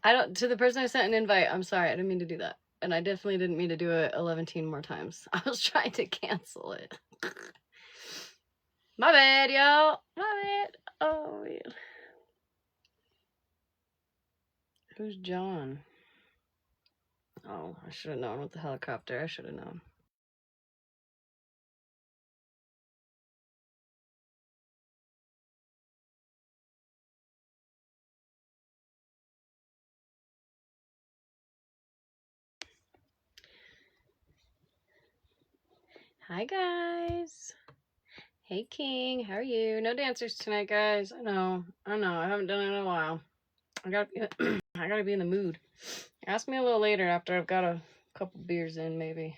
To the person I sent an invite, I'm sorry, I didn't mean to do that. And I definitely didn't mean to do it 11 more times. I was trying to cancel it. My bad, y'all. My bad. Oh, man. Who's John? Oh, I should have known with the helicopter. I should have known. Hi, guys. Hey, King. How are you? No dancers tonight, guys. I know. I haven't done it in a while. I gotta be in the mood. Ask me a little later after I've got a couple beers in, maybe.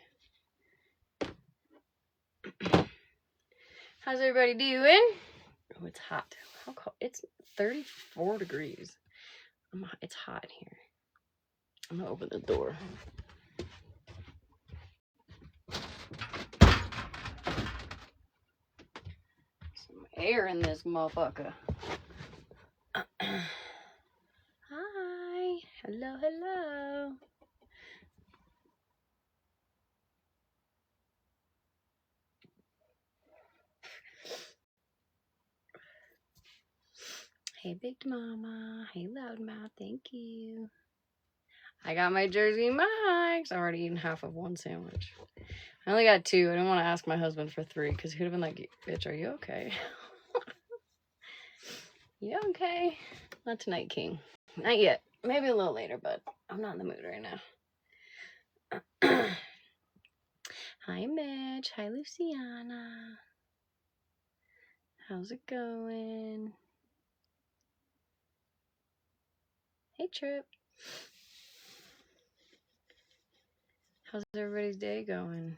How's everybody doing? Oh, it's hot. How cold? It's 34 degrees. It's hot in here. I'm gonna open the door. Some air in this motherfucker. Hi. Hello, hello. Hey, Big Mama. Hey, Loudmouth. Thank you. I got my Jersey Mike's. I already eaten half of one sandwich. I only got 2. I didn't want to ask my husband for 3 because he would have been like, bitch, are you okay? You okay? Not tonight, King. Not yet. Maybe a little later, but I'm not in the mood right now. Hi, Mitch. Hi, Luciana. How's it going? Hey, Trip. How's everybody's day going?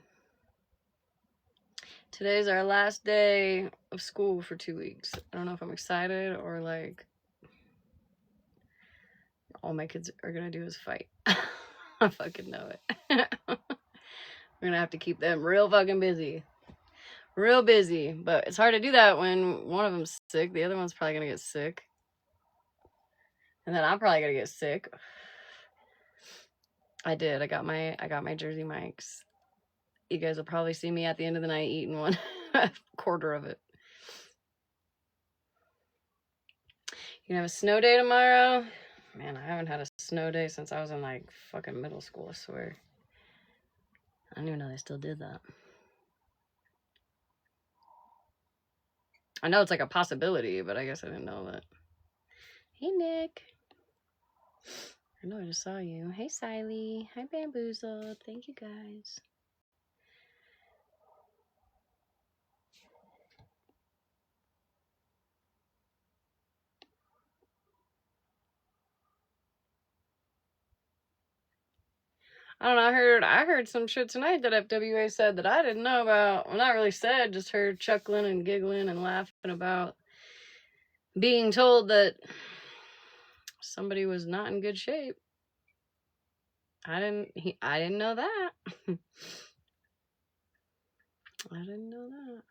Today's our last day of school for 2 weeks. I don't know if I'm excited or like all my kids are gonna do is fight. I fucking know it. We're gonna have to keep them real fucking busy. Real busy. But it's hard to do that when one of them's sick. The other one's probably gonna get sick. And then I'm probably gonna get sick. I did. I got my Jersey Mike's. You guys will probably see me at the end of the night eating one. Quarter of it. You gonna have a snow day tomorrow? Man, I haven't had a snow day since I was in like fucking middle school, I swear. I didn't even know they still did that. I know it's like a possibility, but I guess I didn't know that. Hey, Nick. I know I just saw you. Hey, Siley. Hi, Bamboozled. Thank you, guys. I don't know. I heard some shit tonight that FWA said that I didn't know about. Well, not really said, just heard chuckling and giggling and laughing about being told that somebody was not in good shape. I didn't know that. I didn't know that.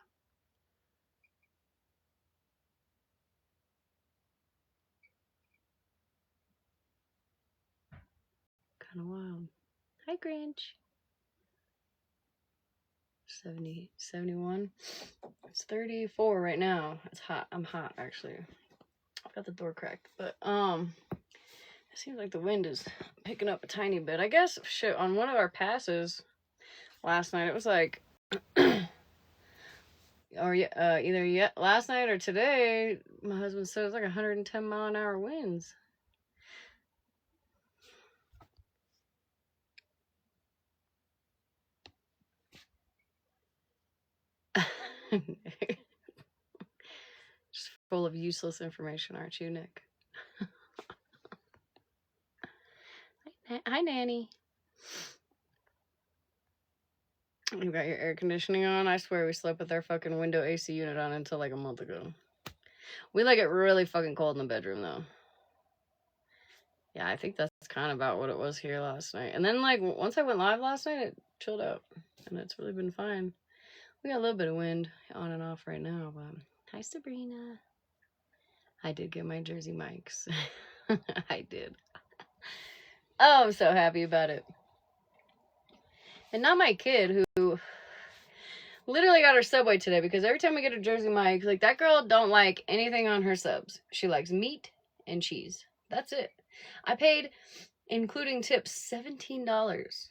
Kind of wild. Hi, Grinch. 70, 71. It's 34 right now. It's hot. I'm hot, actually. I've got the door cracked, but it seems like the wind is picking up a tiny bit. I guess shit on one of our passes last night. It was like, either last night or today. My husband said it was like 110 mile an hour winds. Just full of useless information, aren't you, Nick? Hi, Nanny. You got your air conditioning on? I swear we slept with our fucking window AC unit on until like a month ago. We like it really fucking cold in the bedroom, though. Yeah, I think that's kind of about what it was here last night. And then, like, once I went live last night, it chilled out. And it's really been fine. We got a little bit of wind on and off right now, but... Hi, Sabrina. I did get my Jersey Mike's. I did. Oh, I'm so happy about it. And not my kid, who literally got her Subway today, because every time we get a Jersey Mike's, like, that girl don't like anything on her subs. She likes meat and cheese. That's it. I paid, including tips, $17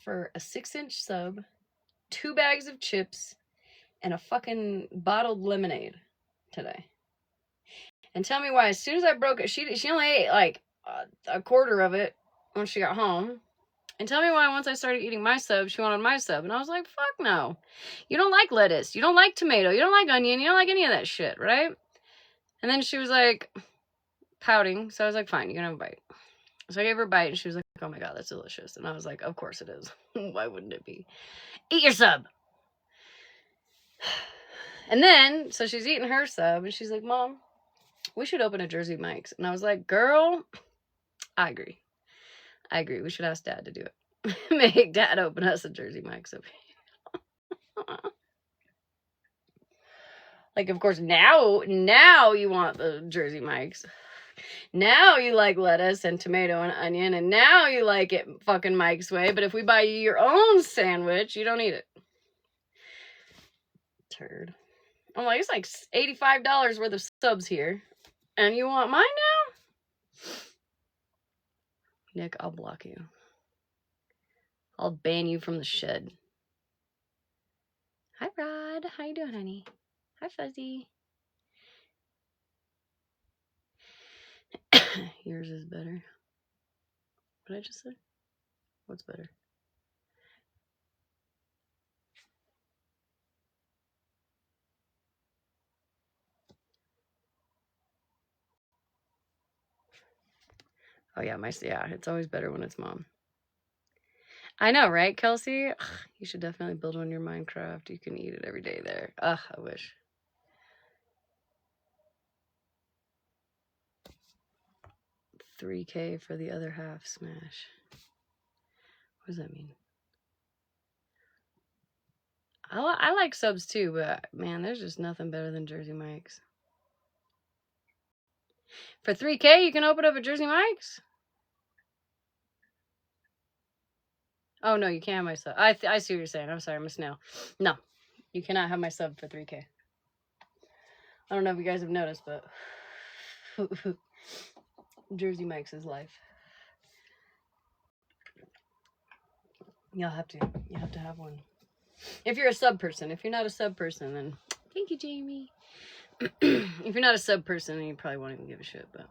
for a 6-inch sub, 2 bags of chips, and a fucking bottled lemonade today. And tell me why, as soon as I broke it, she only ate like a quarter of it when she got home. And tell me why, once I started eating my sub, she wanted my sub. And I was like, fuck no. You don't like lettuce. You don't like tomato. You don't like onion. You don't like any of that shit, right? And then she was like pouting. So I was like, fine, you can have a bite. So I gave her a bite, and she was like, oh my God, that's delicious. And I was like, of course it is. Why wouldn't it be? Eat your sub. And then, so she's eating her sub, and she's like, Mom, we should open a Jersey Mike's. And I was like, girl, I agree. We should ask Dad to do it. Make Dad open us a Jersey Mike's up here. Like, of course, now you want the Jersey Mike's. Now you like lettuce and tomato and onion, and now you like it fucking Mike's way. But if we buy you your own sandwich, you don't eat it. Turd. I'm like, it's like $85 worth of subs here, and you want mine now? Nick, I'll block you. I'll ban you from the shed. Hi, Rod. How you doing, honey? Hi, Fuzzy. Yours is better. What did I just say? What's better? Oh yeah, it's always better when it's Mom. I know, right, Kelsey? Ugh, you should definitely build on your Minecraft. You can eat it every day there. Ugh, I wish. $3K for the other half, Smash. What does that mean? I like subs too, but man, there's just nothing better than Jersey Mike's. For $3K, you can open up a Jersey Mike's? Oh, no, you can't have my sub. I see what you're saying. I'm sorry, Miss Snail. No, you cannot have my sub for $3K. I don't know if you guys have noticed, but Jersey Mike's is life. You have to have one. If you're a sub person. If you're not a sub person, then thank you, Jamie. If you're not a sub person, then you probably won't even give a shit, but.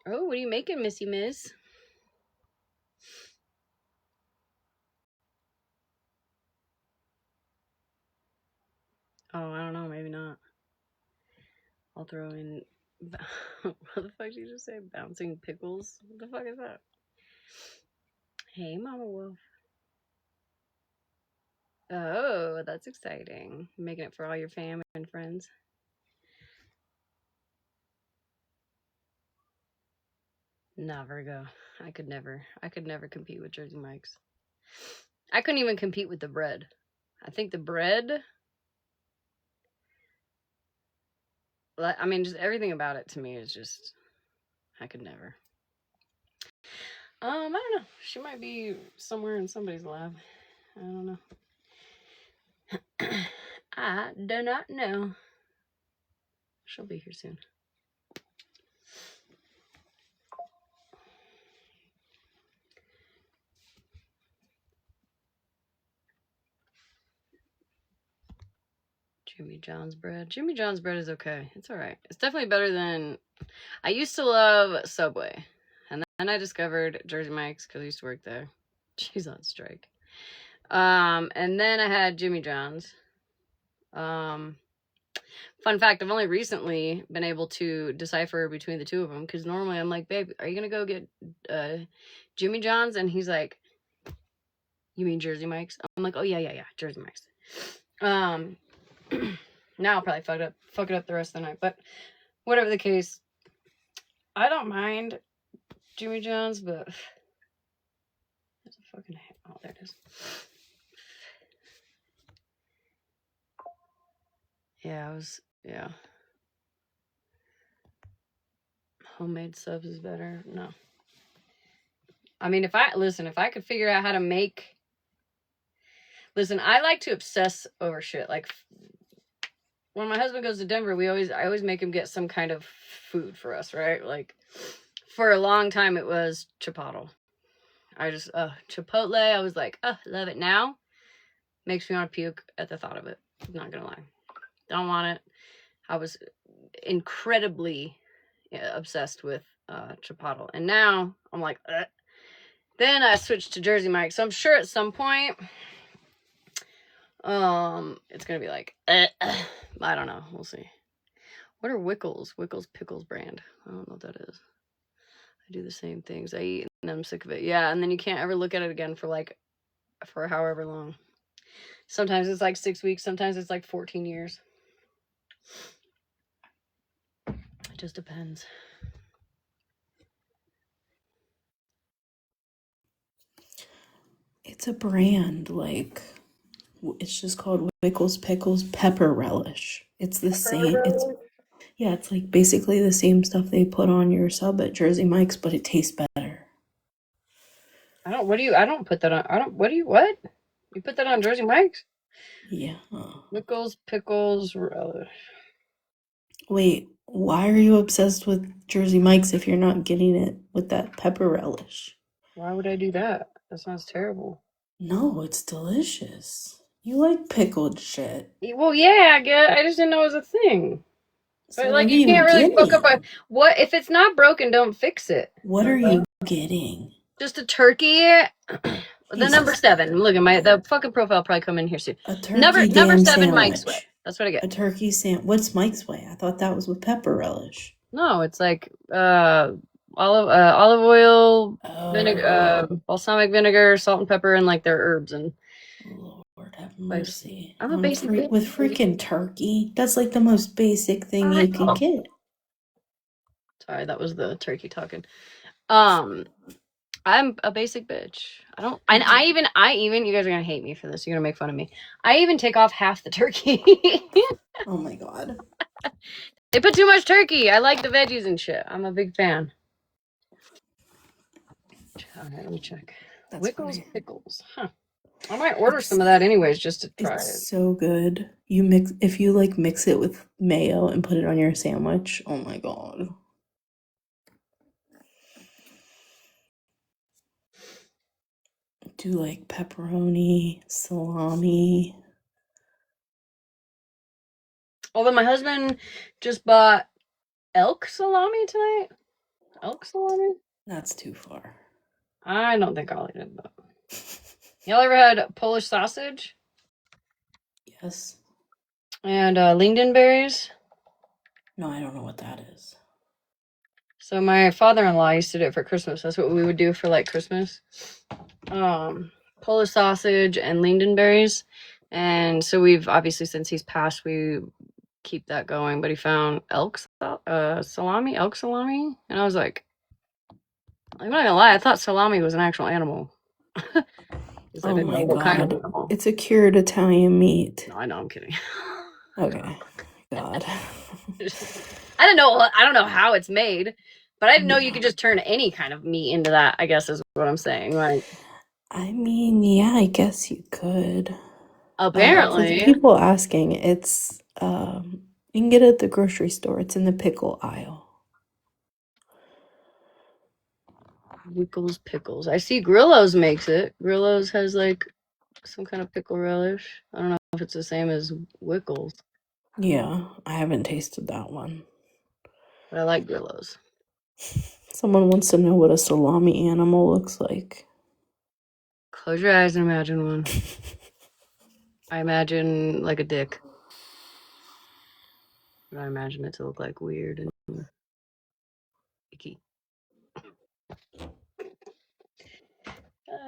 Oh, what are you making, Missy Miss? Oh, I don't know, maybe not. I'll throw in. What the fuck did you just say? Bouncing pickles? What the fuck is that? Hey, Mama Wolf. Oh, that's exciting. Making it for all your fam and friends. Nah, Virgo. I could never compete with Jersey Mike's. I couldn't even compete with the bread. I think the bread, I mean, just everything about it to me is just, I could never. I don't know. She might be somewhere in somebody's lab. I don't know. I do not know. She'll be here soon. Jimmy John's bread. Jimmy John's bread is okay. It's all right. It's definitely better than... I used to love Subway. And then I discovered Jersey Mike's because I used to work there. She's on strike. And then I had Jimmy John's. Fun fact, I've only recently been able to decipher between the two of them, because normally I'm like, babe, are you going to go get Jimmy John's? And he's like, you mean Jersey Mike's? I'm like, oh, yeah, Jersey Mike's. Now I'll probably fuck it up the rest of the night. But whatever the case, I don't mind Jimmy John's, but there's a fucking... Oh, there it is. Yeah, Homemade subs is better. No. I mean, if I could figure out how to make. Listen, I like to obsess over shit. Like when my husband goes to Denver, I always make him get some kind of food for us, right? Like for a long time, it was Chipotle. Chipotle. I was like, love it. Now makes me want to puke at the thought of it. I'm not gonna lie, don't want it. I was incredibly obsessed with Chipotle, and now I'm like, ugh. Then I switched to Jersey Mike, so I'm sure at some point, it's gonna be like, I don't know. We'll see. What are Wickles? Wickles Pickles brand. I don't know what that is. I do the same things. I eat and I'm sick of it. Yeah, and then you can't ever look at it again for however long. Sometimes it's like 6 weeks. Sometimes it's like 14 years. It just depends. It's a brand, like, it's just called Wickles Pickles Pepper Relish. It's the same. It's like basically the same stuff they put on your sub at Jersey Mike's, but it tastes better. I don't put that on. What? You put that on Jersey Mike's? Yeah. Wickles Pickles Relish. Wait, why are you obsessed with Jersey Mike's if you're not getting it with that pepper relish? Why would I do that? That sounds terrible. No, it's delicious. You like pickled shit. Well, yeah, I guess. I just didn't know it was a thing. So But what like, are you you can't really fuck up getting? what if it's not broken? Don't fix it. What are you getting? Just a turkey. The number 7. Look at the fucking profile probably come in here soon. A turkey Number damn 7 sandwich. Mike's Way. That's what I get. A turkey sandwich. What's Mike's Way? I thought that was with pepper relish. No, it's like olive oil, vinegar, balsamic vinegar, salt and pepper, and like their herbs and. Lord have mercy. I'm a basic bitch. With freaking turkey. That's like the most basic thing you can get. Sorry, that was the turkey talking. I'm a basic bitch. I even you guys are gonna hate me for this. You're gonna make fun of me. I even take off half the turkey. Oh my god. They put too much turkey. I like the veggies and shit. I'm a big fan. Alright, let me check. That's Wickles funny. Pickles. Huh. I might order some of that anyways just to try it. It's so good. If you like mix it with mayo and put it on your sandwich. Oh my god. Do like pepperoni, salami. Although my husband just bought elk salami tonight. Elk salami? That's too far. I don't think I'll eat it, but y'all ever had Polish sausage? Yes. And lingonberries? No, I don't know what that is. So my father-in-law used to do it for Christmas. That's what we would do for like Christmas. Polish sausage and lingonberries. And so we've obviously, since he's passed, we keep that going. But he found elk salami. And I was like, I'm not gonna lie, I thought salami was an actual animal. Oh my god. It's a cured Italian meat. No, I know, I'm kidding. Okay. God. I don't know how it's made, but I didn't know you could just turn any kind of meat into that, I guess is what I'm saying. Like, I mean, yeah, I guess you could. Apparently. For the people asking, it's you can get it at the grocery store. It's in the pickle aisle. Wickles Pickles. I see Grillo's makes it. Grillo's has like some kind of pickle relish. I don't know if it's the same as Wickles. Yeah, I haven't tasted that one. But I like Grillo's. Someone wants to know what a salami animal looks like. Close your eyes and imagine one. I imagine like a dick. But I imagine it to look like weird and icky.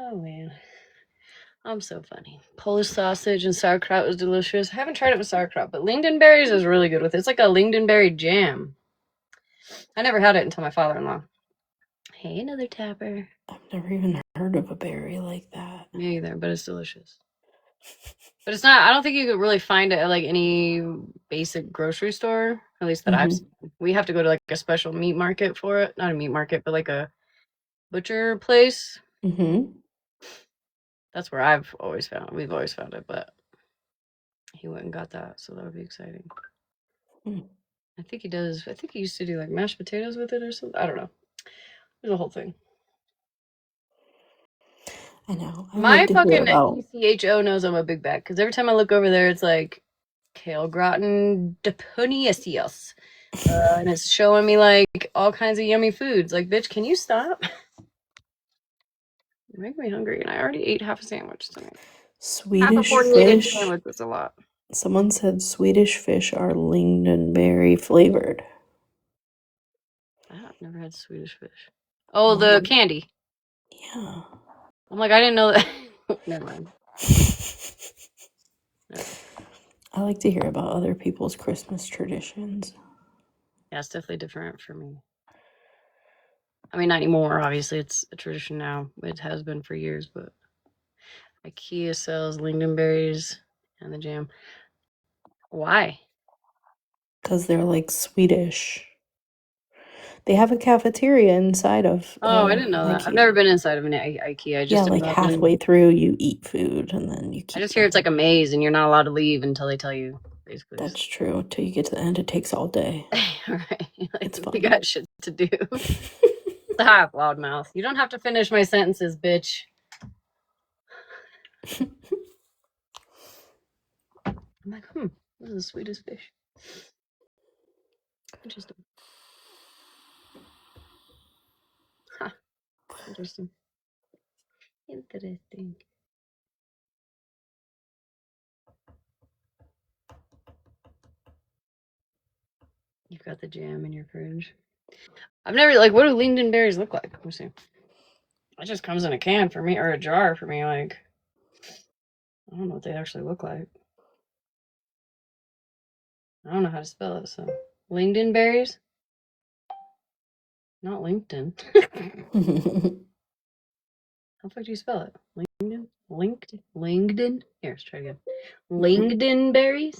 Oh man. I'm so funny. Polish sausage and sauerkraut was delicious. I haven't tried it with sauerkraut, but lingonberries is really good with it. It's like a lingonberry jam. I never had it until my father-in-law. Hey, another tapper. I've never even heard of a berry like that. Me either, but it's delicious. But it's not. I don't think you could really find it at like any basic grocery store. At least that I've seen. We have to go to like a special meat market for it. Not a meat market, but like a butcher place. That's where I've always found. We've always found it, but he went and got that, so that would be exciting. I think he does. I think he used to do like mashed potatoes with it or something. I don't know. There's a whole thing. I know. I My like to hear fucking about. ECHO knows I'm a big bag because every time I look over there, it's like kale gratin de puniasios. And it's showing me like all kinds of yummy foods. Like, bitch, can you stop? You're making me hungry, and I already ate half a sandwich tonight. Half a Swedish 48-inch fish. sandwich is a lot. Someone said Swedish fish are lingonberry flavored. I've never had Swedish fish. Oh, the candy. Yeah. I'm like, I didn't know that. Never mind. I like to hear about other people's Christmas traditions. Yeah, it's definitely different for me. I mean, not anymore. Obviously, it's a tradition now. It has been for years, but IKEA sells lingonberries and the jam. Why? Because they're like Swedish. They have a cafeteria inside of Oh, I didn't know that. I've IKEA. never been inside of an IKEA. I just like halfway through, you eat food and then you keep. I just hear it's like a maze, and you're not allowed to leave until they tell you. Basically, that's true. Till you get to the end, it takes all day. Right? Like, it's fun. You got shit to do. Stop, loudmouth. You don't have to finish my sentences, bitch. I'm like, this is the sweetest fish. Interesting. Huh. Interesting. Interesting. You've got the jam in your fridge. I've never, like, what do lingonberries look like? Let me see. It just comes in a can for me, or a jar for me. Like, I don't know what they actually look like. I don't know how to spell it, so. Lingonberries? Not LinkedIn. How the fuck do you spell it? LinkedIn? Here, let's try again. Lingonberries?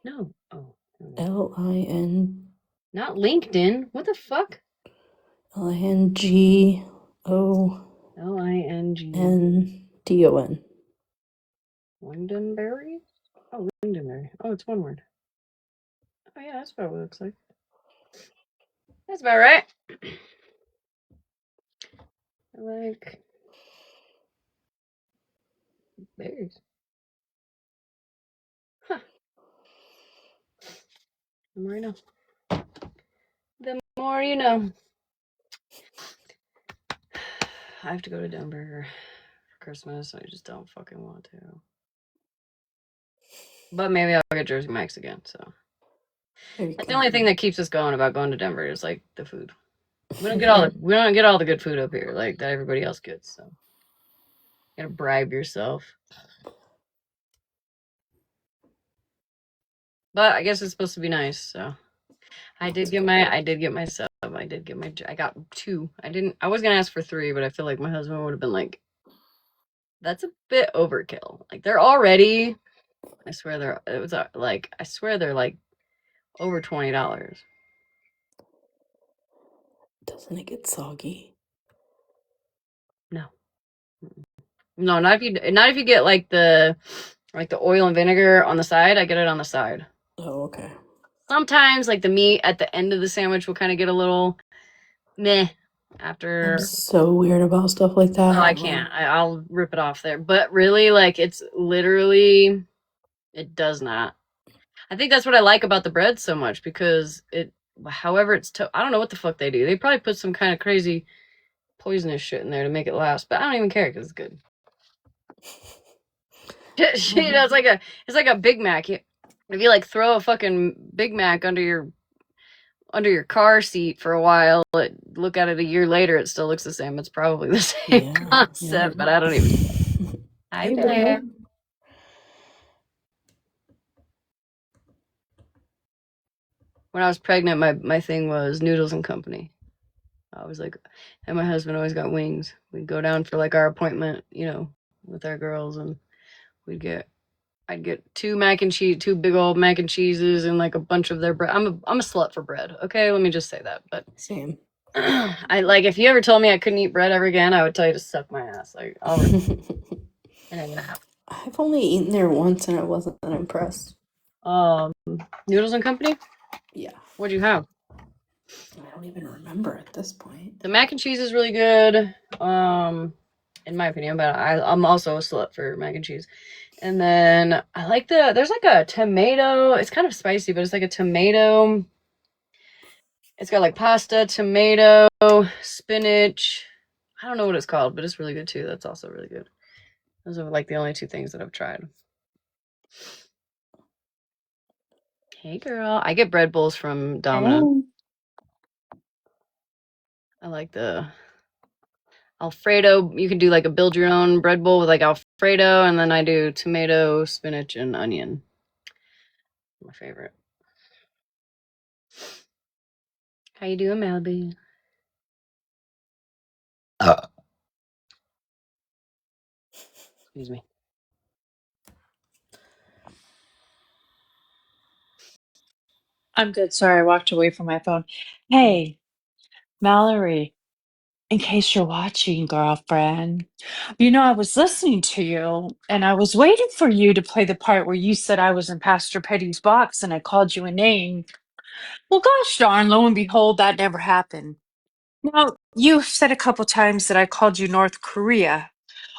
No. Oh. LIN. Not LinkedIn. What the fuck? LINGO. LINGNDON. Lingonberries? Oh, lingonberry. Oh, it's one word. Oh, yeah, that's about what it looks like. That's about right. I like berries. Huh. The more you know. The more you know. I have to go to Denver for Christmas. I just don't fucking want to. But maybe I'll get Jersey Mike's again, so. That's the only thing that keeps us going about going to Denver is like the food. We don't get all the good food up here like that everybody else gets. So you gotta bribe yourself. But I guess it's supposed to be nice. So I did get my sub. I got 2. I was gonna ask for 3, but I feel like my husband would have been like, that's a bit overkill. Like they're already. I swear they're like over $20. Doesn't it get soggy? No. No, not if you get like the oil and vinegar on the side. I get it on the side. Oh, okay. Sometimes like the meat at the end of the sandwich will kind of get a little meh after. I'm so weird about stuff like that. Oh, I can't. I'll rip it off there. But really, like it's literally, it does not. I think that's what I like about the bread so much because however it's I don't know what the fuck they do. They probably put some kind of crazy poisonous shit in there to make it last, but I don't even care because it's good. It's like a Big Mac. If you like throw a fucking Big Mac under your car seat for a while, look at it a year later, it still looks the same. It's probably the same concept, but I don't even. Hi there. When I was pregnant, my thing was Noodles and Company. I was like, and my husband always got wings. We'd go down for like our appointment, with our girls, and We'd get I'd get two mac and cheese, two big old mac and cheeses, and like a bunch of their bread. I'm a slut for bread. Okay, let me just say that. But Same. I like if you ever told me I couldn't eat bread ever again, I would tell you to suck my ass. Like, all right, it ain't gonna happen. I've only eaten there once and I wasn't that impressed. Um, Noodles and Company. Yeah. What'd you have? I don't even remember at this point. The mac and cheese is really good. In my opinion, but I'm also a slut for mac and cheese. And then I like there's like a tomato. It's kind of spicy, but it's like a tomato. It's got like pasta, tomato, spinach. I don't know what it's called, but it's really good too. That's also really good. Those are like the only two things that I've tried. Hey girl, I get bread bowls from Domino's. Hey. I like the Alfredo. You can do like a build your own bread bowl with like Alfredo, and then I do tomato, spinach, and onion. My favorite. How you doing, Malibu? Excuse me. I'm good. Sorry, I walked away from my phone. Hey, Mallory, in case you're watching, girlfriend, I was listening to you and I was waiting for you to play the part where you said I was in Pastor Petty's box and I called you a name. Well, gosh darn, lo and behold, that never happened. Now, you've said a couple times that I called you North Korea.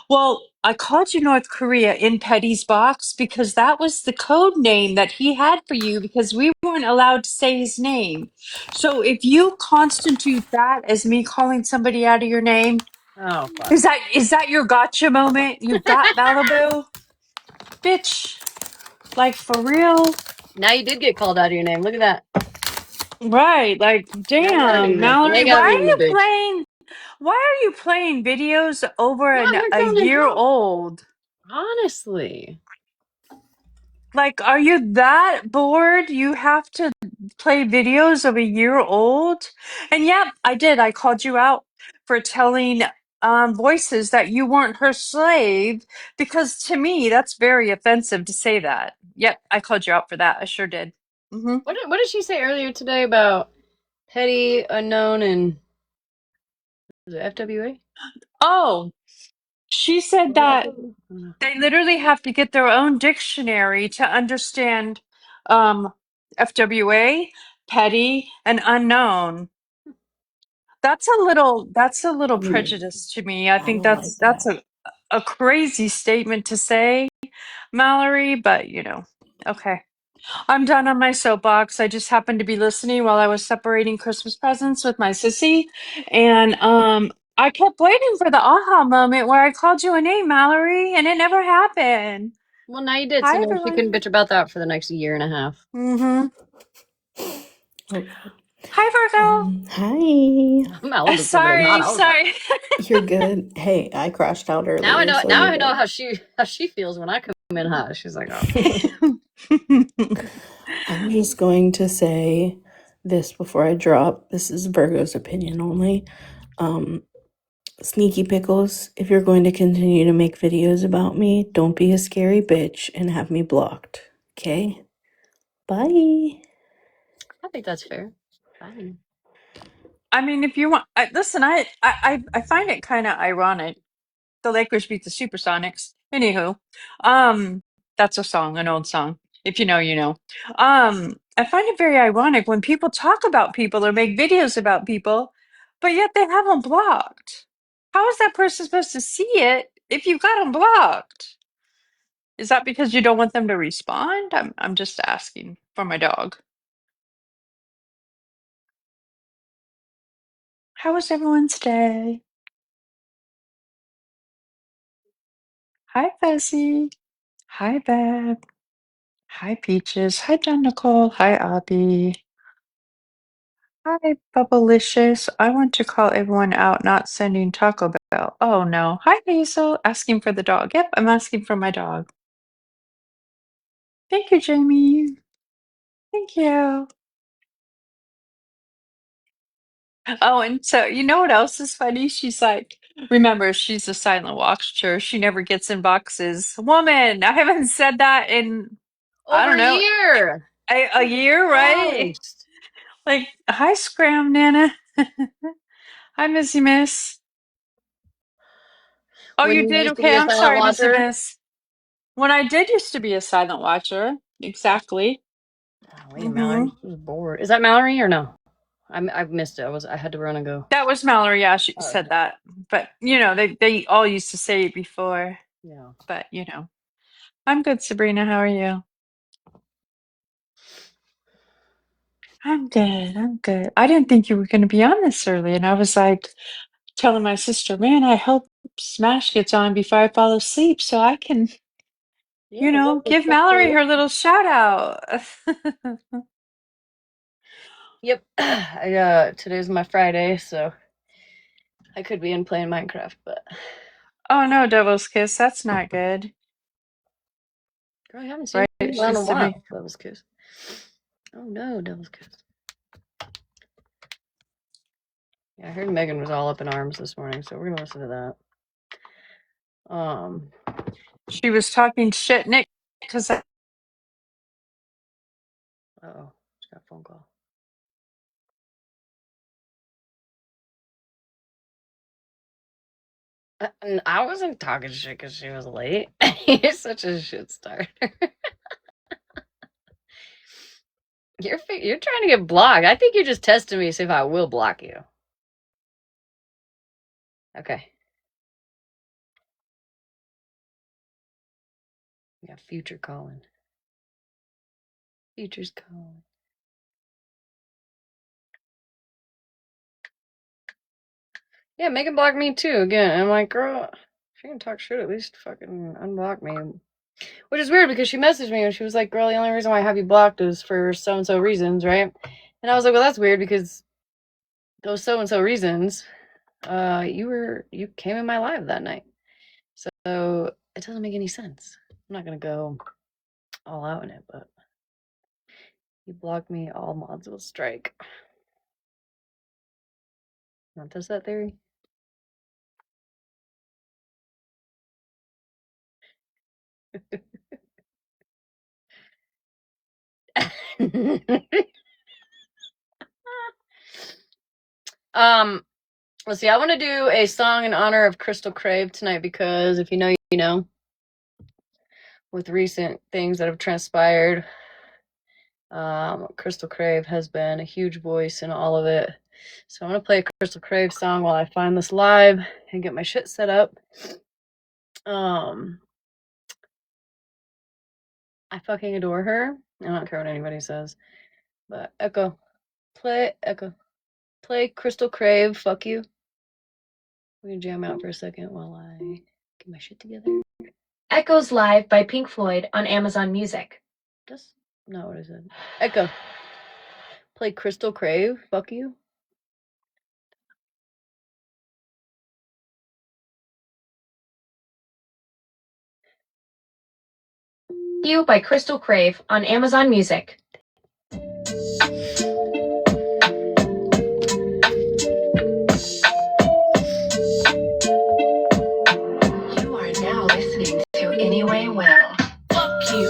Well, I called you North Korea in Petty's box because that was the code name that he had for you because we weren't allowed to say his name. So if you constitute that as me calling somebody out of your name, Oh fuck. is that your gotcha moment? You got Malibu? Bitch, like for real? Now you did get called out of your name. Look at that. Right, like Now you gotta damn, mean me. Now Mallory, you why gotta are mean me, you bitch. playing videos over No, I'm not a telling the year truth. old? Honestly. Like, are you that bored? You have to play videos of a year old? And yeah, I did. I called you out for telling voices that you weren't her slave because to me, that's very offensive to say that. Yep, I called you out for that. I sure did. Hmm. What did she say earlier today about petty, unknown, and was it FWA? Oh, she said Was it that FWA? they literally have to get their own dictionary to understand um, FWA, petty, and unknown. That's a little Mm, prejudice to me. I I think don't that's like that's that. a crazy statement to say, Mallory, but okay. I'm done on my soapbox. I just happened to be listening while I was separating Christmas presents with my sissy, and I kept waiting for the aha moment where I called you a name, Mallory, and it never happened. Well, now you did, so Hi, now she can everyone. bitch about that for the next year and a half. Mm-hmm. Oh God. Hi, Virgo. Hi. Malibu said they're not Sorry, over. sorry. You're good. Hey, I crashed out Now I earlier, know. so Now you're I know good. how she feels when I come in hot. She's like, oh, I'm just going to say this before I drop. This is Virgo's opinion only. Um, Sneaky Pickles, if you're going to continue to make videos about me, don't be a scary bitch and have me blocked. Okay? Bye. I think that's fair. Fine. I mean, if you want, listen, I find it kind of ironic. The Lakers beat the Supersonics. Anywho, that's a song, an old song. If you know, you know. I find it very ironic when people talk about people or make videos about people, but yet they have them blocked. How is that person supposed to see it if you got them blocked? Is that because you don't want them to respond? I'm just asking for my dog. How was everyone's day? Hi, Fezzy. Hi, Beb. Hi, Peaches. Hi, John Nicole. Hi, Abby. Hi, Bubblicious. I want to call everyone out not sending Taco Bell. Oh, no. Hi, Hazel. Asking for the dog. Yep, I'm asking for my dog. Thank you, Jamie. Thank you. Oh, and so you know what else is funny? She's like, Remember, she's a silent watcher. She never gets in boxes. Woman, I haven't said that in, I Over don't a know, year. a year, right? Christ. Like, hi, Scram Nana. Hi, Missy Miss. Oh, When you you did? used to Okay, be a I'm silent sorry, Missy watcher. Miss. When I did used to be a silent watcher. Exactly. Wait, Mallory. I was bored. Is that Mallory or no? I've missed it. I had to run and go. That was Mallory. Yeah, she Oh, said that. But, you know, they all used to say it before. yeah. But, you know. I'm good, Sabrina. How are you? I'm good. I'm good. I didn't think you were going to be on this early. And I was like telling my sister, man, I hope Smash gets on before I fall asleep so I can, you Yeah, know, give Mallory her little shout out. Yep. Today's my Friday, so I could be in playing Minecraft, but Oh, no, Devil's Kiss. That's not good. girl, I haven't seen Right? you She around in a used to be. while. Devil's Kiss. Oh no, Devil's Kiss. Yeah, I heard Megan was all up in arms this morning, so we're gonna listen to that. She was talking shit, Nick, because Oh, just got a phone call. I wasn't talking shit because she was late. You're such a shit starter. You're trying to get blocked. I think you're just testing me to see if I will block you. Okay. Yeah, future calling. Future's calling. Yeah, Megan blocked me too again. And I'm like, girl, if you're gonna talk shit, at least fucking unblock me. Which is weird because she messaged me and she was like, girl, the only reason why I have you blocked is for so and so reasons, right? And I was like, well, that's weird because those so and so reasons, you came in my live that night. So it doesn't make any sense. I'm not gonna go all out in it, but you blocked me, all mods will strike. Want to test that theory? Let's see. I want to do a song in honor of Crystal Crave tonight because if you know, you know. With recent things that have transpired, Crystal Crave has been a huge voice in all of it. So I'm gonna play a Crystal Crave song while I find this live and get my shit set up. I fucking adore her. I don't care what anybody says. But Echo, play Crystal Crave. Fuck you. We're gonna jam out for a second while I get my shit together. Echoes Live by Pink Floyd on Amazon Music. That's not what I said. Echo, play Crystal Crave. Fuck you. You by Crystal Crave on Amazon Music. You are now listening to Anyway Well. Fuck you,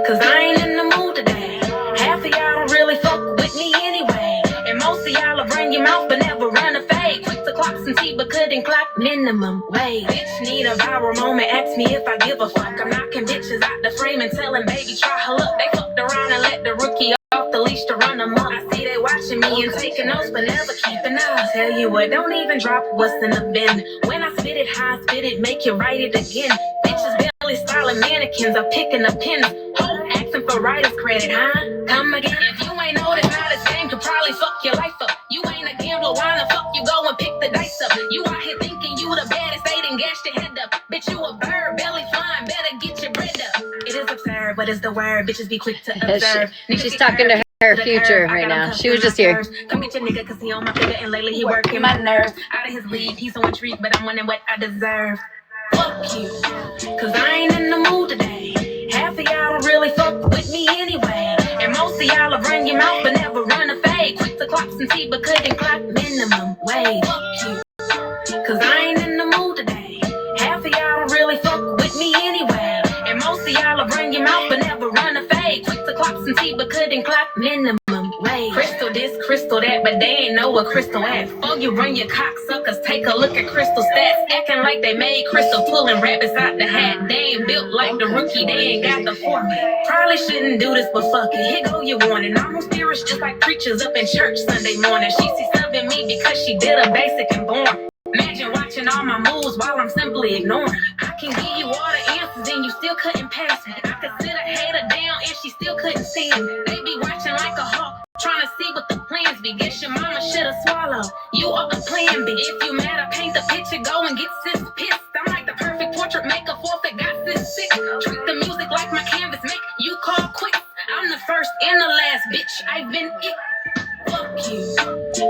cause I ain't in the mood today. Half of y'all don't really fuck with me anyway. And most of y'all will run your mouth but never run a fade. Quick to clock some tea but couldn't clock minimum wage. Bitch need a viral moment, ask me if I give a fuck. I'm knocking bitches out the frame and telling baby try her luck. They fucked around and let the rookie off the leash to run them up. I see they watching me and taking notes but never keeping up. I'll tell you what, don't even drop what's in the bin. When I spit it, how I spit it, make you write it again. Bitches belly styling mannequins, I'm picking up pins. Ho, asking for writer's credit, huh? Come again. If you ain't know this, now this game could probably fuck your life up. You ain't a gambler, why the fuck you go and pick the dice up? You out here thinking you the baddest, they done gashed your head up. Bitch, you a bird, belly flying, better get your bread up. It is absurd, but it's the word, bitches be quick to observe. She's talking to her future right now. She was just here. Come get your nigga, cause he on my finger and lately he working my nerves. Out of his league, he's so intrigued, but I'm winning what I deserve. Fuck you, cause I ain't in the mood today. Half of y'all don't really fuck with me anyway. And most of y'all will run your mouth but never run a fade. Quick to clock some tea but couldn't clock minimum wage. Fuck you, cause I ain't in the most of y'all will bring your mouth but never run a fade. Quick to clock some tea but couldn't clock minimum wage. Crystal this, crystal that, but they ain't know what crystal at. Before you run your cocksuckers, take a look at crystal stats. Acting like they made crystal, pulling rabbits out the hat. They ain't built like the rookie, they ain't got the format. Probably shouldn't do this, but fuck it, here go your warning. I'm on spirits just like preachers up in church Sunday morning. She see subbing me because she did a basic and born. Imagine watching all my moves while I'm simply ignoring you. I can give you all the answers and you still couldn't pass me. I could sit a hater down and she still couldn't see me. They be watching like a hawk, trying to see what the plans be. Guess your mama should've swallowed. You are the plan B. If you mad, I paint the picture, go and get sis pissed. I'm like the perfect portrait maker, forfeit got sis sick. Treat the music like my canvas, make you call quick. I'm the first and the last bitch, I've been it. Fuck you,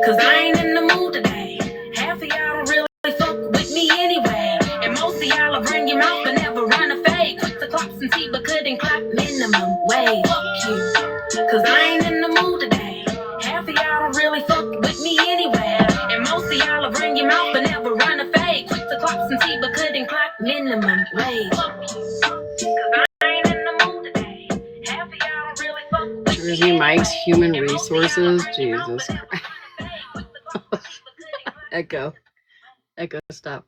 cause I ain't in the mood today. Half of y'all don't really fuck with me anyway. And most of y'all will bring your mouth but never run a fade. Quick to clock some tea but couldn't clock minimum wage. Fuck you, cause I ain't in the mood today. Half of y'all don't really fuck with me anyway. And most of y'all will bring your mouth but never run a fade. Quick to clock some tea but couldn't clock minimum wage. Fuck you, cause I ain't in the mood today. Half of y'all don't really fuck with me Jersey Mike's anyway. Human And most of y'all will Resources. bring your mouth Jesus but Christ. never run a fade. Quick to clock some tea but couldn't clock Echo. Echo, stop.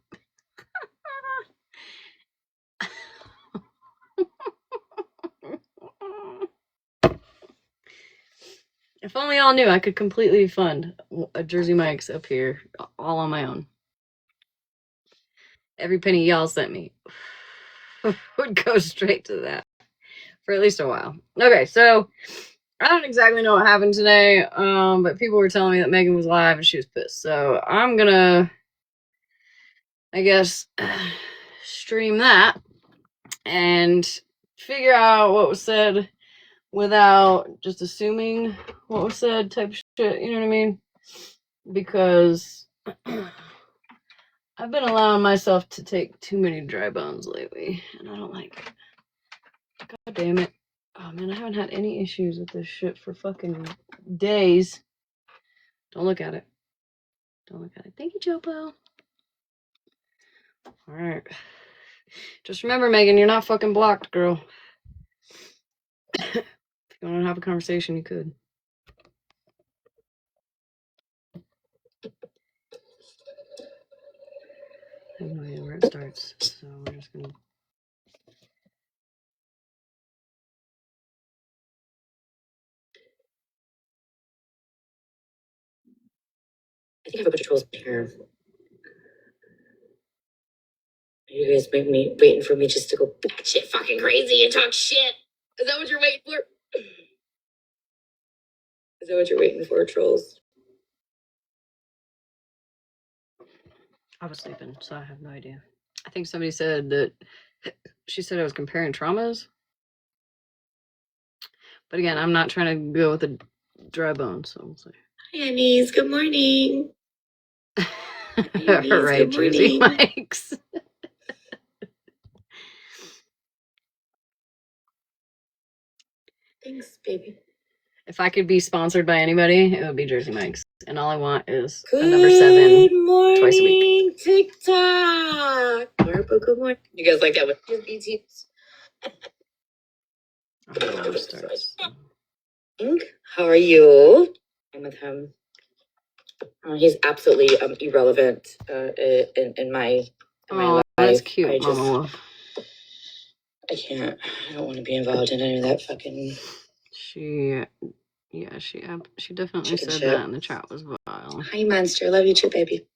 If only y'all knew I could completely fund a Jersey Mike's up here all on my own. Every penny y'all sent me would go straight to that for at least a while. Okay, so I don't exactly know what happened today, but people were telling me that Megan was live and she was pissed. So I'm gonna, I guess, stream that and figure out what was said without just assuming what was said type shit, you know what I mean? Because I've been allowing myself to take too many dry bones lately, and I don't like it. God damn it. Oh man, I haven't had any issues with this shit for fucking days. Don't look at it. Don't look at it. Thank you, Jopo. Alright. Just remember, Megan, you're not fucking blocked, girl. If you want to have a conversation, you could. I have no idea where it starts, so we're just gonna. I think I have a bunch of trolls in here. You guys make me waiting for me just to go batshit fucking crazy and talk shit. Is that what you're waiting for? Is that what you're waiting for, trolls? I was sleeping, so I have no idea. I think somebody said that she said I was comparing traumas. But again, I'm not trying to go with a dry bone, so we'll see. Hi, Annies. Good morning. All right, Jersey Mike's. Thanks, baby. If I could be sponsored by anybody, it would be Jersey Mike's. And all I want is a number 7 morning, twice a week. TikTok. Good morning. You guys like that with your BTs? How are you? I'm with him. He's absolutely irrelevant in my life. That's cute, Mama. I can't. I don't want to be involved in any of that fucking. She definitely chicken said shit. that in the chat was vile. Hi, monster. Love you too, baby.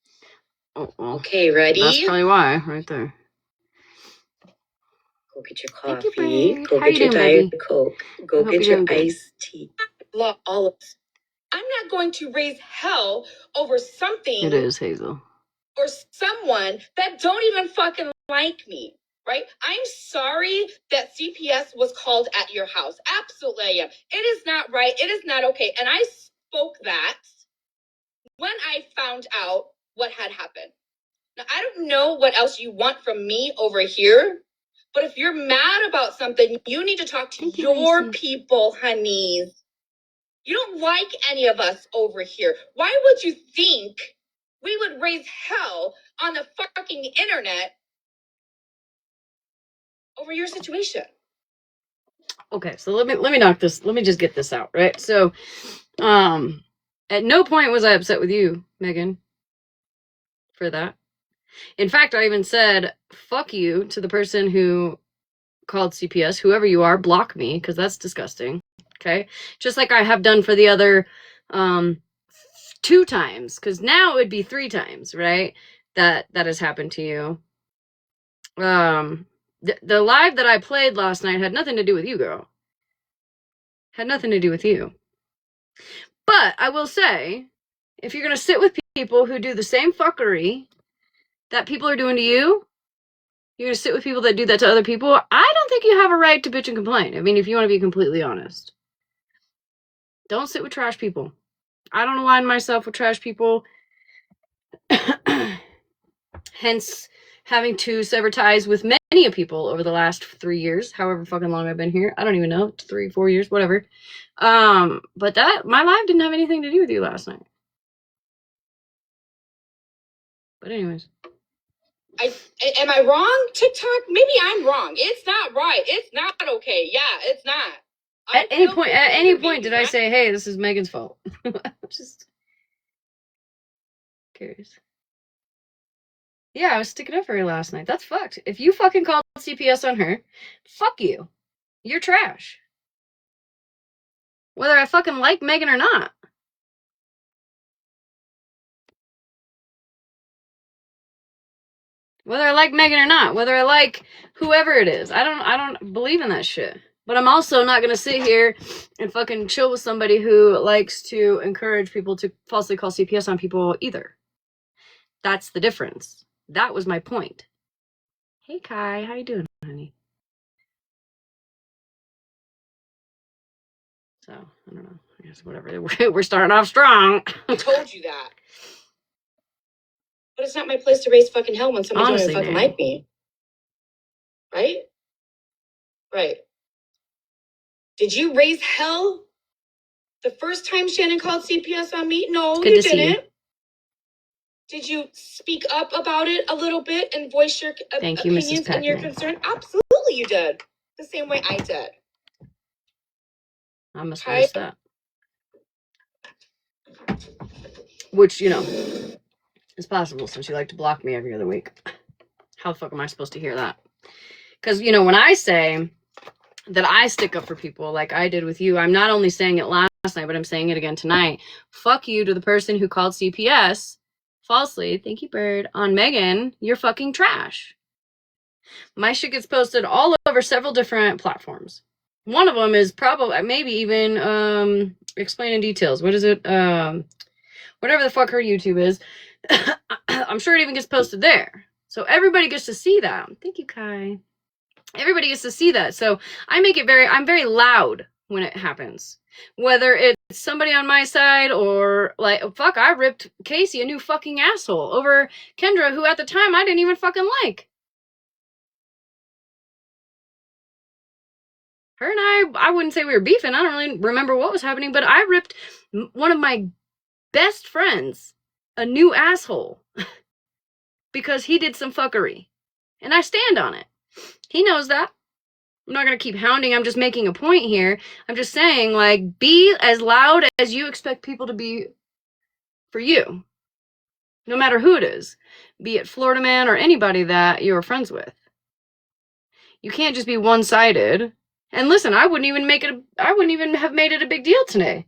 Oh, well. Okay, ready? That's probably why, right there. Go get your coffee. Thank you, Go How get you your doing, Diet baby? Coke. Go get your iced tea. All of. I'm not going to raise hell over something. It is, Hazel. Or someone that don't even fucking like me, right? I'm sorry that CPS was called at your house. Absolutely, I am. It is not right. It is not okay. And I spoke that when I found out what had happened. Now, I don't know what else you want from me over here, but if you're mad about something, you need to talk to your people, honeys. You don't like any of us over here. Why would you think we would raise hell on the fucking internet over your situation? okay, so let me knock this. Let me just get this out, right? So, at no point was I upset with you, Megan, for that. In fact, I even said fuck you to the person who called CPS. Whoever you are, block me because that's disgusting. Okay, just like I have done for the other 2 times, because now it would be 3 times, right? That has happened to you. The live that I played last night had nothing to do with you, girl. Had nothing to do with you. But I will say, if you're gonna sit with people who do the same fuckery that people are doing to you, you're gonna sit with people that do that to other people, I don't think you have a right to bitch and complain. I mean, if you want to be completely honest. Don't sit with trash people. I don't align myself with trash people. Hence, having to sever ties with many people over the last 3 years, however fucking long I've been here. I don't even know, 3, 4 years, whatever. But that, my life didn't have anything to do with you last night. But anyways. Am I wrong, TikTok? Maybe I'm wrong. It's not right. It's not okay. Yeah, it's not. At any point did I say, hey, this is Megan's fault? Just curious. Yeah, I was sticking up for her last night. That's fucked. If you fucking called CPS on her, fuck you. You're trash. Whether I fucking like Megan or not. Whether I like Megan or not. Whether I like whoever it is. I don't believe in that shit. But I'm also not gonna sit here and fucking chill with somebody who likes to encourage people to falsely call CPS on people either. That's the difference. That was my point. Hey Kai, how you doing, honey? So, I don't know. I guess whatever. We're starting off strong. I told you that. But it's not my place to raise fucking hell when somebody doesn't fucking like me. Right? Right. Did you raise hell the first time Shannon called CPS on me? No, you didn't. Did you speak up about it a little bit and voice your opinions and your concern? Absolutely you did. The same way I did. I must notice that. Which, you know, is possible since you like to block me every other week. How the fuck am I supposed to hear that? Because, you know, when I say that I stick up for people like I did with you, I'm not only saying it last night, but I'm saying it again tonight. Fuck you to the person who called CPS falsely, thank you, Bird, on Megan. You're fucking trash. My shit gets posted all over several different platforms. One of them is probably, maybe even, explaining details. What is it? Whatever the fuck her YouTube is. I'm sure it even gets posted there. So everybody gets to see that. Thank you, Kai. Everybody gets to see that. So I'm very loud when it happens. Whether it's somebody on my side or like, fuck, I ripped Casey a new fucking asshole over Kendra, who at the time I didn't even fucking like. Her and I wouldn't say we were beefing. I don't really remember what was happening, but I ripped one of my best friends a new asshole because he did some fuckery. And I stand on it. He knows that. I'm not going to keep hounding. I'm just making a point here. I'm just saying, like, be as loud as you expect people to be for you. No matter who it is. Be it Florida Man or anybody that you're friends with. You can't just be one-sided. And listen, I wouldn't even have made it a big deal today.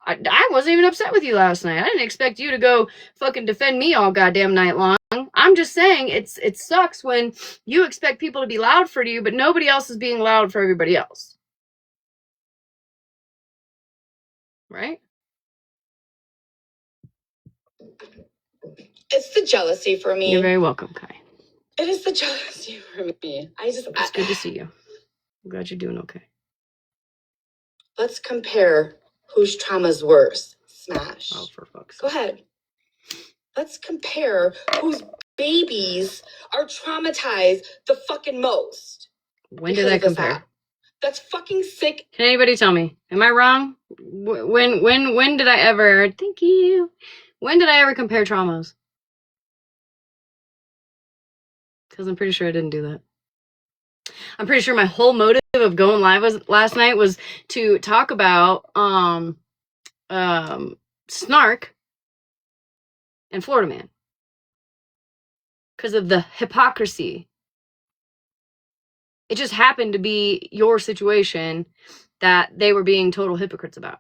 I wasn't even upset with you last night. I didn't expect you to go fucking defend me all goddamn night long. I'm just saying it sucks when you expect people to be loud for you, but nobody else is being loud for everybody else. Right? It's the jealousy for me. You're very welcome, Kai. It is the jealousy for me. It's good to see you. I'm glad you're doing okay. Let's compare whose trauma's worse. Smash. Oh, for fuck's sake. Go ahead. Let's compare whose babies are traumatized the fucking most. When did I compare? That's fucking sick. Can anybody tell me? Am I wrong? When did I ever? Thank you. When did I ever compare traumas? Because I'm pretty sure I didn't do that. I'm pretty sure my whole motive of going live last night was to talk about Snark and Florida Man because of the hypocrisy. It just happened to be your situation that they were being total hypocrites about.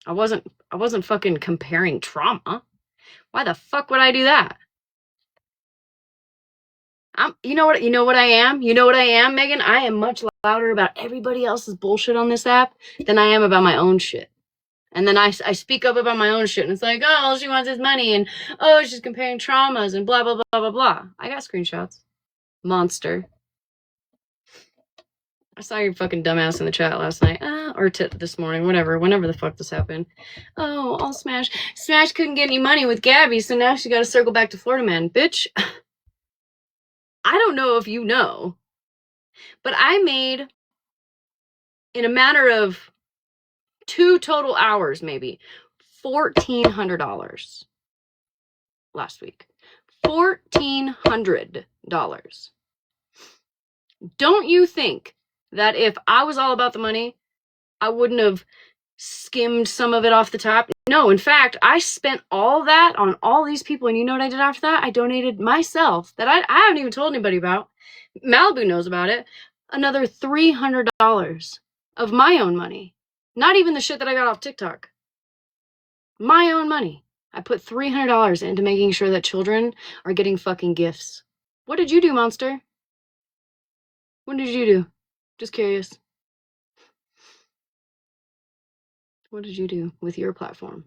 I wasn't fucking comparing trauma. Why the fuck would I do that? You know what I am? You know what I am, Megan? I am much louder about everybody else's bullshit on this app than I am about my own shit. And then I speak up about my own shit, and it's like, oh, all she wants is money, and oh, she's comparing traumas, and blah, blah, blah, blah, blah. I got screenshots. Monster. I saw your fucking dumbass in the chat last night. Or this morning, whenever the fuck this happened. Oh, all Smash couldn't get any money with Gabby, so now she gotta circle back to Florida Man. Bitch, I don't know if you know, but I made, in a matter of 2 total hours, maybe, $1,400 last week. $1,400. Don't you think that if I was all about the money, I wouldn't have skimmed some of it off the top? No, in fact, I spent all that on all these people, and you know what I did after that? I donated myself, that I haven't even told anybody about. Malibu knows about it. Another $300 of my own money. Not even the shit that I got off TikTok. My own money. I put $300 into making sure that children are getting fucking gifts. What did you do, Monster? What did you do? Just curious. What did you do with your platform?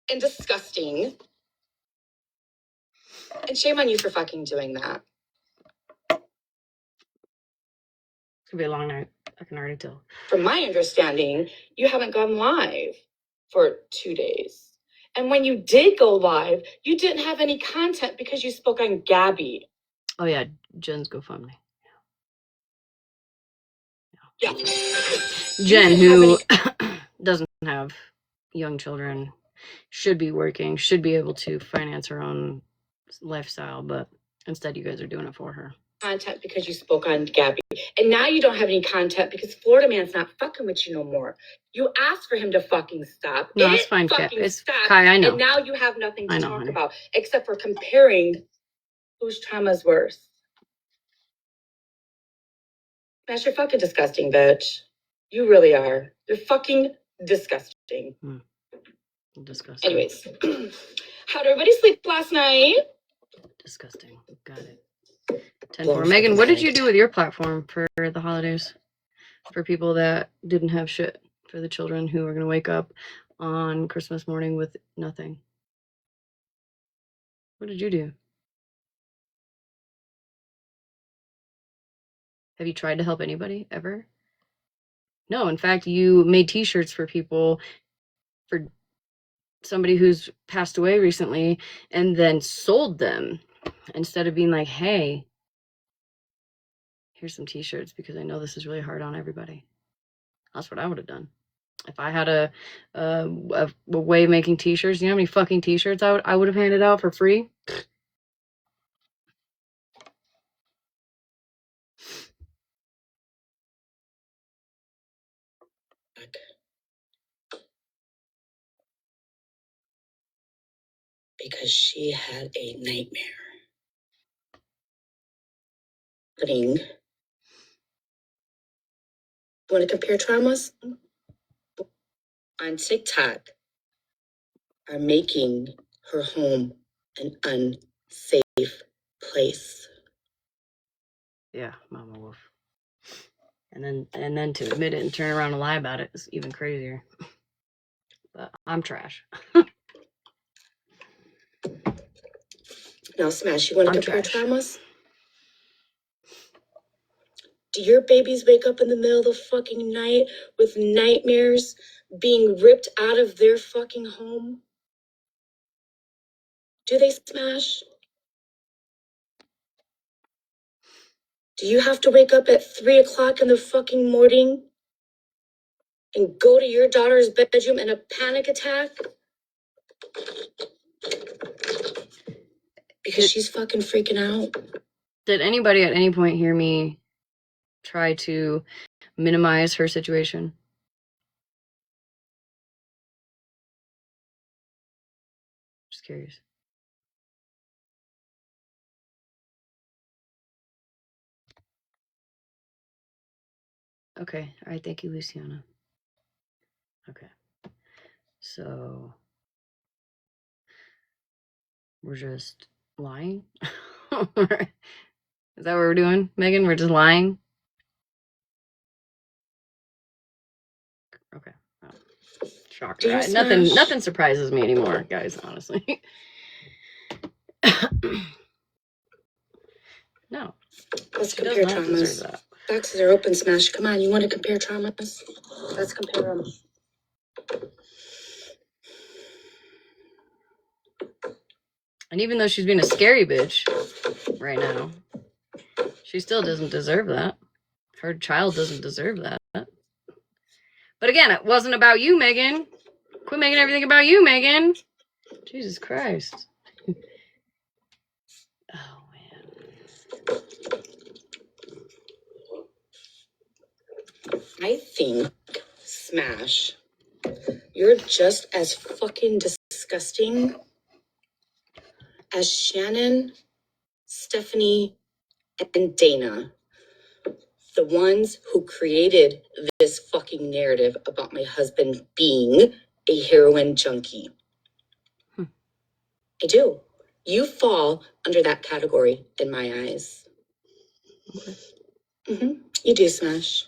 And disgusting. And shame on you for fucking doing that. It's gonna be a long night. I can already tell. From my understanding, you haven't gone live for 2 days. And when you did go live, you didn't have any content because you spoke on Gabby. Oh yeah, Jen's GoFundMe. Yeah. Jen, who doesn't have young children, should be working, should be able to finance her own lifestyle, but instead you guys are doing it for her. Content because you spoke on Gabby. And now you don't have any content because Florida Man's not fucking with you no more. You asked for him to fucking stop. No, it's fine, Kai. It's Kai, I know. And now you have nothing to talk about except for comparing whose trauma's worse. Smash, you're fucking disgusting, bitch. You really are. You're fucking disgusting. Disgusting. Anyways, how'd everybody sleep last night? Disgusting. Got it. 10-4. Megan, what did you do with your platform for the holidays? For people that didn't have shit? For the children who are going to wake up on Christmas morning with nothing? What did you do? Have you tried to help anybody ever? No, in fact, you made t-shirts for people, for somebody who's passed away recently, and then sold them instead of being like, hey, here's some t-shirts because I know this is really hard on everybody. That's what I would have done. If I had a way of making t-shirts, you know how many fucking t-shirts I would have handed out for free? Because she had a nightmare. You want to compare traumas? On TikTok are making her home an unsafe place. Yeah, Mama Wolf. And then to admit it and turn around and lie about it is even crazier. But I'm trash. Now, Smash, you want to compare traumas? Do your babies wake up in the middle of the fucking night with nightmares being ripped out of their fucking home? Do they, Smash? Do you have to wake up at 3 o'clock in the fucking morning and go to your daughter's bedroom in a panic attack? because she's fucking freaking out. Did anybody at any point hear me try to minimize her situation? Just curious. Okay. All right. Thank you, Luciana. Okay. So we're just lying? Is that what we're doing, Megan? We're just lying? Okay. Well, shocker. Nothing surprises me anymore, guys, honestly. No. Let's compare traumas. Boxes are open, Smash. Come on, you want to compare traumas? Let's compare them. And even though she's being a scary bitch right now, she still doesn't deserve that. Her child doesn't deserve that. But again, it wasn't about you, Megan. Quit making everything about you, Megan. Jesus Christ. Oh, man. I think, Smash, you're just as fucking disgusting as Shannon, Stephanie, and Dana. The ones who created this fucking narrative about my husband being a heroin junkie. I do. You fall under that category in my eyes. Okay. You do, Smash.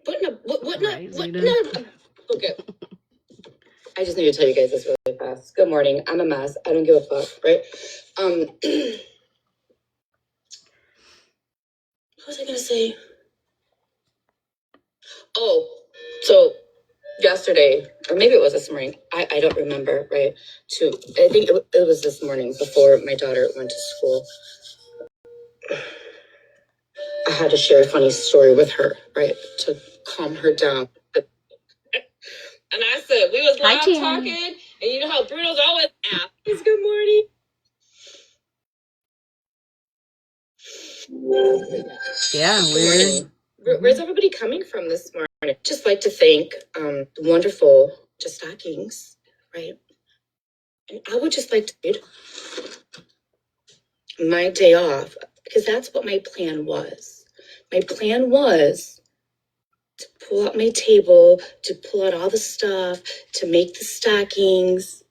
What? Okay. I just need to tell you guys this really fast. Good morning. I'm a mess. I don't give a fuck, right? What was I gonna say? Oh, so yesterday, or maybe it was this morning. I don't remember, right? I think it was this morning before my daughter went to school. I had to share a funny story with her, right, to calm her down. And I said, we was loud talking, and you know how Bruno's always asks, good morning. Yeah, weird. Where's everybody coming from this morning? Just like to thank wonderful just stockings, right? And I would just like to take my day off because that's what my plan was. My plan was to pull out my table, to pull out all the stuff, to make the stockings,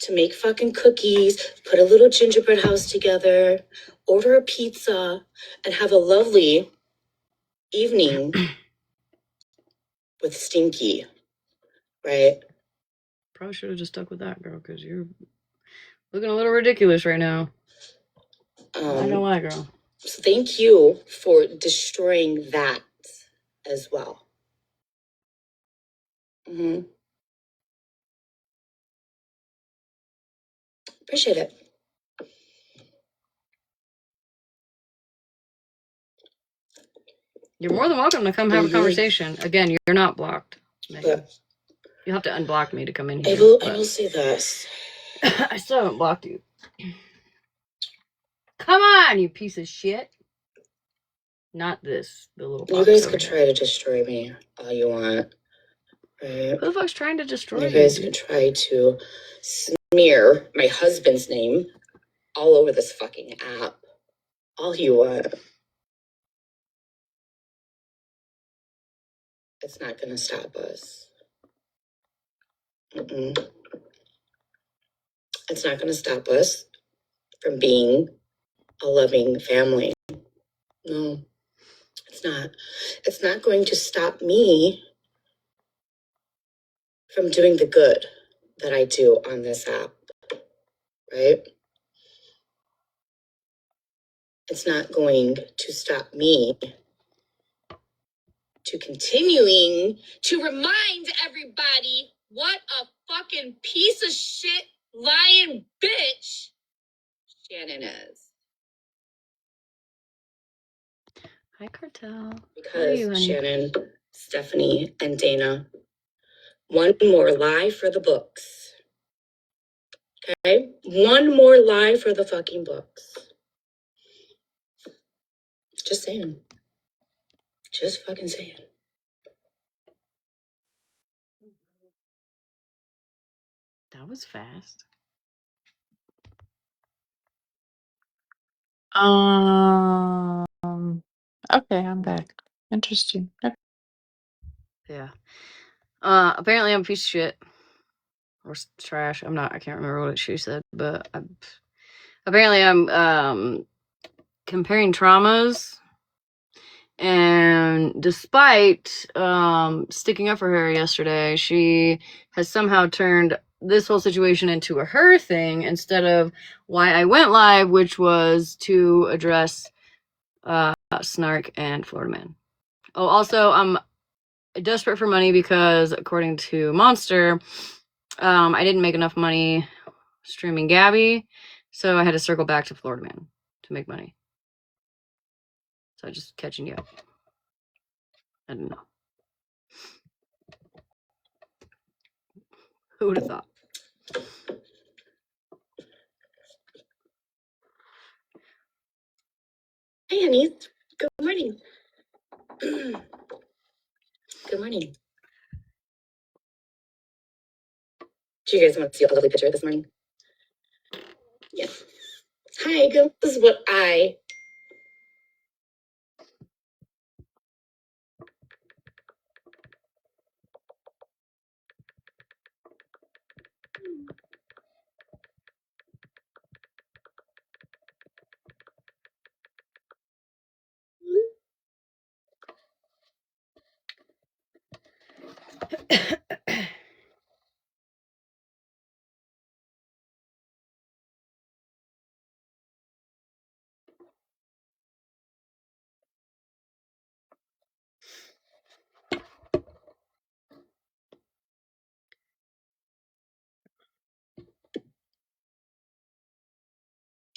to make fucking cookies, put a little gingerbread house together, order a pizza, and have a lovely evening with Stinky, right? Probably should have just stuck with that, girl, because you're looking a little ridiculous right now. I don't know why, girl. So thank you for destroying that as well. Appreciate it. You're more than welcome to come have a conversation. Again, you're not blocked, Megan. You'll have to unblock me to come in here. I will say this. I still haven't blocked you. Come on, you piece of shit. Not this, the little box. You guys could try to destroy me all you want. Right? Who the fuck's trying to destroy you? You guys could try to smear my husband's name all over this fucking app. All you want. It's not gonna stop us. It's not gonna stop us from being a loving family. No, it's not. It's not going to stop me from doing the good that I do on this app, right? It's not going to stop me to continuing to remind everybody what a fucking piece of shit lying bitch Shannon is. Hi, Cartel. Because Shannon, Stephanie, and Dana, one more lie for the books. Okay? One more lie for the fucking books. Just saying. Just fucking saying. That was fast. Okay, I'm back. Interesting. Okay. Yeah. Apparently I'm a piece of shit. Or trash. I can't remember what she said, but apparently I'm comparing traumas, and despite sticking up for her yesterday, she has somehow turned this whole situation into a her thing instead of why I went live, which was to address Snark and Florida Man. Oh, also I'm desperate for money because according to Monster, I didn't make enough money streaming Gabby, so I had to circle back to Florida Man to make money. So I'm just catching you up. I don't know. Who would have thought? Hey, honey. Good morning. Good morning. Do you guys want to see a lovely picture this morning? Yeah. Hi, this is what I.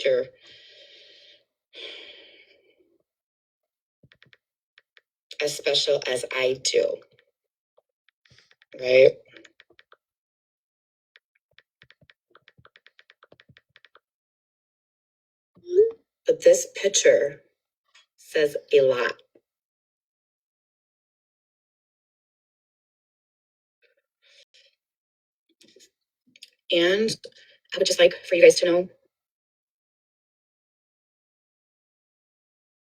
Sure. As special as I do. Right? But this picture says a lot. And I would just like for you guys to know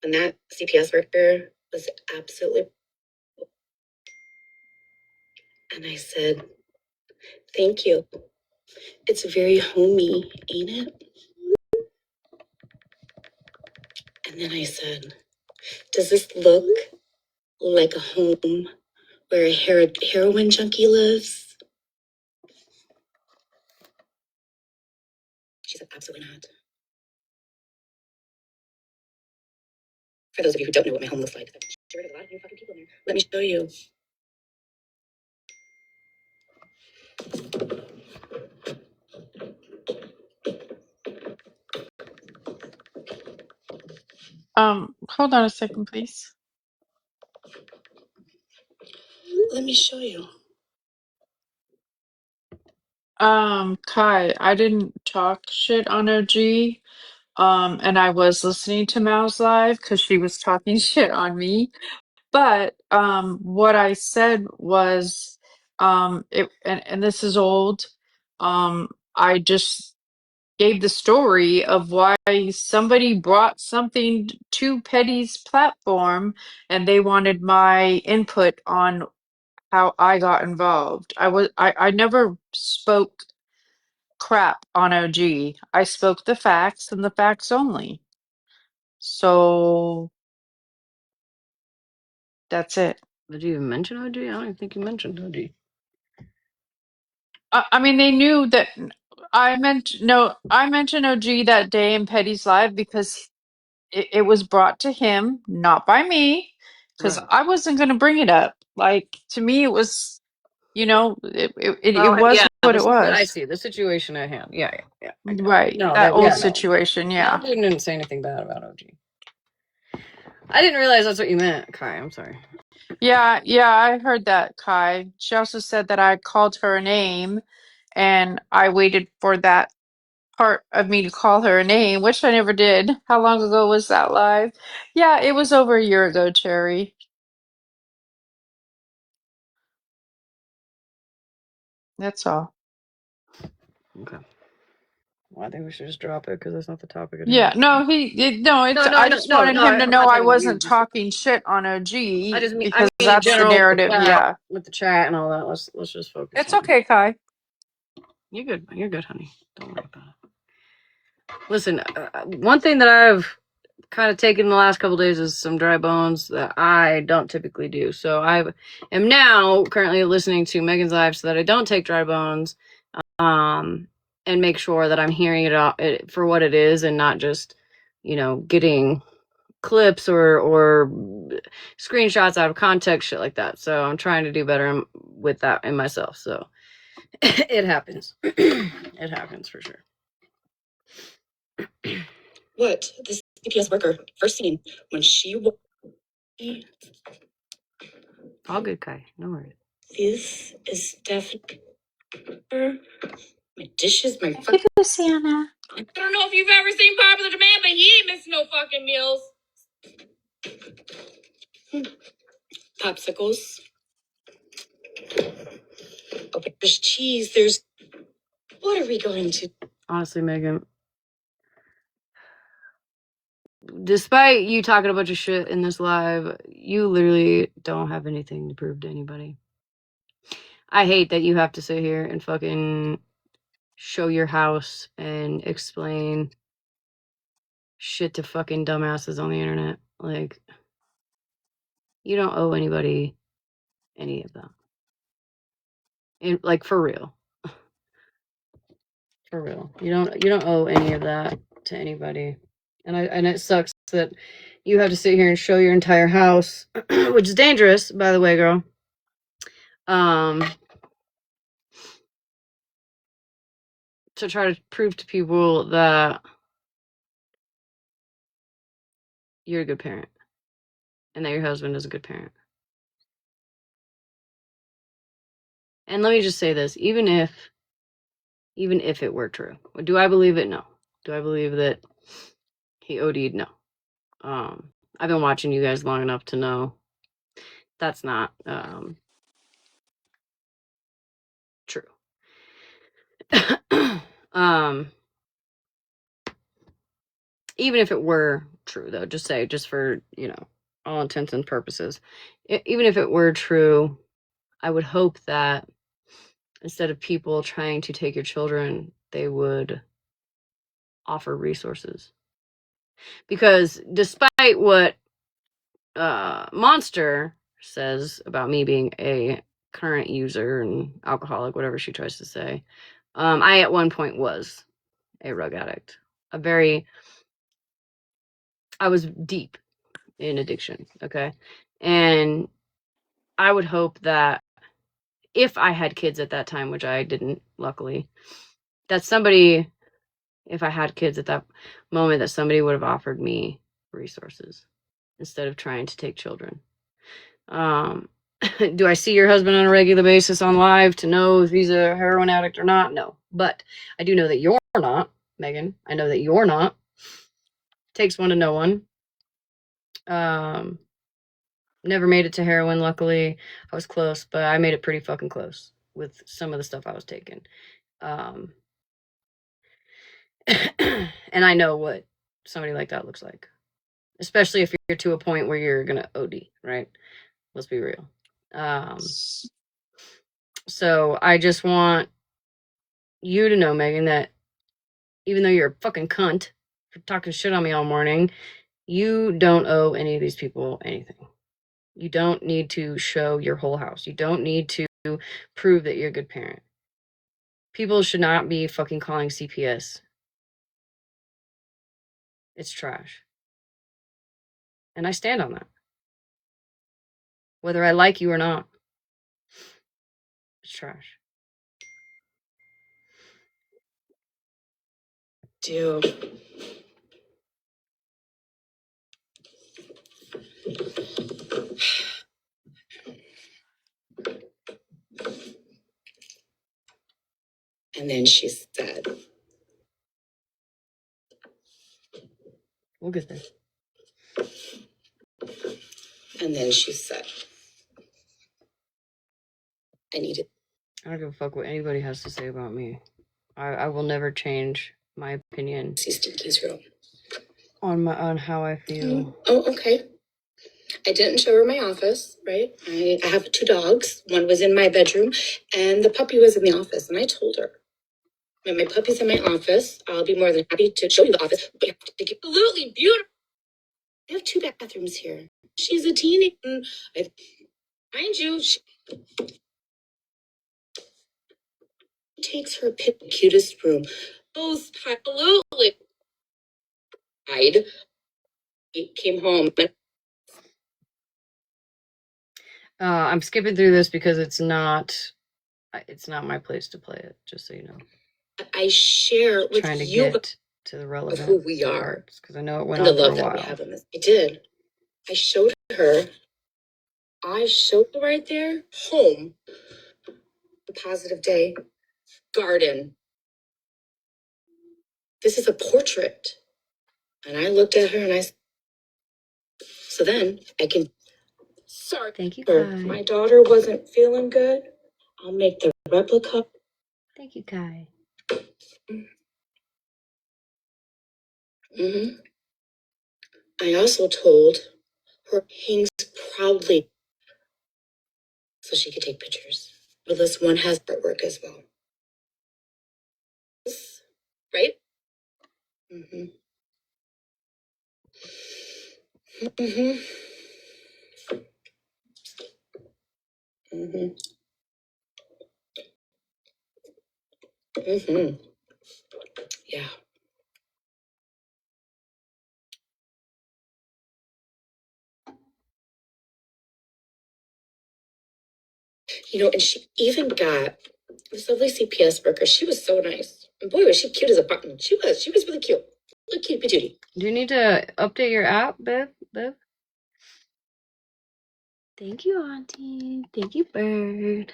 when that CPS worker was absolutely. And I said, thank you. It's very homey, ain't it? And then I said, does this look like a home where a heroin junkie lives? She said, absolutely not. For those of you who don't know what my home looks like, I've shared a lot of new fucking people in there. Let me show you. Hold on a second, please. Let me show you. Kai, I didn't talk shit on OG. And I was listening to Mal's live because she was talking shit on me. But what I said was and this is old. I just gave the story of why somebody brought something to Petty's platform and they wanted my input on how I got involved. I never spoke crap on OG. I spoke the facts and the facts only. So that's it. Did you even mention OG? I don't even think you mentioned OG. I mean, they knew that I mentioned OG that day in Petty's live because it was brought to him, not by me, because Right. I wasn't going to bring it up. Like to me, it was, it Oh, was yeah. what it I was. see the situation at hand. Yeah, I got it. Right. No, That old no. situation. No, Yeah. I didn't say anything bad about OG. I didn't realize that's what you meant, Kai. I'm sorry. Yeah, I heard that, Kai. She also said that I called her a name, and I waited for that part of me to call her a name, which I never did. How long ago was that live? Yeah, it was over a year ago, Cherry. That's all. Okay. Well, I think we should just drop it because that's not the topic at Yeah, hand. no, I just wanted him to I'm know not I talking about you. wasn't talking shit on I OG just mean, because in that's the general narrative. Yeah. with the chat and all that. Let's just focus It's on. okay, Kai. You're good. You're good, honey. Don't worry about it. Listen, one thing that I've kind of taken the last couple days is some dry bones that I don't typically do. So I am now currently listening to Megan's live so that I don't take dry bones, and make sure that I'm hearing it for what it is and not just, getting clips or screenshots out of context, shit like that. So I'm trying to do better with that in myself. So it happens. It happens for sure. What? This CPS worker, first seen when she was. All good, Kai. No worries. This is definitely my dishes, my Thank you, Luciana. I don't know if you've ever seen Popular Demand, but he ain't missing no fucking meals. Popsicles. Okay, there's cheese. There's. What are we going to? Honestly, Megan, despite you talking a bunch of shit in this live, you literally don't have anything to prove to anybody. I hate that you have to sit here and fucking show your house and explain shit to fucking dumbasses on the internet. Like, you don't owe anybody any of that. And, like, for real. For real. You don't owe any of that to anybody. And it sucks that you have to sit here and show your entire house, which is dangerous, by the way, girl. To try to prove to people that you're a good parent and that your husband is a good parent. And let me just say this, even if it were true, do I believe it? No. Do I believe that he OD'd? No. I've been watching you guys long enough to know that's not true. Even if it were true, though, just for, all intents and purposes, even if it were true, I would hope that instead of people trying to take your children, they would offer resources. Because despite what Monster says about me being a current user and alcoholic, whatever she tries to say, I at one point was a rug addict. I was deep in addiction, okay? And I would hope that if I had kids at that time, which I didn't, luckily, that somebody, if I had kids at that moment, that somebody would have offered me resources instead of trying to take children. Do I see your husband on a regular basis on live to know if he's a heroin addict or not? No. But I do know that you're not, Megan. I know that you're not. Takes one to know one. Never made it to heroin, luckily. I was close, but I made it pretty fucking close with some of the stuff I was taking. And I know what somebody like that looks like. Especially if you're to a point where you're gonna OD, right? Let's be real. So I just want you to know, Megan, that even though you're a fucking cunt for talking shit on me all morning, you don't owe any of these people anything. You don't need to show your whole house. You don't need to prove that you're a good parent. People should not be fucking calling CPS. It's trash. And I stand on that. Whether I like you or not. It's trash. Dude. And then she said, We'll get there. and then she said, I need it. I don't give a fuck what anybody has to say about me. I will never change my opinion See Stinky's room. on how I feel. Oh, okay. I didn't show her my office, right? I have 2 dogs. One was in my bedroom, and the puppy was in the office. And I told her, when my puppy's in my office, I'll be more than happy to show you the office. But you have to get absolutely beautiful. I have 2 bathrooms here. She's a teenager. Mind you, she takes her cutest room. Those absolutely hide. He came home. I'm skipping through this because it's not my place to play it. Just so you know. I share with Trying to you get to the relevant who we are because I know it went and the on for love a that we while. have in this. I did. I showed her. I showed her right there. Home. A positive day. Garden. This is a portrait. And I looked at her and I said, so then I can. Sorry. Thank you, Her. Kai. My daughter wasn't feeling good. I'll make the replica. Thank you, Kai. Hmm. I also told her hangs proudly so she could take pictures. But this one has artwork as well. Right? Mm-hmm. Mm-hmm. Mm-hmm. Mm-hmm. Yeah. And she even got this lovely CPS worker. She was so nice. And boy, was she cute as a button. She was really cute. Little cute patootie. Do you need to update your app, Bev? Thank you, Auntie. Thank you, Bird.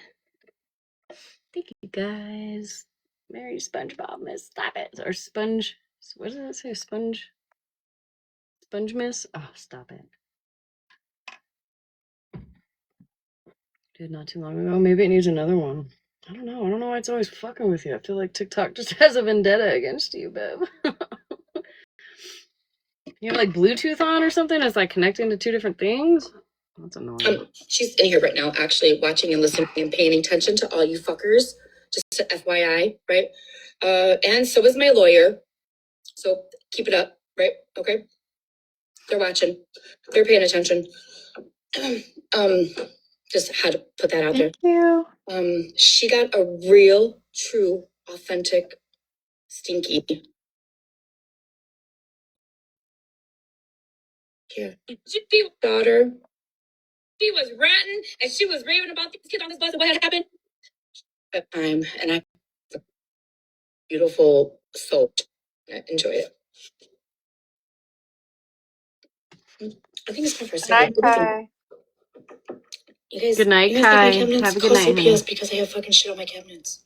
Thank you, guys. Merry SpongeBob Miss. Stop it. Or Sponge. What does it say? Sponge Miss? Oh, stop it. Did not too long ago. Maybe it needs another one. I don't know. I don't know why it's always fucking with you. I feel like TikTok just has a vendetta against you, Bev. You have like Bluetooth on or something? It's like connecting to 2 different things? That's annoying. She's in here right now, actually watching and listening and paying attention to all you fuckers. Just FYI, right? And so is my lawyer. So keep it up, right? Okay. They're watching. They're paying attention. Just had to put that out there. Thank you. She got a real, true, authentic, stinky. Here. Daughter. She was ranting and she was raving about these kids on this bus and what had happened. And I beautiful soul. I enjoy it. I think it's time for a Good night, second. Kai. You guys, Good night, you guys like my Kai. cabinets? Have a good Call night, CPS honey. because I have fucking shit on my cabinets.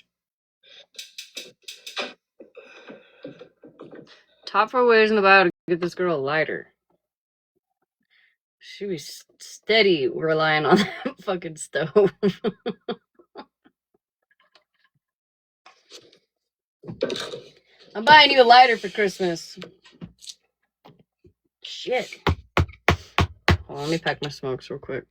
Top 4 ways in the bio to get this girl a lighter. She was steady relying on that fucking stove. I'm buying you a lighter for Christmas. Shit. Hold on, let me pack my smokes real quick.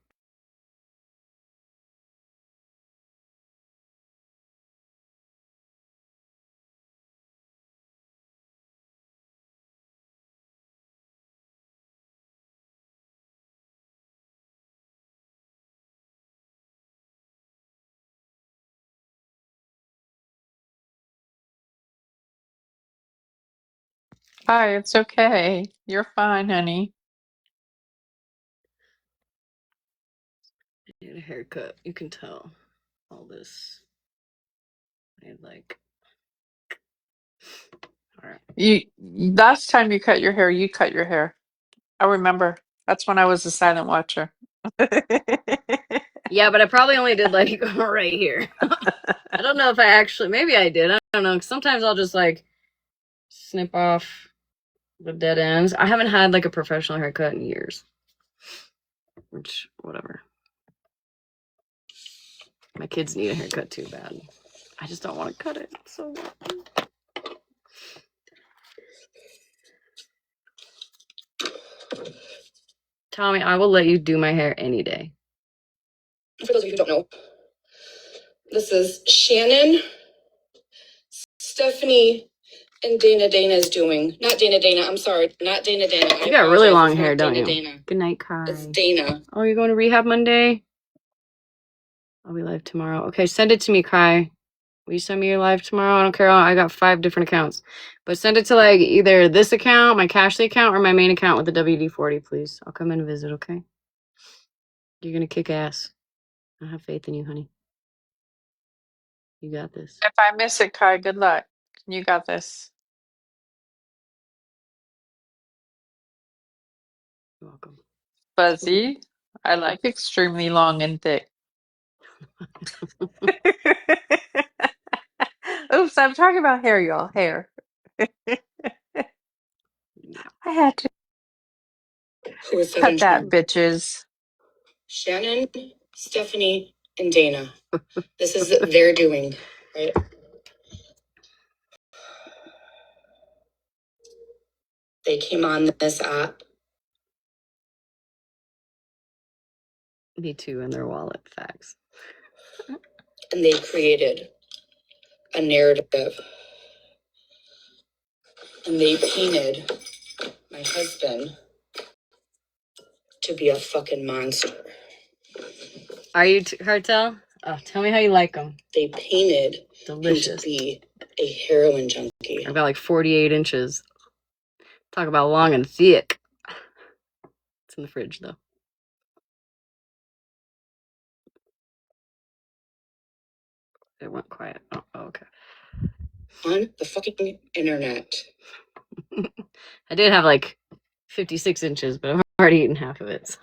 Hi, it's okay. You're fine, honey. I need a haircut. You can tell all this. I like. All right. You last time you cut your hair, you cut your hair. I remember. That's when I was a silent watcher. Yeah, but I probably only did like right here. I don't know if I actually, maybe I did. I don't know. Sometimes I'll just like snip off the dead ends. I haven't had like a professional haircut in years. Which, whatever. My kids need a haircut too bad. I just don't want to cut it. So Tommy, I will let you do my hair any day. For those of you who don't know, this is Shannon, Stephanie, and Dana. Dana is doing. Not Dana. Dana. I'm sorry. Not Dana. Dana. You got really long hair, don't you? Dana. Good night, Kai. It's Dana. Oh, you're going to rehab Monday? I'll be live tomorrow. Okay, send it to me, Kai. Will you send me your live tomorrow? I don't care. I got 5 different accounts. But send it to like either this account, my Cashly account, or my main account with the WD-40, please. I'll come in and visit, okay? You're going to kick ass. I have faith in you, honey. You got this. If I miss it, Kai, good luck. You got this. You're welcome. Fuzzy. I like extremely long and thick. Oops, I'm talking about hair, y'all. Hair. I had to Who is cut that, Southern bitches. Shannon, Stephanie, and Dana. This is their doing, right? They came on this app. Me too, in their wallet. Facts. And they created a narrative. And they painted my husband to be a fucking monster. Are you Cartel? Oh, tell me how you like them. They painted Delicious. him to be a heroin junkie. I've got like 48 inches. Talk about long and thick. It's in the fridge, though. It went quiet. Oh, okay. On the fucking internet. I did have like 56 inches, but I've already eaten half of it, so.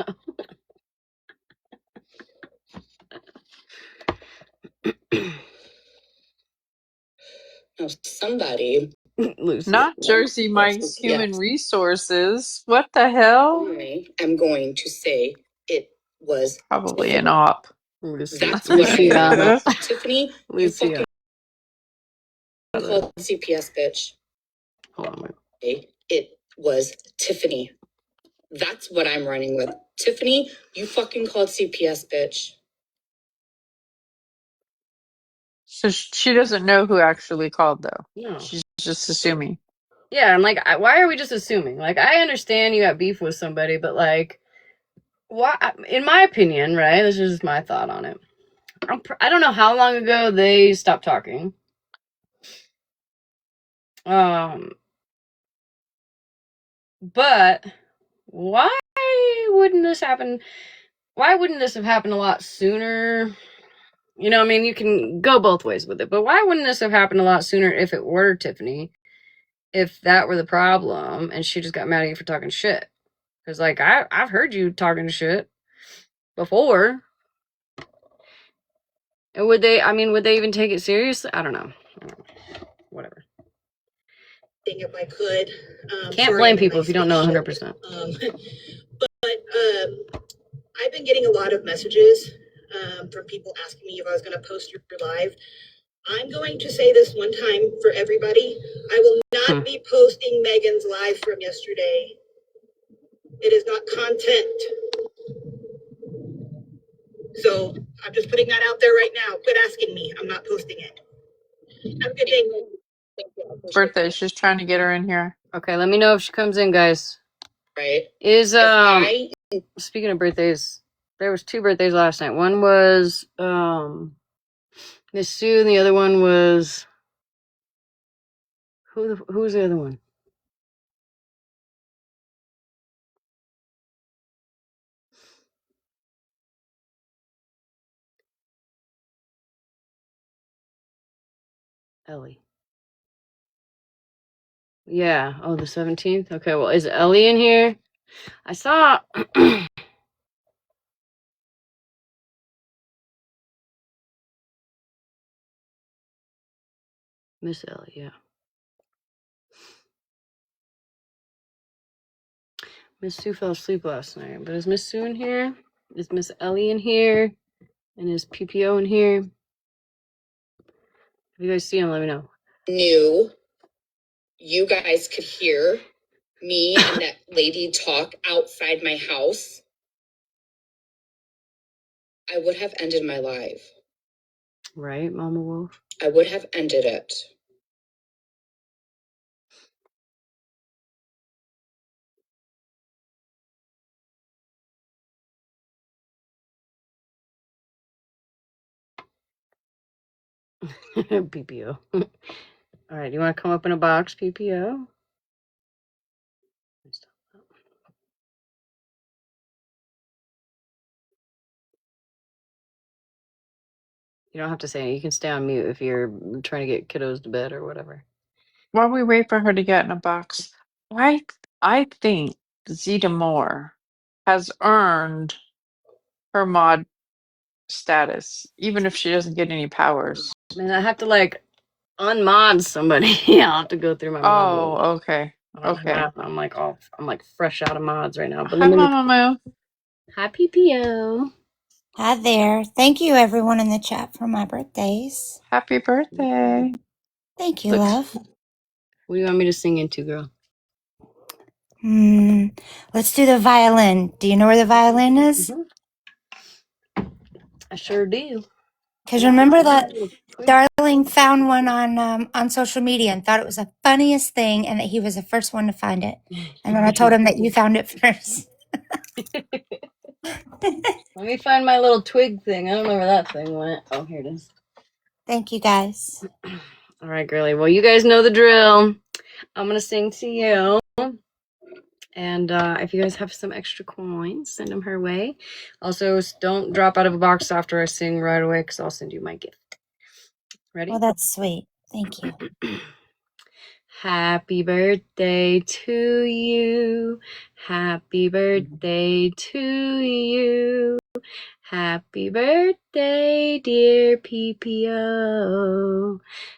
Now somebody... Lucy. Not Jersey Mike's Human Resources. What the hell? I am going to say it was Probably an op. Lucy. That's what Luciana. Tiffany, Luciana. you fucking called CPS, bitch. Hold on, wait. It was Tiffany. That's what I'm running with. Tiffany, you fucking called CPS, bitch. So she doesn't know who actually called, though. No. She's just assuming. Yeah, and like, why are we just assuming? Like, I understand you got beef with somebody, but like, why? In my opinion, right? This is just my thought on it. I don't know how long ago they stopped talking. But why wouldn't this happen? Why wouldn't this have happened a lot sooner? You know, I mean, you can go both ways with it, but why wouldn't this have happened a lot sooner if it were Tiffany? If that were the problem, and she just got mad at you for talking shit? Because, like, I've heard you talking shit before. And would they even take it seriously? I don't know. Whatever. If I could. Can't blame people if you don't know 100%. I've been getting a lot of messages from people asking me if I was going to post your live. I'm going to say this one time for everybody. I will not be posting Megan's live from yesterday. It is not content. So I'm just putting that out there right now. Quit asking me. I'm not posting it. Have a good day. Birthday. She's trying to get her in here. Okay, let me know if she comes in, guys. Right? Speaking of birthdays, there was 2 birthdays last night. One was Miss Sue, and the other one was who was the other one? Ellie. Yeah. Oh, the 17th? Okay, well, is Ellie in here? I saw Miss Ellie, yeah. Miss Sue fell asleep last night, but is Miss Sue in here? Is Miss Ellie in here? And is PPO in here? If you guys see him, let me know. Knew you guys could hear me and that lady talk outside my house, I would have ended my life. Right, Mama Wolf? I would have ended it. PPO. All right, you want to come up in a box, PPO? You don't have to say it. You can stay on mute if you're trying to get kiddos to bed or whatever. While we wait for her to get in a box, I think Zeta Moore has earned her mod status, even if she doesn't get any powers. Man, I have to like unmod somebody. Yeah, I'll have to go through my mod list. Oh, okay. I don't Okay. have, I'm like all, I'm like fresh out of mods right now. But Hi, let me. Mama Moo. Hi, PPO. Hi there. Thank you, everyone in the chat for my birthdays. Happy birthday. Thank you, Look, love. what do you want me to sing into, girl? Let's do the violin. Do you know where the violin is? Mhm. I sure do. Because Look, remember I got that a little twig. Darling found one on social media and thought it was the funniest thing, and that he was the first one to find it. And then I told him that you found it first. Let me find my little twig thing. I don't know where that thing went. Oh, here it is. Thank you, guys. All right, girly. Well, you guys know the drill. I'm gonna sing to you. And if you guys have some extra coins, send them her way. Also, don't drop out of a box after I sing right away, because I'll send you my gift. Ready? Well, that's sweet. Thank you. Happy birthday to you. Happy birthday to you. Happy birthday, dear PPO.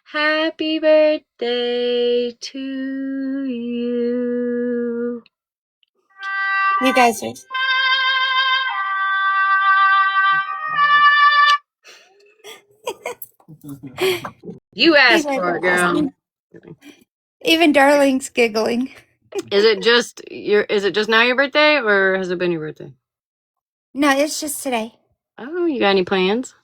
Happy birthday to you. You guys are. You You asked guys for are it, girl. awesome. Even Darling's giggling. Is it just now your birthday, or has it been your birthday? No, it's just today. Oh, you got any plans?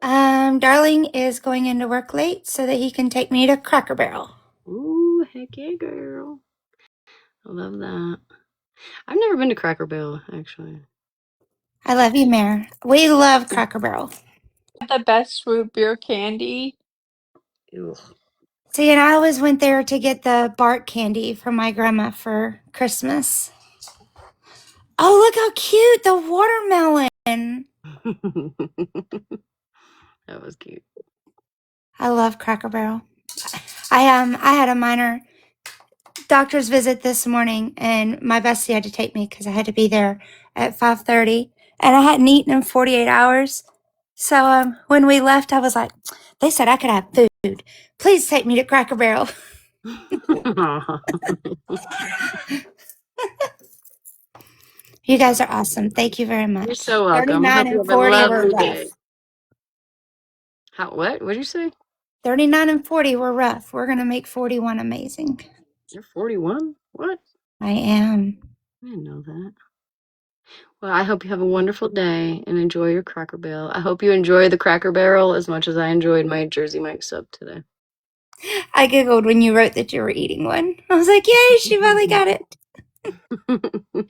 Darling is going into work late so that he can take me to Cracker Barrel. Ooh, heck yeah, girl. I love that. I've never been to Cracker Barrel, actually. I love you, Mare. We love Cracker Barrel. The best root beer candy. Ew. See, and I always went there to get the bark candy from my grandma for Christmas. Oh, look how cute, the watermelon. That was cute. I love Cracker Barrel. I had a minor doctor's visit this morning, and my bestie had to take me because I had to be there at 5:30, and I hadn't eaten in 48 hours. So when we left, I was like, they said I could have food. Please take me to Cracker Barrel. You guys are awesome. Thank you very You're much. so welcome. I 39 hope you and have a 40 were lovely rough. day. What? What'd you say? 39 and 40 were rough. We're going to make 41 amazing. You're 41? What? I am. I didn't know that. Well, I hope you have a wonderful day and enjoy your Cracker Barrel. I hope you enjoy the Cracker Barrel as much as I enjoyed my Jersey Mike sub today. I giggled when you wrote that you were eating one. I was like, yay, she finally got it.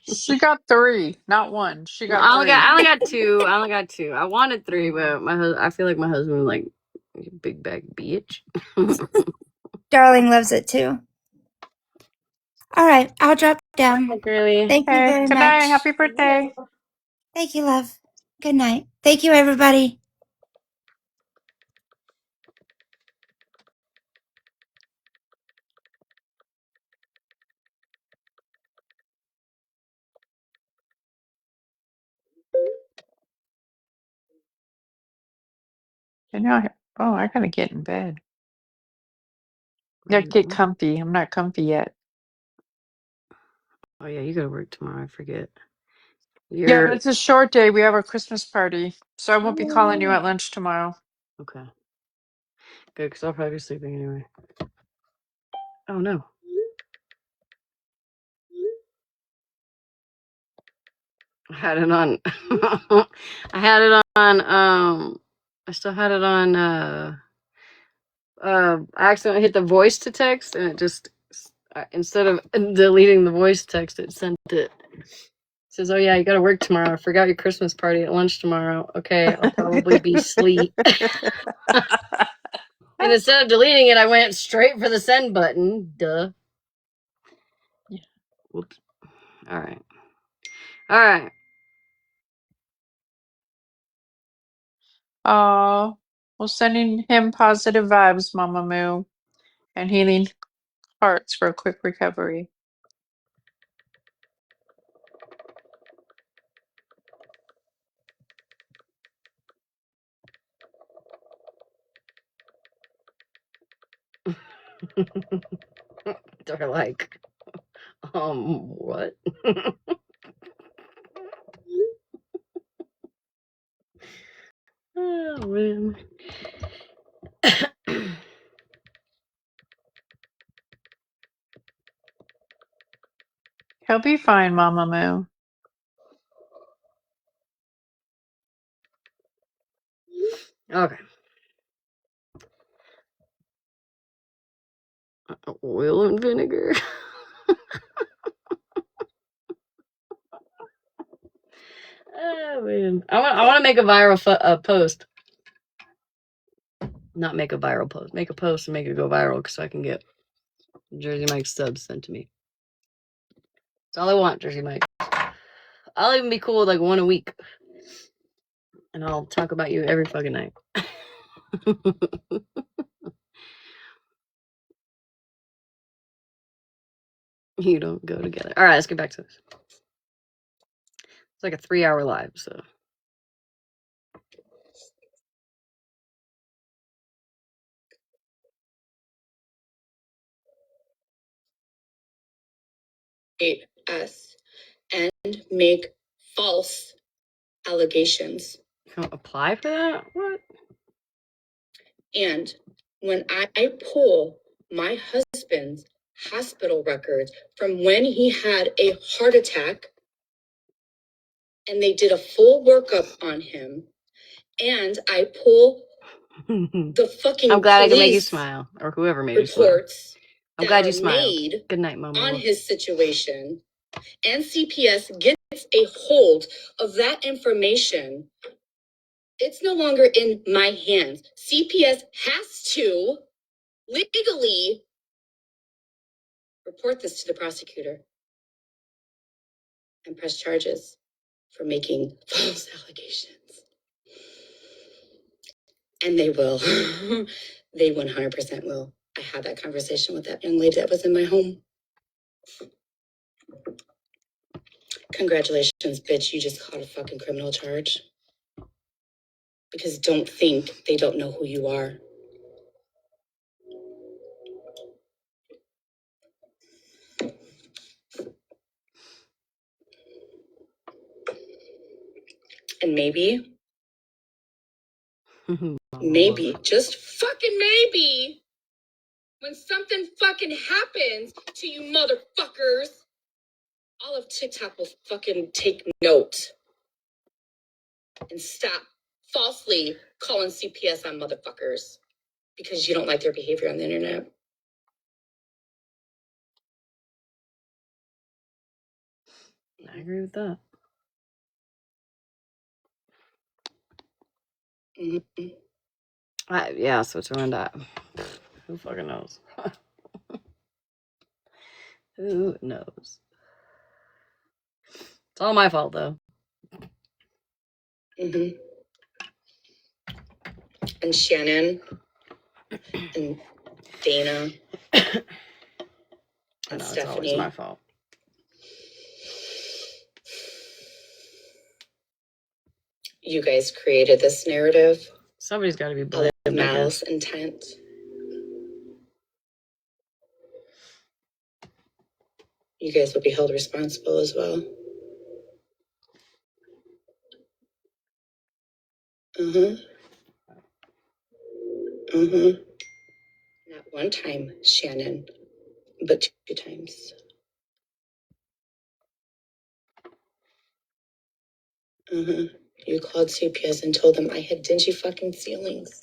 She got 3, not 1. She got I 3. only got two. I only got two. I wanted three, but I feel like my husband was like, "You big bag bitch." Darling loves it too. All right, I'll drop down. Hi, girly. Thank you Okay. very Good night. much. Happy birthday. Thank you, love. Good night. Thank you, everybody. And now, I gotta get in bed. Gotta get comfy. I'm not comfy yet. Oh yeah, you gotta work tomorrow. I forget. Yeah, but it's a short day. We have our Christmas party, so I won't be calling you Oh. at lunch tomorrow. Okay. Good, because I'll probably be sleeping anyway. Oh no. I had it on. I had it on. I still had it on. I accidentally hit the voice to text, and it just instead of deleting the voice text, it sent it. It says, "Oh yeah, you got to work tomorrow. I forgot your Christmas party at lunch tomorrow. Okay, I'll probably be asleep." And instead of deleting it, I went straight for the send button. Duh. Yeah. Whoops. All right. All right. Oh, well, sending him positive vibes, Mama Moo, and healing hearts for a quick recovery. They're like, what? Oh man. He'll be fine, Mama Moo. Okay. Oil and vinegar. Oh man, I want to make a viral post. Not make a viral post. Make a post and make it go viral so I can get Jersey Mike subs sent to me. That's all I want, Jersey Mike. I'll even be cool with like one a week, and I'll talk about you every fucking night. You don't go together. All right, let's get back to this. It's like a 3-hour live, so. Us and make false allegations. You can't apply for that? What? And when I pull my husband's hospital records from when he had a heart attack, and they did a full workup on him, and I pull the fucking I'm glad I can make you police smile, or whoever made you smile. reports I'm that glad you are smiled. made Good night, Mama. on his situation, and CPS gets a hold of that information, it's no longer in my hands. CPS has to legally report this to the prosecutor and press charges for making false allegations. And they will. They 100% will. I had that conversation with that young lady that was in my home. Congratulations, bitch. You just caught a fucking criminal charge. Because don't think they don't know who you are. And maybe, just fucking maybe, when something fucking happens to you motherfuckers, all of TikTok will fucking take note and stop falsely calling CPS on motherfuckers because you don't like their behavior on the internet. I agree with that. Mm-hmm. Yeah, Switzerland. Who fucking knows? Who knows? It's all my fault, though. Mm-hmm. And Shannon and Dana I and know, Stephanie. it's always my fault. You guys created this narrative. Somebody's got to be all blamed. of malice intent. You guys will be held responsible as well. Not one time, Shannon, but 2 times. You called CPS and told them I had dingy fucking ceilings.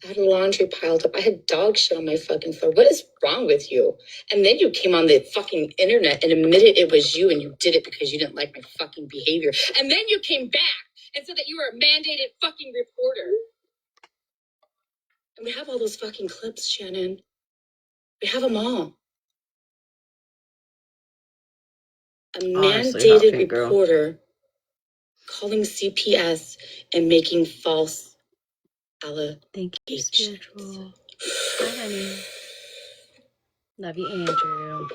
I had laundry piled up. I had dog shit on my fucking floor. What is wrong with you? And then you came on the fucking internet and admitted it was you and you did it because you didn't like my fucking behavior. And then you came back and said that you were a mandated fucking reporter. And we have all those fucking clips, Shannon. We have them all. A Honestly, mandated pink girl. reporter calling CPS and making false allegations. Thank you, spiritual. Hi, honey. Love you, Andrew.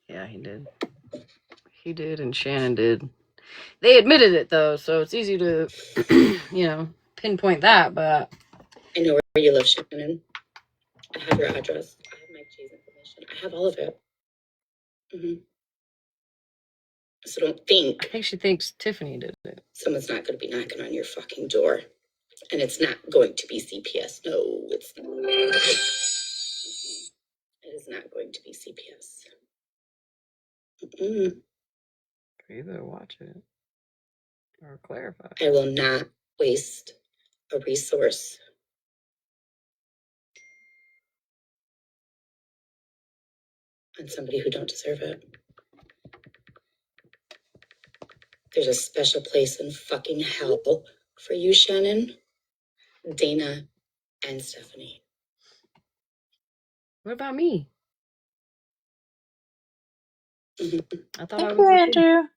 Yeah, he did. He did, and Shannon did. They admitted it, though, so it's easy to, pinpoint that, but... I know where you live, Shannon. I have your address. I have Mike G's information. I have all of it. So don't think... I think she thinks Tiffany did it. Someone's not going to be knocking on your fucking door. And it's not going to be CPS. No, it's not. It is not going to be CPS. You better watch it. Or clarify. I will not waste a resource on somebody who don't deserve it. There's a special place in fucking hell for you, Shannon, Dana, and Stephanie. What about me? I thought I Thank was you, Andrew.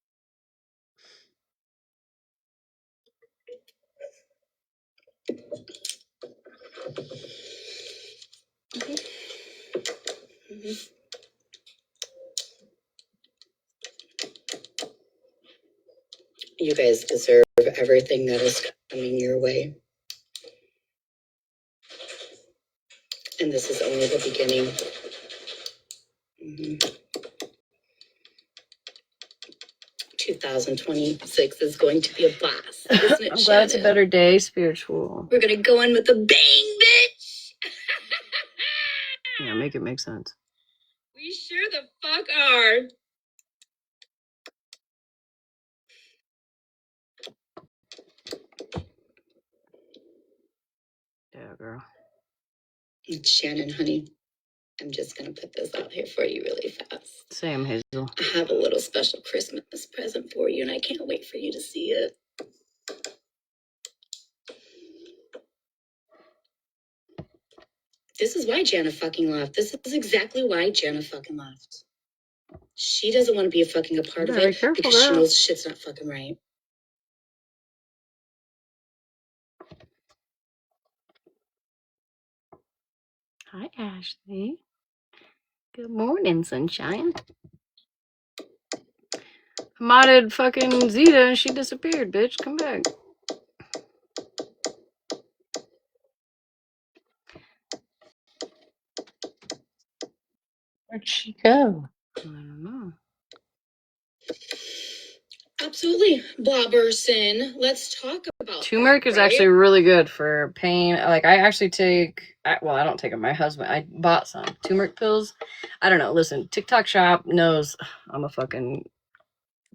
You guys deserve everything that is coming your way. And this is only the beginning. 2026 is going to be a blast, isn't it, I'm glad it's a Shannon? better day, spiritual. We're gonna go in with a bang, bitch! Yeah, make it make sense. We sure the fuck are. Yeah, girl. Shannon, honey, I'm just gonna put this out here for you really fast. Same, Hazel. I have a little special Christmas present for you, and I can't wait for you to see it. This is why Jana fucking left. This is exactly why Jana fucking left. She doesn't want to be a fucking a part of it because she knows shit's not fucking right. Hi, Ashley. Good morning, sunshine. I modded fucking Zeta and she disappeared, bitch. Come back. Where'd she go? I don't know. Absolutely. Blobberson. Let's talk about Turmeric is actually really good for pain. Like, I actually I don't take them. My husband, I bought some turmeric pills. I don't know. Listen, TikTok shop knows I'm a fucking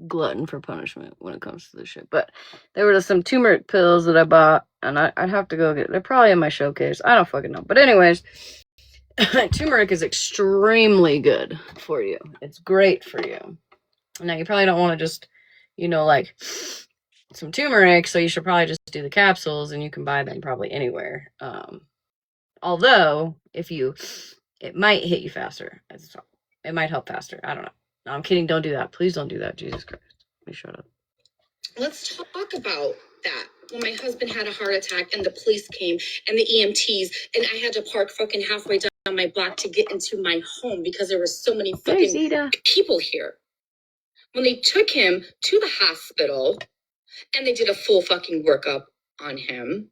glutton for punishment when it comes to this shit. But there were some turmeric pills that I bought, and I'd have to go get. They're probably in my showcase. I don't fucking know. But anyways, turmeric is extremely good for you. It's great for you. Now, you probably don't want to just, like some turmeric, so you should probably just do the capsules, and you can buy them probably anywhere. Although, it might hit you faster. It might help faster. I don't know. No, I'm kidding. Don't do that. Please don't do that. Jesus Christ. Let me shut up. Let's talk about that. When my husband had a heart attack and the police came and the EMTs, and I had to park fucking halfway down my block to get into my home because there were so many fucking people here. when they took him to the hospital and they did a full fucking workup on him,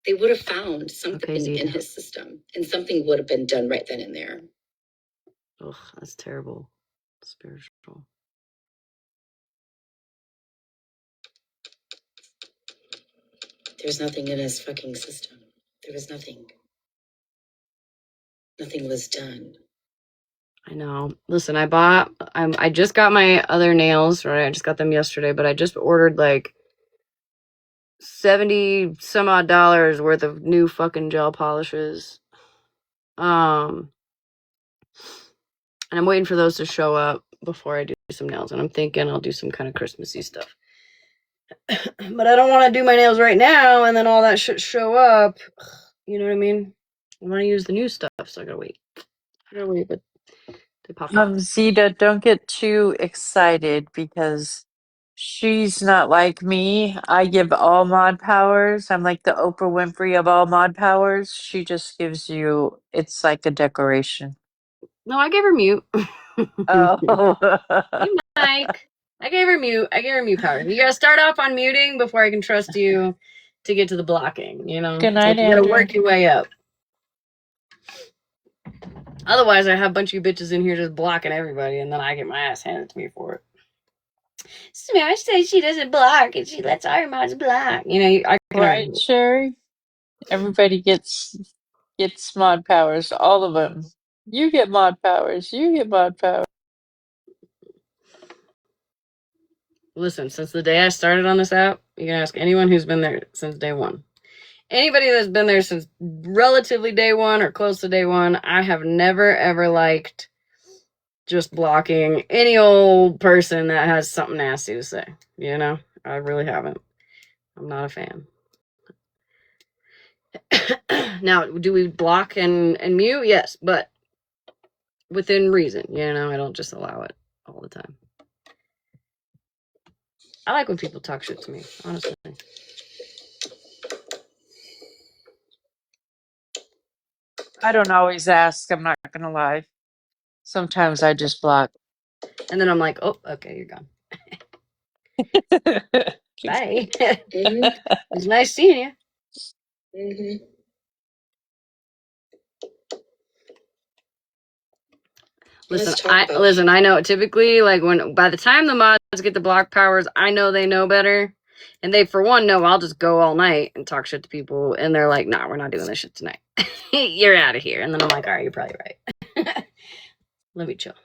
they would have found something in his system and something would have been done right then and there. Ugh, that's terrible. Spiritual. There's nothing in his fucking system. There was nothing. Nothing was done. I know. Listen, I just got my other nails, right? I just got them yesterday, but I just ordered like $70 some odd worth of new fucking gel polishes. And I'm waiting for those to show up before I do some nails. And I'm thinking I'll do some kind of Christmassy stuff. But I don't want to do my nails right now and then all that shit show up. You know what I mean? I want to use the new stuff, so I gotta wait. But they pop up. Zeta, don't get too excited because she's not like me. I give all mod powers. I'm like the Oprah Winfrey of all mod powers. She just gives you, it's like a decoration. No, I gave her mute. Oh. Hey, Mike. I gave her mute power. You gotta start off on muting before I can trust you to get to the blocking, you know? Good night, you gotta Andrew. work your way up. Otherwise, I have a bunch of you bitches in here just blocking everybody, and then I get my ass handed to me for it. Smash says she doesn't block, and she lets our mods block. You know, I can Right, Sherry? Everybody gets mod powers, all of them. You get mod powers. You get mod powers. Listen, since the day I started on this app, you can ask anyone who's been there since day one. Anybody that's been there since relatively day one or close to day one, I have never ever liked just blocking any old person that has something nasty to say. You know, I really haven't. I'm not a fan. Now, do we block and mute? Yes, but within reason. You know, I don't just allow it all the time. I like when people talk shit to me, honestly. I don't always ask, I'm not gonna lie. Sometimes I just block. And then I'm like, oh, okay, you're gone. Bye. It was nice seeing you. Mm-hmm. Listen, I know typically, like, when by the time the mods get the block powers, I know they know better. And they, for one, know I'll just go all night and talk shit to people. And they're like, nah, we're not doing this shit tonight. You're out of here. And then I'm like, all right, you're probably right. Let me chill.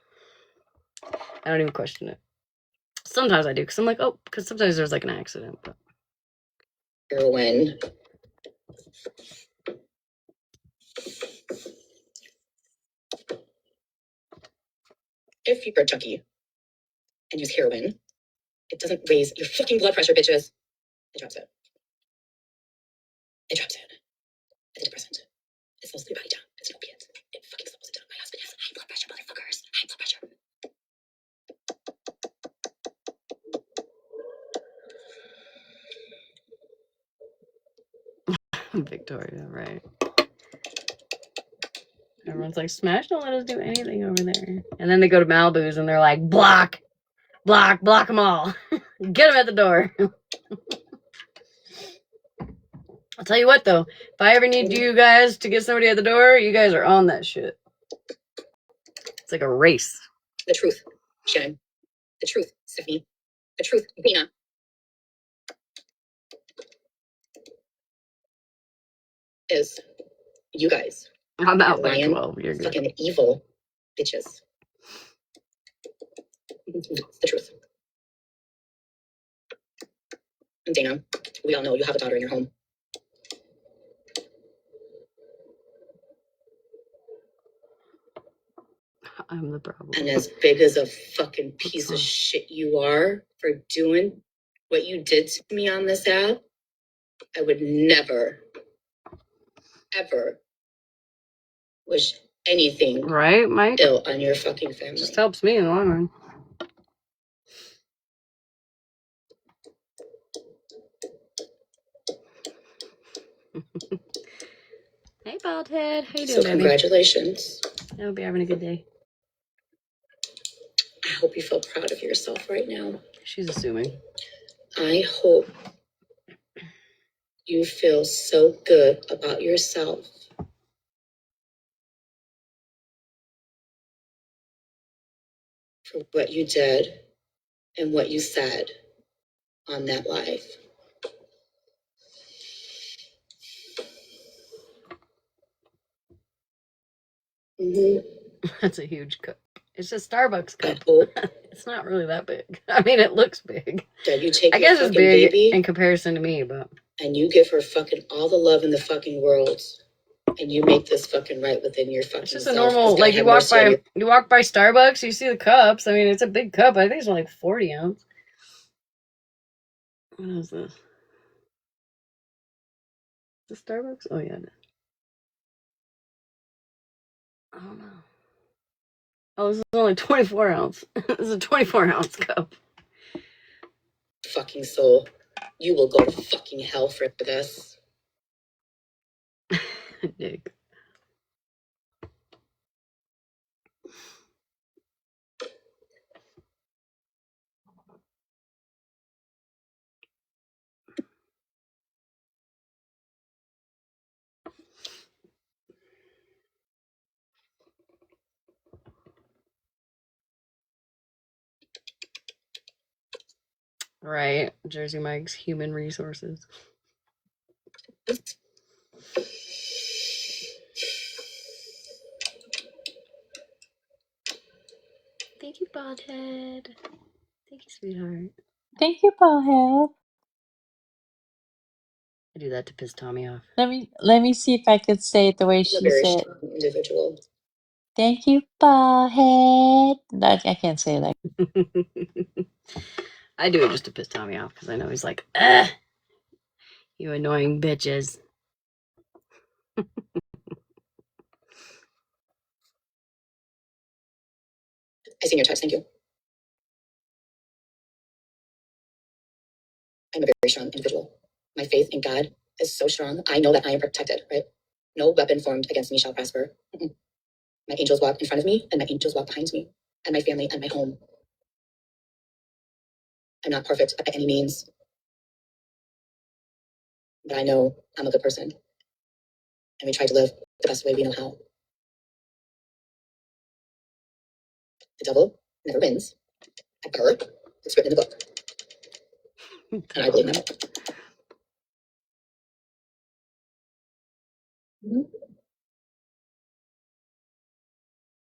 I don't even question it. Sometimes I do, because I'm like, oh, because sometimes there's like an accident. But heroin. If you're a junkie and use heroin, it doesn't raise your fucking blood pressure, bitches. It drops it. It drops it. It's a depressant. It slows your body down. It's an opiate. It fucking slows it down. My husband has high blood pressure, motherfuckers. High blood pressure. Victoria, right? Everyone's like, Smash don't let us do anything over there. And then they go to Malibu's and they're like, block them all. Get them at the door. I'll tell you what, though. If I ever need you guys to get somebody at the door, you guys are on that shit. It's like a race. The truth, Shannon. The truth, Stephanie. The truth, Bina. Is you guys. I'm out by 12. You're good. Fucking evil bitches. It's the truth. And Dana, we all know you have a daughter in your home. I'm the problem. And as big as a fucking piece of shit you are for doing what you did to me on this app, I would never, ever wish anything right, Mike? ill on your fucking family. Just helps me in the long run. Hey, bald head. How you doing, baby? Congratulations. I hope you're having a good day. I hope you feel proud of yourself right now. She's assuming. I hope you feel so good about yourself for what you did and what you said on that live. That's a huge cup. It's a Starbucks cup. I hope It's not really that big. I mean, it looks big. that you take I your guess it's fucking big baby in comparison to me, but and you give her fucking all the love in the fucking world, and you make this fucking right within your fucking it's just a self. normal, like you walk by Starbucks, you see the cups. I mean, it's a big cup. I think it's only like 40 ounce. What is this? Is it Starbucks? Oh yeah. I don't know. Oh, this is only 24 ounce. This is a 24 ounce cup. Fucking soul, you will go to fucking hell for this. Dick. Right. Jersey Mike's human resources. Thank you, Baldhead. Thank you, sweetheart. Thank you, Ballhead. I do that to piss Tommy off. Let me see if I could say it the way You're a she very said. strong individual. Thank you, Ballhead. I can't say that. I do it just to piss Tommy off because I know he's like, ugh, you annoying bitches. I seen your text, thank you. I'm a very strong individual. My faith in God is so strong. I know that I am protected, right? No weapon formed against me shall prosper. My angels walk in front of me, and my angels walk behind me, and my family and my home. I'm not perfect by any means, but I know I'm a good person, and we try to live the best way we know how. The devil never wins. Ever. It's written in the book, and I believe that.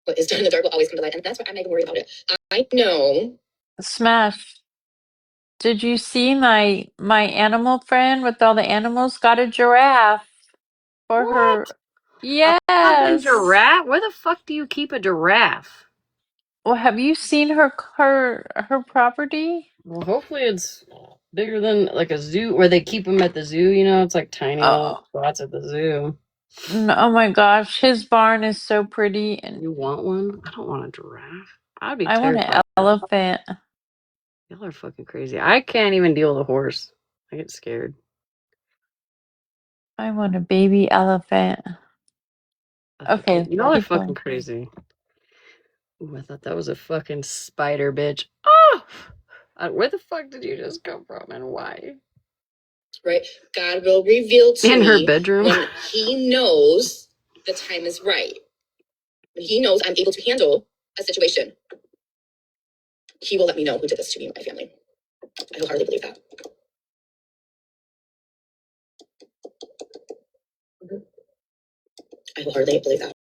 What is done in the dark will always come to light, and that's why I'm not even worried about it. I know. Smash. Did you see my animal friend with all the animals got a giraffe for What? her? A fucking Yes. giraffe? Where the fuck do you keep a giraffe? Well, have you seen her property? Well, hopefully it's bigger than like a zoo where they keep them at the zoo. You know, it's like tiny little Oh, spots at the zoo. oh my gosh, his barn is so pretty, and You want one? I don't want a giraffe. I'd be I want an terrified. elephant. Y'all are fucking crazy. I can't even deal with a horse. I get scared. I want a baby elephant. Okay, Y'all are keep fucking going. crazy. Ooh, I thought that was a fucking spider, bitch. Oh! Where the fuck did you just come from and why? Right? God will reveal to In me her bedroom? when he knows the time is right. When he knows I'm able to handle a situation, he will let me know who did this to me and my family. I wholeheartedly believe that. I wholeheartedly believe that.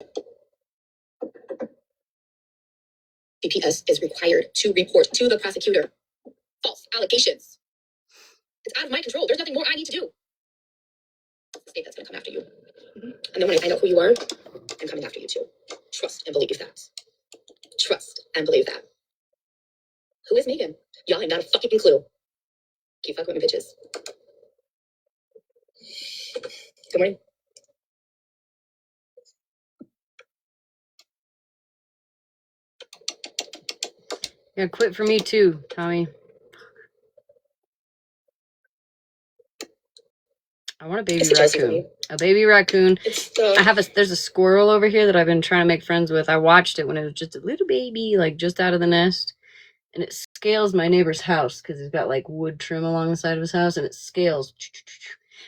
DPS is required to report to the prosecutor false allegations. It's out of my control. There's nothing more I need to do. It's the state that's going to come after you. And then when I find out who you are, I'm coming after you too. Trust and believe that. Trust and believe that. Who is Megan? Y'all ain't got a fucking clue. Keep fucking with me, bitches. Good morning. Yeah, quit for me too, Tommy. I want a baby raccoon. A baby raccoon. There's a squirrel over here that I've been trying to make friends with. I watched it when it was just a little baby, like just out of the nest. and it scales my neighbor's house because he's got like wood trim along the side of his house, and it scales.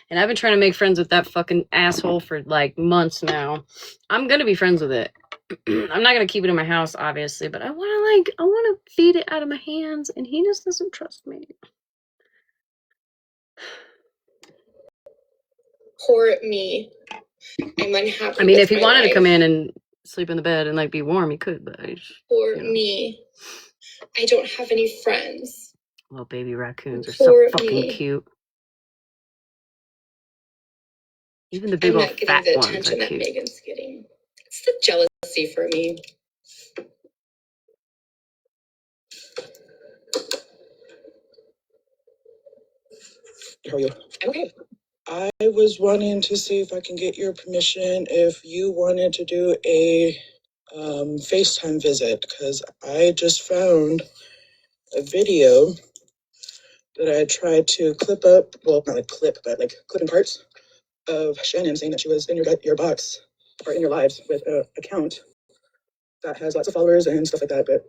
And I've been trying to make friends with that fucking asshole for like months now. I'm gonna be friends with it. I'm not gonna keep it in my house, obviously, but I wanna feed it out of my hands, and he just doesn't trust me. Poor me. I'm unhappy. I mean, if he wanted to come in and sleep in the bed and like be warm, he could, but poor me. I don't have any friends. Little baby raccoons are so fucking cute. Even the big old fat ones are cute. I'm not getting the attention that Megan's getting. It's the jealousy for me. How are you? I'm okay. I was wanting to see if I can get your permission if you wanted to do a FaceTime visit, because I just found a video that I tried to clip up, well, not like clip, but like clip in parts of Shannon saying that she was in your box or in your lives with an account that has lots of followers and stuff like that. But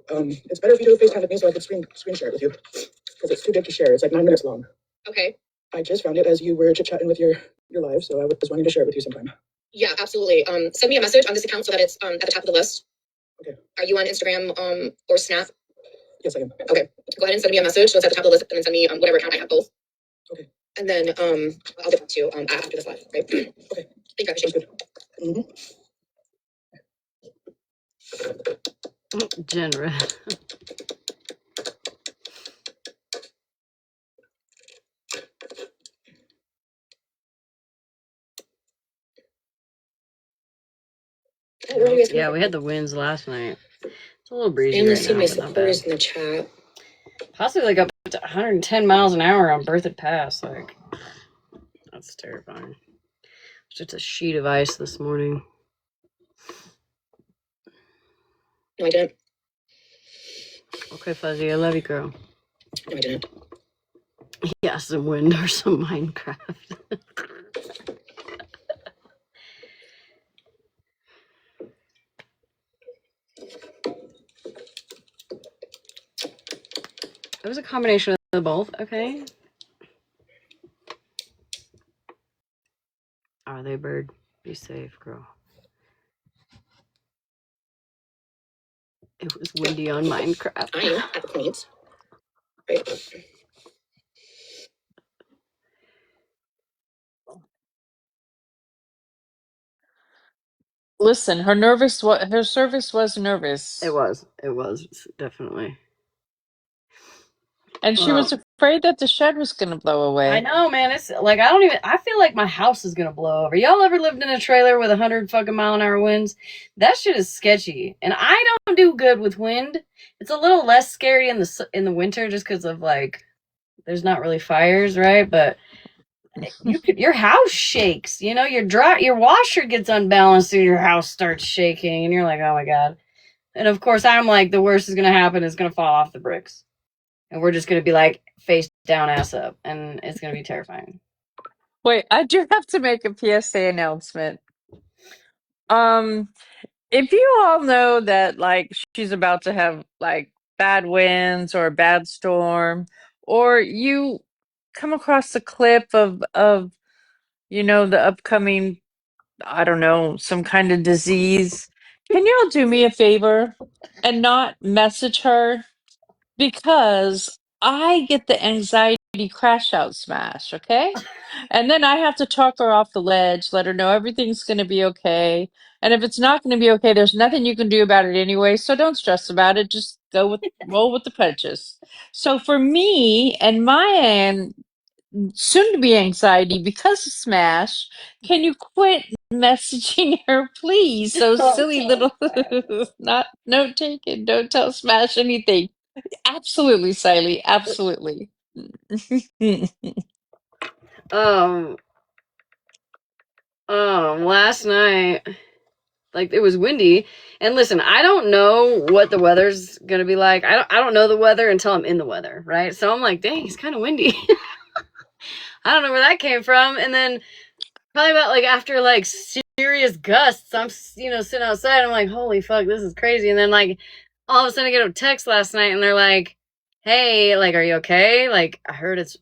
it's better if you do a FaceTime with me so I could screen share it with you, because it's too big to share. It's like 9 minutes long. Okay. I just found it as you were chit-chatting with your live, so I was wanting to share it with you sometime. Yeah, absolutely. Send me a message on this account so that it's at the top of the list. Okay. Are you on Instagram or Snap? Yes, I am. Okay. Go ahead and send me a message so it's at the top of the list, and then send me whatever account I have both. Okay. And then I'll get back to you after this live, right? Okay. Thank you, I appreciate it. Genre. Yeah, we had the winds last night. It's a little breezy right now, but not bad. In the chat. Possibly like up to 110 miles an hour on Berthoud Pass. Like, that's terrifying. It's just a sheet of ice this morning. No, I didn't. Okay, Fuzzy, I love you, girl. No, I didn't. Yeah, some wind or some Minecraft. It was a combination of both, okay? Are they, bird? Be safe, girl. It was windy on Minecraft. I am at the point. Right. Listen, her service was nervous. It was definitely. And she was afraid that the shed was going to blow away. I know, man. It's like, I feel like my house is going to blow over. Y'all ever lived in a trailer with 100 fucking mile an hour winds? That shit is sketchy. And I don't do good with wind. It's a little less scary in the winter just because of like, there's not really fires, right? But your house shakes, you know, your washer gets unbalanced and your house starts shaking and you're like, oh my God. And of course I'm like, the worst is going to happen. It's going to fall off the bricks. And we're just going to be like face down, ass up. And it's going to be terrifying. Wait, I do have to make a PSA announcement. If you all know that like she's about to have like bad winds or a bad storm, or you come across a clip of the upcoming, I don't know, some kind of disease, can you all do me a favor and not message her? Because I get the anxiety crash out smash, okay? And then I have to talk her off the ledge, let her know everything's going to be okay. And if it's not going to be okay, there's nothing you can do about it anyway. So don't stress about it. Just roll with the punches. So for me and my soon to be anxiety because of Smash, can you quit messaging her, please? So silly little, not note taken. Don't tell Smash anything. Absolutely, Siley. Absolutely. Last night, like, it was windy, and listen, I don't know what the weather's gonna be like. I don't know the weather until I'm in the weather, right? So I'm like, dang, it's kind of windy. I don't know where that came from. And then probably about like after like serious gusts, I'm sitting outside. I'm like, holy fuck, this is crazy. And then like all of a sudden I get a text last night, and they're like, hey, like, are you okay? Like, I heard it's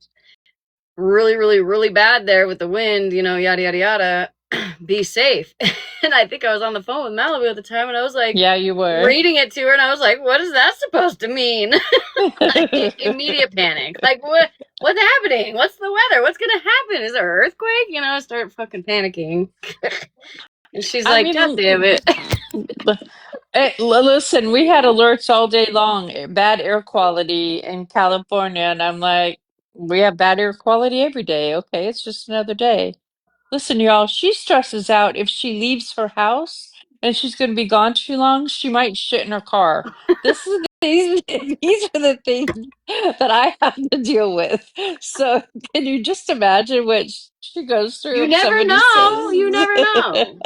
really, really, really bad there with the wind, you know, yada, yada, yada. Be safe. And I think I was on the phone with Malibu at the time, and I was like, Yeah, you were. reading it to her, and I was like, what is that supposed to mean? Like, immediate panic. Like, what's happening? What's the weather? What's gonna happen? Is there an earthquake? You know, I start fucking panicking. And she's I like, God damn mean, it. listen, we had alerts all day long, bad air quality in California, and I'm like, we have bad air quality every day. Okay, it's just another day. Listen, y'all, she stresses out if she leaves her house and she's going to be gone too long, she might shit in her car. This is these are the things that I have to deal with. So, can you just imagine what she goes through You if never somebody know. You says, never know.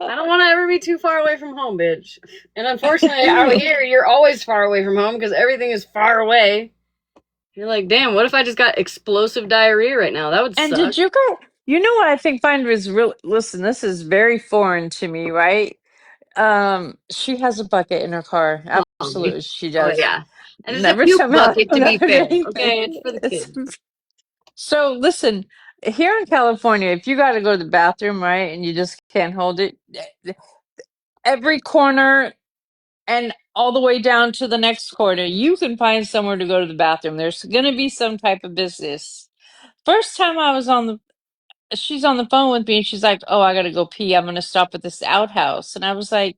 I don't want to ever be too far away from home, bitch. And unfortunately, out here, you're always far away from home because everything is far away. You're like, damn, what if I just got explosive diarrhea right now? That would And suck. did you go? You know what I think find was real. Listen, this is very foreign to me, right? She has a bucket in her car. Absolutely, she Oh, does. yeah. And it's a Never puke come out bucket, to be another fair. anything. Okay, it's for the kids. So listen, here in California, if you got to go to the bathroom, right, and you just can't hold it, every corner and all the way down to the next corner, you can find somewhere to go to the bathroom. There's going to be some type of business. First time I was on the she's on the phone with me and she's like, "Oh, I gotta go pee. I'm gonna stop at this outhouse." And I was like,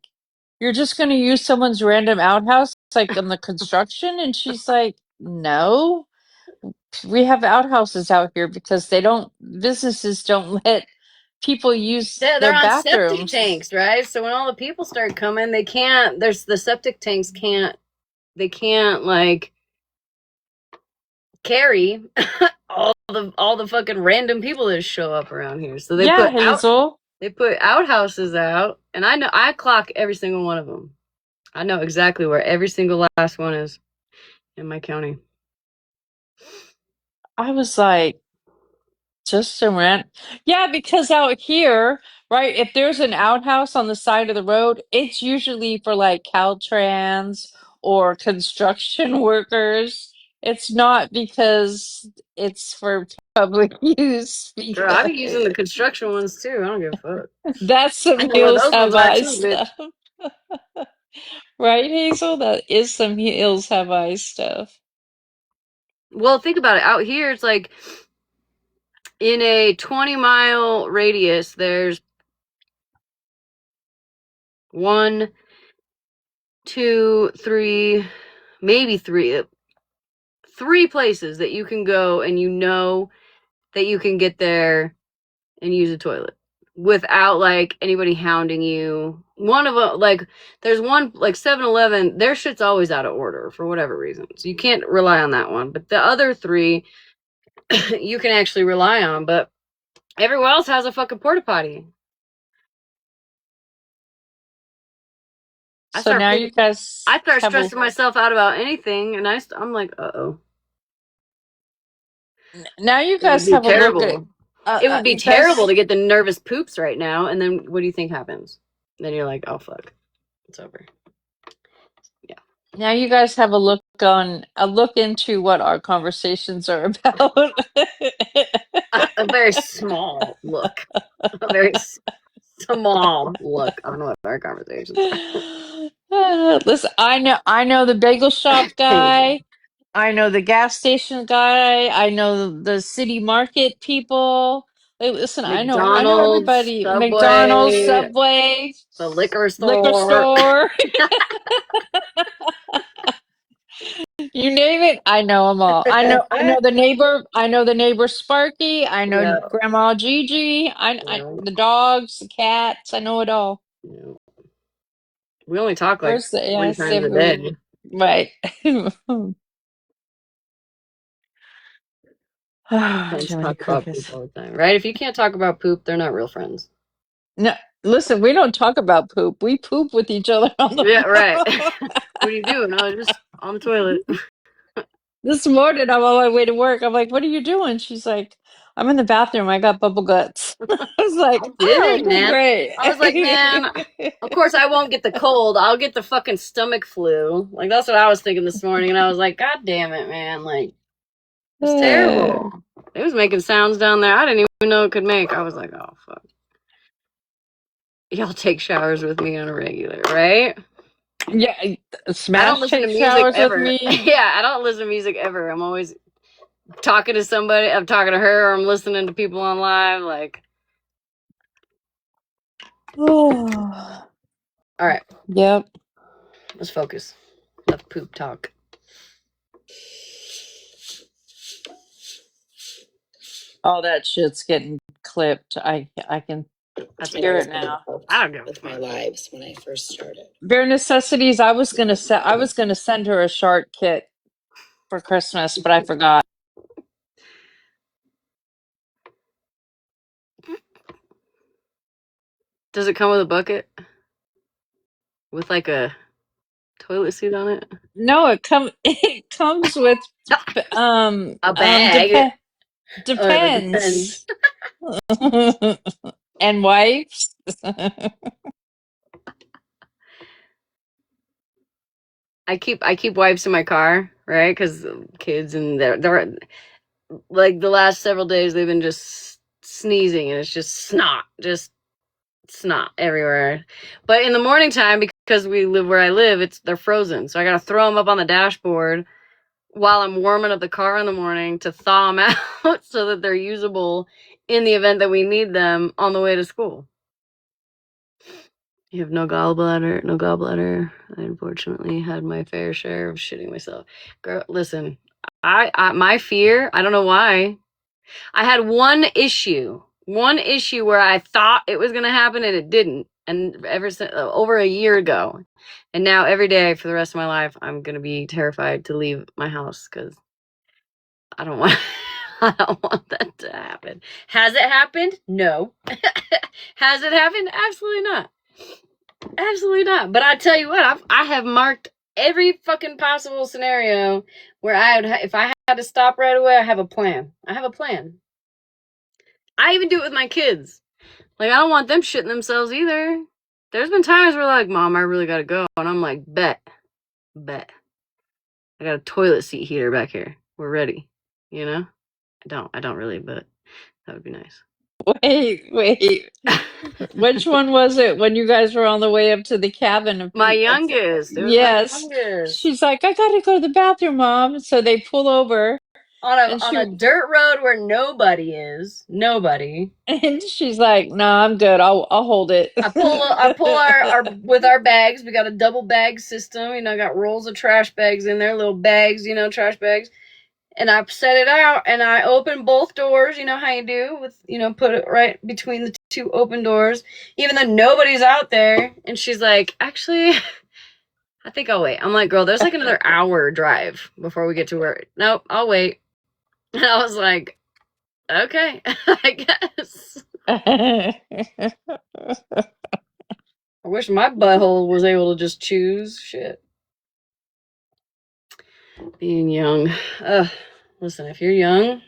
"You're just gonna use someone's random outhouse, like on the construction?" And she's like, "No, we have outhouses out here because businesses don't let people use Yeah, they're their on septic bathrooms." tanks, right? So when all the people start coming, they can't, there's the septic tanks they can't, like, carry all the fucking random people that show up around here. So Yeah, Hazel. they put outhouses out, and I clock every single one of them. I know exactly where every single last one is in my county. I was like, just a rent. Yeah, because out here, right, if there's an outhouse on the side of the road, it's usually for like Caltrans or construction workers. It's not because it's for public use Girl, I because be using the construction ones too. I don't give a fuck. that's I some know where Hills those ones Have are Eyes too, bitch. stuff. Right, Hazel? That is some Hills Have Eyes stuff. Well, think about it. Out here, it's like in a 20-mile radius, there's 1, 2, 3, maybe three places that you can go, and you know that you can get there and use a toilet without like anybody hounding you. One of them, like, there's one like 7-Eleven, their shit's always out of order for whatever reason, so you can't rely on that one. But the other three, you can actually rely on. But everywhere else has a fucking porta potty. So now you guys I start have a stressing myself out about anything, and I'm like, uh-oh. now you It would guys be have a look at terrible. It would be you terrible guys to get the nervous poops right now, and then what do you think happens? Then you're like, oh fuck, it's over. Yeah. now you guys have a look into what our conversations are about. A very small look. A very small look on what our conversations Listen, I know the bagel shop are. guy. I know the gas station guy. I know the city market people. Hey, listen, I know McDonald's, everybody. McDonald's, Subway, Subway, the liquor liquor store. store. You name it, I know them all. I know the neighbor. I know the neighbor Sparky. I know Yeah. Grandma Gigi. I Yeah. the dogs, the cats. I know it all. Yeah. We only talk like Where's the 3 times a day. right? Ah, Friends Jiminy talk about poop Crickets. all the time, right? If you can't talk about poop, they're not real friends. No, listen, we don't talk about poop. We poop with each other on the Yeah, right. phone. What do you do? No, just on the toilet. This morning, I'm on my way to work. I'm like, "What are you doing?" She's like, "I'm in the bathroom. I got bubble guts." I was like, oh, Did, okay, man. great. I was like, man, of course I won't get the cold. I'll get the fucking stomach flu. Like, that's what I was thinking this morning. And I was like, God damn it, man. Like, it's terrible. It was making sounds down there I didn't even know it could make. I was like, oh, fuck. Y'all take showers with me on a regular, right? Yeah, I don't Smash listen to take music showers with ever. me. Yeah, I don't listen to music ever. I'm always talking to somebody. I'm talking to her, or I'm listening to people on live. Like, Oh, all right, yep. let's focus. Enough poop talk. All that shit's getting clipped. I can hear it now. I don't give a with my fuck. lives when I first started. Bare necessities. I was gonna send her a shark kit for Christmas, but I forgot. Does it come with a bucket with like a toilet seat on it? No, it comes with A bag. It depends. depends. And wipes. I keep wipes in my car, right? Because kids and they're like the last several days they've been just sneezing and it's just snot everywhere. But in the morning time, because we live where I live, they're frozen, so I gotta throw them up on the dashboard while I'm warming up the car in the morning to thaw them out so that they're usable in the event that we need them on the way to school. You have no gallbladder, no gallbladder. I unfortunately had my fair share of shitting myself. Girl, listen, I my fear, I don't know why. I had one issue where I thought it was going to happen and it didn't. And ever since over a year ago. And now every day for the rest of my life, I'm going to be terrified to leave my house because I don't want I don't want that to happen. Has it happened? No. Has it happened? Absolutely not. Absolutely not. But I tell you what, I have marked every fucking possible scenario where if I had to stop right away, I have a plan. I have a plan. I even do it with my kids. Like, I don't want them shitting themselves either. There's been times where like, Mom, I really gotta go. And I'm like, bet. I got a toilet seat heater back here. We're ready. You know? I don't really, but that would be nice. Wait. Which one was it when you guys were on the way up to the cabin of My youngest. It was my Yes. youngest. She's like, I gotta go to the bathroom, Mom. So they pull over and On a dirt road where nobody is. Nobody. and she's like, no, I'm good. I'll hold it. I pull our with our bags. We got a double bag system. You know, got rolls of trash bags in there, little bags, you know, trash bags. And I set it out and I open both doors. You know how you do with, you know, put it right between the two open doors, even though nobody's out there. And she's like, actually, I think I'll wait. I'm like, girl, there's like another hour drive before we get to work. Nope, I'll wait. And I was like, okay, I guess. I wish my butthole was able to just choose. Shit. Being young. Listen, if you're young,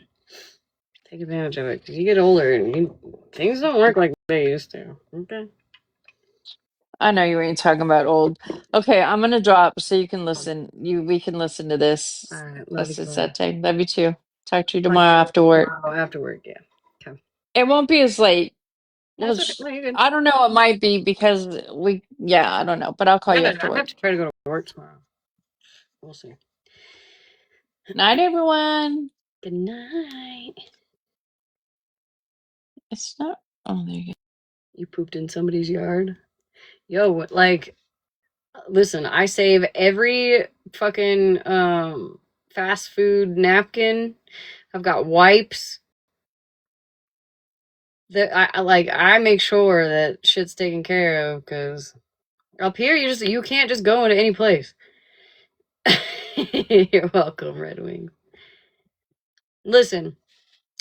take advantage of it. Because you get older and things don't work like they used to. Okay. I know you ain't talking about old. Okay, I'm gonna drop so you can listen. We can listen to this. All right. Love This you, is girl. that time. Love you too. Talk to you Talk tomorrow to you after work. tomorrow after work. Yeah. Okay. It won't be as late. Well, That's okay. No, you're good. I don't know. It might be because yeah, I don't know. But I'll call you after I have work. to try to go to work tomorrow. We'll see. Night, everyone. Good night. It's not. Oh, there you go. You pooped in somebody's yard? Yo, like, listen, I save every fucking fast food napkin. I've got wipes. That I make sure that shit's taken care of because up here you can't just go into any place. You're welcome, Red Wing. Listen,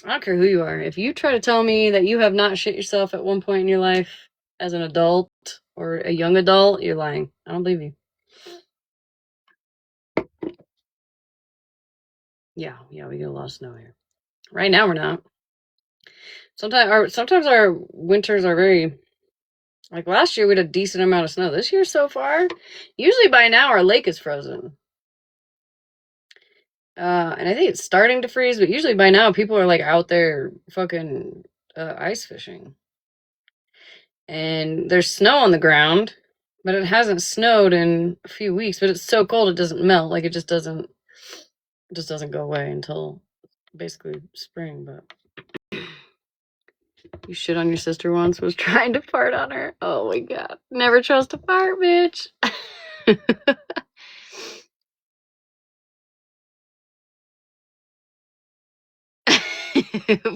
I don't care who you are. If you try to tell me that you have not shit yourself at one point in your life as an adult or a young adult, you're lying. I don't believe you. Yeah, we get a lot of snow here. Right now we're not. Sometimes our winters are very, like last year we had a decent amount of snow. This year so far, usually by now our lake is frozen. And I think it's starting to freeze, but usually by now people are like out there fucking ice fishing. And there's snow on the ground, but it hasn't snowed in a few weeks, but it's so cold it doesn't melt. Like it just doesn't go away until basically spring. But you shit on your sister once, was trying to fart on her. Oh my god. Never trust to fart, bitch.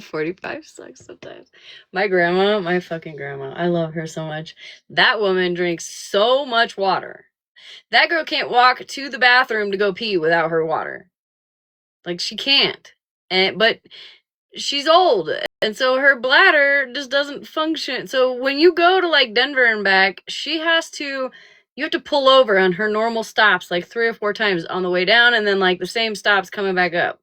45 sucks sometimes. My grandma, my fucking grandma, I love her so much. That woman drinks so much water. That girl can't walk to the bathroom to go pee without her water. Like she can't. But she's old, and so her bladder just doesn't function. So when you go to like Denver and back, you have to pull over on her normal stops like 3 or 4 times on the way down, and then like the same stops coming back up.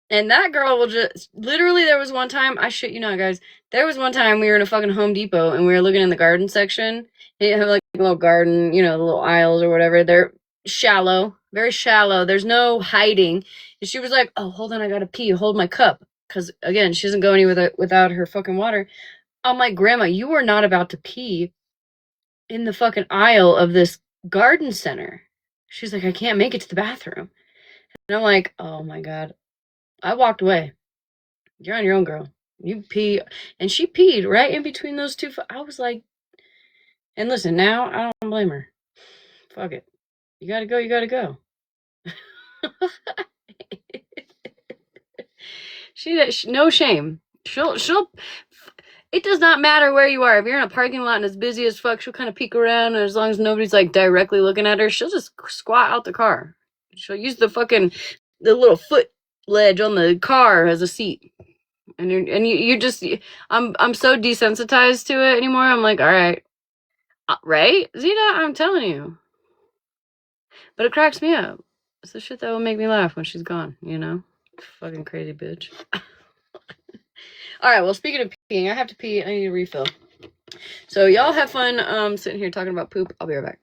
And that girl will just literally, there was one time, I shit you not, guys. There was one time we were in a fucking Home Depot and we were looking in the garden section. They have like a little garden, the little aisles or whatever. They're shallow, very shallow. There's no hiding. And she was like, "Oh, hold on, I gotta pee. Hold my cup." Because again, she doesn't go anywhere without her fucking water. I'm like, "Grandma, you are not about to pee in the fucking aisle of this garden center." She's like, "I can't make it to the bathroom." And I'm like, "Oh my God." I walked away. You're on your own, girl. You pee. And she peed right in between those two. I was like, and listen, now I don't blame her. Fuck it. You gotta go, you gotta go. she no shame. She'll, it does not matter where you are. If you're in a parking lot and it's busy as fuck, she'll kind of peek around, and as long as nobody's like directly looking at her, she'll just squat out the car. She'll use the little foot ledge on the car as a seat. And you just, I'm so desensitized to it anymore. I'm like, all right, right, Zeta, I'm telling you. But it cracks me up. It's the shit that will make me laugh when she's gone. Fucking crazy bitch. All right. Well, speaking of peeing, I have to pee. I need a refill. So y'all have fun sitting here talking about poop. I'll be right back.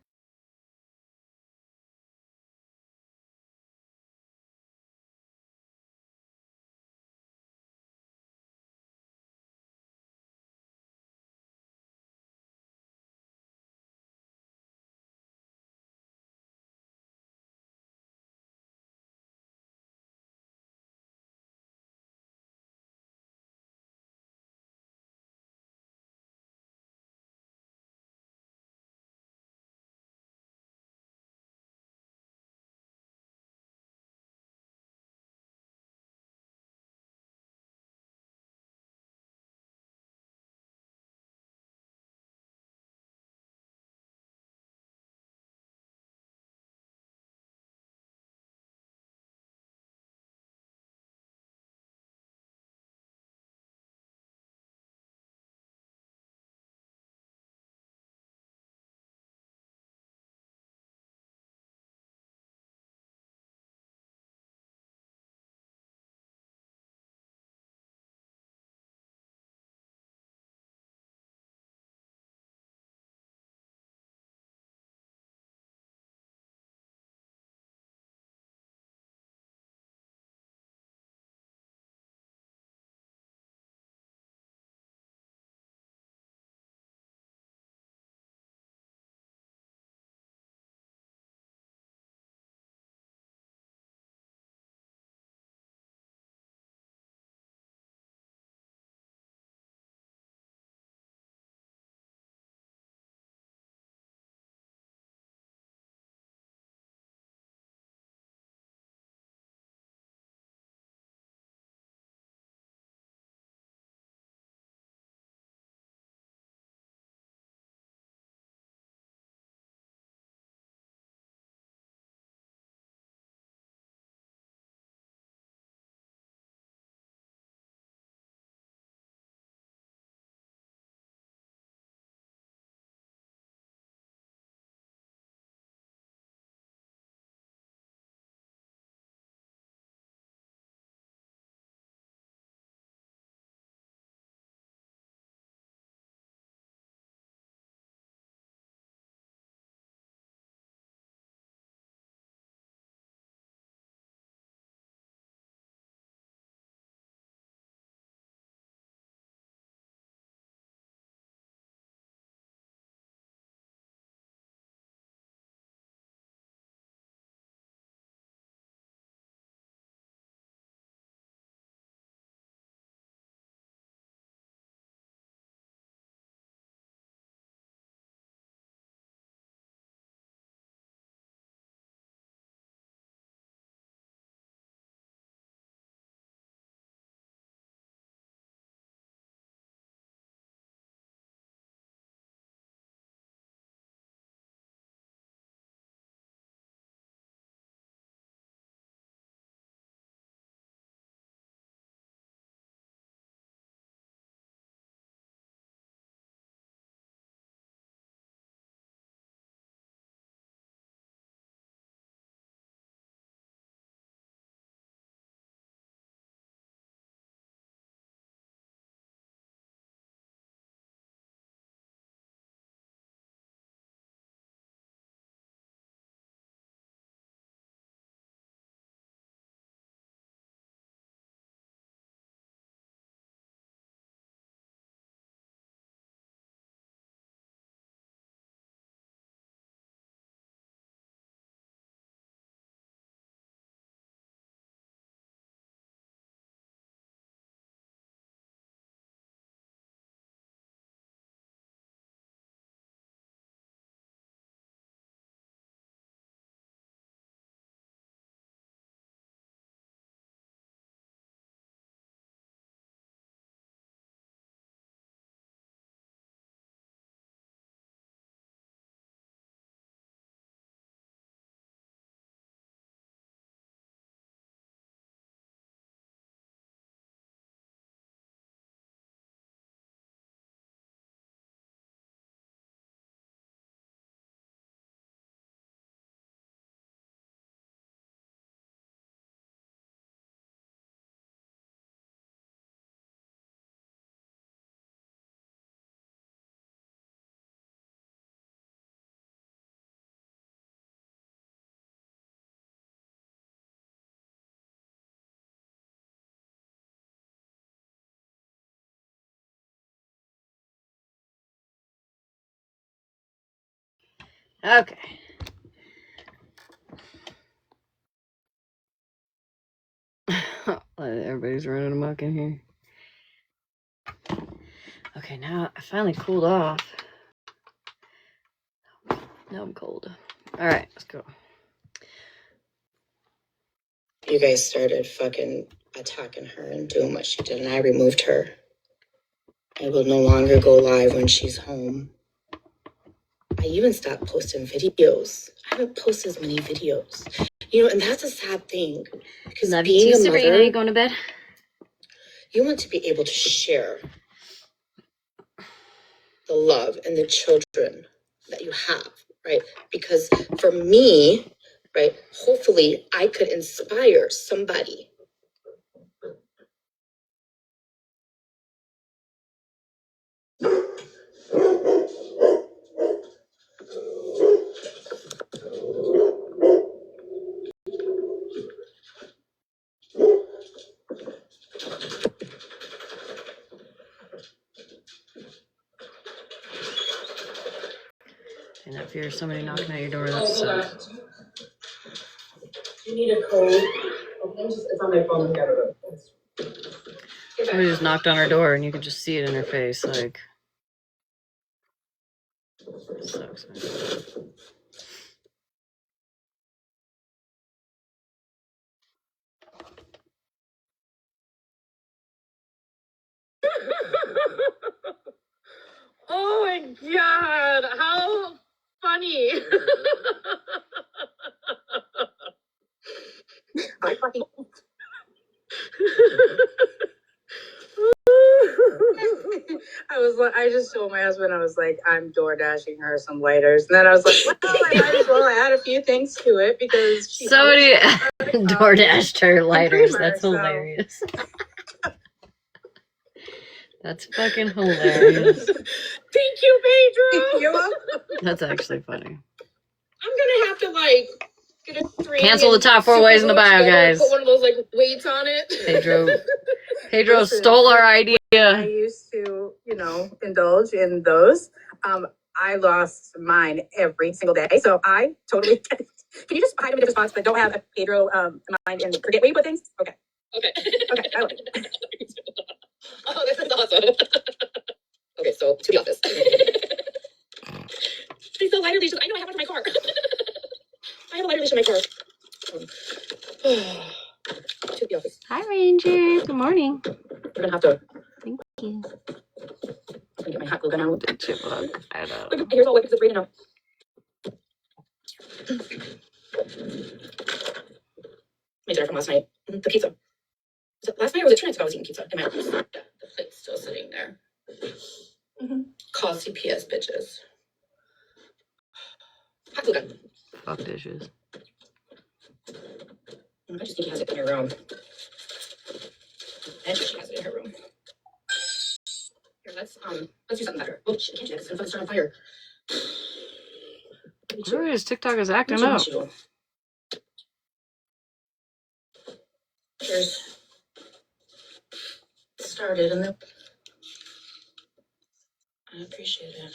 Okay. Everybody's running amok in here. Okay, now I finally cooled off. Now I'm cold. All right, let's go. You guys started fucking attacking her and doing what she did, and I removed her. I will no longer go live when she's home. I even stopped posting videos. I haven't posted as many videos. You know, and that's a sad thing. Because Love being you too, a Sabrina. mother, You going to bed? you want to be able to share the love and the children that you have, right? Because for me, right, hopefully I could inspire somebody. And I fear somebody knocking at your door. That sucks. You need a code. Okay, it's on my phone. Somebody just knocked on her door and you could just see it in her face. Like, it sucks, man. Oh my god, how funny. I fucking I just told my husband, I was like, I'm door dashing her some lighters. And then I was like, well, I might as well add a few things to it because she Somebody door dashed her lighters. That's hilarious. That's fucking hilarious. Thank you, Pedro. You're welcome. That's actually funny. I'm gonna have to like get a string. Cancel the top 4 ways in the bio, guys. Put one of those like weights on it. Pedro stole our idea. I used to, you know, indulge in those. I lost mine every single day. So I totally get it. Can you just hide them in different spots that don't have a Pedro mind and forget where you put things? Okay. Okay. Okay, I like it. Oh, this is awesome. Okay, so to the office. Please sell lighter leashes. I know I have one for my car. I have a lighter leash in my car. To the office. Hi, Ranger. Good morning. We're gonna have to. Thank you. I'm gonna get my hot glue gun out. The chipmunk. I know. Look, here's all wet because it's raining now. My dinner from last night. The pizza. Was it last night or was it 2 nights ago I was eating pizza in my house? Yeah, the plate's still sitting there. Call CPS, bitches. Hot glue gun. Fuck dishes. I just think he has it in your room. And she has it in her room. Here, let's do something better. Oh shit, I can't do that. It's gonna fucking start on fire. His TikTok is acting up. Here's started and then I appreciate it.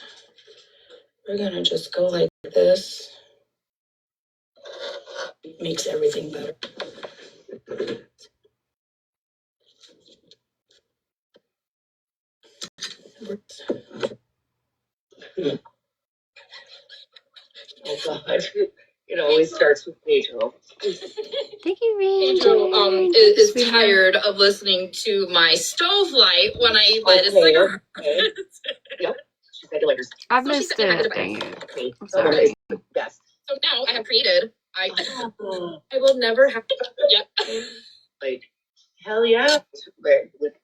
We're gonna just go like this. It makes everything better. Oh God. It always starts with Pedro. Thank you, Ranger. Pedro is tired of listening to my stove light when I light a cigarette. Okay. Yep. She said lighters. I've So she missed said I had it. to Dang it. Okay. I'm sorry. Yes. So now I have created. I will never have to. Yeah. Like hell yeah.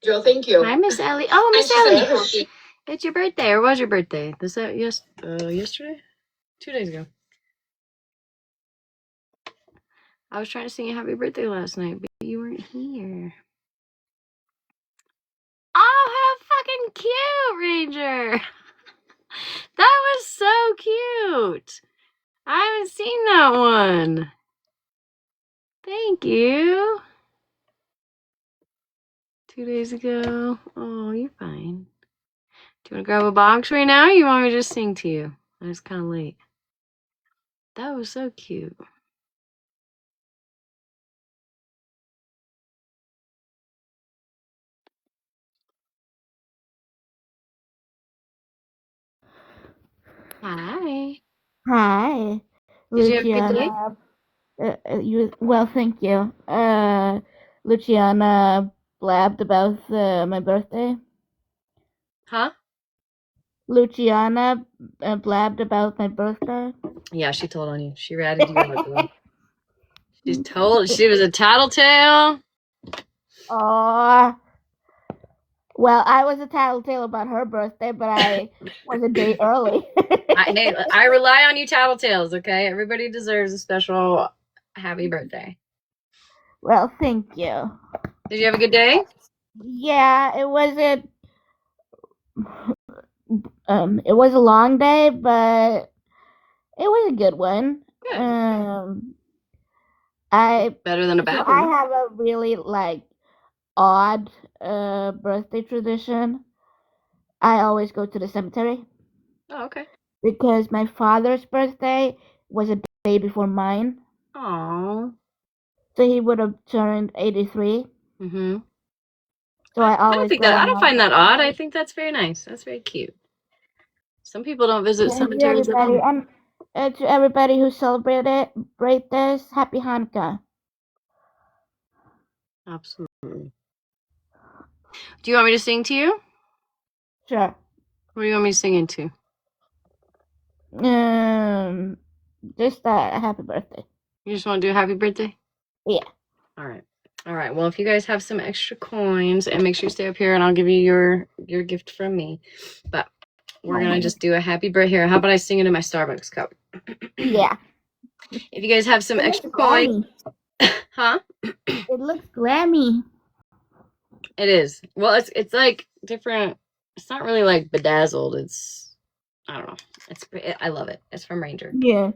Joe, thank you. Hi, Miss Ellie. Oh, Miss I'm Ellie. so happy. It's your birthday, or was your birthday? Was that yesterday? 2 days ago. I was trying to sing you happy birthday last night, but you weren't here. Oh, how fucking cute, Ranger. That was so cute. I haven't seen that one. Thank you. 2 days ago. Oh, you're fine. Do you want to grab a box right now, or you want me to just sing to you? It's kind of late. That was so cute. Hi. Hi, Did you have a good day? Luciana. Thank you. Luciana blabbed about my birthday. Huh? Luciana blabbed about my birthday. Yeah, she told on you. She ratted you out, girl. She was a tattletale. Aw. Well, I was a tattletale about her birthday, but I was a day early. I rely on you tattletales, okay? Everybody deserves a special happy birthday. Well, thank you. Did you have a good day? Yeah, it wasn't. It was a long day, but it was a good one. Good. Better than a bad I one. have a really odd birthday tradition. I always go to the cemetery Oh, okay. because my father's birthday was a day before mine, Aww. so he would have turned 83. Mm-hmm. So I always go I on don't my find that birthday. odd. I think that's very nice. That's very cute. Some people don't visit Thank you, cemeteries at everybody, all. and to everybody who celebrate this, happy Hanukkah. Absolutely. Do you want me to sing to you? Sure. What do you want me to sing into? Just a happy birthday. You just want to do a happy birthday? Yeah. All right. All right. Well, if you guys have some extra coins, and make sure you stay up here, and I'll give you your gift from me. But we're gonna just do a happy birthday here. How about I sing into my Starbucks cup? Yeah. If you guys have some It extra looks coins, huh? It looks glammy. It is. Well, it's like different. It's not really like bedazzled. It's I don't know. I love it. It's from Ranger. Yeah.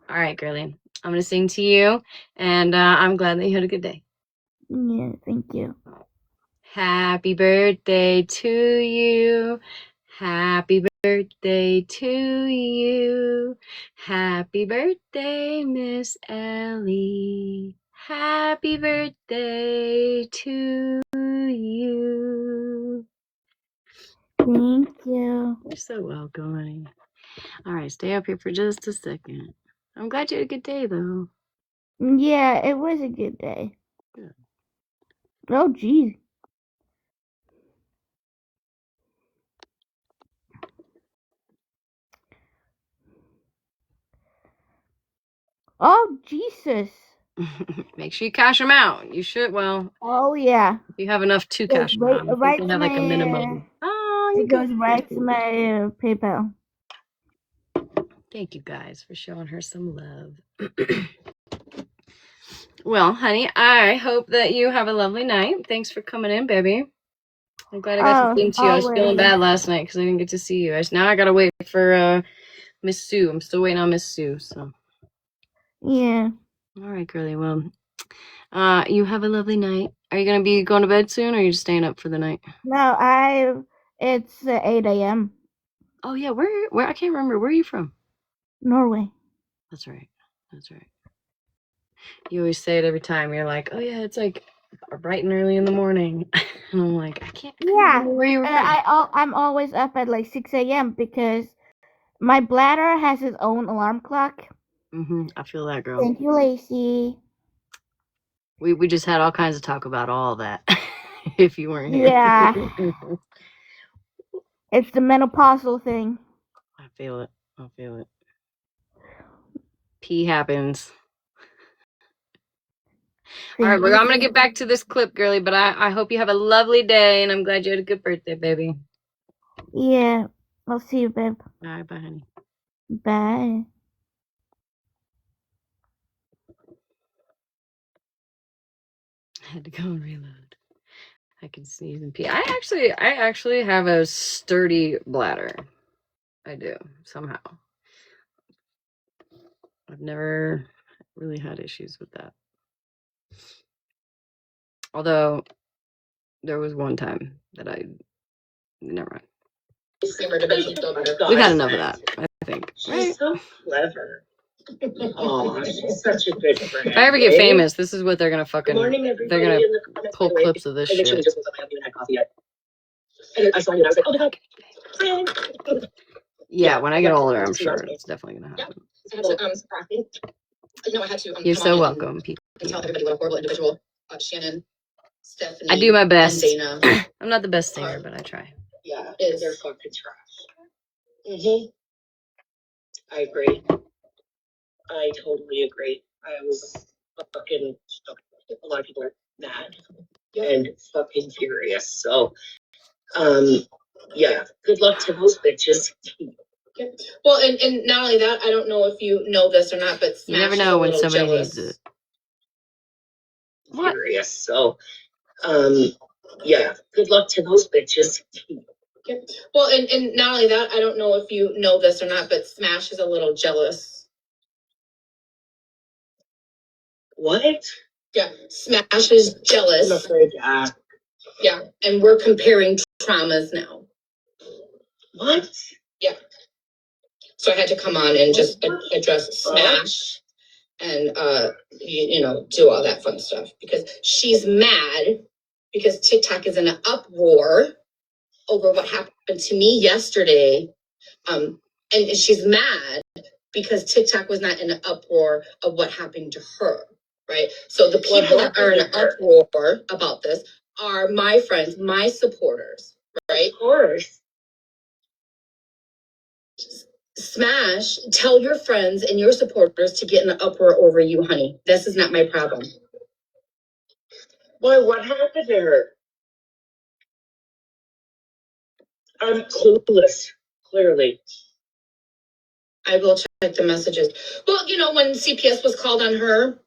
All right, girlie. I'm gonna sing to you, and I'm glad that you had a good day. Yeah. Thank you. Happy birthday to you. Happy birthday to you. Happy birthday, Miss Ellie. Happy birthday to you. Thank you. You're so welcome, honey. All right, stay up here for just a second. I'm glad you had a good day, though. Yeah, it was a good day. Good. Oh, geez. Oh, Jesus. Make sure you cash them out. You should. Well, Oh, yeah. if you have enough to cash them out, I think Right they to have like a my. minimum. Oh, you It good. goes right to my PayPal. Thank you guys for showing her some love. Well, honey, I hope that you have a lovely night. Thanks for coming in, baby. I'm glad I got to sing to you. I was feeling bad last night because I didn't get to see you. Now I gotta wait for Miss Sue. I'm still waiting on Miss Sue. So. Yeah. All right, girlie. Well, you have a lovely night. Are you gonna be going to bed soon, or are you just staying up for the night? No, it's 8 a.m. Oh yeah, where I can't remember. Where are you from? Norway. That's right. That's right. You always say it every time. You're like, oh yeah, it's like bright and early in the morning, and I'm like, I can't remember where you were from. I'm always up at 6 a.m. because my bladder has its own alarm clock. I feel that, girl. Thank you, Lacey. We just had all kinds of talk about all that. If you weren't here. Yeah. It's the menopausal thing. I feel it. I feel it. Pee happens. All right, I'm gonna get back to this clip, girlie, but I hope you have a lovely day, and I'm glad you had a good birthday, baby. Yeah. I'll see you, babe. All right, bye, honey. Bye. I had to go and reload. I can sneeze and pee. I actually have a sturdy bladder. I do, somehow. I've never really had issues with that. Although there was one time that never mind. We've had enough of that, I think. She's so clever. Oh, she's such a good friend. If I ever get famous, this is what they're gonna fucking. Good morning, everybody. They're gonna in the comments, pull by the way. clips of this I literally shit. just woke up. I haven't even had coffee yet. And I saw you and I was like, oh my god. Yeah, when I get older, I'm sure it's definitely gonna happen. I had to, I had to. You're come so on welcome, people. and tell everybody what a horrible individual Shannon, Stephanie. I do my best. And Dana. I'm not the best singer, but I try. Yeah, they're fucking trash. I agree. I totally agree. I was fucking. A lot of people are mad and fucking furious. So, yeah. Good luck to those bitches. Well, and not only that, I don't know if you know this or not, but Smash You never know when somebody jealous. needs it. What? Furious. So, yeah. Good luck to those bitches. Well, and not only that, I don't know if you know this or not, but Smash is a little jealous. What? Yeah, Smash is jealous. I'm afraid. Yeah, and we're comparing traumas now. What? Yeah. So I had to come on and just address Smash and you know, do all that fun stuff because she's mad because TikTok is in an uproar over what happened to me yesterday. And she's mad because TikTok was not in an uproar of what happened to her, right? So the people that are in an uproar about this are my friends, my supporters, right? Of course. Smash, tell your friends and your supporters to get in an uproar over you, honey. This is not my problem. Why? What happened to her? I'm clueless, clearly. I will check the messages. Well, you know, when CPS was called on her.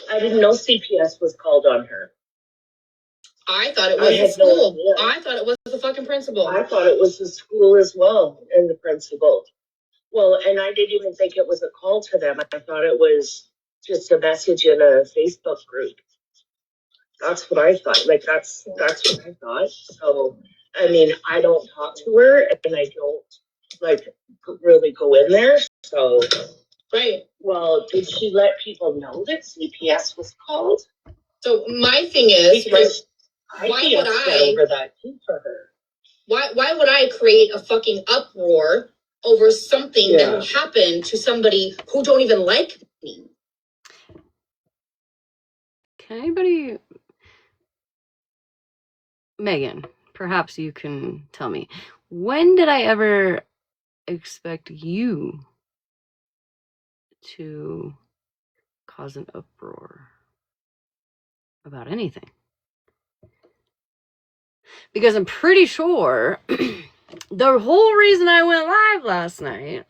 I didn't know CPS was called on her. I thought it was the school. No, I thought it was the fucking principal. I thought it was the school as well and the principal. Well, and I didn't even think it was a call to them. I thought it was just a message in a Facebook group. That's what I thought. Like that's what I thought. So I mean, I don't talk to her and I don't like really go in there. So right. Well, did she let people know that CPS was called? So my thing is, because why would I over that too for her? Why would I create a fucking uproar over something that will happen to somebody who don't even like me? Can anybody, Megan, perhaps you can tell me, when did I ever expect you to cause an uproar about anything? Because I'm pretty sure the whole reason I went live last night,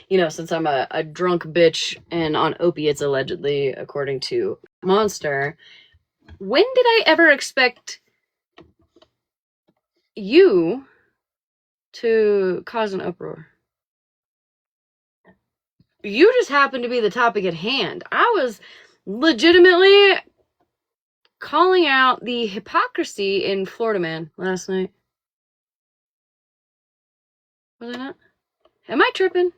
you know, since I'm a drunk bitch and on opiates allegedly, according to Monster, when did I ever expect you to cause an uproar? You just happened to be the topic at hand. I was legitimately calling out the hypocrisy in Florida Man last night. Was I not? Am I tripping?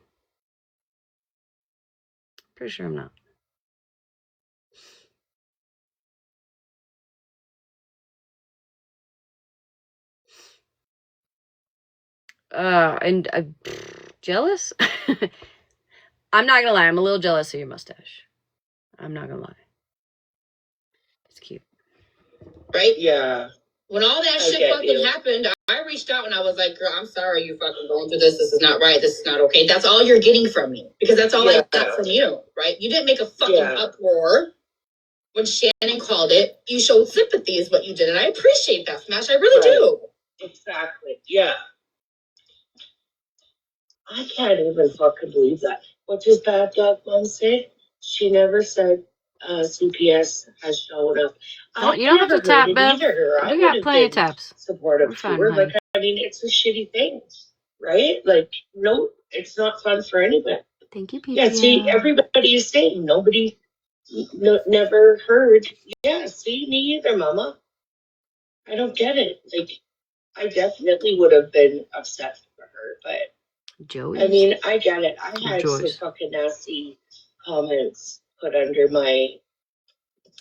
Pretty sure I'm not. And jealous? I'm not gonna lie, I'm a little jealous of your mustache. I'm not gonna lie. It's cute. Right? Yeah. When all that shit fucking happened, I reached out and I was like, girl, I'm sorry you fucking going through this. This is not right. This is not okay. That's all you're getting from me. Because that's all I got from you, right? You didn't make a fucking uproar when Shannon called it. You showed sympathy is what you did. And I appreciate that, Smash. I really do. Exactly. Yeah. I can't even fucking believe that. What does Bad Dog Mom say? She never said CPS has shown up. You don't have to tap, Bev. We got plenty of taps. Supportive to her. Like, I mean, it's a shitty thing, right? Like, no, it's not fun for anybody. Thank you, people. Yeah, see, everybody is saying nobody never heard. Yeah, see, me either, Mama. I don't get it. Like, I definitely would have been upset for her, but Joey. I mean, I get it. I had Joyce. some fucking nasty comments put under my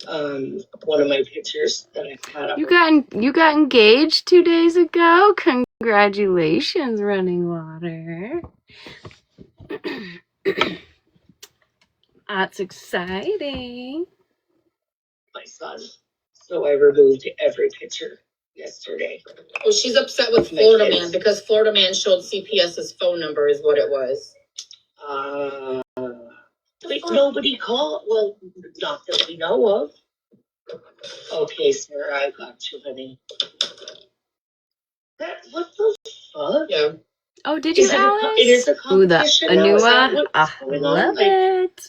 one of my pictures that I had up. You got engaged 2 days ago. Congratulations, Running Water. That's exciting. My son. So I removed every picture yesterday. Well, she's upset with Florida Man because Florida Man showed CPS's phone number is what it was. Like nobody called. Well, not that we know of. Okay, Sarah, I got you, honey. What the fuck? Yeah. Oh, did you, Alice? It is a competition. Anua? I love it.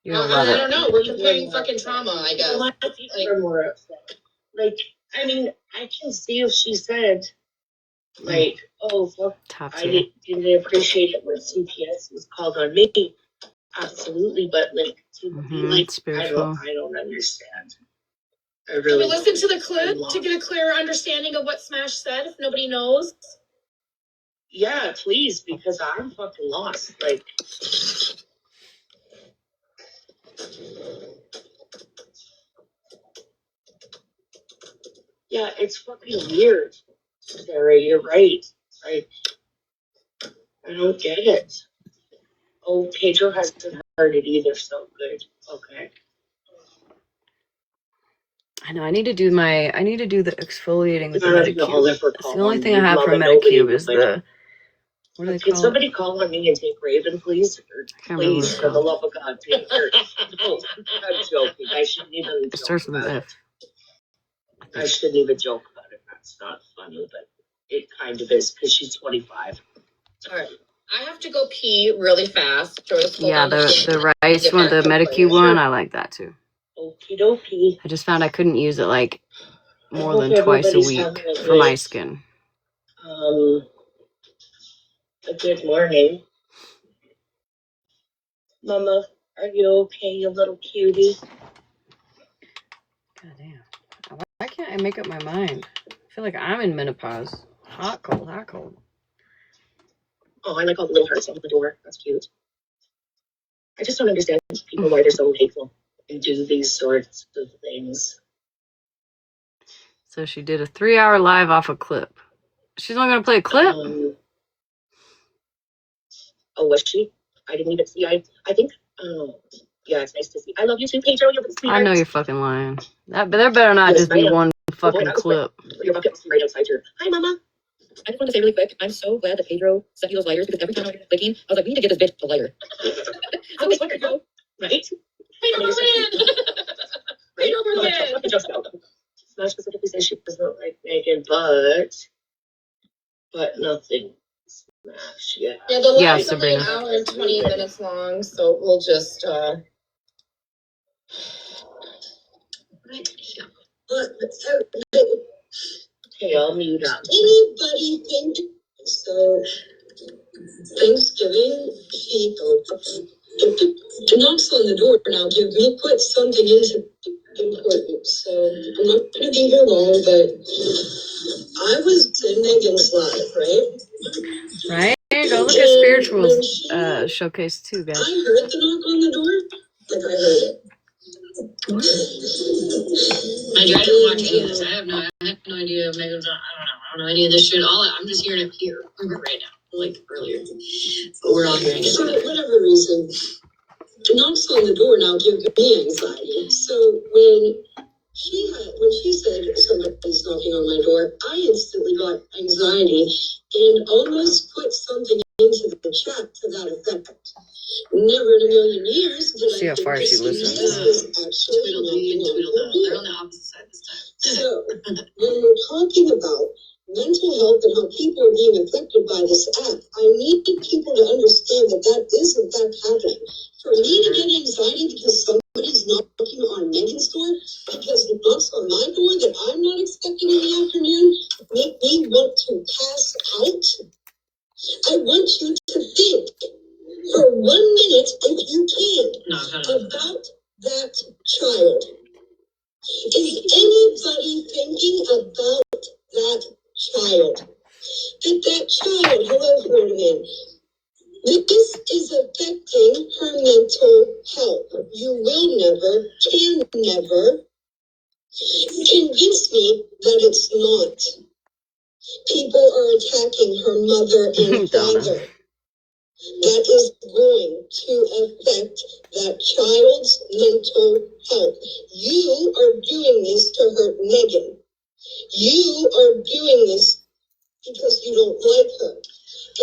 You'll love it. I don't know. We're comparing fucking trauma, I guess. My people are more upset. Like, I mean, I can see if she said, like, oh, fuck, I didn't appreciate it when CPS was called on me. Absolutely, but like, to be like, I don't understand. I really. Can we listen to the clip to get a clearer understanding of what Smash said if nobody knows? Yeah, please, because I'm fucking lost. Like, yeah, it's fucking weird. Sarah, you're right. Like, I don't get it. Oh, Pedro hasn't heard it either, so good. Okay. I know. I need to do the exfoliating with the Medicube. It's the only thing I have Mama, from Medicube is the. What do they Can call somebody call on me and take Raven, please? Please, for the love of God, take her. No, I'm joking. I shouldn't even It starts joke with an about F. it. I shouldn't even joke about it. That's not funny, but it kind of is because she's 25. All right. I have to go pee really fast. Yeah, the rice one, the Medicube one, I like that too. Okie dokie. I just found I couldn't use it like more than twice a week for my skin. A good morning. Mama, are you okay, you little cutie? God damn. Why can't I make up my mind? I feel like I'm in menopause. Hot, cold, hot, cold. Oh, I like all the little hearts on the door. That's cute. I just don't understand people why they're so hateful and do these sorts of things. So she did a 3-hour live off a clip. She's only going to play a clip? Oh, was she? I didn't even see. I think, yeah, it's nice to see. I love you too, Pedro. You're the sweetheart. I know you're fucking lying. There better not just be one fucking clip. Your bucket must be right outside here. Hi, Mama. I just wanted to say really quick, I'm so glad that Pedro sent you those lighters because every time I was clicking, I was like, we need to get this bitch a lighter. I was wonderful, right? Pedro Berlin! Pedro Berlin! Just go. Smash specifically says she doesn't like Megan, but nothing. Smash, yeah. Yeah, the live's only an hour and 20 minutes long, so we'll just, Okay, I'll mute up. Anybody think so? Thanksgiving people. The knocks on the door now give me put something into important. So I'm not going to be here long, but I was in Megan's live, right? Right? Go look at Spiritual's showcase too, guys. I heard the knock on the door. Like I heard it. I didn't watch any of this. I have no idea of Megan's. I don't know any of this shit. I'm just hearing it here right now, like earlier. But we're all hearing it. For whatever reason, knocks on the door now give me anxiety. So when she said somebody's knocking on my door, I instantly got anxiety and almost put something into the chat to that effect. Never in a million years did See how far she listens. Twiddle dee and twiddle do. They're on the opposite side this time. So when we're talking about mental health and how people are being affected by this app, I need people to understand that that is in fact happening. For me to get anxiety because somebody's knocking on Megan's door, because the knocks on my door that I'm not expecting in the afternoon make me want to pass out. I want you to think for 1 minute, if you can, about that child. Is anybody thinking about that child? That child, hello, Florida man, This is affecting her mental health. You will never, can never convince me that it's not. People are attacking her mother and father. That is going to affect that child's mental health. You are doing this to hurt Megan. You are doing this because you don't like her.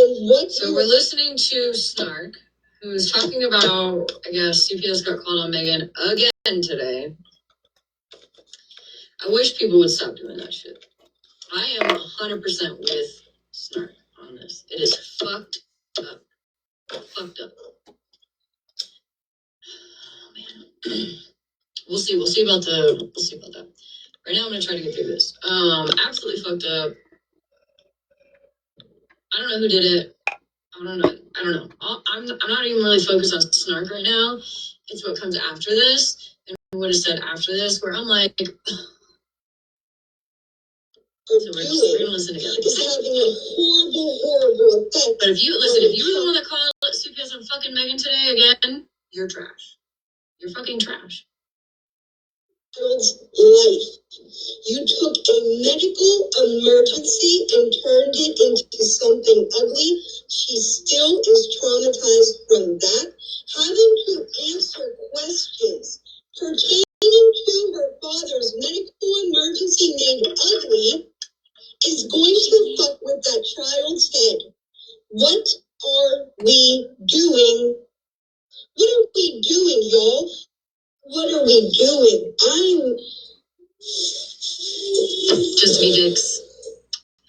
And what? So we're listening to Snark, who's talking about, I guess, CPS got called on Megan again today. I wish people would stop doing that shit. I am 100% with Snark on this. It is fucked up. Fucked up. Oh, man. We'll see about that. Right now I'm gonna try to get through this. Absolutely fucked up. I don't know who did it. I don't know. I'm not even really focused on Snark right now. It's what comes after this and what is said after this, where I'm like, so we're gonna listen together. It's having a horrible effect. But if you were the one that called CPS on fucking Megan today again, you're trash. You're fucking trash. Life. You took a medical emergency and turned it into something ugly. She still is traumatized from that. Having to answer questions pertaining to her father's medical emergency made ugly is going to fuck with that child's head. What are we doing? What are we doing, y'all? What are we doing? Just be dicks.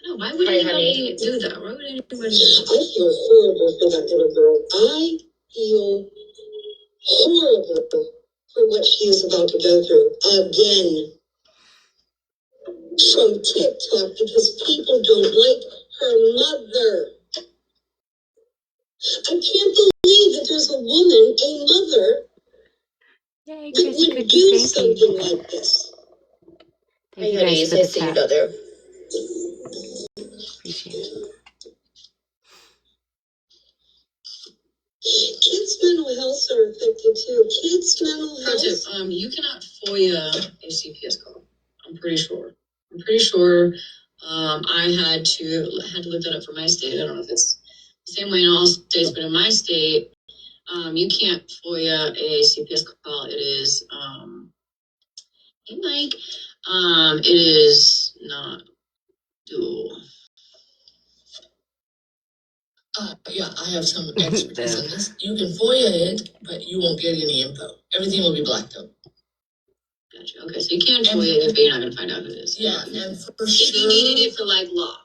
No, why would anybody do that? Why would anybody do that? I feel horrible for that little girl. I feel horrible for what she is about to go through again from TikTok because people don't like her mother. I can't believe that there's a woman, a mother, that would do something like this. Thank you guys for the chat. Appreciate it. Kids' mental health are affected too. Kids' mental health. You cannot FOIA a CPS call. I'm pretty sure. I had to look that up for my state. I don't know if it's the same way in all states, but in my state, you can't FOIA a CPS call. It is, hey Mike, it is not doable. Yeah, I have some expertise on this. You can FOIA it, but you won't get any info. Everything will be blacked out. Gotcha. Okay, so you can FOIA it, but you're not going to find out who it is. Yeah, and for sure. If you needed it for like law,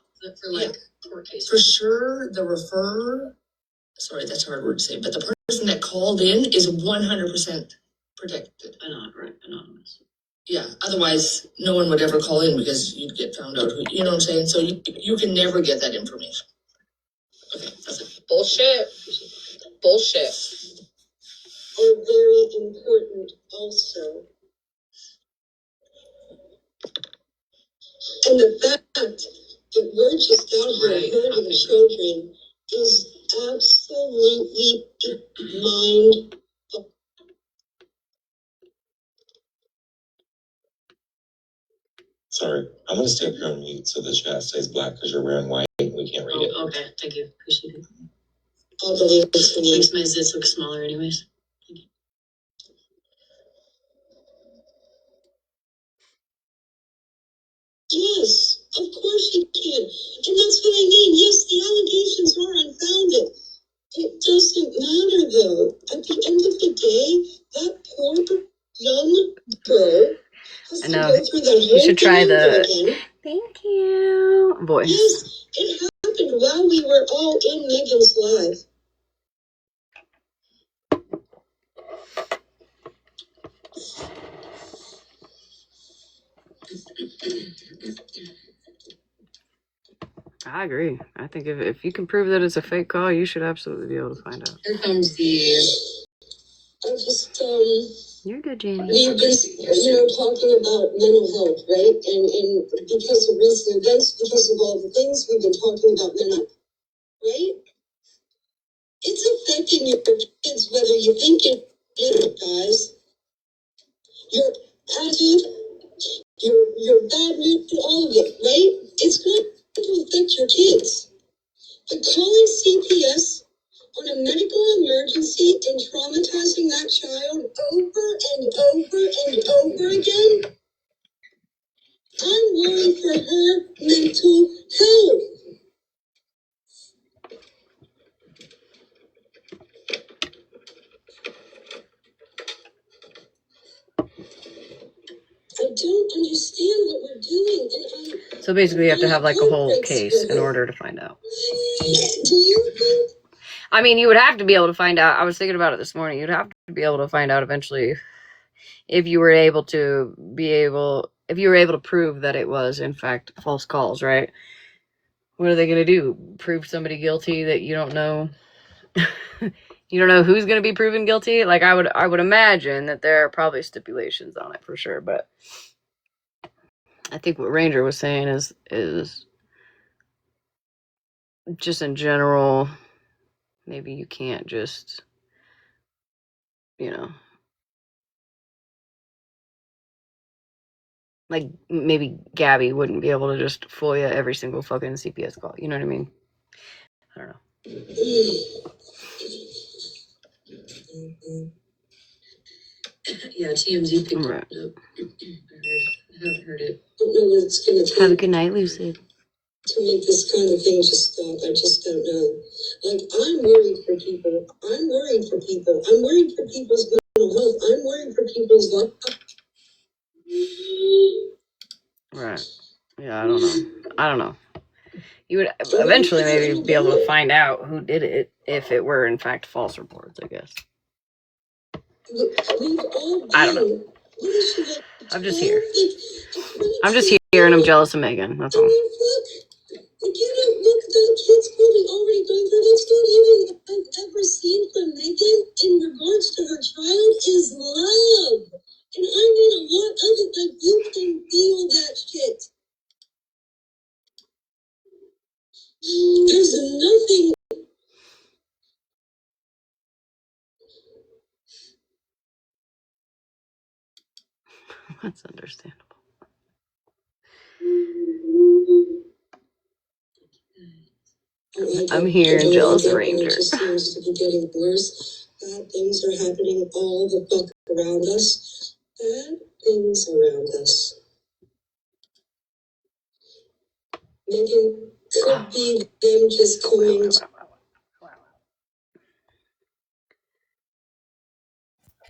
court case. For sure, the referrer, sorry, that's a hard word to say, but the person that called in is 100% protected. Anonymous. Yeah, otherwise, no one would ever call in because you'd get found out who, you know what I'm saying? So you can never get that information. Okay, that's it. Bullshit. Are very important also. And the fact that we're just out here hurting children is absolutely mind. Sorry, I'm going to stay up here on mute so the chat stays black because you're wearing white and we can't read it. Okay, thank you. Appreciate it. I'll delete this when you makes my zits look smaller anyways. Thank you. Yes, of course you can. And that's what I mean. Yes, the allegations are unfounded. It doesn't matter though. At the end of the day, that poor young girl has to go through that whole thing over again. Thank you. Voice. Yes, it happened while we were all in Megan's live. I agree. I think if you can prove that it's a fake call, you should absolutely be able to find out. Here comes the. I just You're good, Jamie. We've been, talking about mental health, right? And because of recent events, because of all the things we've been talking about mental health, right? It's affecting your kids whether you think it is, guys. Your attitude, your bad mood, all of it, right? It's going to affect your kids. But calling CPS on a medical emergency and traumatizing that child over and over and over again, I'm worried for her mental health. I don't understand what we're doing, and So basically, you have to have like a whole case in order to find out. do you think? I mean, you would have to be able to find out. I was thinking about it this morning. You'd have to be able to find out eventually if you were able to prove that it was in fact false calls, right? What are they going to do? Prove somebody guilty that you don't know? You don't know who's going to be proven guilty? Like I would imagine that there are probably stipulations on it for sure, but I think what Ranger was saying is just in general, maybe you can't just, you know, like maybe Gabby wouldn't be able to just FOIA every single fucking CPS call. You know what I mean? I don't know. Yeah, TMZ picked Right. it up. I haven't heard it. I don't know what it's going to take. Have a good night, Lucy. To make this kind of thing just stop. I just don't know. Like, I'm worried for people. I'm worried for people. I'm worried for people's mental health. I'm worried for people's life. Right. Yeah, I don't know. You would eventually maybe be able to find out who did it if it were in fact false reports, I guess. I don't know. I'm just here. I'm just here and I'm jealous of Megan. That's all. Like, you don't look at the kids probably already going through. That's not even what I've ever seen from Megan in regards to her child is love. And I need a lot of it. Like, you can feel that shit. There's nothing. That's understandable. I'm here and jealous of Ranger. It just seems to be getting worse. Bad things are happening all the fuck around us. Bad things around us. Megan, could be them just coming.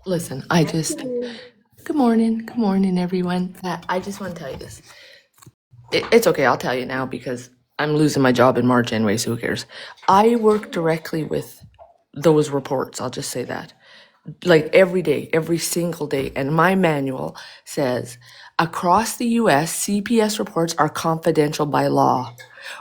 Listen, good morning, everyone. I just want to tell you this. It's okay, I'll tell you now because I'm losing my job in March anyway, so who cares? I work directly with those reports, I'll just say that. Like every day, every single day. And my manual says, across the US, CPS reports are confidential by law.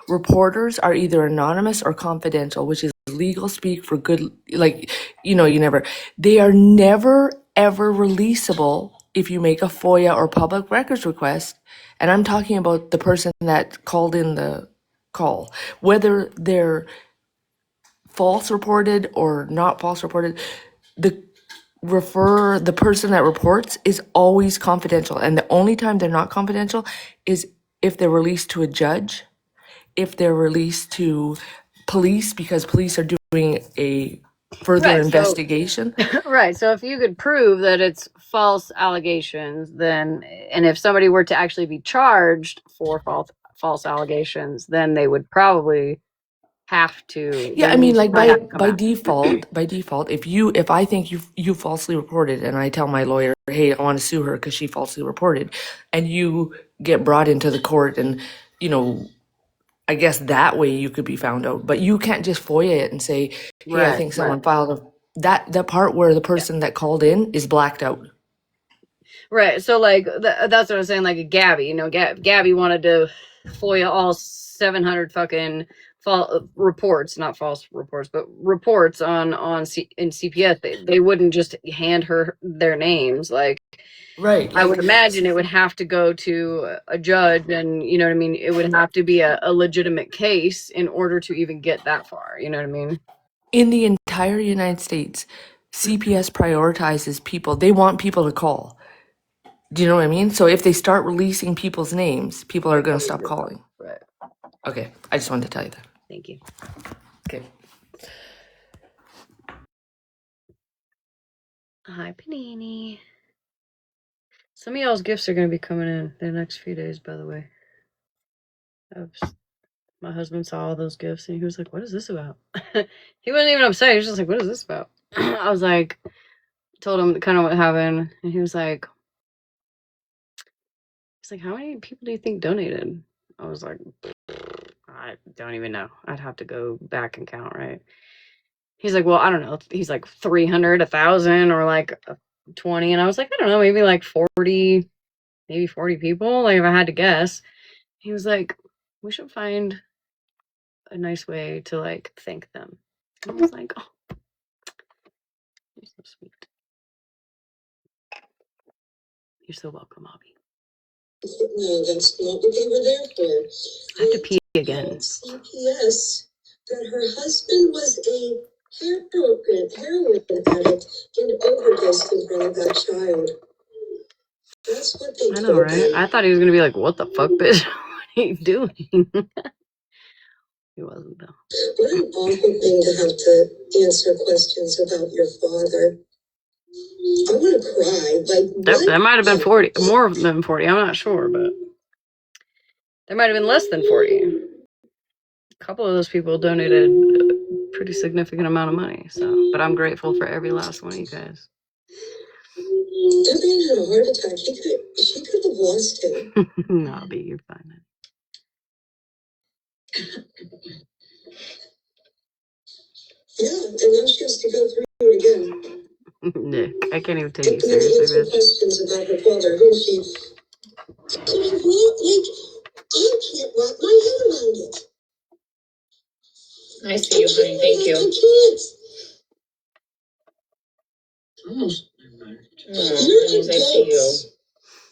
Reporters are either anonymous or confidential, which is legal speak for good, like, they are never, ever releasable if you make a FOIA or public records request. And I'm talking about the person that called in the call, whether they're false reported or not false reported, the person that reports is always confidential. And the only time they're not confidential is if they're released to a judge, if they're released to police, because police are doing a further investigation. Right. So if you could prove that it's false allegations, then, and if somebody were to actually be charged for false allegations, then they would probably have to. Yeah, I mean, like by default, if I think you falsely reported, and I tell my lawyer, hey, I want to sue her because she falsely reported, and you get brought into the court, and I guess that way you could be found out, but you can't just FOIA it and say, hey, Right, I think someone filed that part where the person that called in is blacked out. Right. So like that's what I'm saying. Like Gabby, Gabby wanted to FOIA all 700 fucking reports, not false reports, but reports in CPS. They wouldn't just hand her their names. Like, right. I would imagine it would have to go to a judge, and you know what I mean. It would have to be a legitimate case in order to even get that far. You know what I mean? In the entire United States, CPS prioritizes people. They want people to call. Do you know what I mean? So if they start releasing people's names, people are going to stop calling. Right. Okay, I just wanted to tell you that. Thank you. Okay. Hi, Panini. Some of y'all's gifts are going to be coming in the next few days, by the way. My husband saw all those gifts and he was like, what is this about? He wasn't even upset. He was just like, what is this about? I was like, told him kind of what happened. And he was like, how many people do you think donated? I was like, I don't even know. I'd have to go back and count, right? He's like, well, I don't know. He's like 300, 1,000, or like 20. And I was like, I don't know, maybe like 40, maybe 40 people. Like if I had to guess. He was like, we should find a nice way to like thank them. And I was like, oh, you're so sweet. You're so welcome, Abby. No, that's not what they were there for. I have to pee again. CPS that her husband was a heroin addict and overdosed in front of that child. That's what they I know, right? I thought he was gonna be like, what the fuck, bitch? What are you doing? He wasn't, though. What an awful thing to have to answer questions about your father. I want to cry. Like, that might have been 40, more than 40. I'm not sure, but there might have been less than 40. A couple of those people donated a pretty significant amount of money. So, but I'm grateful for every last one of you guys. That man had a heart attack. She could have lost him. No, Abby, you're fine. Yeah, and now she has to go through it again. Nick, I can't even take you seriously, bitch. Questions about her father, who she. I can't wrap my head around it. I see you, honey. Thank you. I can't. Almost. You're adults.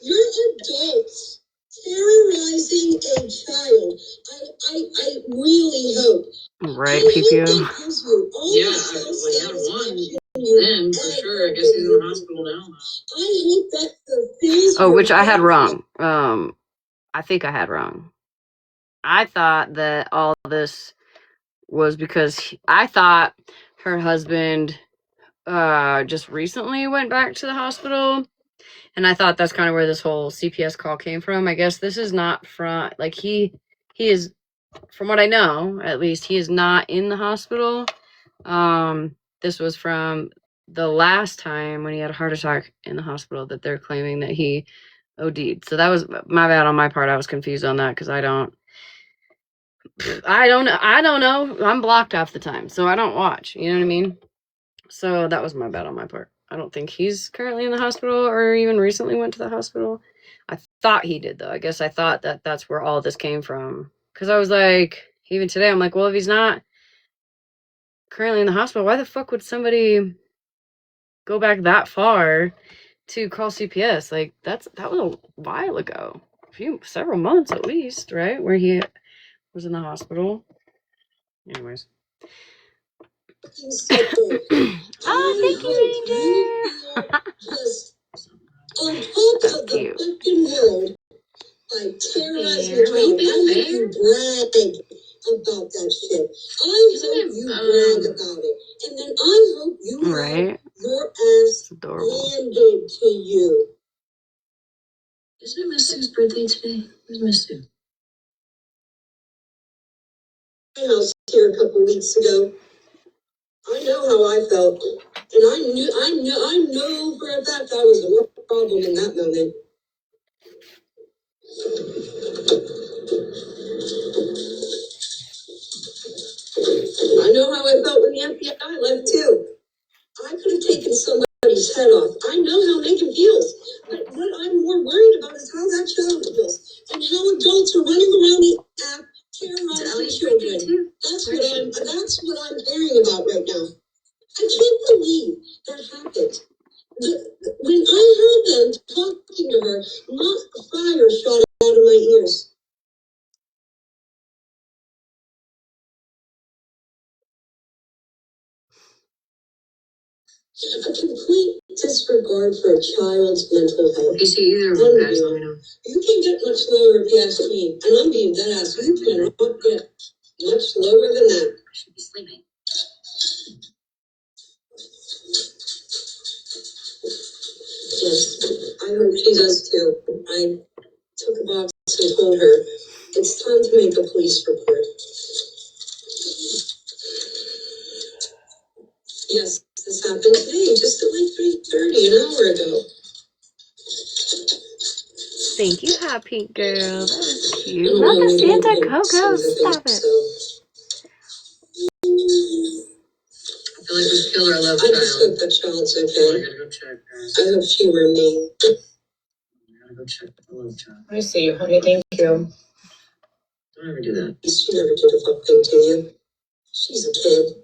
You're adults terrorizing a child. I really hope. Right, PPO. Yeah, one. Then for sure. I guess he's in the hospital now. I hope that fulfills. Oh, which I had wrong. I think I had wrong. I thought that all this was because I thought her husband just recently went back to the hospital, and I thought that's kind of where this whole CPS call came from. I guess this is not from, like, he is, from what I know, at least, he is not in the hospital. This was from the last time when he had a heart attack in the hospital that they're claiming that he OD'd. So that was my bad on my part. I was confused on that because I don't know. I'm blocked half the time, so I don't watch. You know what I mean? So that was my bad on my part. I don't think he's currently in the hospital or even recently went to the hospital. I thought he did, though. I guess I thought that that's where all this came from. Because I was like, even today, I'm like, well, if he's not currently in the hospital, why the fuck would somebody go back that far to call CPS? Like, that was a while ago. Several months at least, right? Where he was in the hospital. Anyways. Oh, thank you, Ranger. Just on top of the fucking world by terrorizing a child. I hope you brag about that shit. I hope you brag about it. And then I hope you have your ass handed to you. Isn't it Miss Sue's birthday today? Where's Miss Sue? My house here a couple weeks ago. I know how I felt, and I know for a fact I was the problem in that moment. I know how I felt when the FBI left too. I could have taken somebody's head off. I know how Megan feels, but what I'm more worried about is how that child feels and how adults are running around the app terrorizing children. That's what I'm caring about right now. I can't believe that happened. When I heard them talking to her, fire shot out of my ears. A complete disregard for a child's mental health. You see either of them, guys, let me know. You can't get much lower if you ask me. And I'm being dead ass. You cannot get much lower than that. I should be sleeping. Yes, I hope she does too. I took a box and told her it's time to make a police report. Yes, this happened today, just at like 3:30, an hour ago. Thank you, hot pink girl. That was I cute. don't Love the really know Santa him Coco. since I think Stop it. so. I feel like we've killed our love child. I just hope that child's okay. I gotta go check, guys. I hope she remains. I gotta go check the love child. I see you, honey. Thank you. Don't ever do that. She never did a fuck thing to you. She's a kid.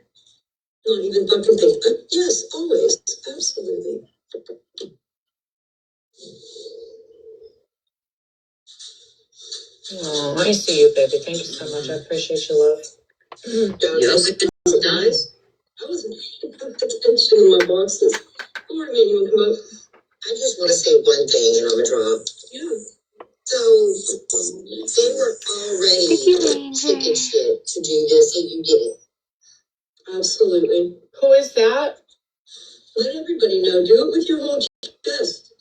Not even fucking think, but yes, always. Absolutely. Oh, I see you, baby. Thank you so much. I appreciate your love. Yes, it's nice. I wasn't paying attention in my boxes. Don't worry, man, you want to come up? I just want to say one thing and I'm a drop. Yeah. So, they were Thank you, already Ranger. taking shit to do this and you did it. Absolutely. Who is that? Let everybody know. Do it with your whole chest.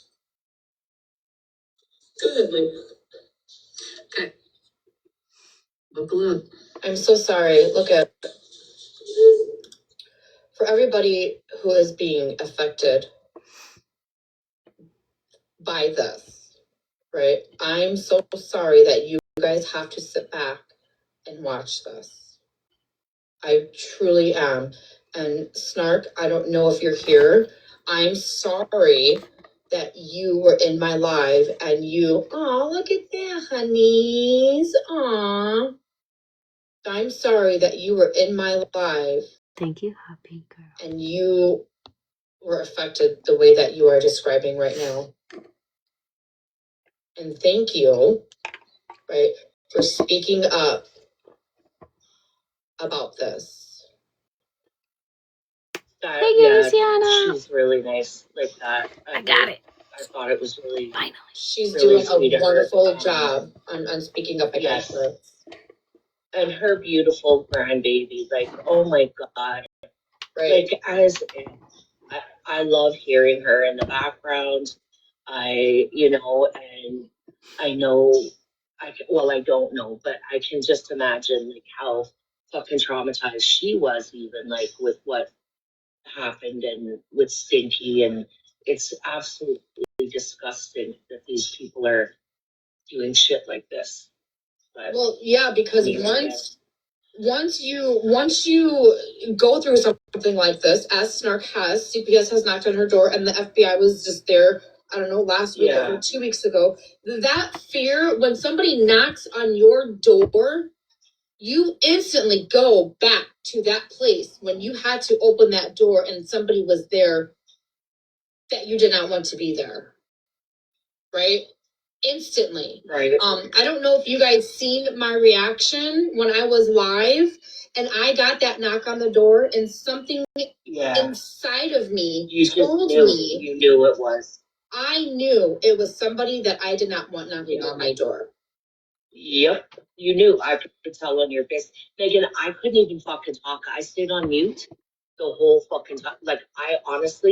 Go ahead, Mike. Okay. Buckle up. I'm so sorry. Look at for everybody who is being affected by this, right? I'm so sorry that you guys have to sit back and watch this. I truly am. And Snark, I don't know if you're here. I'm sorry that you were in my live and look at that, honeys. Aw. I'm sorry that you were in my live. Thank you, hot pink girl. And you were affected the way that you are describing right now. And thank you, right, for speaking up about this. Thank you, Luciana. She's really nice like that. I got it. I thought it was really Finally. She's really doing a wonderful job on speaking up against yes. this. And her beautiful grandbaby, like, oh my God. Right. Like, I love hearing her in the background. And I know, I don't know, but I can just imagine, like, how fucking traumatized she was, even, like, with what happened and with Stinky. And it's absolutely disgusting that these people are doing shit like this. But, well, yeah, because once you go through something like this, as Snark has, CPS has knocked on her door, and the FBI was just there. I don't know, last week or 2 weeks ago. That fear, when somebody knocks on your door, you instantly go back to that place when you had to open that door and somebody was there that you did not want to be there. Right? Instantly. right. I don't know if you guys seen my reaction when I was live and I got that knock on the door and something inside of me told me. You knew it was. I knew it was somebody that I did not want knocking on my door. Yep. You knew. I could tell on your face. Megan, I couldn't even fucking talk. I stayed on mute the whole fucking time. Like, I was,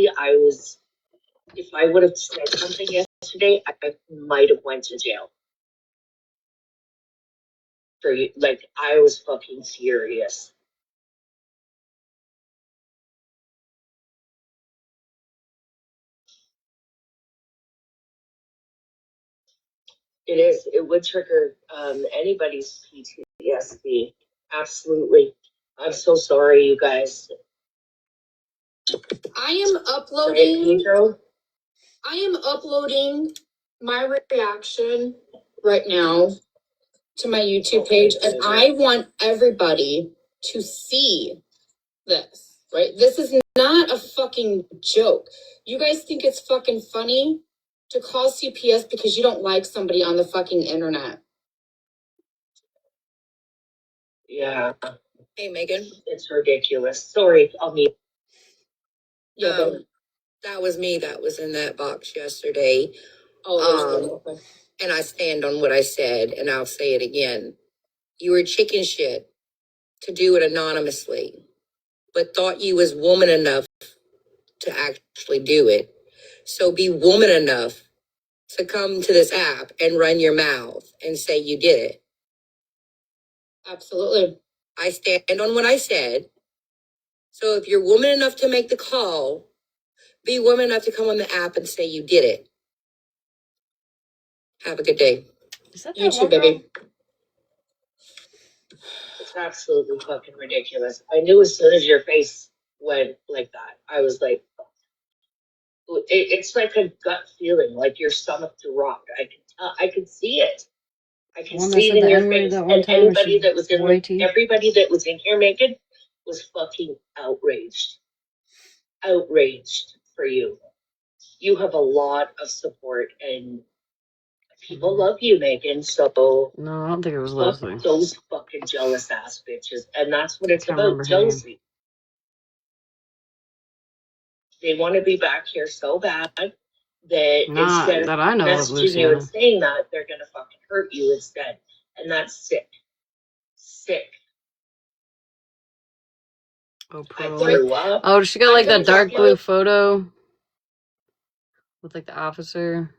if I would have said something yesterday, I might have went to jail. For you. Like, I was fucking furious. It is. It would trigger anybody's PTSD. Absolutely. I'm so sorry, you guys. I am uploading my reaction right now to my YouTube page, and I want everybody to see this, right? This is not a fucking joke. You guys think it's fucking funny to call CPS because you don't like somebody on the fucking internet. Yeah. Hey, Megan. It's ridiculous. Sorry, I'll meet. Yeah, That was me that was in that box yesterday. Okay. And I stand on what I said, and I'll say it again. You were chicken shit to do it anonymously, but thought you was woman enough to actually do it. So be woman enough to come to this app and run your mouth and say you did it. Absolutely. I stand on what I said. So if you're woman enough to make the call, be woman enough to come on the app and say you did it. Have a good day. You too, baby. It's absolutely fucking ridiculous. I knew as soon as your face went like that, I was like, it's like a gut feeling, like your stomach dropped. I could tell, I could see it. I can One that see it said in the your N-word face. that one And time, and anybody she's that was in the, whitey. everybody that was in here, Megan, was fucking outraged. Outraged for you. You have a lot of support, and people love you, Megan. So No, I don't think it was fuck Leslie. those fucking jealous ass bitches. And that's what it's Can't about, remember her name. jealousy. They want to be back here so bad that Not instead of that I know of, messaging you and Luciana. saying that, they're gonna fucking hurt you instead. And that's sick. Sick. Oh, I Pearl. threw up. Oh, she got like I'm that dark talking blue about photo with like the officer.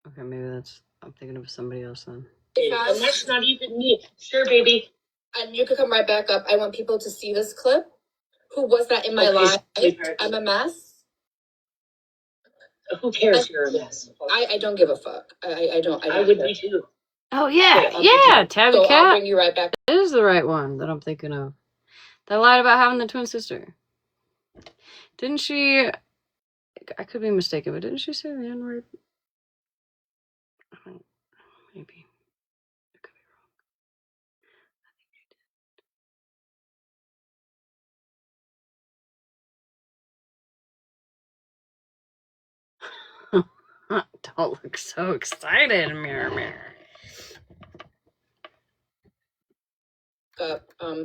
Okay, maybe that's. I'm thinking of somebody else then. and that's not even me. Sure, baby. And you could come right back up. I want people to see this clip. Who was that in my Okay, life? sweetheart. I'm a mess. Who cares? You're a mess. I don't give a fuck. I don't. I would be too. Oh yeah, Okay, I'll be yeah. too. Tabby So I'll Cat bring you right back. is the right one that I'm thinking of. That lied about having the twin sister. Didn't she? I could be mistaken, but didn't she say the N-word? Maybe. I could be wrong. Don't look so excited, mirror, mirror.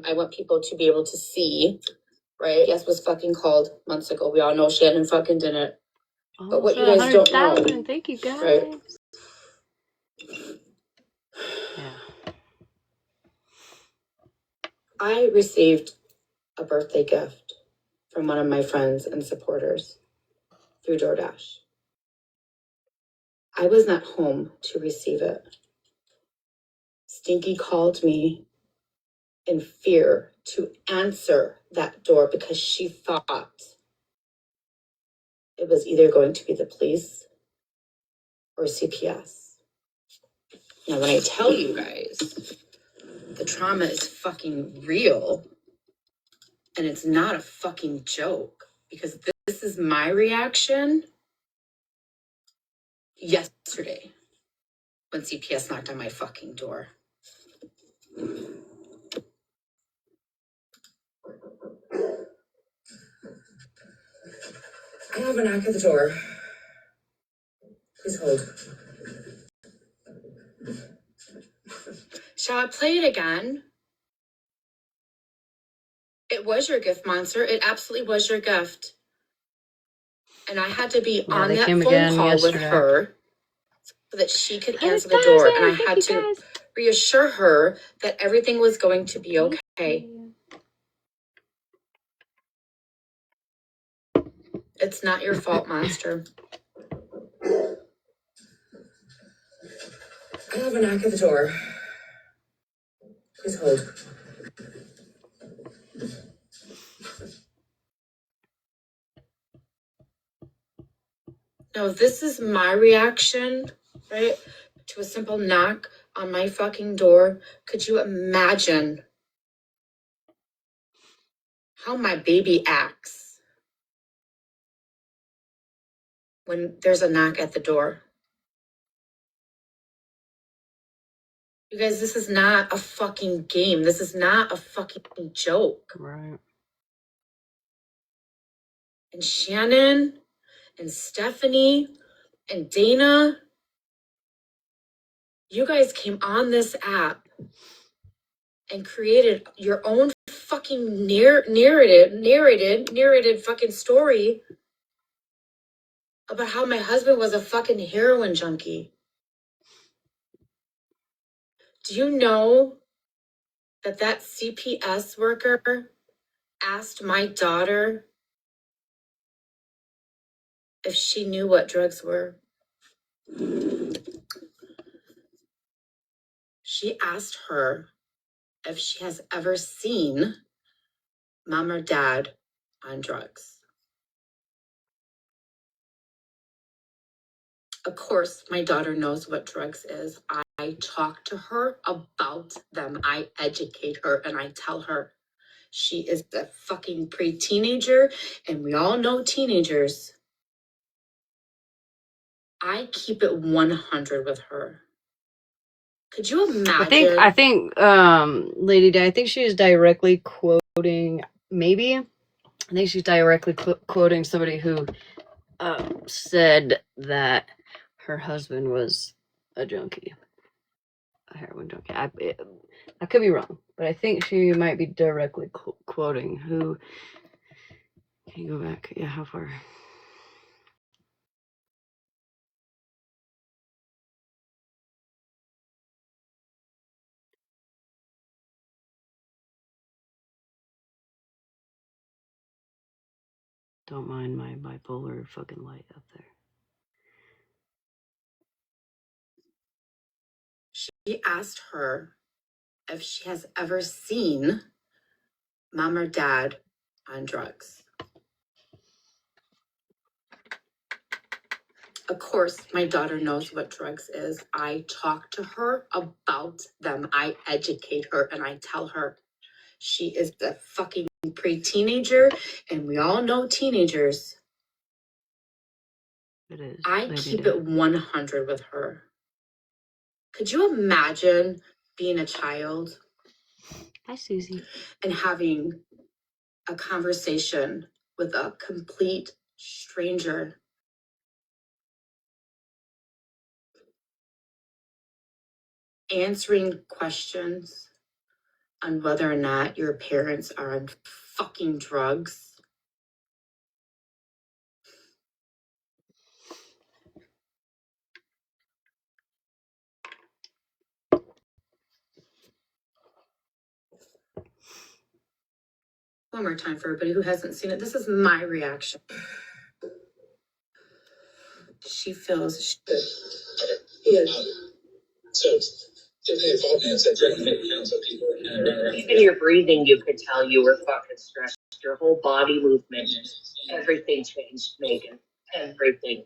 I want people to be able to see, right? Yes, was fucking called months ago. We all know Shannon fucking did it. But what you guys don't know, 100,000. Thank you, guys. right? Yeah. I received a birthday gift from one of my friends and supporters through DoorDash. I was not home to receive it. Stinky called me in fear to answer that door because she thought it was either going to be the police or CPS. Now, when I tell you guys, the trauma is fucking real and it's not a fucking joke because this is my reaction yesterday when CPS knocked on my fucking door. I have a knock at the door. Please hold. Shall I play it again? It was your gift, Monster. It absolutely was your gift. And I had to be on that phone call yesterday with her so that she could answer the door. And I had to reassure her that everything was going to be okay. It's not your fault, Monster. I have a knock at the door. Please hold. Now, this is my reaction, right, to a simple knock on my fucking door. Could you imagine how my baby acts when there's a knock at the door? You guys, this is not a fucking game. This is not a fucking joke. Right. And Shannon and Stephanie and Dana, you guys came on this app and created your own fucking fucking narrated fucking story about how my husband was a fucking heroin junkie. Do you know that CPS worker asked my daughter if she knew what drugs were? She asked her if she has ever seen mom or dad on drugs. Of course, my daughter knows what drugs is. I talk to her about them. I educate her and I tell her she is a fucking pre-teenager, and we all know teenagers. I keep it 100 with her. Could you imagine? I think, Lady Di, I think she is directly quoting, maybe. I think she's directly quoting somebody who said that her husband was a junkie, a heroin junkie. I could be wrong, but I think she might be directly quoting who. Can you go back? Yeah, how far? Don't mind my bipolar fucking light up there. She asked her if she has ever seen mom or dad on drugs. Of course, my daughter knows what drugs is. I talk to her about them. I educate her and I tell her she is a fucking pre-teenager, and we all know teenagers. It is. I keep it 100 with her. Could you imagine being a child? Hi, Susie. And having a conversation with a complete stranger? Answering questions on whether or not your parents are on fucking drugs. One more time for everybody who hasn't seen it. This is my reaction. She feels shit. Yeah. So, Even your breathing, you could tell you were fucking stressed. Your whole body movement, everything changed, Megan. Everything.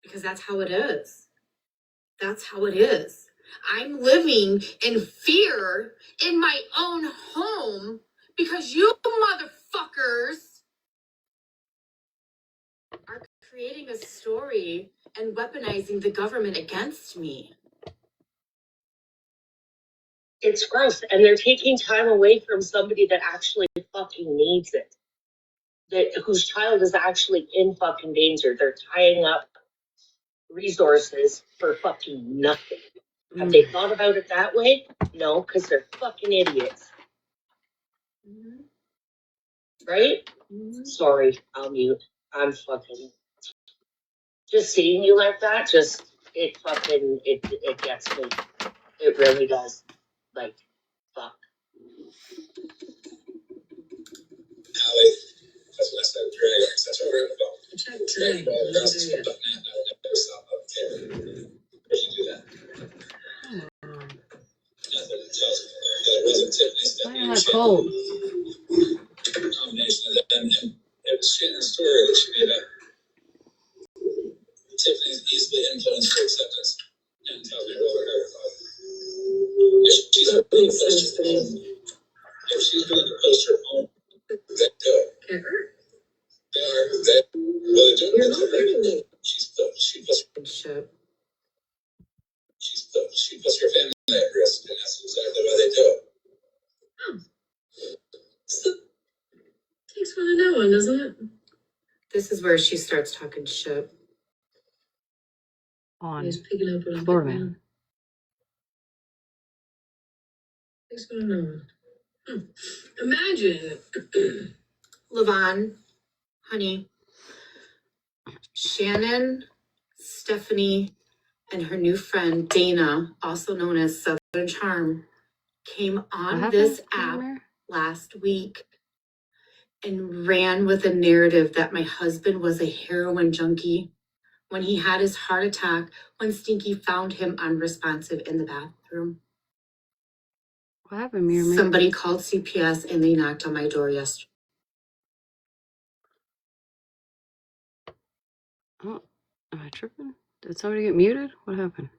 Because that's how it is. That's how it is. I'm living in fear in my own home because you motherfuckers are creating a story and weaponizing the government against me. It's gross. And they're taking time away from somebody that actually fucking needs it. Whose child is actually in fucking danger. They're tying up resources for fucking nothing. Have they thought about it that way? No, because they're fucking idiots. Mm-hmm. Right? Mm-hmm. Sorry, I'll mute. I'm fucking just seeing you like that, it gets me. It really does. Like, fuck. Allie, that's what I said. Dragon. That's what we're going to go. Dragon Ball. Girls is flipped up, man. I would never stop. Okay. Where'd you do that? Nothing. It tells me that it wasn't Tiffany's. Why am I cold? A combination of them and it was shit in the story that she made up. Tiffany's easily influenced for acceptance. And tell me what we're about. If she's willing to post her own, if she's willing to post her own, they do it. They are. They really do it. You're not hurting me. She puts her family at risk, and that's exactly why they do it. So, takes one to know one, doesn't it? This is where she starts talking shit. On He's picking up what I'm Florida Man. Takes one to know one. Imagine, Levon, honey, Shannon, Stephanie, and her new friend Dana, also known as Southern Charm, came on this app last week and ran with a narrative that my husband was a heroin junkie when he had his heart attack when Stinky found him unresponsive in the bathroom. What happened, Mirror? Somebody called CPS and they knocked on my door yesterday. Oh, am I tripping? Did somebody get muted? What happened?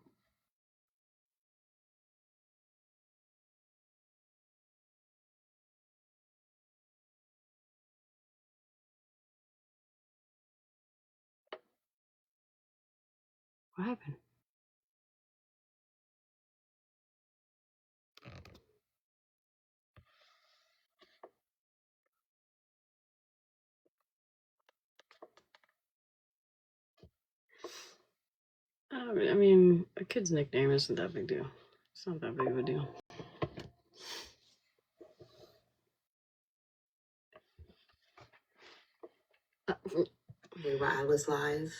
What happened? I mean, a kid's nickname isn't that big deal. It's not that big of a deal. Where I was live.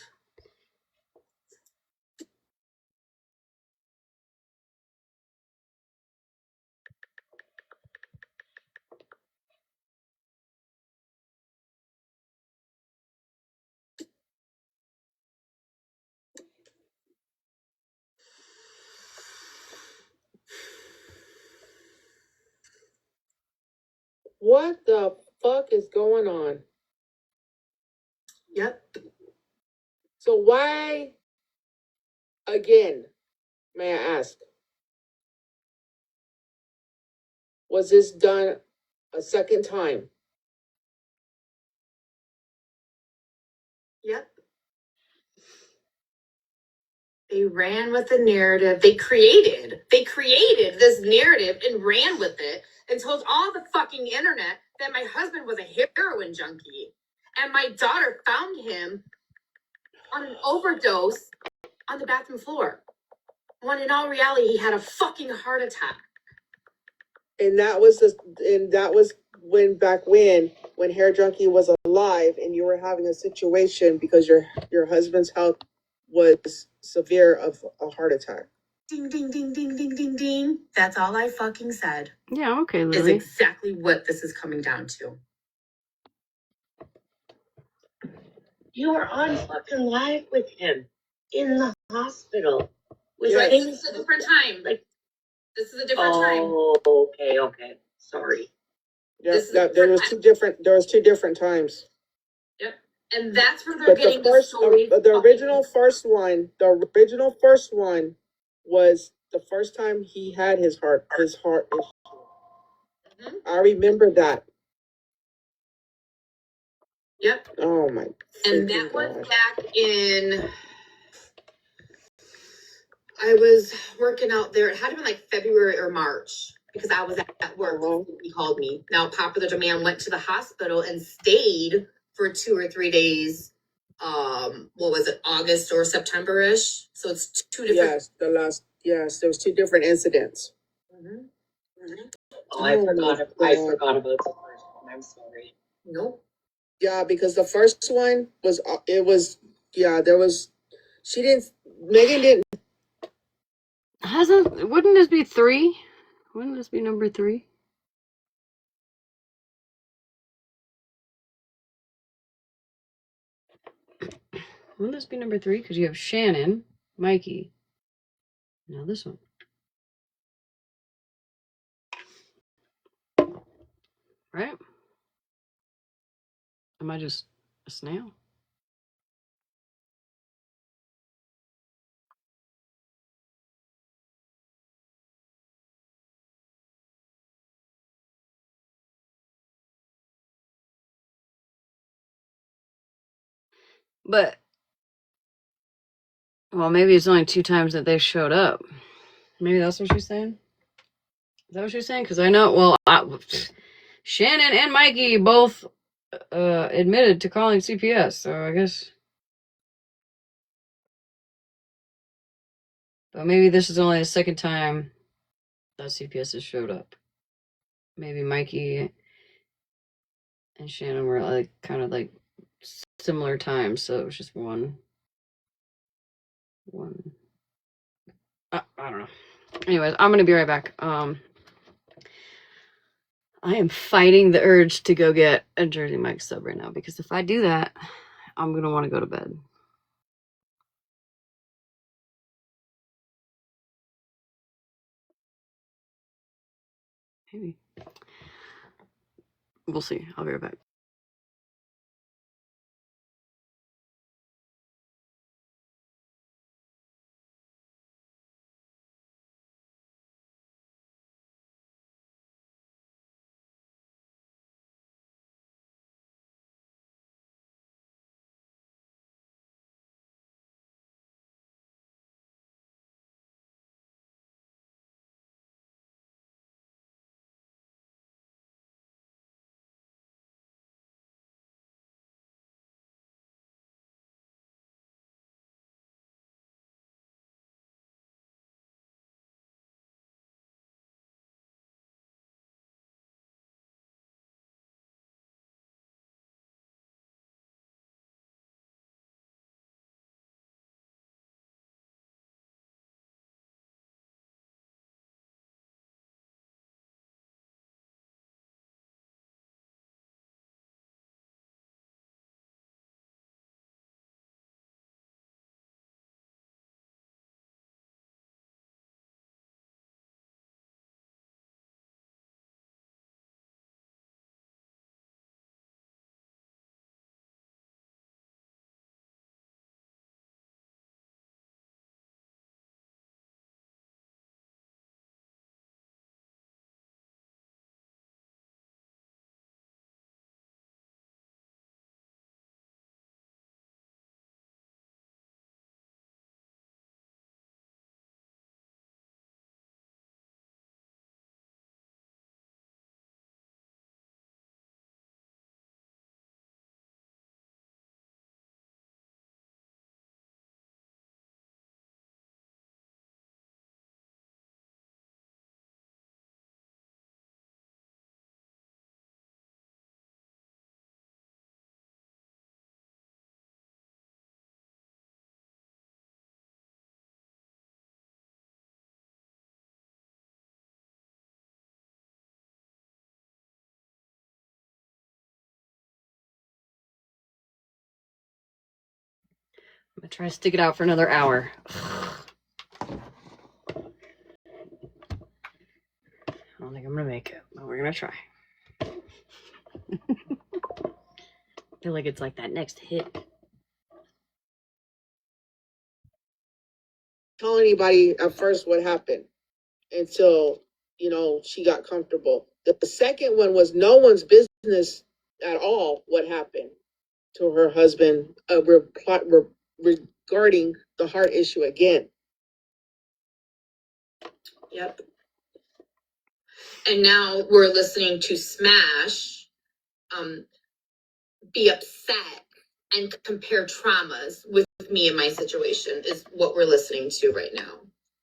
What the fuck is going on? Yep. So why, again, may I ask, was this done a second time? Yep. They ran with the narrative. They created this narrative and ran with it and told all the fucking internet that my husband was a heroin junkie. And my daughter found him on an overdose on the bathroom floor. When in all reality, he had a fucking heart attack. And that was when back when Hair Junkie was alive and you were having a situation because your husband's health was severe of a heart attack. Ding, ding, ding, ding, ding, ding, ding. That's all I fucking said. Yeah, okay, Is Lily. exactly what this is coming down to. You were on fucking live with him in the hospital. Was Right, like, this is a different time. Like, this is a different time. Oh, okay. Sorry. Yeah, there was two different times. Yep. And that's where they're But getting the story. the original first one was the first time he had his heart issue. Mhm. I remember that. Yep. Oh my. And that was back in. I was working out there. It had to be like February or March because I was at work. He called me. Now, Popular Demand went to the hospital and stayed for 2 or 3 days. What was it, August or September-ish? So it's two different. Yes, there was two different incidents. Mhm. Oh, I forgot about the first one. I'm sorry. Nope. Yeah, because the first one was Megan didn't. Wouldn't this be 3? Wouldn't this be number 3? Wouldn't this be number 3? Because you have Shannon, Mikey. Now this one. Right? Am I just a snail? But, well, maybe it's only 2 times that they showed up. Maybe that's what she's saying? Is that what she's saying? Because I know, Shannon and Mikey both admitted to calling CPS, so I guess. But maybe this is only the second time that CPS has showed up. maybe Mikey and Shannon were like kind of like similar times, so it was just one. I don't know. Anyways, I'm gonna be right back. I am fighting the urge to go get a Jersey Mike's sub right now, because if I do that, I'm gonna want to go to bed. Maybe. We'll see. I'll be right back. I'm gonna try to stick it out for another hour. I don't think I'm gonna make it, but we're gonna try. I feel like it's like that next hit. Tell anybody at first what happened until, she got comfortable. The second one was no one's business at all what happened to her husband regarding the heart issue again. Yep. And now we're listening to Smash be upset and compare traumas with me and my situation is what we're listening to right now.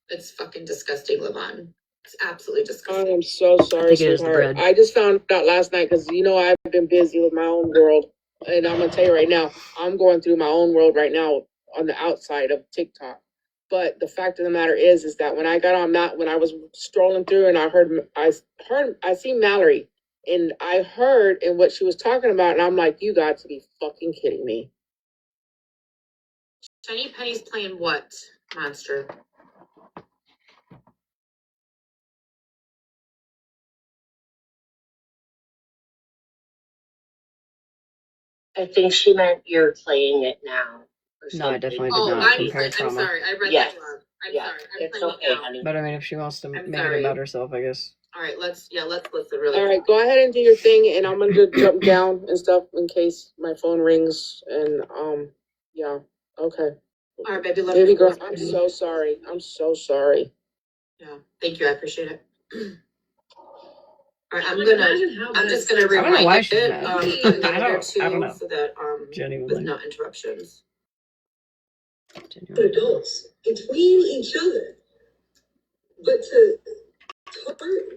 It's fucking disgusting, Levon. It's absolutely disgusting. I'm so sorry, sweetheart. I just found out last night because, I've been busy with my own world. And I'm going to tell you right now, I'm going through my own world right now on the outside of TikTok. But the fact of the matter is that when I got on that, when I was strolling through and I seen Mallory and I heard in what she was talking about. And I'm like, you got to be fucking kidding me. Shiny Penny's playing what, monster? I think she meant you're playing it now. No, I definitely did not compare trauma. I'm sorry. I read that wrong. I'm sorry. It's okay, honey. But I mean, if she wants to make it about herself, I guess. All right, let's listen really. All right, go ahead and do your thing, and I'm gonna jump down and stuff in case my phone rings. And yeah, okay. All right, baby. Baby girl, I'm so sorry. I'm so sorry. Yeah, thank you. I appreciate it. All right, I'm just gonna rewind I don't know why she's mad. I don't know. So that Genuinely. with no interruptions. Adults between each other, but to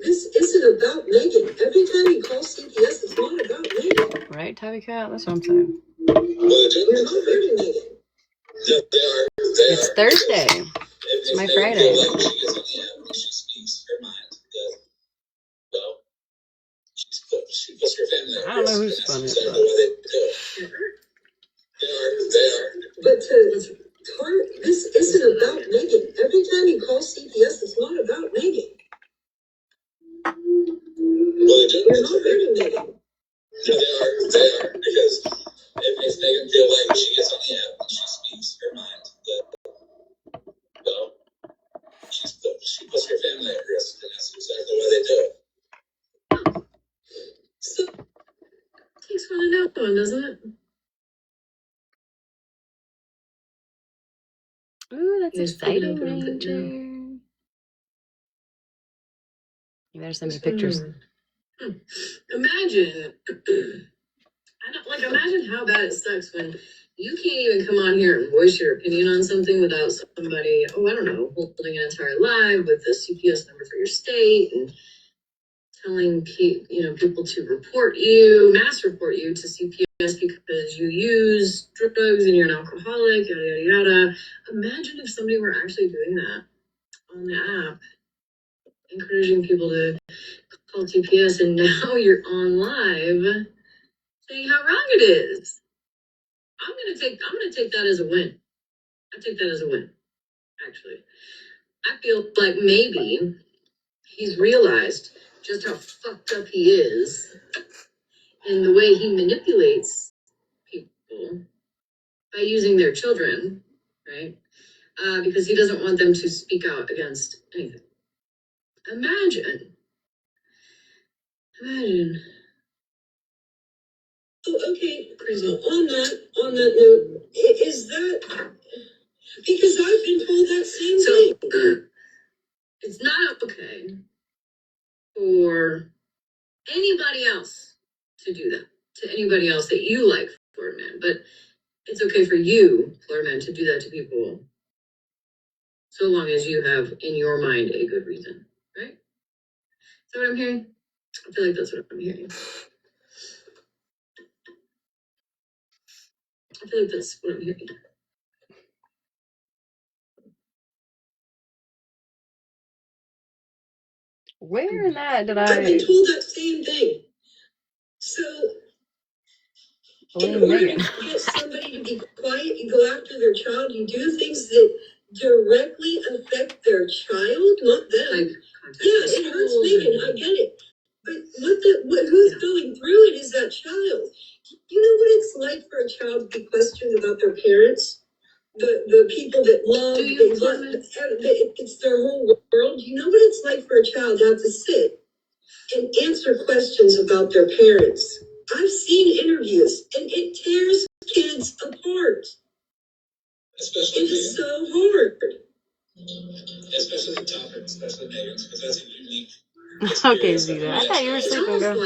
This isn't about Megan. Every time you call CPS, it's not about Megan. Right, Tabby Cat? That's what I'm saying. You're not hurting Megan. It's Thursday. It's my Friday. I don't know who's fun it, But this isn't about Megan. Every time you call CPS, it's not about Megan. You're not hurting Megan. They are, because it makes Megan feel like she gets on the app and she speaks her mind. Well, she puts her family at risk, and that's exactly why they do it. So, takes one to know one, doesn't it? Ooh, that's exciting, Ranger. You better send me pictures. Imagine, imagine how bad it sucks when you can't even come on here and voice your opinion on something without somebody, I don't know, holding an entire live with the CPS number for your state and telling people to report you, mass report you to CPS because you use drugs and you're an alcoholic, yada, yada, yada. Imagine if somebody were actually doing that on the app, encouraging people to call CPS, and now you're on live saying how wrong it is. I'm gonna take that as a win. I take that as a win, actually. I feel like maybe he's realized just how fucked up he is and the way he manipulates people by using their children, right? Because he doesn't want them to speak out against anything. Imagine. Oh, okay, crazy. On that note, is that because I've been told that same thing? It's not okay for anybody else to do that to anybody else that you like, Florida Man, but it's okay for you, Florida Man, to do that to people so long as you have in your mind a good reason, right? Is that what I'm hearing? I feel like that's what I'm hearing. I feel like that's what I'm hearing. Where in that did I've been told that same thing. So, in order to get somebody to be quiet, you go after their child, you do things that directly affect their child, not them. Yeah, it hurts Megan, I get it. But who's going through it is that child. You know what it's like for a child to be questioned about their parents? The people that love, it's their whole world. You know what it's like for a child to have to sit and answer questions about their parents. I've seen interviews, and it tears kids apart. Especially it is so hard. Especially the topic, especially Megan's, because that's a unique Okay, Zita. I thought you were sleeping, girl.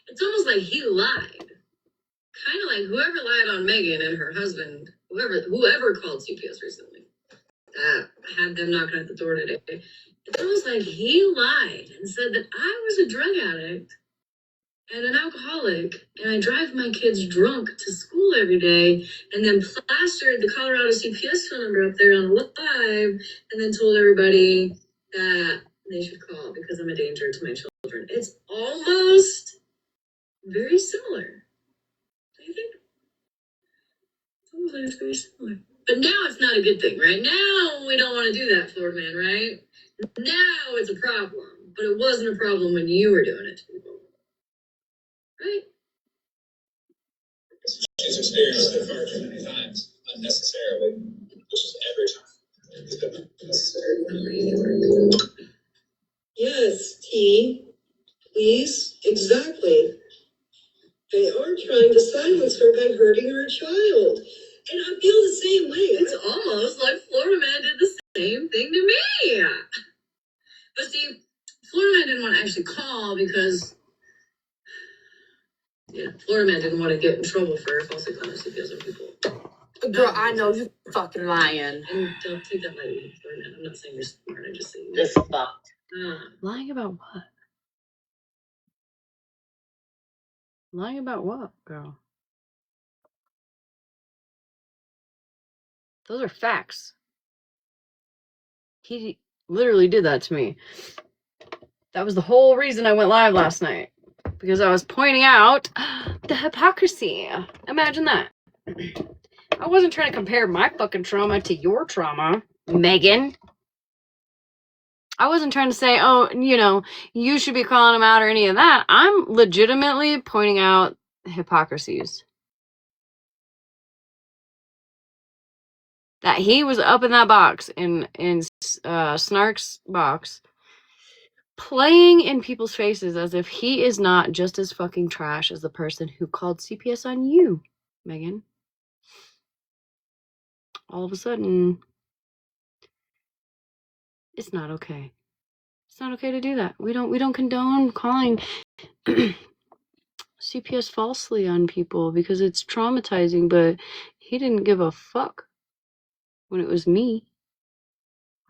It's almost like he lied. Kind of like whoever lied on Megan and her husband, whoever called CPS recently, had them knocking at the door today. It's almost like he lied and said that I was a drug addict and an alcoholic, and I drive my kids drunk to school every day, and then plastered the Colorado CPS phone number up there on the live, and then told everybody that they should call because I'm a danger to my children. It's almost very similar. Do you think? It's almost like it's very similar. But now it's not a good thing, right? Now we don't want to do that, Florida Man, right? Now it's a problem, but it wasn't a problem when you were doing it to people. Right? She's experienced it far too many times, unnecessarily, which is every time. Yes, T. Please. Exactly. They are trying to silence her by hurting her child. And I feel the same way. It's almost like Florida Man did the same thing to me. But see, Florida Man didn't want to actually call because Florida Man didn't want to get in trouble for falsely calling CPS on people. Girl, I know you fucking lying. And don't take that lightly, Florida Man. I'm not saying you're smart. I'm just saying This fucked. Lying about what? Lying about what, girl? Those are facts. He literally did that to me. That was the whole reason I went live last night. Because I was pointing out the hypocrisy. Imagine that. I wasn't trying to compare my fucking trauma to your trauma, Megan. I wasn't trying to say, oh, you know, you should be calling him out or any of that. I'm legitimately pointing out hypocrisies. That he was up in that box, in Snark's box, playing in people's faces as if he is not just as fucking trash as the person who called CPS on you, Megan. All of a sudden, it's not okay. It's not okay to do that. We don't condone calling CPS falsely on people because it's traumatizing, but he didn't give a fuck when it was me,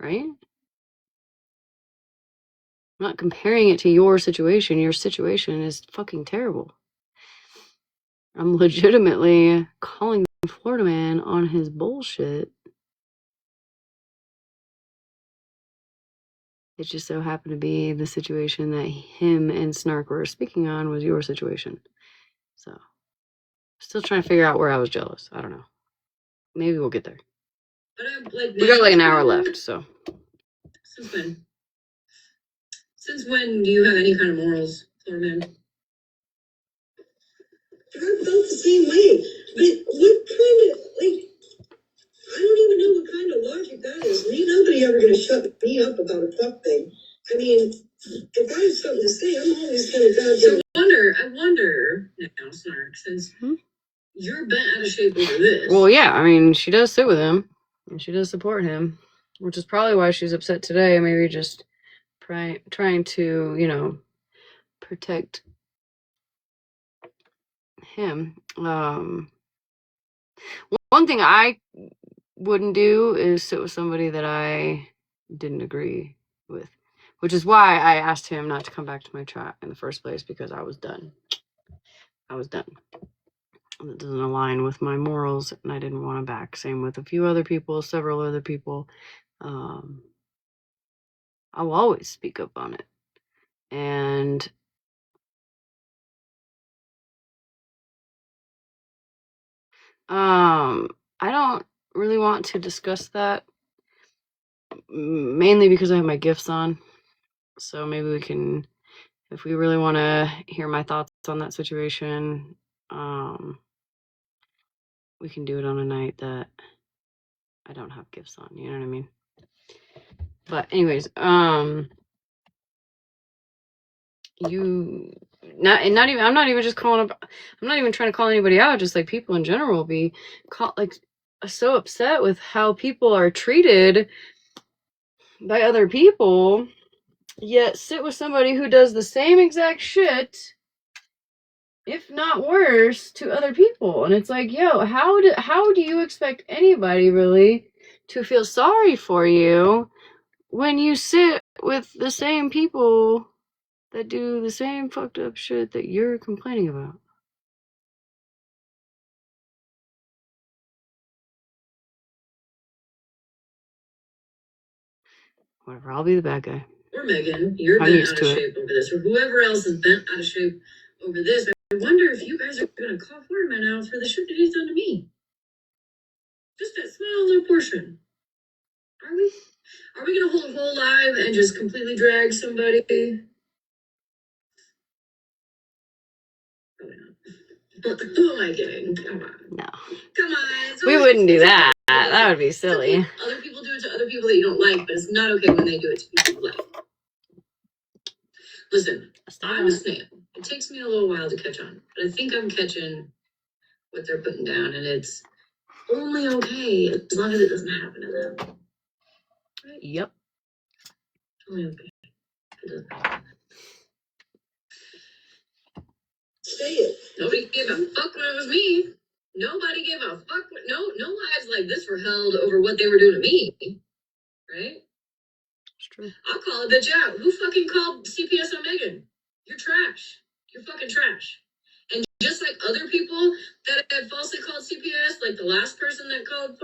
right? I'm not comparing it to your situation. Your situation is fucking terrible. I'm legitimately calling the Florida man on his bullshit. It just so happened to be the situation that him and Snark were speaking on was your situation. So, still trying to figure out where I was jealous. I don't know. Maybe we'll get there. We got like an hour left, so. Since when? Since when do you have any kind of morals, Florida man? I felt the same way. But what kind of, like, I don't even know what kind of logic that is. Ain't nobody ever gonna shut me up about a fuck thing. I mean, if I have something to say, I'm always gonna goddamn. I wonder now, Snark, since you're bent out of shape over this. Well, yeah, I mean, she does sit with him, and she does support him, which is probably why she's upset today. Maybe just trying to, you know, protect him. One thing I wouldn't do is sit with somebody that I didn't agree with, which is why I asked him not to come back to my chat in the first place, because I was done. That doesn't align with my morals, and I didn't want him back. Same with a few other people, several other people. I will always speak up on it. And I don't really want to discuss that, mainly because I have my gifts on. So maybe we can, if we really want to hear my thoughts on that situation, we can do it on a night that I don't have gifts on, you know what I mean? But anyways, I'm not even trying to call anybody out, just like people in general will be so upset with how people are treated by other people, yet sit with somebody who does the same exact shit, if not worse, to other people. And it's like, yo, how do you expect anybody really to feel sorry for you when you sit with the same people that do the same fucked up shit that you're complaining about? Whatever, I'll be the bad guy. Or Megan, you're bent out of shape over this, or whoever else is bent out of shape over this. I wonder if you guys are gonna call Florida out for the shit that he's done to me. Just that small little portion. Are we? Are we gonna hold a whole live and just completely drag somebody? Probably not. Who am I kidding? Come on. No. Come on. We wouldn't do that. That would be silly. Other people do it to other people that you don't like, but it's not okay when they do it to people you like. Listen, I'm a snail. It takes me a little while to catch on, but I think I'm catching what they're putting down, and it's only okay as long as it doesn't happen to them. Right? Yep. Only okay. It doesn't happen. Say it. Nobody gave a fuck when it was me. Nobody gave a fuck. No lives like this were held over what they were doing to me. Right? It's true. I'll call a bitch out. Who fucking called CPS on Megan? You're trash. You're fucking trash. And just like other people that had falsely called CPS, like the last person that called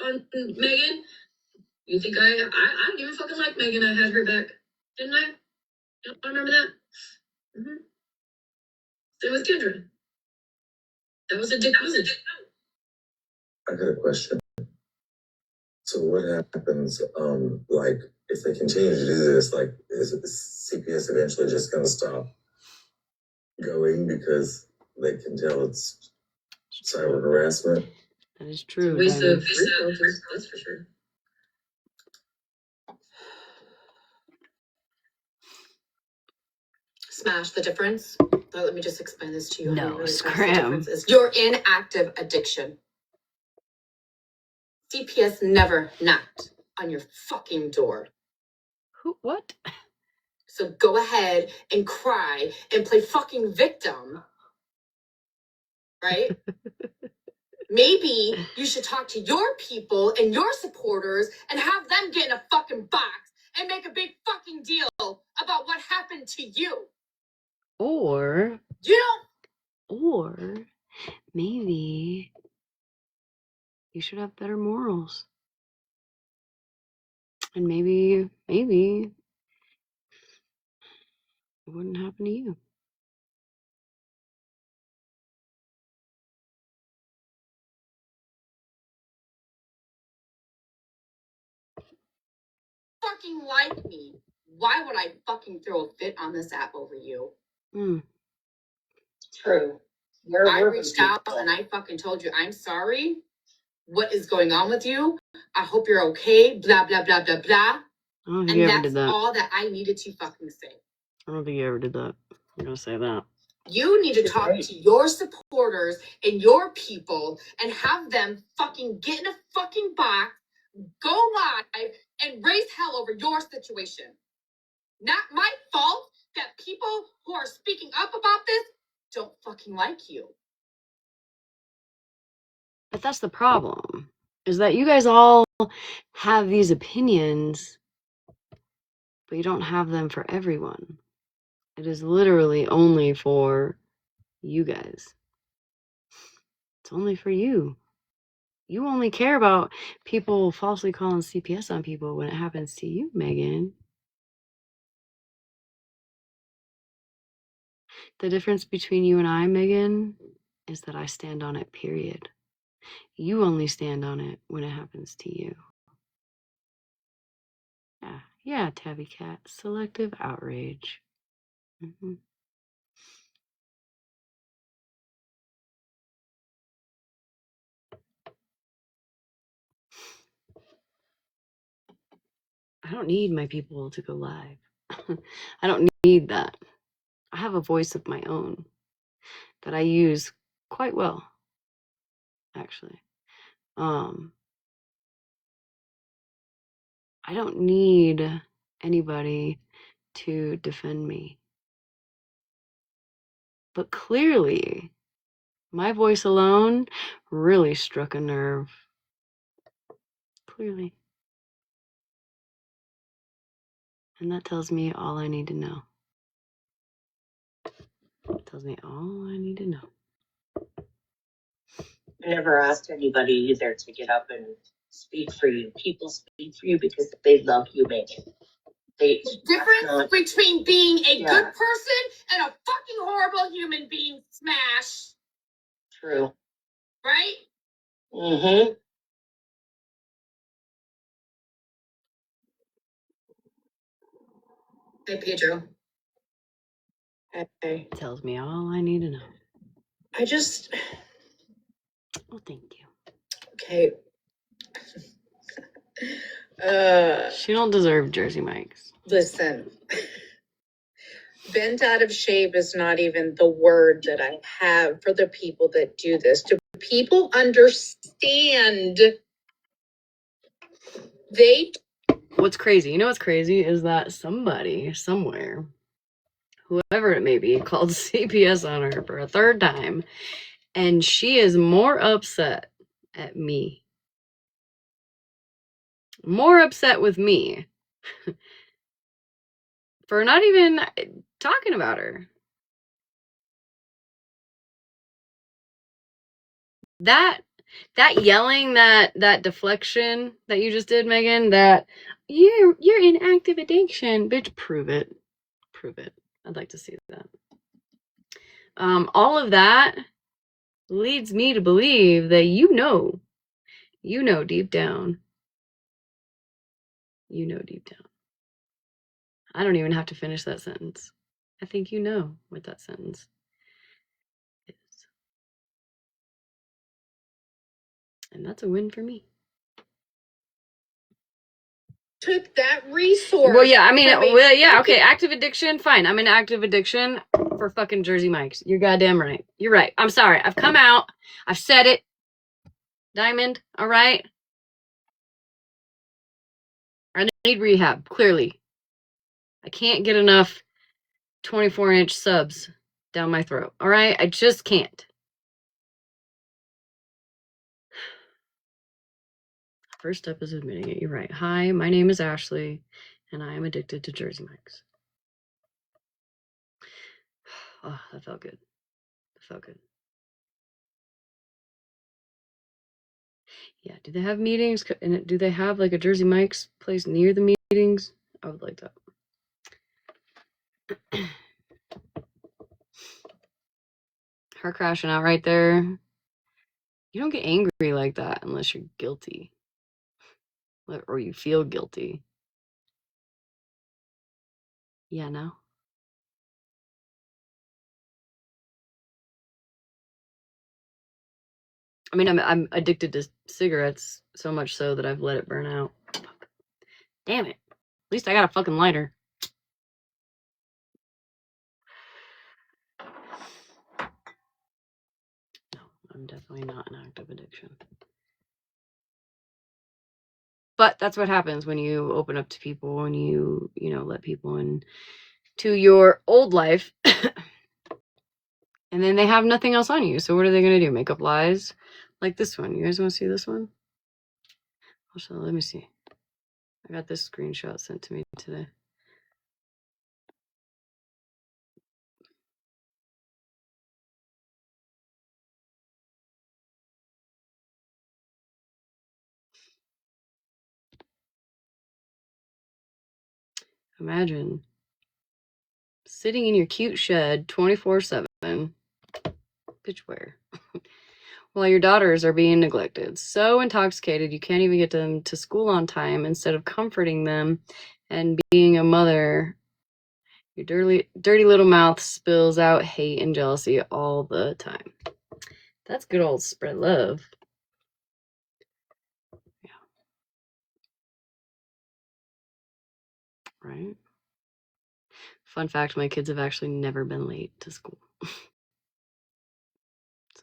on Megan, you think I didn't even fucking like Megan. I had her back, didn't I? Don't remember that? Mm-hmm. Same with Kendra. That was a dick message. I got a question. So what happens, like, if they continue to do this, like, is CPS eventually just going to stop going because they can tell it's cyber harassment? That is true. Waste of resources, that's for sure. Smash, the difference. Let me just explain this to you. No, really scram. The difference is your inactive addiction. CPS never knocked on your fucking door. Who? What? So go ahead and cry and play fucking victim. Right? Maybe you should talk to your people and your supporters and have them get in a fucking box and make a big fucking deal about what happened to you. Or maybe you should have better morals. And maybe it wouldn't happen to you. Fucking like me. Why would I fucking throw a fit on this app over you? True. I reached out and I fucking told you, I'm sorry. What is going on with you? I hope you're okay. Blah, blah, blah, blah, blah. I don't think And you ever that's did that. all that I needed to fucking say. I don't think you ever did that. I'm gonna say that. You need to talk to your supporters and your people and have them fucking get in a fucking box, go live, and raise hell over your situation. Not my fault that people who are speaking up about this don't fucking like you. But that's the problem, is that you guys all have these opinions, but you don't have them for everyone. It is literally only for you guys. It's only for you. You only care about people falsely calling CPS on people when it happens to you, Megan. The difference between you and I, Megan, is that I stand on it, period. You only stand on it when it happens to you. Yeah, Tabby Cat. Selective outrage. Mm-hmm. I don't need my people to go live. I don't need that. I have a voice of my own that I use quite well, actually. I don't need anybody to defend me. But clearly, my voice alone really struck a nerve. Clearly. And that tells me all I need to know. It tells me all I need to know. I never asked anybody either to get up and speak for you. People speak for you because they love you, Megan. The difference between being a good person and a fucking horrible human being, Smash. True. Right? Mm-hmm. Hey, Pedro. Hey. Tells me all I need to know. I just... Oh, thank you. Okay. She don't deserve Jersey Mike's. Listen. Bent out of shape is not even the word that I have for the people that do this. Do people understand? What's crazy? You know what's crazy is that somebody, somewhere, whoever it may be, called CPS on her for a third time, and she is more upset at me. More upset with me for not even talking about her. That yelling, that deflection that you just did, Megan, that you're in active addiction, bitch, prove it. Prove it. I'd like to see that. All of that leads me to believe that you know deep down. You know deep down. I don't even have to finish that sentence. I think you know what that sentence is. And that's a win for me. Took that resource. Well, yeah, I mean, well, yeah, okay, active addiction, fine. I'm in active addiction for fucking Jersey Mike's. You're goddamn right. You're right. I'm sorry. I've come out. I've said it. Diamond, all right? I need rehab, clearly. I can't get enough 24-inch subs down my throat, all right? I just can't. First step is admitting it. You're right. Hi, my name is Ashley, and I am addicted to Jersey Mike's. Oh, that felt good. That felt good. Yeah, do they have meetings? And do they have like a Jersey Mike's place near the meetings? I would like that. Her crashing out right there. You don't get angry like that unless you're guilty. Or you feel guilty. Yeah, no? I mean, I'm addicted to cigarettes so much so that I've let it burn out. Damn it. At least I got a fucking lighter. No, I'm definitely not an active addiction. But that's what happens when you open up to people and you let people into your old life. And then they have nothing else on you. So what are they going to do? Make up lies? Like this one. You guys want to see this one? Also, let me see. I got this screenshot sent to me today. Imagine sitting in your cute shed 24/7. Bitch, where? While your daughters are being neglected. So intoxicated you can't even get them to school on time. Instead of comforting them and being a mother, your dirty little mouth spills out hate and jealousy all the time. That's good old spread love. Yeah. Right? Fun fact, my kids have actually never been late to school.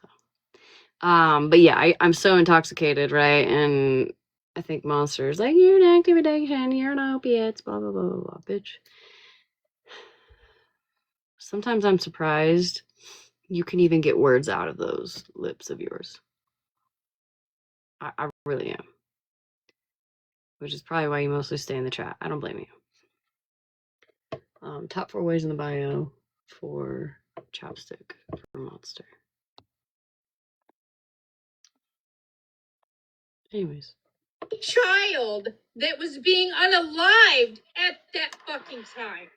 So, but yeah, I'm so intoxicated, right? And I think Monster's like, you're an active addiction, you're an opiates, blah, blah, blah, blah, blah, bitch. Sometimes I'm surprised you can even get words out of those lips of yours. I really am. Which is probably why you mostly stay in the chat. I don't blame you. Top 4 ways in the bio for chapstick for Monster. Anyways. Child that was being unalived at that fucking time.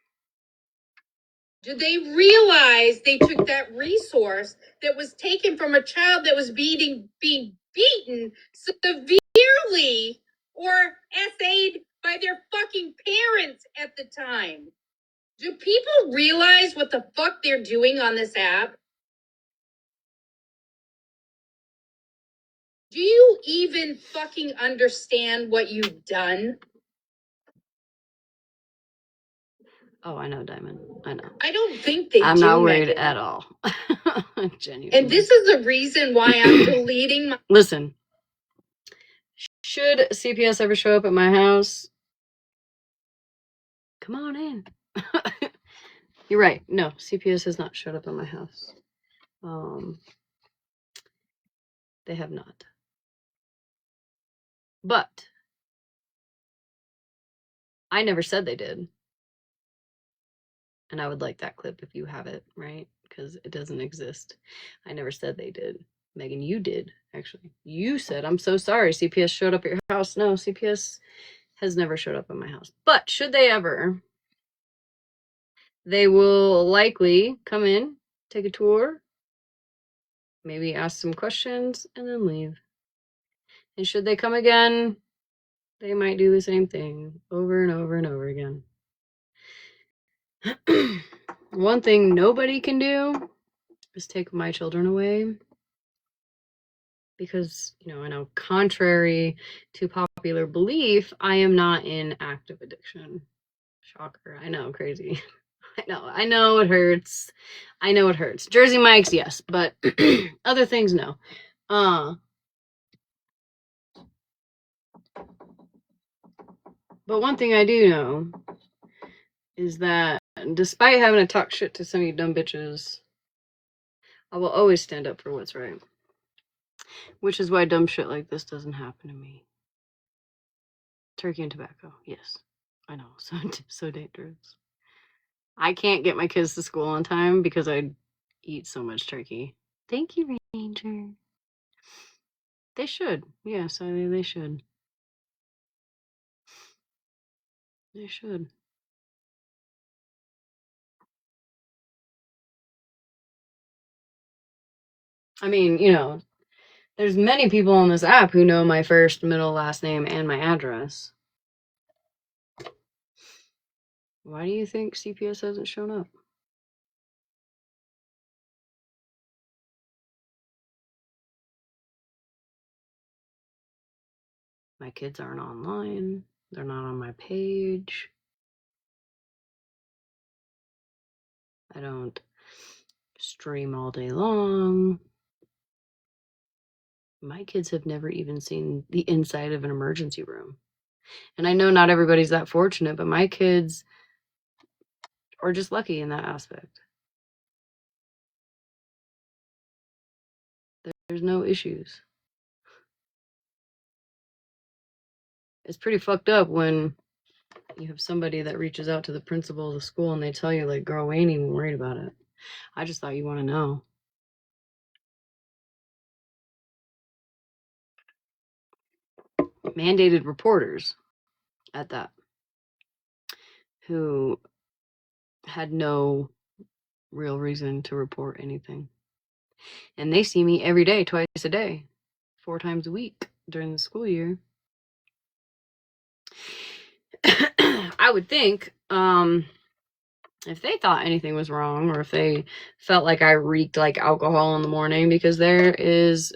Did they realize they took that resource that was taken from a child that was being beaten severely or essayed by their fucking parents at the time? Do people realize what the fuck they're doing on this app? Do you even fucking understand what you've done? Oh, I know, Diamond. I know. I don't think they I'm do, not worried Megan. at all. Genuinely. And this is the reason why I'm deleting my... Listen. Should CPS ever show up at my house? Come on in. You're right. No, CPS has not showed up at my house. They have not. But I never said they did. And I would like that clip if you have it, right? Because it doesn't exist. I never said they did. Megan, you did, actually. You said, I'm so sorry, CPS showed up at your house. No, CPS has never showed up at my house. But should they ever, they will likely come in, take a tour, maybe ask some questions, and then leave. And should they come again, they might do the same thing over and over and over again. One thing nobody can do is take my children away. Because, I know, contrary to popular belief, I am not in active addiction. Shocker. I know, crazy. I know it hurts. I know it hurts. Jersey Mike's, yes, but other things, no. But one thing I do know is that despite having to talk shit to some of you dumb bitches, I will always stand up for what's right. Which is why dumb shit like this doesn't happen to me. Turkey and tobacco, yes. I know, so dangerous. I can't get my kids to school on time because I eat so much turkey. Thank you, Ranger. They should. Yes, they should. They should. I mean, there's many people on this app who know my first, middle, last name, and my address. Why do you think CPS hasn't shown up? My kids aren't online. They're not on my page. I don't stream all day long. My kids have never even seen the inside of an emergency room. And I know not everybody's that fortunate, but my kids are just lucky in that aspect. There's no issues. It's pretty fucked up when you have somebody that reaches out to the principal of the school and they tell you, like, girl, we ain't even worried about it. I just thought you want to know. Mandated reporters at that who had no real reason to report anything. And they see me every day, twice a day, 4 times a week during the school year. I would think, if they thought anything was wrong or if they felt like I reeked like alcohol in the morning, because there is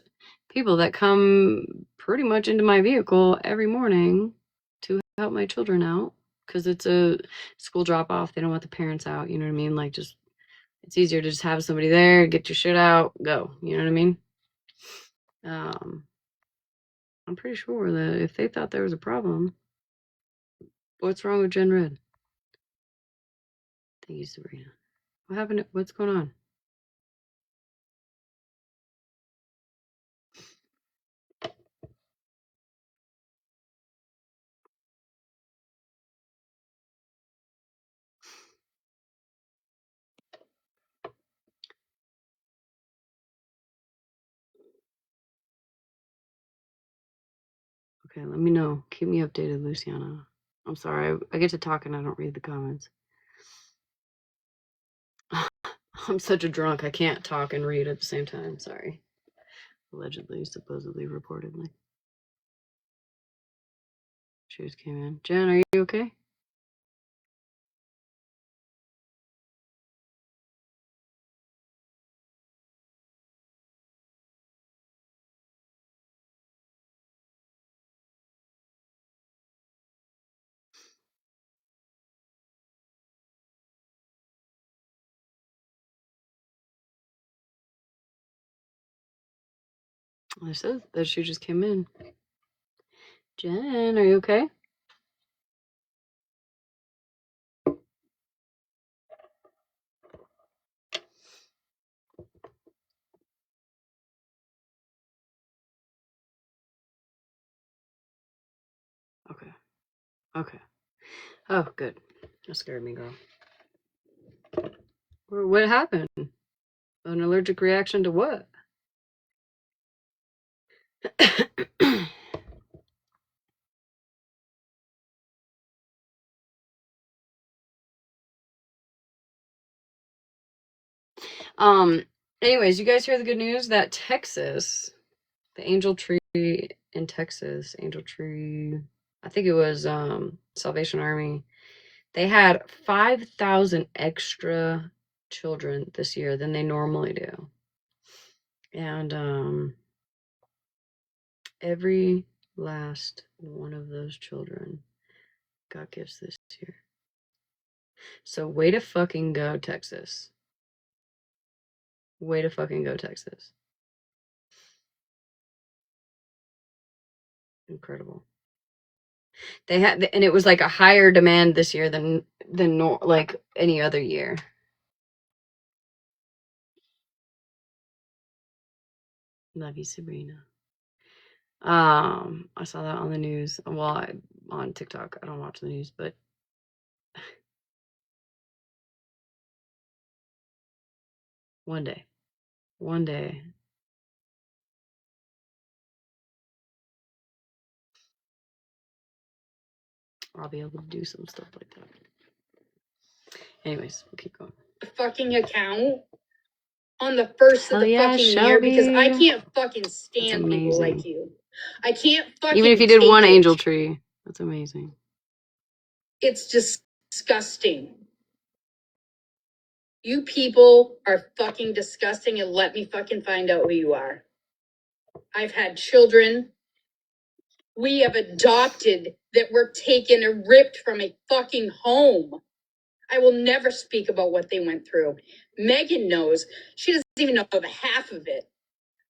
people that come pretty much into my vehicle every morning to help my children out because it's a school drop off. They don't want the parents out. You know what I mean? Like, just, it's easier to just have somebody there, get your shit out, go. You know what I mean? I'm pretty sure that if they thought there was a problem, what's wrong with Gen Red? Thank you, Sabrina. What happened? What's going on? Okay, let me know. Keep me updated, Luciana. I'm sorry. I get to talk and I don't read the comments. I'm such a drunk. I can't talk and read at the same time. Sorry. Allegedly, supposedly, reportedly. She just came in. Jen, are you okay? I said that she just came in. Jen, are you okay? Okay. Okay. Oh, good. That scared me, girl. What happened? An allergic reaction to what? Anyways, you guys hear the good news that Texas, the angel tree in Texas, angel tree, I think it was Salvation Army, they had 5,000 extra children this year than they normally do. And every last one of those children got gifts this year. So way to fucking go, Texas. Way to fucking go, Texas. Incredible. They had, and it was like a higher demand this year than like any other year. Love you, Sabrina. I saw that on the news. Well, on TikTok. I don't watch the news, but one day, I'll be able to do some stuff like that. Anyways, we'll keep going. Fucking account on the first of the fucking year because I can't fucking stand people like you. I can't fucking. Even if you did one angel tree, that's amazing. It's disgusting. You people are fucking disgusting, and let me fucking find out who you are. I've had children. We have adopted that were taken and ripped from a fucking home. I will never speak about what they went through. Megan knows. She doesn't even know the half of it.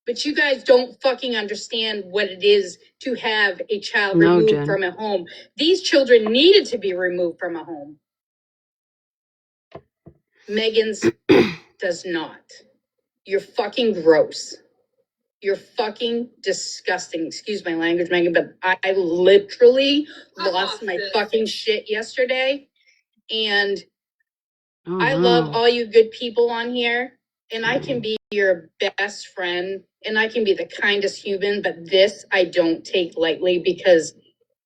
But you guys don't fucking understand what it is to have a child removed from a home. These children needed to be removed from a home. Megan's does not. You're fucking gross. You're fucking disgusting. Excuse my language, Megan, but I literally lost my fucking shit yesterday. And I love all you good people on here. And I can be your best friend. And I can be the kindest human. But this I don't take lightly because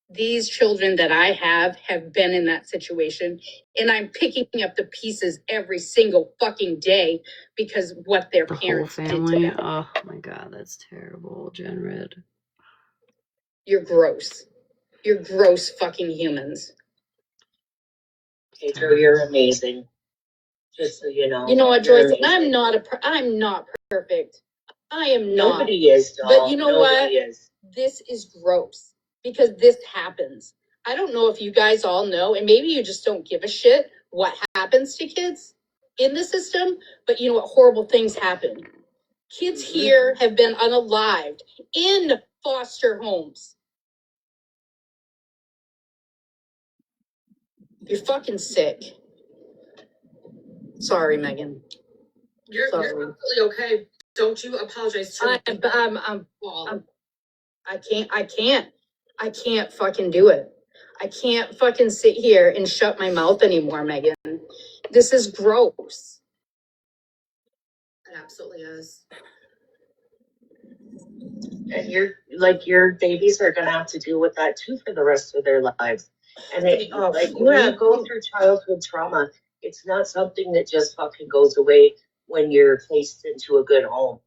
these children that I have been in that situation. And I'm picking up the pieces every single fucking day because what their parents did to them. Oh my god, that's terrible, Jen Red. You're gross. You're gross fucking humans. Pedro, you're amazing. Just so you know. You know what, Joyce? I'm not perfect. I am not. Nobody is, doll. But you know Nobody what? is. This is gross because this happens. I don't know if you guys all know, and maybe you just don't give a shit what happens to kids in the system, but you know what? Horrible things happen. Kids here have been unalived in foster homes. You're fucking sick. Sorry, Megan. You're absolutely okay. Don't you apologize to me. I can't fucking do it. I can't fucking sit here and shut my mouth anymore, Megan. This is gross. It absolutely is. And your babies are gonna have to deal with that too for the rest of their lives. And you go through childhood trauma. It's not something that just fucking goes away when you're placed into a good home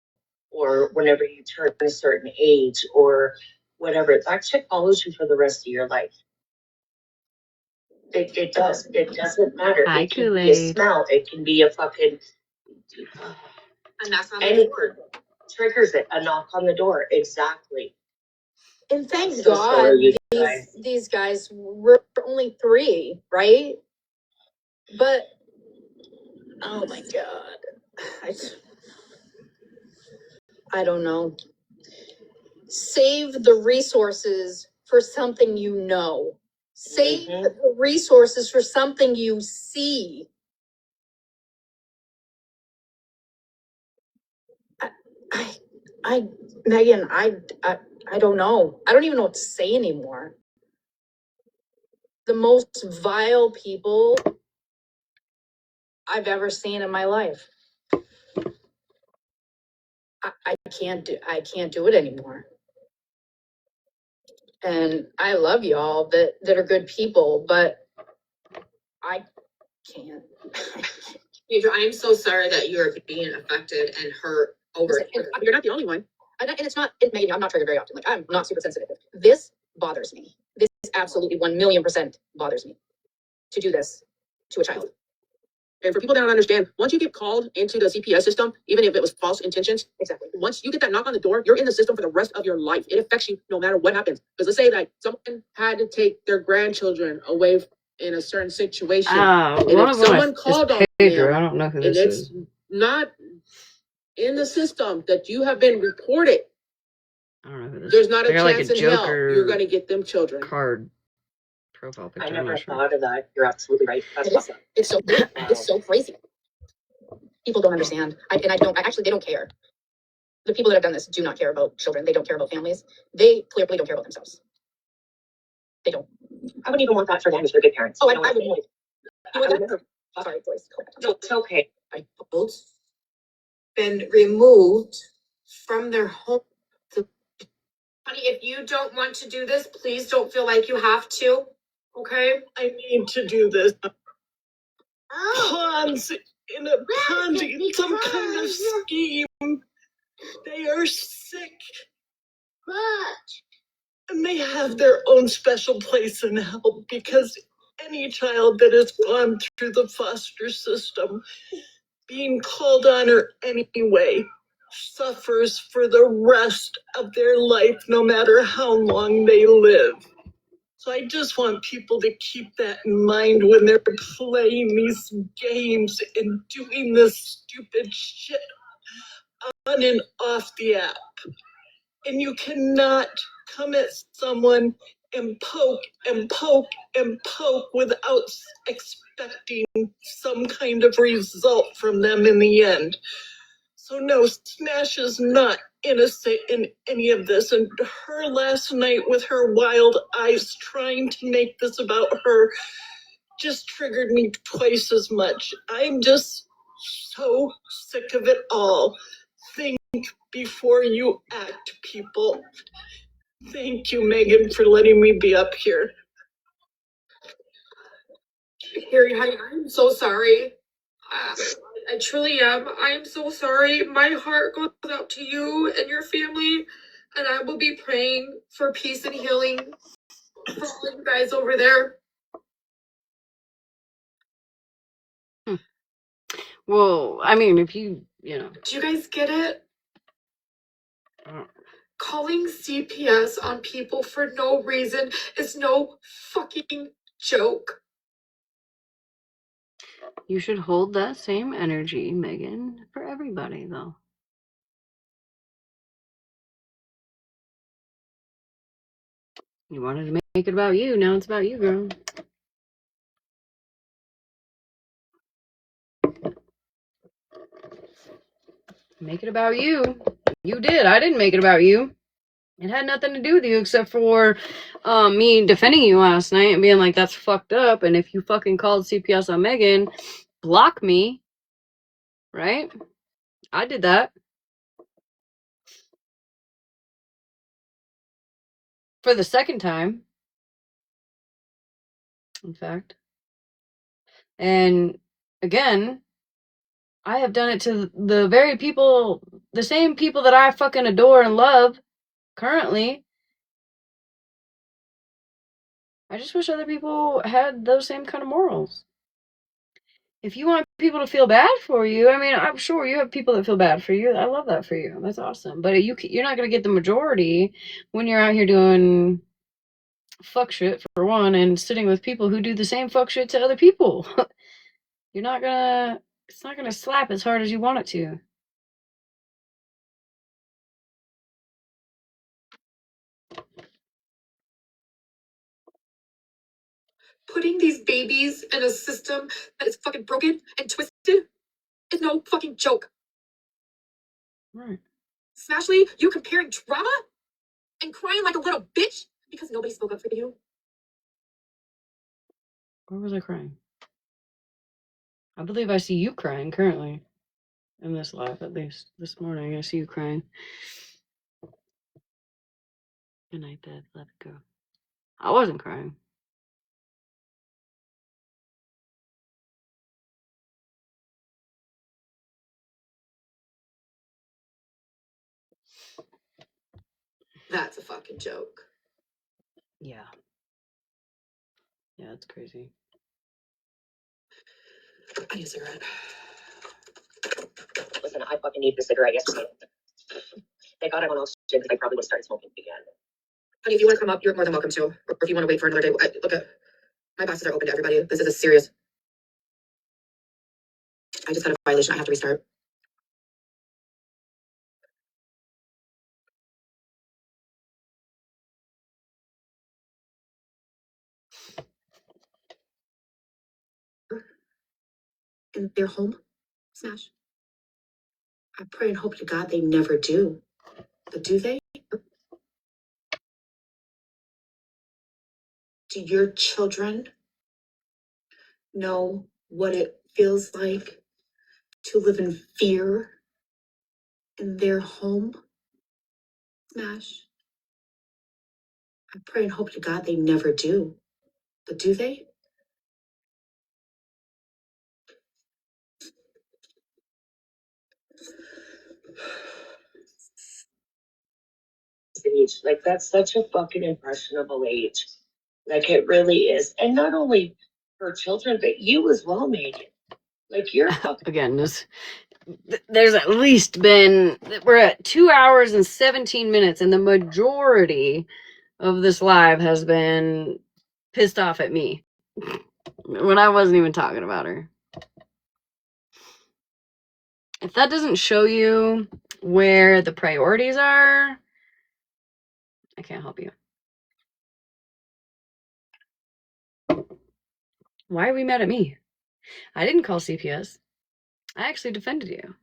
or whenever you turn a certain age or whatever. That shit follows you for the rest of your life. It does. It doesn't matter. It can be a smell. It can be a fucking And that's not anything triggers it. A knock on the door. Exactly. And thank God these guys were only 3, right? But oh my God. I don't know. Save the resources for something you know. Save the resources for something you see. Megan, I don't know. I don't even know what to say anymore. the most vile people I've ever seen in my life. I can't do it anymore. And I love y'all that are good people, but I can't. Deidre, I am so sorry that you're being affected and hurt over. Listen, you're not the only one. And it's not, Megan, I'm not triggered very often. Like, I'm not super sensitive. This bothers me. This absolutely 1,000,000% bothers me to do this to a child. And for people that don't understand, once you get called into the CPS system, even if it was false intentions, exactly. Once you get that knock on the door, you're in the system for the rest of your life. It affects you no matter what happens. Because let's say that someone had to take their grandchildren away in a certain situation. And if someone called on them, I don't know who and this it's is. not in the system that you have been reported, I don't know who this there's is. not a chance in hell you're going to get them children. Card profile picture. I never thought of that. You're absolutely right. That's awesome. It's so crazy. People don't understand. They don't care. The people that have done this do not care about children. They don't care about families. They clearly don't care about themselves. They don't. I wouldn't even want that for them if they're good parents. Oh, I would. You would would never. Sorry, voice. No, it's okay. Been removed from their home. Honey, if you don't want to do this, please don't feel like you have to. Okay? I need to do this. Pawns in a Ponzi, in some kind of scheme. They are sick. And they have their own special place in hell because any child that has gone through the foster system, being called on her anyway, suffers for the rest of their life, no matter how long they live. So I just want people to keep that in mind when they're playing these games and doing this stupid shit on and off the app. And you cannot come at someone and poke and poke and poke without expecting some kind of result from them in the end. So no, Smash is not innocent in any of this. And her last night with her wild eyes trying to make this about her just triggered me twice as much. I'm just so sick of it all. Think before you act, people. Thank you, Megan, for letting me be up here. Harry, I'm so sorry. I truly am. I am so sorry. My heart goes out to you and your family, and I will be praying for peace and healing for all you guys over there. Well, I mean, if you know. Do you guys get it? Calling CPS on people for no reason is no fucking joke. You should hold that same energy, Megan, for everybody, though. You wanted to make it about you, now it's about you, girl. Make it about you. You did. I didn't make it about you. It had nothing to do with you except for me defending you last night and being like, that's fucked up. And if you fucking called CPS on Megan, block me. Right? I did that. For the second time. In fact. And again, I have done it to the very people, the same people that I fucking adore and love currently. I just wish other people had those same kind of morals. If you want people to feel bad for you, I mean, I'm sure you have people that feel bad for you. I love that for you. That's awesome. But you're not going to get the majority when you're out here doing fuck shit, for one, and sitting with people who do the same fuck shit to other people. It's not going to slap as hard as you want it to. Putting these babies in a system that is fucking broken and twisted is no fucking joke. Right. Smashleigh, you comparing drama and crying like a little bitch because nobody spoke up for you. Or was I crying? I believe I see you crying currently. In this live, at least. This morning, I see you crying. Good night, Beth. Let it go. I wasn't crying. That's a fucking joke. Yeah. Yeah, it's crazy. I need a cigarette. Listen, I fucking need this cigarette yesterday. Thank God I'm on oxygen because I probably would have started smoking again. Honey, if you want to come up, you're more than welcome to. Or if you want to wait for another day, look, my bosses are open to everybody. This is a serious. I just had a violation. I have to restart. In their home, Smash. I pray and hope to God they never do. But do they? Do your children know what it feels like to live in fear in their home? Smash. I pray and hope to God they never do. But do they? Age. Like, that's such a fucking impressionable age. Like, it really is. And not only for children, but you as well, Megan. Like, you're fucking. Again, there's at least been. We're at 2 hours and 17 minutes, and the majority of this live has been pissed off at me. When I wasn't even talking about her. If that doesn't show you where the priorities are, I can't help you. Why are we mad at me? I didn't call CPS. I actually defended you.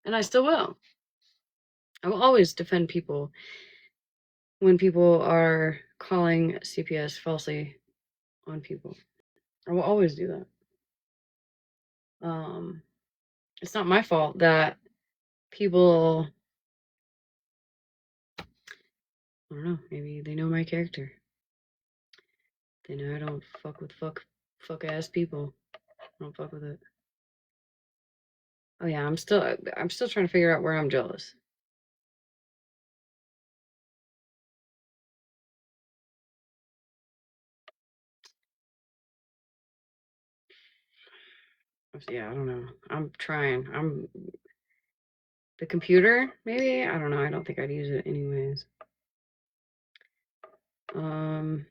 And I still will. I will always defend people when people are calling CPS falsely on people. I will always do that. It's not my fault that people, I don't know, maybe they know my character. They know I don't fuck with fuck ass people. I don't fuck with it. Oh yeah, I'm still trying to figure out where I'm jealous. Yeah, I don't know. I'm trying. The computer, maybe? I don't know. I don't think I'd use it anyways. You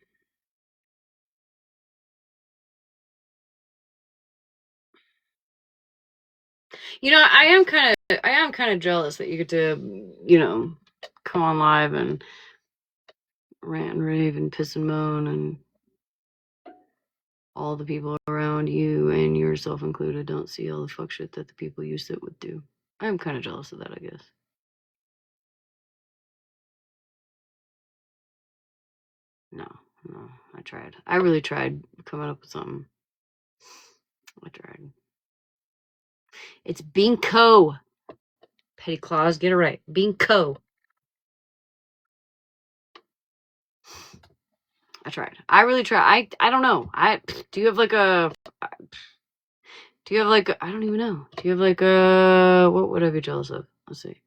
know, I am kind of jealous that you get to, come on live and rant and rave and piss and moan and all the people around you and yourself included don't see all the fuck shit that the people you sit with do. I'm kind of jealous of that, I guess. No, I tried. I really tried coming up with something. I tried. It's Binko. Petty Claus, get it right. Binko. I tried. I really tried. I don't know. Do you have like a I don't even know. Do you have like a what would I be jealous of? Let's see.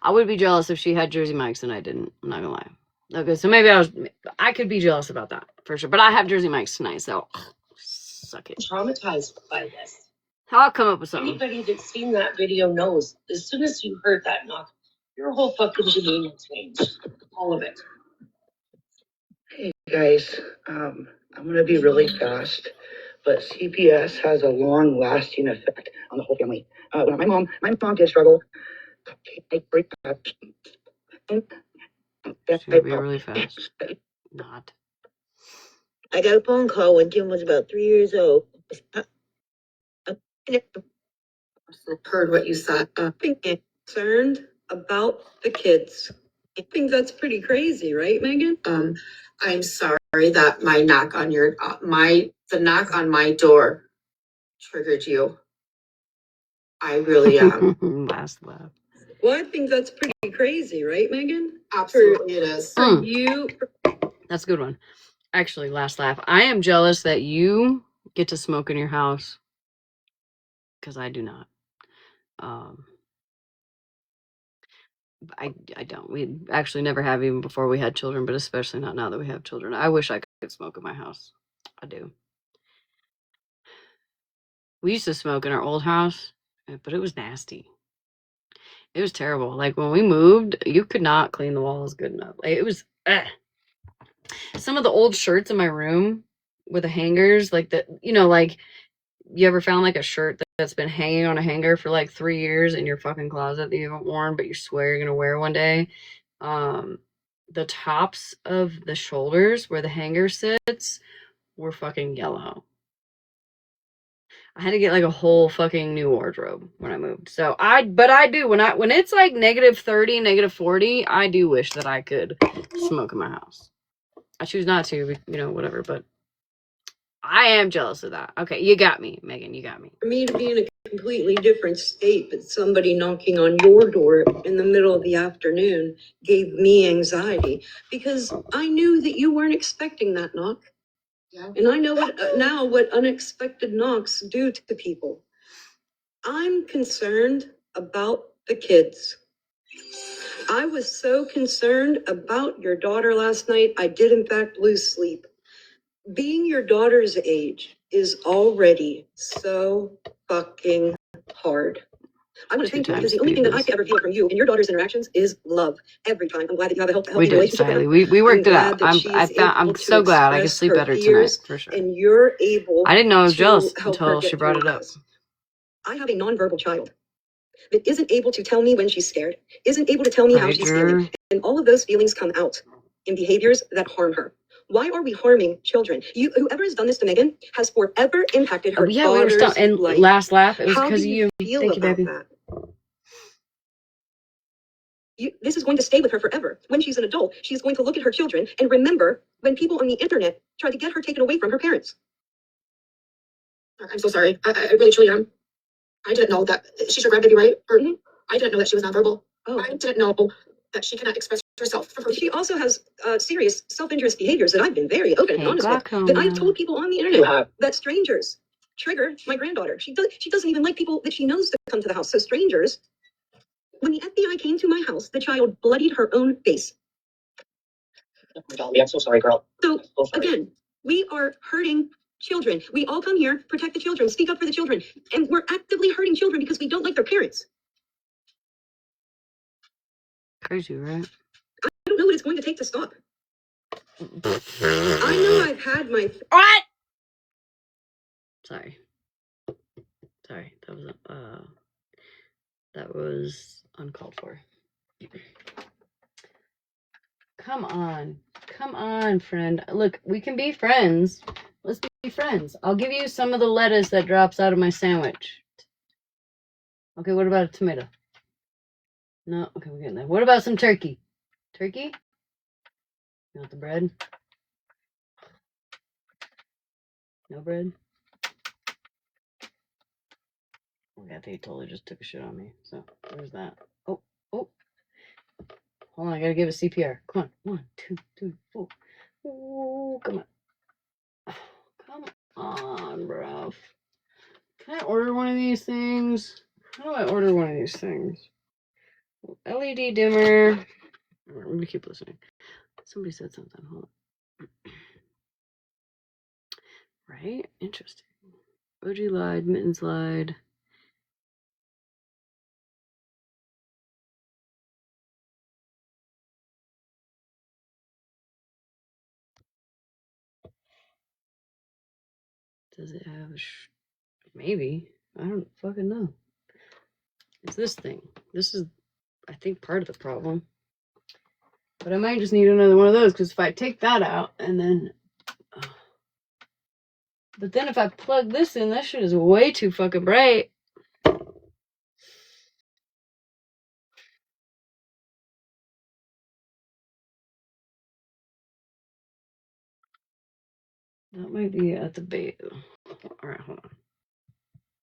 I would be jealous if she had Jersey Mike's and I didn't. I'm not gonna lie. Okay, so maybe I could be jealous about that for sure. But I have Jersey Mike's tonight, so suck it. Traumatized by this. I'll come up with something. Anybody that's seen that video knows, as soon as you heard that knock, your whole fucking demeanor changed. All of it. Hey guys, I'm gonna be really fast, but CPS has a long-lasting effect on the whole family. When my mom did struggle. She's gonna be really fast. Not. I got a phone call when Kim was about 3 years old. Heard what you said. Concerned about the kids. I think that's pretty crazy, right, Megan? I'm sorry that my knock on your the knock on my door triggered you. I really am. Last laugh. Well, I think that's pretty crazy, right, Megan? Absolutely, it is. For you, That's a good one. Actually, last laugh. I am jealous that you get to smoke in your house because I do not. I don't. We actually never have, even before we had children, but especially not now that we have children. I wish I could smoke in my house. I do. We used to smoke in our old house, but it was nasty. It was terrible. Like when we moved, you could not clean the walls good enough. Like, it was some of the old shirts in my room with the hangers, like the, like, you ever found like a shirt that's been hanging on a hanger for like 3 years in your fucking closet that you haven't worn, but you swear you're gonna wear one day? The tops of the shoulders where the hanger sits were fucking yellow. I had to get like a whole fucking new wardrobe when I moved. So but I do, when it's like -30, -40, I do wish that I could smoke in my house. I choose not to, whatever, but I am jealous of that. Okay, you got me, Megan, you got me. for me to be in a completely different state, but somebody knocking on your door in the middle of the afternoon gave me anxiety because I knew that you weren't expecting that knock. Yeah. And I know what unexpected knocks do to people. I'm concerned about the kids. I was so concerned about your daughter last night, I did in fact lose sleep. Being your daughter's age is already so fucking hard. I want to thank you because the only thing that I can ever feel from you and your daughter's interactions is love. Every time. I'm glad that you have a healthy relationship with her. We worked it out. I'm so glad I can sleep better tonight, for sure. And you're able. I didn't know I was jealous until she brought it up. I have a nonverbal child that isn't able to tell me when she's scared, isn't able to tell me how she's feeling. And all of those feelings come out in behaviors that harm her. Why are we harming children? Whoever has done this to Megan has forever impacted her daughter's life. And last laugh, it was How because do of you. feel Thank you, about baby. that? This is going to stay with her forever. When she's an adult, she's going to look at her children and remember when people on the internet tried to get her taken away from her parents. I'm so sorry. I really truly am. I didn't know that she's your grandbaby, right? Or I didn't know that she was nonverbal. Oh. I didn't know that she cannot express herself. She also has serious self-injurious behaviors that I've been very open and honest with. That I've told people on the internet that strangers trigger my granddaughter. She doesn't even like people that she knows to come to the house. So strangers. When the FBI came to my house, the child bloodied her own face. I'm so sorry, girl. So again, we are hurting children. We all come here, protect the children, speak up for the children, and we're actively hurting children because we don't like their parents. Crazy, right? I don't know what it's going to take to stop. I know I've had my... What? Sorry, that was uncalled for. Come on, friend. Look, we can be friends. Let's be friends. I'll give you some of the lettuce that drops out of my sandwich. Okay, what about a tomato? No, okay, we're getting there. What about some turkey? Turkey? You want the bread? No bread? Okay, I think he totally just took a shit on me. So, there's that. Oh. Hold on, I gotta give it CPR. Come on. 1, 2, 3, 4. Ooh, come on. Oh, come on, bro. Can I order one of these things? How do I order one of these things? LED dimmer. Let me keep listening. Somebody said something. Hold on. Right? Interesting. OG lied, mittens lied. Does it have a maybe? I don't fucking know. It's this thing. This is, I think, part of the problem. But I might just need another one of those, because if I take that out and then But then if I plug this in, that shit is way too fucking bright. That might be at the base. All right, hold on.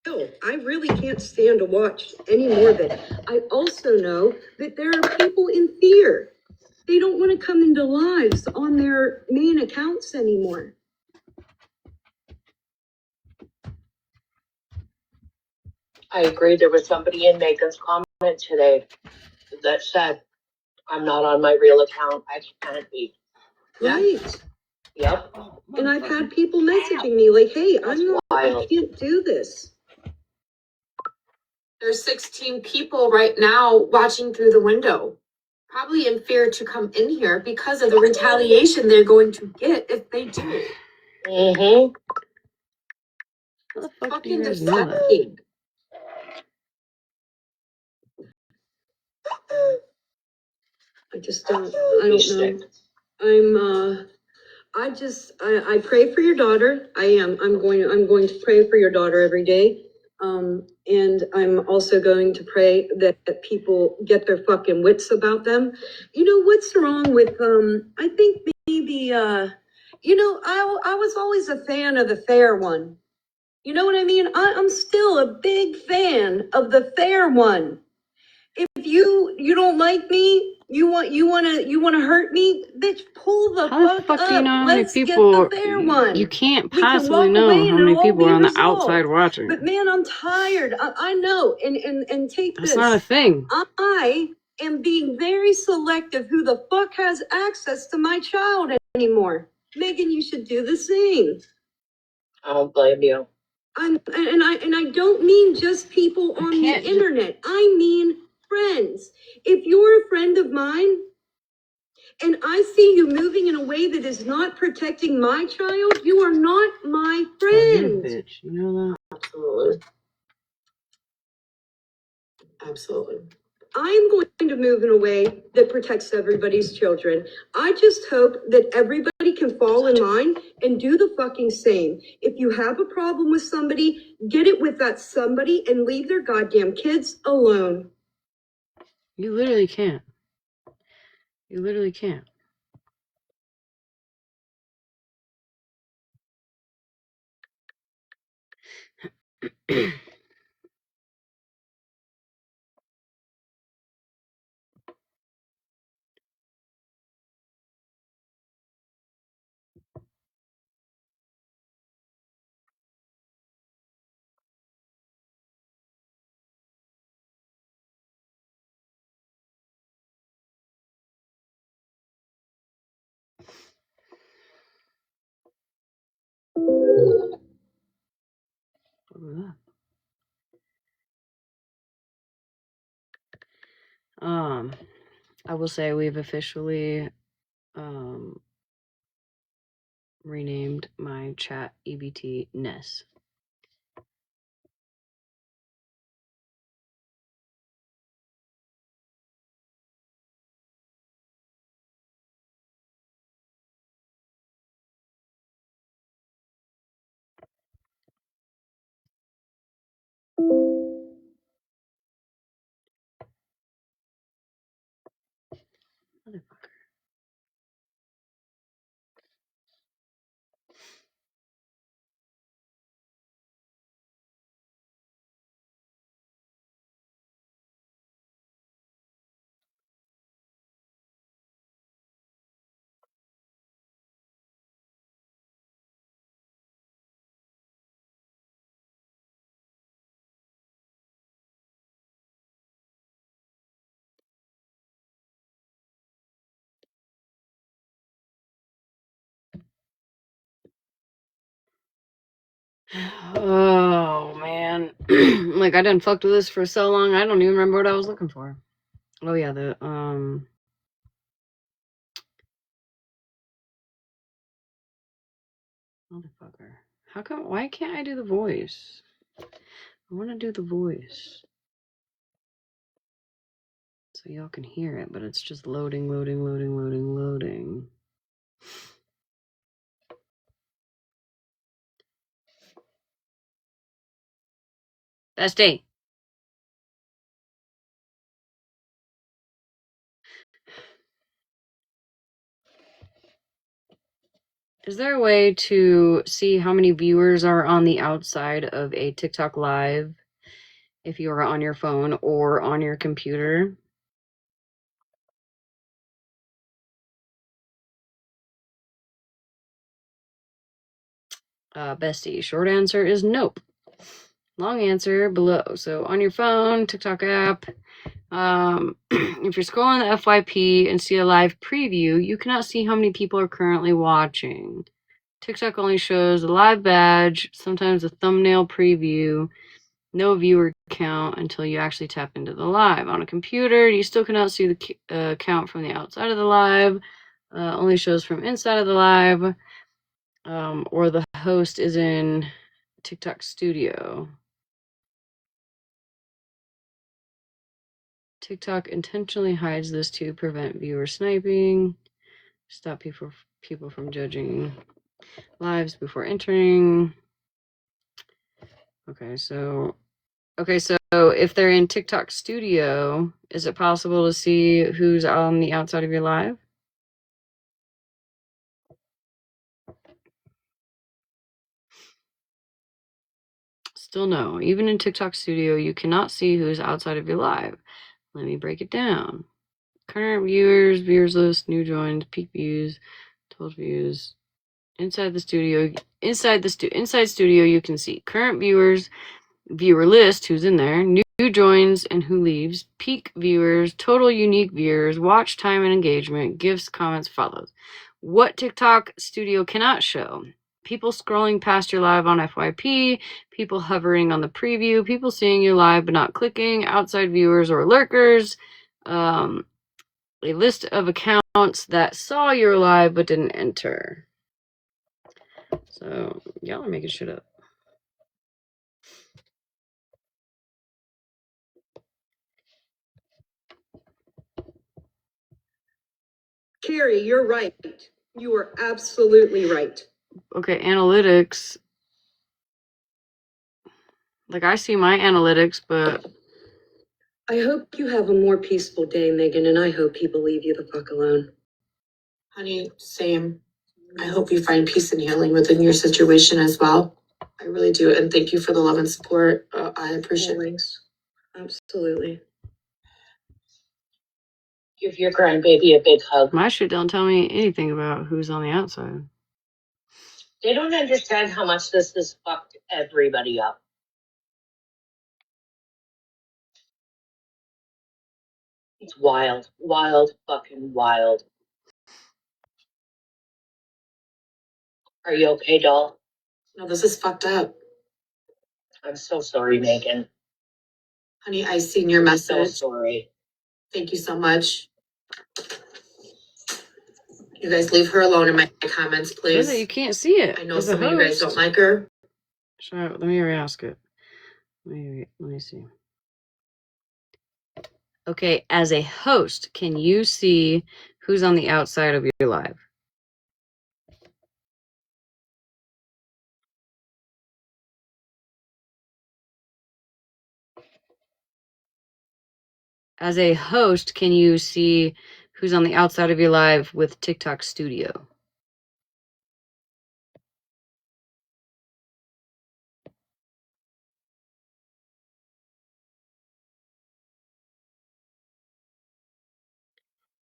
No, I really can't stand to watch any more of it. I also know that there are people in fear. They don't want to come into lives on their main accounts anymore. I agree. There was somebody in Megan's comment today that said, I'm not on my real account. I can't be. Right. Yep. And I've had people messaging me like, hey, I can't do this. There's 16 people right now watching through the window, probably in fear to come in here because of the retaliation they're going to get if they do. Mm-hmm. How the fuck do Fucking you guys know that? disgusting. I just don't, I don't know. I pray for your daughter. I'm going to pray for your daughter every day. And I'm also going to pray that people get their fucking wits about them. You know, what's wrong with, I think maybe, I was always a fan of the fair one. You know what I mean? I'm still a big fan of the fair one. If you don't like me, you want to hurt me, bitch, pull the How the fuck fuck up. do you know how many Let's people? get the fair one. You can't We can possibly walk know away how and many it'll all people be are on the resolved. outside watching. But man, I'm tired. I know. And take That's this. not a thing. I am being very selective who the fuck has access to my child anymore. Megan, you should do the same. I don't blame you. And I don't mean just people on the internet. I mean friends. If you're a friend of mine and I see you moving in a way that is not protecting my child, you are not my friend. You're a bitch. You know that? Absolutely. Absolutely. I'm going to move in a way that protects everybody's children. I just hope that everybody can fall in line and do the fucking same. If you have a problem with somebody, get it with that somebody and leave their goddamn kids alone. You literally can't. You literally can't. I will say we've officially renamed my chat EBT Ness. Motherfucker. Oh man. Like I done fucked with this for so long I don't even remember what I was looking for. Oh yeah, the motherfucker. Why can't I do the voice? I wanna do the voice. So y'all can hear it, but it's just loading. Bestie. Is there a way to see how many viewers are on the outside of a TikTok live if you are on your phone or on your computer? Bestie, short answer is nope. Long answer below. So on your phone, TikTok app, if you're scrolling the FYP and see a live preview, you cannot see how many people are currently watching. TikTok only shows the live badge, sometimes a thumbnail preview, no viewer count until you actually tap into the live. On a computer, you still cannot see the count from the outside of the live, only shows from inside of the live, or the host is in TikTok Studio. TikTok intentionally hides this to prevent viewer sniping, stop people from judging lives before entering. Okay, so if they're in TikTok Studio, is it possible to see who's on the outside of your live? Still no. Even in TikTok Studio, you cannot see who's outside of your live. Let me break it down. Current viewers, viewers list, new joins, peak views, total views. Inside studio, you can see current viewers, viewer list, who's in there, new joins and who leaves, peak viewers, total unique viewers, watch time and engagement, gifts, comments, follows. What TikTok Studio cannot show: people scrolling past your live on FYP, people hovering on the preview, people seeing you live but not clicking, outside viewers or lurkers, a list of accounts that saw your live but didn't enter. So y'all are making shit up. Carrie, you're right. You are absolutely right. Okay, analytics. Like, I see my analytics, but I hope you have a more peaceful day, Megan, and I hope people leave you the fuck alone. Honey, same. I hope you find peace and healing within your situation as well. I really do, and thank you for the love and support. I appreciate it. Absolutely. Give your grandbaby a big hug. my shit don't tell me anything about who's on the outside. They don't understand how much this has fucked everybody up. It's wild, wild, fucking wild. Are you okay, doll? No, this is fucked up. I'm so sorry, Megan. Honey, I seen your message. So sorry. Thank you so much. You guys leave her alone in my comments, please. You can't see it. I know some of you guys don't like her. Let me re-ask it. Let me see. Okay, as a host, can you see who's on the outside of your live? As a host, can you see who's on the outside of your live with TikTok Studio?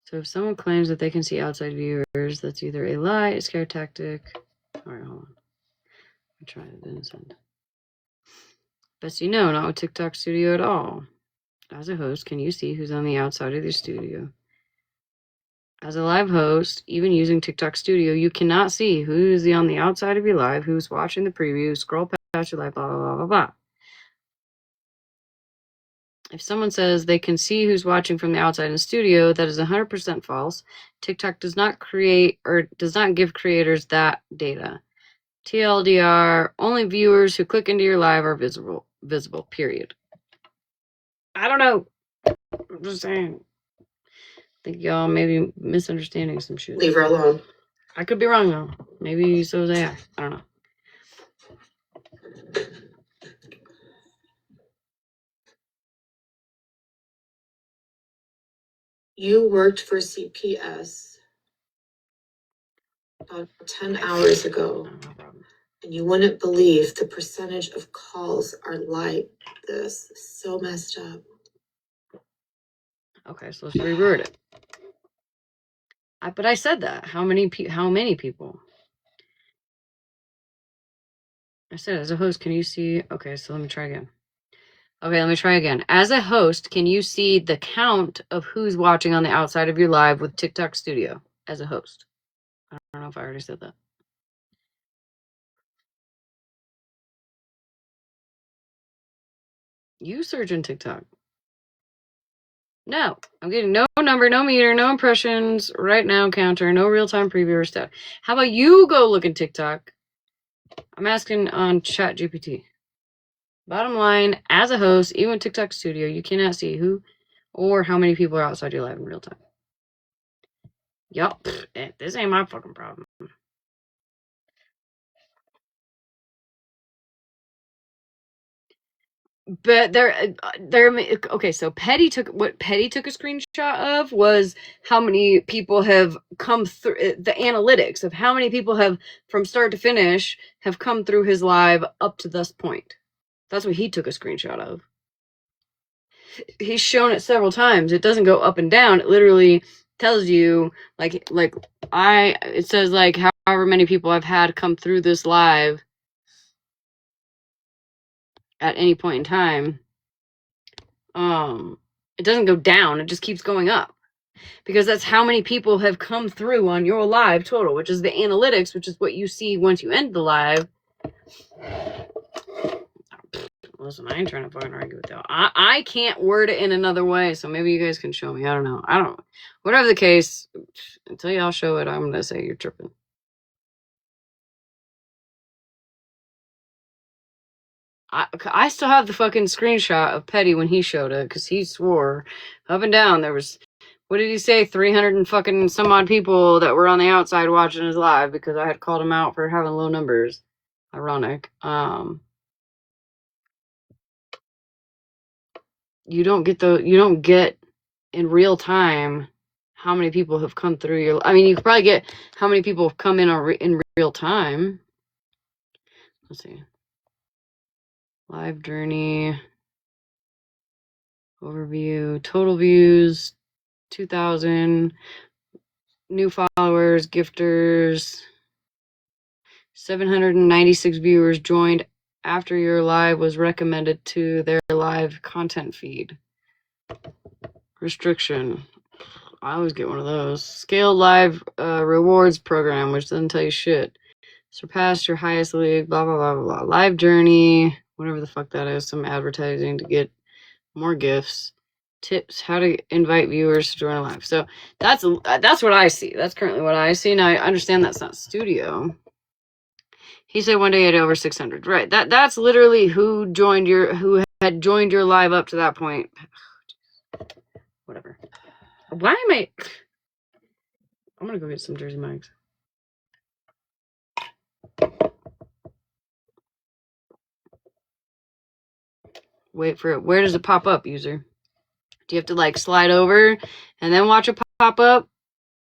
So if someone claims that they can see outside viewers, that's either a lie, a scare tactic. All right, hold on. I'm trying to then send. Bestie, no, not with TikTok Studio at all. As a host, can you see who's on the outside of your studio? As a live host, even using TikTok Studio, you cannot see who's on the outside of your live, who's watching the preview, scroll past your live, blah, blah, blah, blah, blah. If someone says they can see who's watching from the outside in the studio, that is 100% false. TikTok does not create or does not give creators that data. TLDR, only viewers who click into your live are visible, period. I don't know. I'm just saying. I think y'all may be misunderstanding some shit. Leave her alone. I could be wrong, though. Maybe so is AI. I don't know. You worked for CPS about 10 hours ago, and you wouldn't believe the percentage of calls are like this. So messed up. Okay, so let's reword it. But I said that. How many people? I said, as a host, can you see? Okay, so let me try again. As a host, can you see the count of who's watching on the outside of your live with TikTok Studio as a host? I don't know if I already said that. You search in TikTok. No, I'm getting no number, no meter, no impressions, right now counter, no real-time preview or stuff. How about you go look in TikTok? I'm asking on ChatGPT. Bottom line, as a host, even with TikTok Studio, you cannot see who or how many people are outside your live in real time. Yup, this ain't my fucking problem. But okay, so Petty took a screenshot of was how many people have come through the analytics of how many people have from start to finish have come through his live up to this point. That's what he took a screenshot of. He's shown it several times. It doesn't go up and down. It literally tells you it says like however many people I've had come through this live at any point in time. It doesn't go down, it just keeps going up. Because that's how many people have come through on your live total, which is the analytics, which is what you see once you end the live. Listen, I ain't trying to fucking argue with that. I can't word it in another way, so maybe you guys can show me. I don't know. Whatever the case, until y'all show it, I'm gonna say you're tripping. I still have the fucking screenshot of Petty when he showed it, because he swore up and down there was, what did he say, 300 and fucking some odd people that were on the outside watching his live because I had called him out for having low numbers. Ironic. You don't get in real time how many people have come through your, I mean, you could probably get how many people have come in real time. Let's see. Live journey. Overview. Total views. 2,000. New followers. Gifters. 796 viewers joined after your live was recommended to their live content feed. Restriction. I always get one of those. Scaled live rewards program, which doesn't tell you shit. Surpassed your highest league, blah, blah, blah, blah, blah. Live journey, whatever the fuck that is. Some advertising to get more gifts. Tips, how to invite viewers to join a live. So that's what I see. That's currently what I see. Now, I understand that's not studio. He said one day he had over 600. Right. That's literally who had joined your live up to that point. Whatever. Why am I... I'm gonna go get some Jersey Mike's. Wait for it. Where does it pop up, user? Do you have to like slide over and then watch it pop up?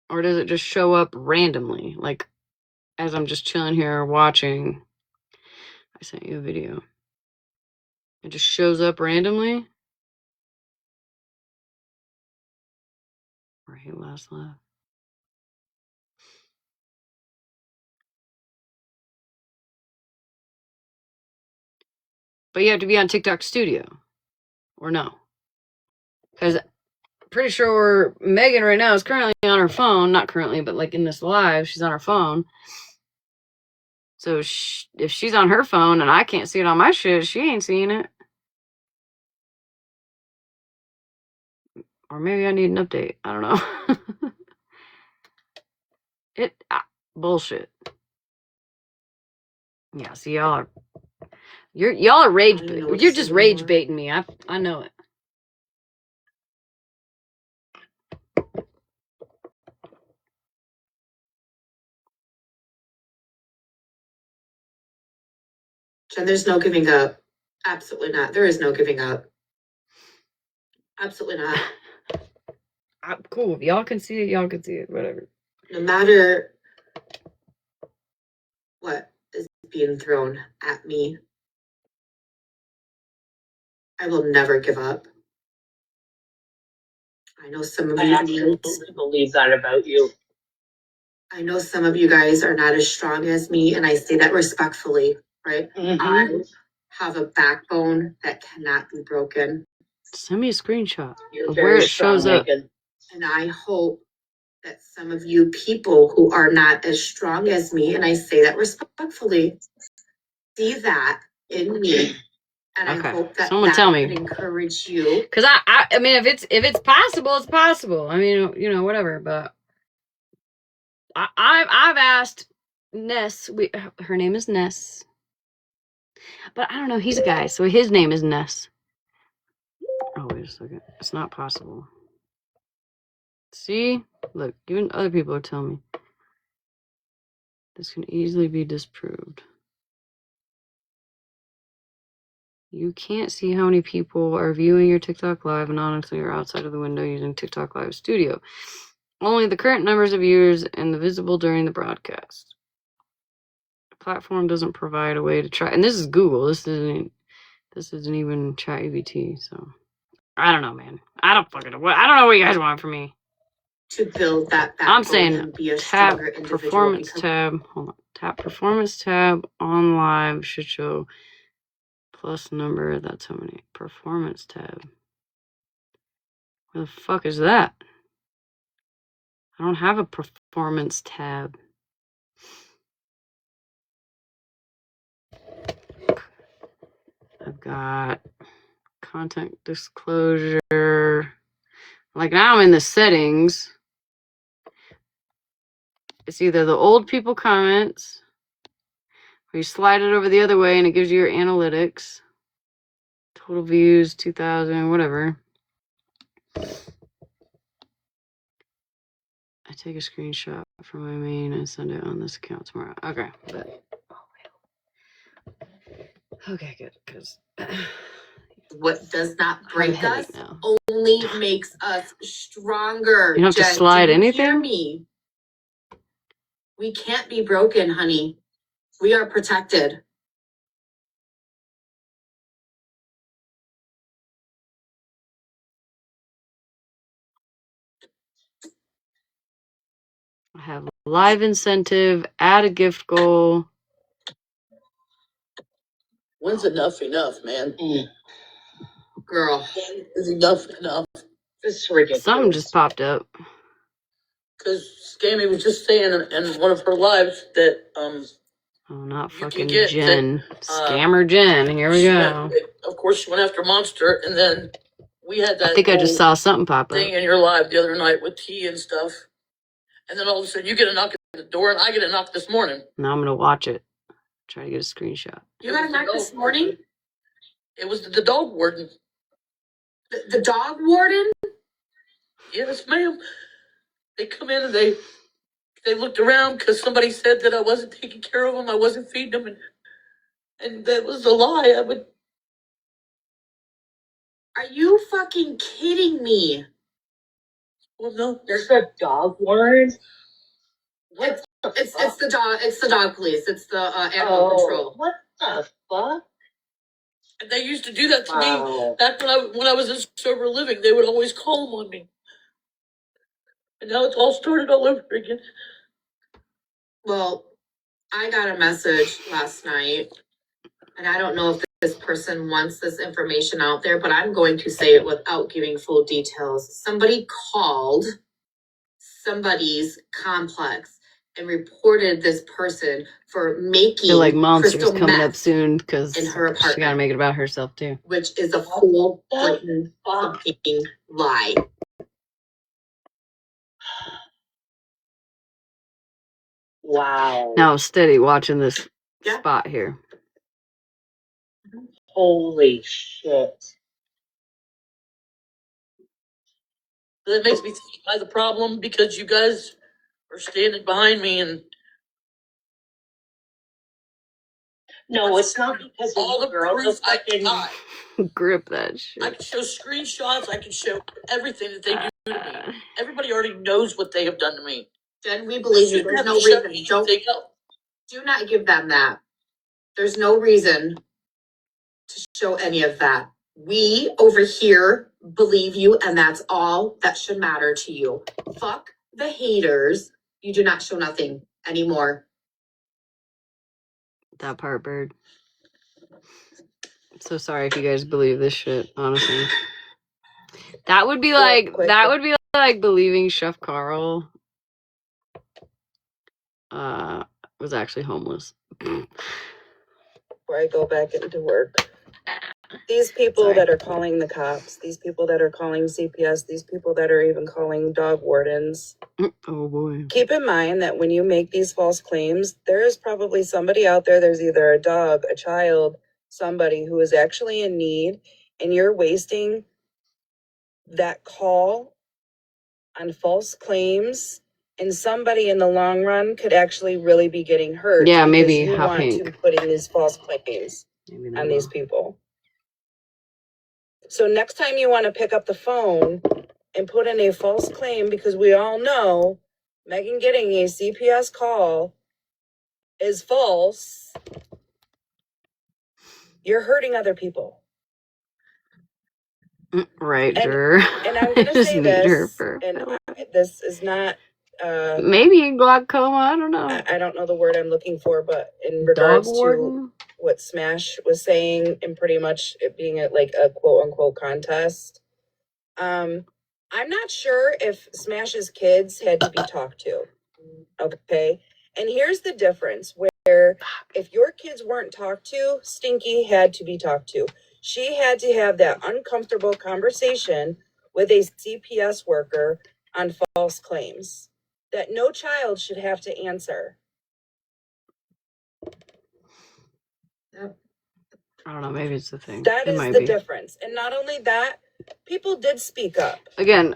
Or does it just show up randomly? Like as I'm just chilling here watching. I sent you a video. It just shows up randomly. Right, last laugh. But you have to be on TikTok Studio. Or no? Because pretty sure Megan right now is currently on her phone. Not currently, but like in this live, she's on her phone. So if she's on her phone and I can't see it on my shit, she ain't seeing it. Or maybe I need an update. I don't know. Bullshit. Yeah, see y'all are y'all are rage. You're just rage baiting me. I know it. Jen, there's no giving up. Absolutely not. There is no giving up. Absolutely not. Cool. If y'all can see it, y'all can see it. Whatever. No matter what is being thrown at me, I will never give up. I know some of you absolutely believe that about you. I know some of you guys are not as strong as me, and I say that respectfully, right? Mm-hmm. I have a backbone that cannot be broken. Send me a screenshot You're of where it strong, shows up. Megan. And I hope that some of you people who are not as strong as me, and I say that respectfully, see that in me. And I hope that someone that tell me. would encourage you. Because I mean, if it's possible, it's possible. I mean, you know, whatever. But I've asked Ness. Her name is Ness. But I don't know. He's a guy, so his name is Ness. Oh, wait a second. It's not possible. See? Look, even other people are telling me. This can easily be disproved. You can't see how many people are viewing your TikTok Live anonymously or outside of the window using TikTok Live Studio. Only the current numbers of viewers and the visible during the broadcast. The platform doesn't provide a way to try. And this is Google. This isn't even ChatGPT. So I don't know, man. I don't fucking know. I don't know what you guys want from me. To build that backbone I'm saying and be a tap stronger individual. performance tab. Hold on. Tap performance tab on live should show plus number. That's how many. Performance tab. Where the fuck is that? I don't have a performance tab. I've got content disclosure. Like now I'm in the settings. It's either the old people comments, or you slide it over the other way and it gives you your analytics. Total views, 2,000, whatever. I take a screenshot from my main and send it on this account tomorrow. Okay, but okay, good, because what does not break us only makes us stronger. You don't have to slide anything? Hear me? We can't be broken, honey. We are protected. I have live incentive, add a gift goal. When's enough, man? Girl. Is enough? This is ridiculous. Something just popped up. Because Scammy was just saying in one of her lives that Oh, not fucking Jen. Scammer Jen. Here we go. Of course, she went after Monster, and then we had that. I think I just saw something pop up. Thing in your live the other night with tea and stuff, and then all of a sudden you get a knock at the door, and I get a knock this morning. Now I'm gonna watch it. Try to get a screenshot. You got a knock this morning? It was the dog warden. The dog warden? Yes, ma'am. They come in and they looked around because somebody said that I wasn't taking care of them, I wasn't feeding them, and that was a lie. Are you fucking kidding me? Well, no. There's a dog warden. It's the dog. It's the dog police. It's the animal control. What the fuck? And they used to do that to me back when I was in sober living. They would always call them on me, and now it's all started all over again. Well, I got a message last night, and I don't know if this person wants this information out there, but I'm going to say it without giving full details. Somebody called somebody's complex and reported this person for making I feel like Monster's crystal coming meth up soon because in her apartment. she gotta make it about herself too. Which is a full blatant fucking lie. Wow. Now I'm steady watching this spot here. Holy shit. That makes me think I have a problem because you guys are standing behind me and no, it's not because all the proof I can grip that shit. I can show screenshots, I can show everything that they do Everybody already knows what they have done to me. Jen, we believe you. There's no reason. Don't Take help. do not give them that. There's no reason to show any of that. We over here believe you, and that's all that should matter to you. Fuck the haters. You do not show nothing anymore. That part, Bird. I'm so sorry if you guys believe this shit, honestly. That would be like believing Chef Carl was actually homeless. Before I go back into work. These people that are calling the cops, these people that are calling CPS, these people that are even calling dog wardens. Oh boy. Keep in mind that when you make these false claims, there is probably somebody out there, there's either a dog, a child, somebody who is actually in need, and you're wasting that call on false claims, and somebody in the long run could actually really be getting hurt. Yeah, maybe you Hot want Pink. to put in these false claims on these people. So next time you want to pick up the phone and put in a false claim, because we all know Megan getting a CPS call is false, you're hurting other people. Right, and I'm gonna say this, and this is not maybe glaucoma, I don't know. I don't know the word I'm looking for, but in regards to what Smash was saying, and pretty much it being a quote unquote contest, I'm not sure if Smash's kids had to be talked to. Okay, and here's the difference: where if your kids weren't talked to, Stinky had to be talked to. She had to have that uncomfortable conversation with a CPS worker on false claims that no child should have to answer. I don't know, maybe it's the thing. That is the difference. And not only that, people did speak up. Again,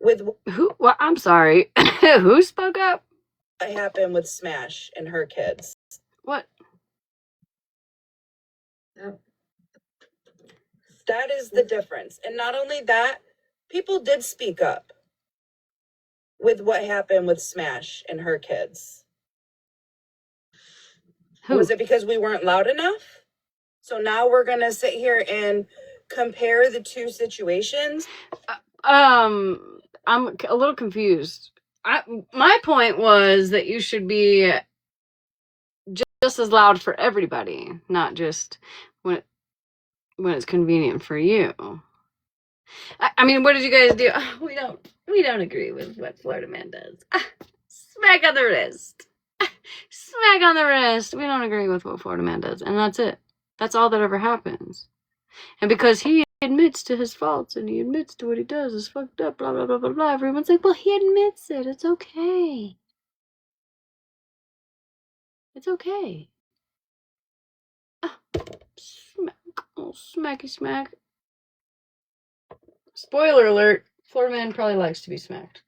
with who? Well, I'm sorry. Who spoke up? What happened with Smash and her kids? What? That is the difference. And not only that, people did speak up with what happened with Smash and her kids. Who? Was it because we weren't loud enough? So now we're going to sit here and compare the two situations? I'm a little confused. My point was that you should be just as loud for everybody, not just when it's convenient for you. I mean, what did you guys do? Oh, we don't agree with what Florida Man does. Smack on the wrist. Smack on the wrist. We don't agree with what Florida Man does, and that's it. That's all that ever happens. And because he admits to his faults and he admits to what he does is fucked up, blah blah blah blah blah, everyone's like, well, he admits it. It's okay. It's okay. Smack. Oh, smacky smack. Spoiler alert, Florida Man probably likes to be smacked.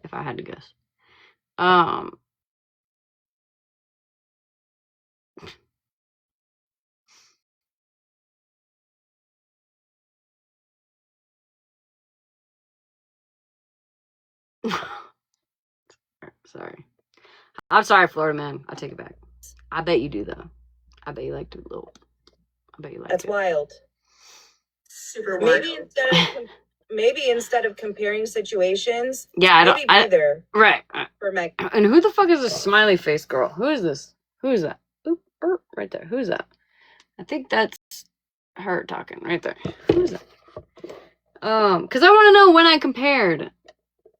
If I had to guess. Sorry. I'm sorry, Florida Man. I take it back. I bet you do, though. I bet you like to little. I bet you like That's it. wild. Super wild. Maybe instead of comparing situations, yeah, I don't. Right. For Meg. And who the fuck is this smiley face girl? Who is this? Who is that? Oop, right there. Who's that? I think that's her talking right there. Who is that? Because I want to know when I compared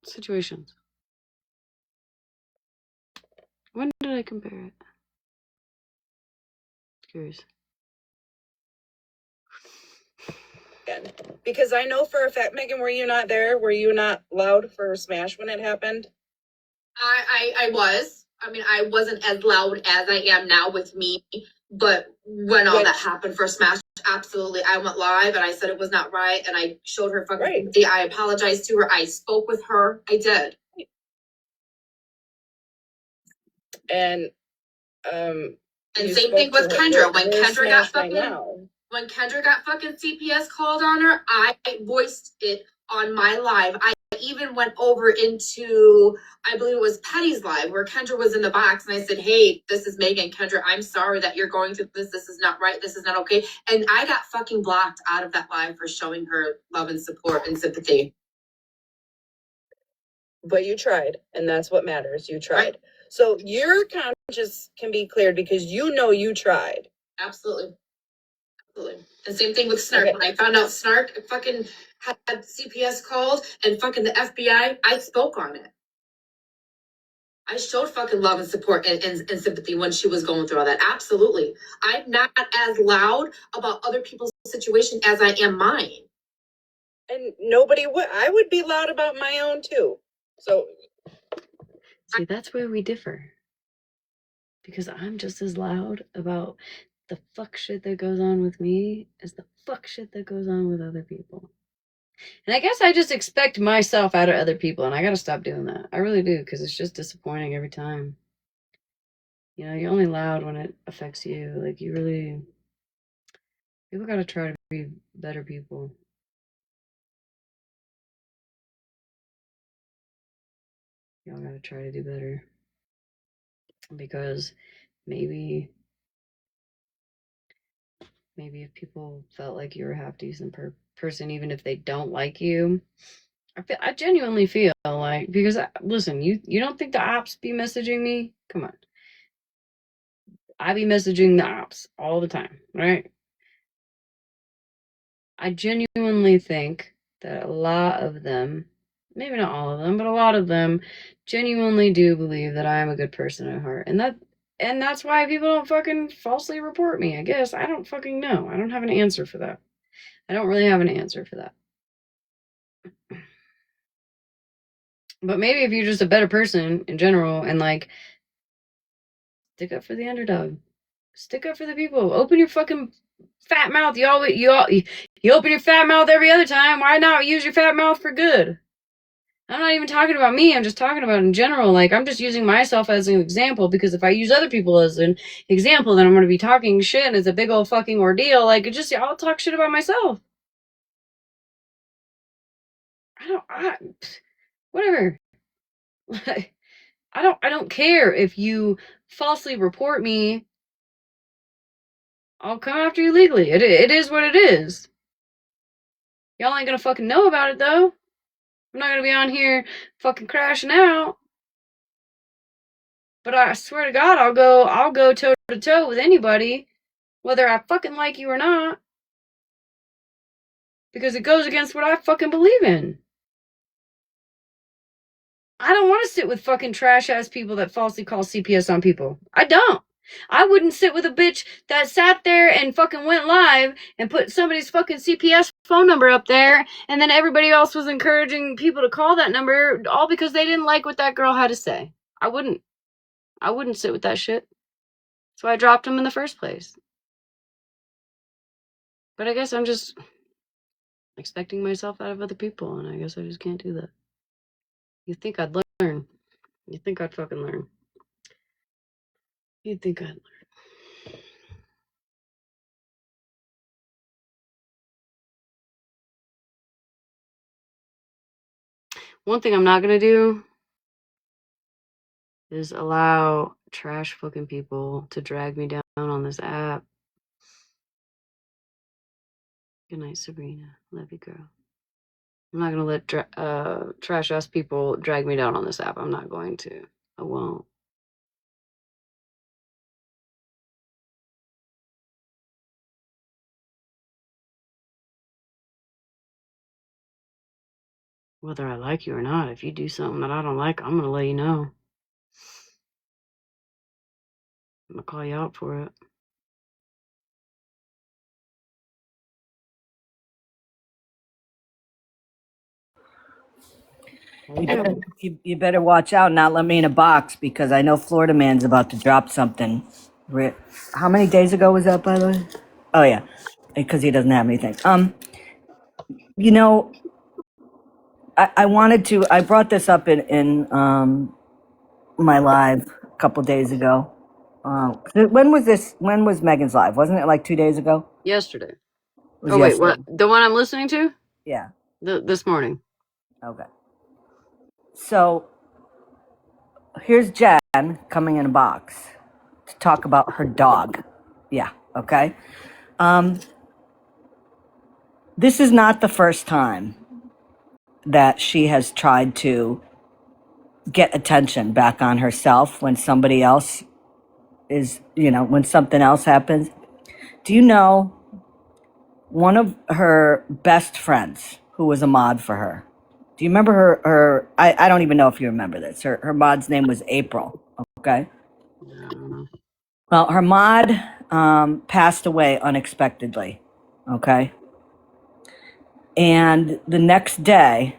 situations. When did I compare it? Curious. Because I know for a fact, Megan, were you not there? Were you not loud for Smash when it happened? I was. I mean, I wasn't as loud as I am now with me, but when all that happened for Smash, absolutely, I went live and I said it was not right, and I showed her fucking. I apologized to her. I spoke with her. I did. And same thing with Kendra. When Kendra got fucking. Now. When Kendra got fucking CPS called on her, I voiced it on my live. I even went over into, I believe it was Patty's live, where Kendra was in the box, and I said, hey, this is Megan. Kendra, I'm sorry that you're going through this. This is not right. This is not okay. And I got fucking blocked out of that live for showing her love and support and sympathy. But you tried, and that's what matters. You tried. Right. So your conscience can be cleared because you know you tried. Absolutely. Absolutely. And same thing with Snark. Okay. When I found out Snark fucking had CPS called and fucking the FBI, I spoke on it. I showed fucking love and support and sympathy when she was going through all that. Absolutely. I'm not as loud about other people's situation as I am mine. And nobody would. I would be loud about my own too. So, see, that's where we differ. Because I'm just as loud about the fuck shit that goes on with me as the fuck shit that goes on with other people. And I guess I just expect myself out of other people, and I gotta stop doing that. I really do, because it's just disappointing every time. You know, you're only loud when it affects you. Like, you really... People gotta try to be better people. Y'all gotta try to do better. Because maybe if people felt like you're a half-decent person, even if they don't like you... I genuinely feel like, because listen, you don't think the ops be messaging me? Come on. I be messaging the ops all the time, right? I genuinely think that a lot of them, maybe not all of them, but a lot of them genuinely do believe that I am a good person at heart. And that's why people don't fucking falsely report me, I guess. I don't fucking know. I don't have an answer for that. I don't really have an answer for that. But maybe if you're just a better person in general and like stick up for the underdog. Stick up for the people. Open your fucking fat mouth. You open your fat mouth every other time. Why not use your fat mouth for good? I'm not even talking about me. I'm just talking about in general. Like, I'm just using myself as an example, because if I use other people as an example, then I'm going to be talking shit and it's a big old fucking ordeal. Like, I'll talk shit about myself. Whatever. I don't care if you falsely report me. I'll come after you legally. It is what it is. Y'all ain't gonna fucking know about it, though. I'm not gonna be on here fucking crashing out. But I swear to God, I'll go toe to toe with anybody, whether I fucking like you or not. Because it goes against what I fucking believe in. I don't want to sit with fucking trash ass people that falsely call CPS on people. I don't. I wouldn't sit with a bitch that sat there and fucking went live and put somebody's fucking CPS phone number up there, and then everybody else was encouraging people to call that number, all because they didn't like what that girl had to say. I wouldn't sit with that shit. That's why I dropped him in the first place. But I guess I'm just expecting myself out of other people, and I guess I just can't do that. You think I'd learn. You think I'd fucking learn. You'd think I'd learn. One thing I'm not gonna do is allow trash fucking people to drag me down on this app. Good night, Sabrina. Love you, girl. I'm not gonna let trash ass people drag me down on this app. I'm not going to. I won't. Whether I like you or not, if you do something that I don't like, I'm gonna let you know. I'm gonna call you out for it. You better watch out, not let me in a box, because I know Florida man's about to drop something. How many days ago was that, by the way? Oh yeah, because he doesn't have anything. You know, I wanted to. I brought this up in my live a couple days ago. When was this? When was Megan's live? Wasn't it like 2 days ago? Yesterday. It was Oh wait, yesterday. what? The one I'm listening to? Yeah. This morning. Okay. So here's Jen coming in a box to talk about her dog. Yeah. Okay. This is not the first time that she has tried to get attention back on herself when somebody else is, when something else happens. Do you know one of her best friends who was a mod for her? Do you remember I don't even know if you remember this. Her mod's name was April. Okay. I don't know. Well, her mod passed away unexpectedly. Okay. And the next day,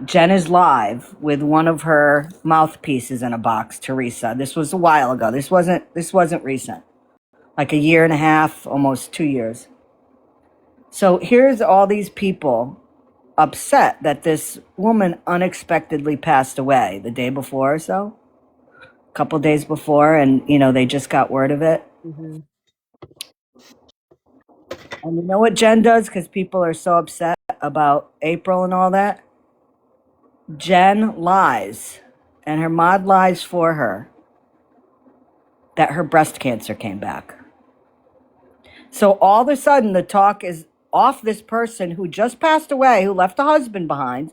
Jen is live with one of her mouthpieces in a box, Teresa. This was a while ago. This wasn't recent. Like a year and a half, almost 2 years. So here's all these people upset that this woman unexpectedly passed away the day before or so, a couple days before, and they just got word of it. Mm-hmm. And you know what Jen does, because people are so upset about April and all that? Jen lies, and her mod lies for her, that her breast cancer came back. So all of a sudden, the talk is off this person who just passed away, who left a husband behind,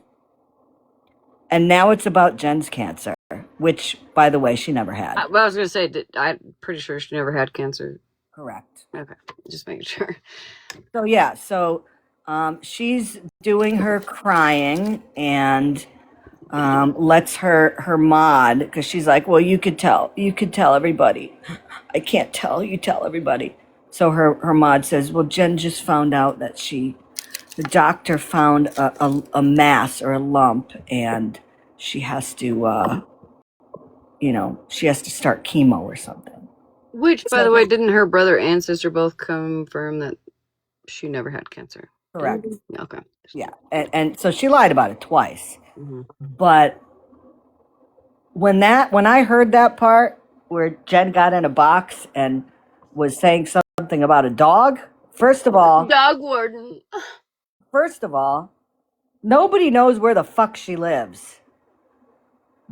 and now it's about Jen's cancer, which, by the way, she never had. Well, I was gonna say, I'm pretty sure she never had cancer. Correct. Okay, just making sure. So yeah, she's doing her crying and lets her mod, because she's like, well, you could tell everybody. I can't tell, you tell everybody. So her mod says, well, Jen just found out that the doctor found a mass or a lump, and she has to she has to start chemo or something. Which, by the way, didn't her brother and sister both confirm that she never had cancer? Correct. Okay. Yeah, and so she lied about it twice. Mm-hmm. But when I heard that part where Jen got in a box and was saying something about a dog, first of all, Dog warden. nobody knows where the fuck she lives.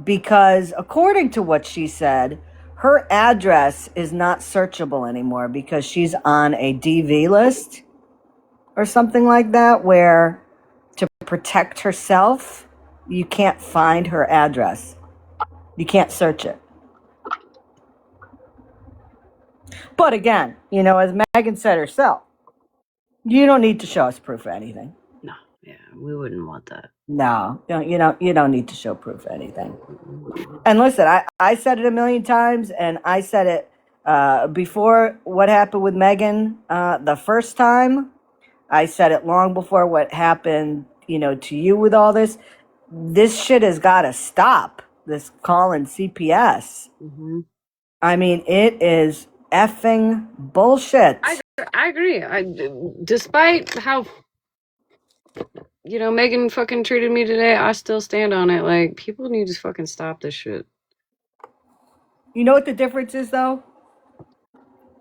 Because according to what she said, her address is not searchable anymore because she's on a DV list or something like that, where to protect herself, you can't find her address. You can't search it. But again, as Megan said herself, you don't need to show us proof of anything. No, yeah, we wouldn't want that. No, you don't need to show proof of anything. And listen, I said it a million times, and I said it before what happened with Megan the first time. I said it long before what happened, to you with all this. This shit has got to stop. This calling CPS. Mm-hmm. I mean, it is effing bullshit. I agree. Despite how Megan fucking treated me today, I still stand on it. Like, people need to fucking stop this shit. You know what the difference is, though?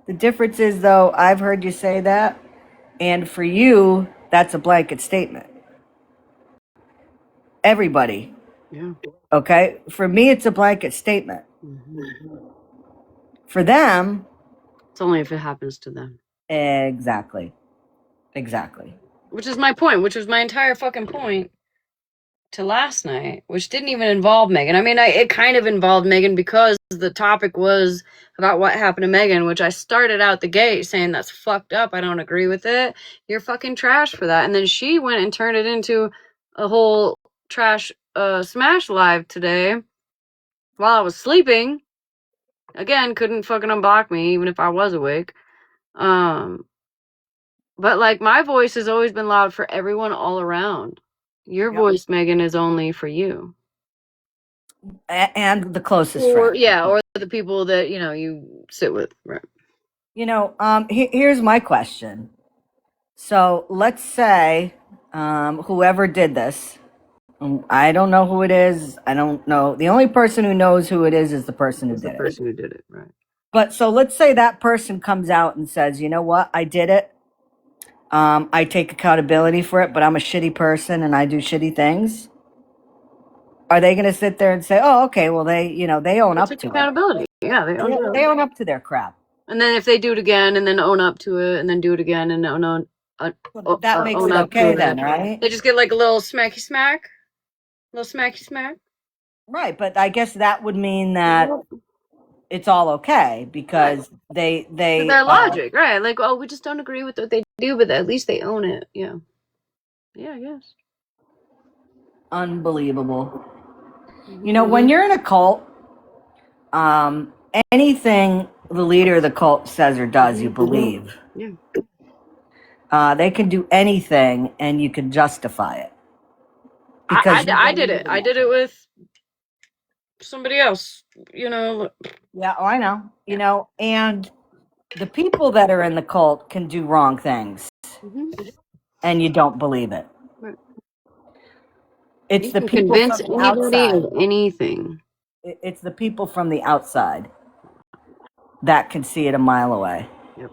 The difference is, though, I've heard you say that, and for you, that's a blanket statement. Everybody. Yeah. Okay? For me, it's a blanket statement. Mm-hmm. For them, it's only if it happens to them. Exactly. Which is my point, which was my entire fucking point to last night, which didn't even involve Megan. I mean, it kind of involved Megan because the topic was about what happened to Megan, which I started out the gate saying that's fucked up. I don't agree with it. You're fucking trash for that. And then she went and turned it into a whole trash Smash live today while I was sleeping. Again, couldn't fucking unblock me even if I was awake. But like, my voice has always been loud for everyone all around. Your voice, Megan, is only for you. And the closest friend. Yeah, or the people that, you sit with. Right. Here's my question. So let's say whoever did this, I don't know who it is. I don't know. The only person who knows who it is the person who It's the did it. person who did it, right? But so let's say that person comes out and says, you know what, I did it. I take accountability for it, but I'm a shitty person and I do shitty things. Are they going to sit there and say, "Oh, okay, well they own up to accountability. it"? Yeah, they own They own up to their crap. And then if they do it again, and then own up to it, and then do it again, and That makes own it up okay to then, it, right? they just get like a little smacky smack, Right, but I guess that would mean that it's all okay because they their logic, right? Like, oh, we just don't agree with what they do, but at least they own it. Yeah, I guess. Unbelievable. You know, when you're in a cult, anything the leader of the cult says or does, you believe. Yeah. They can do anything, and you can justify it. Because I did it. I did it with somebody else. Yeah, I know. You know, and the people that are in the cult can do wrong things, and you don't believe it. Right. It's You the can people convince from the anybody outside. of anything. It's the people from the outside that can see it a mile away. Yep.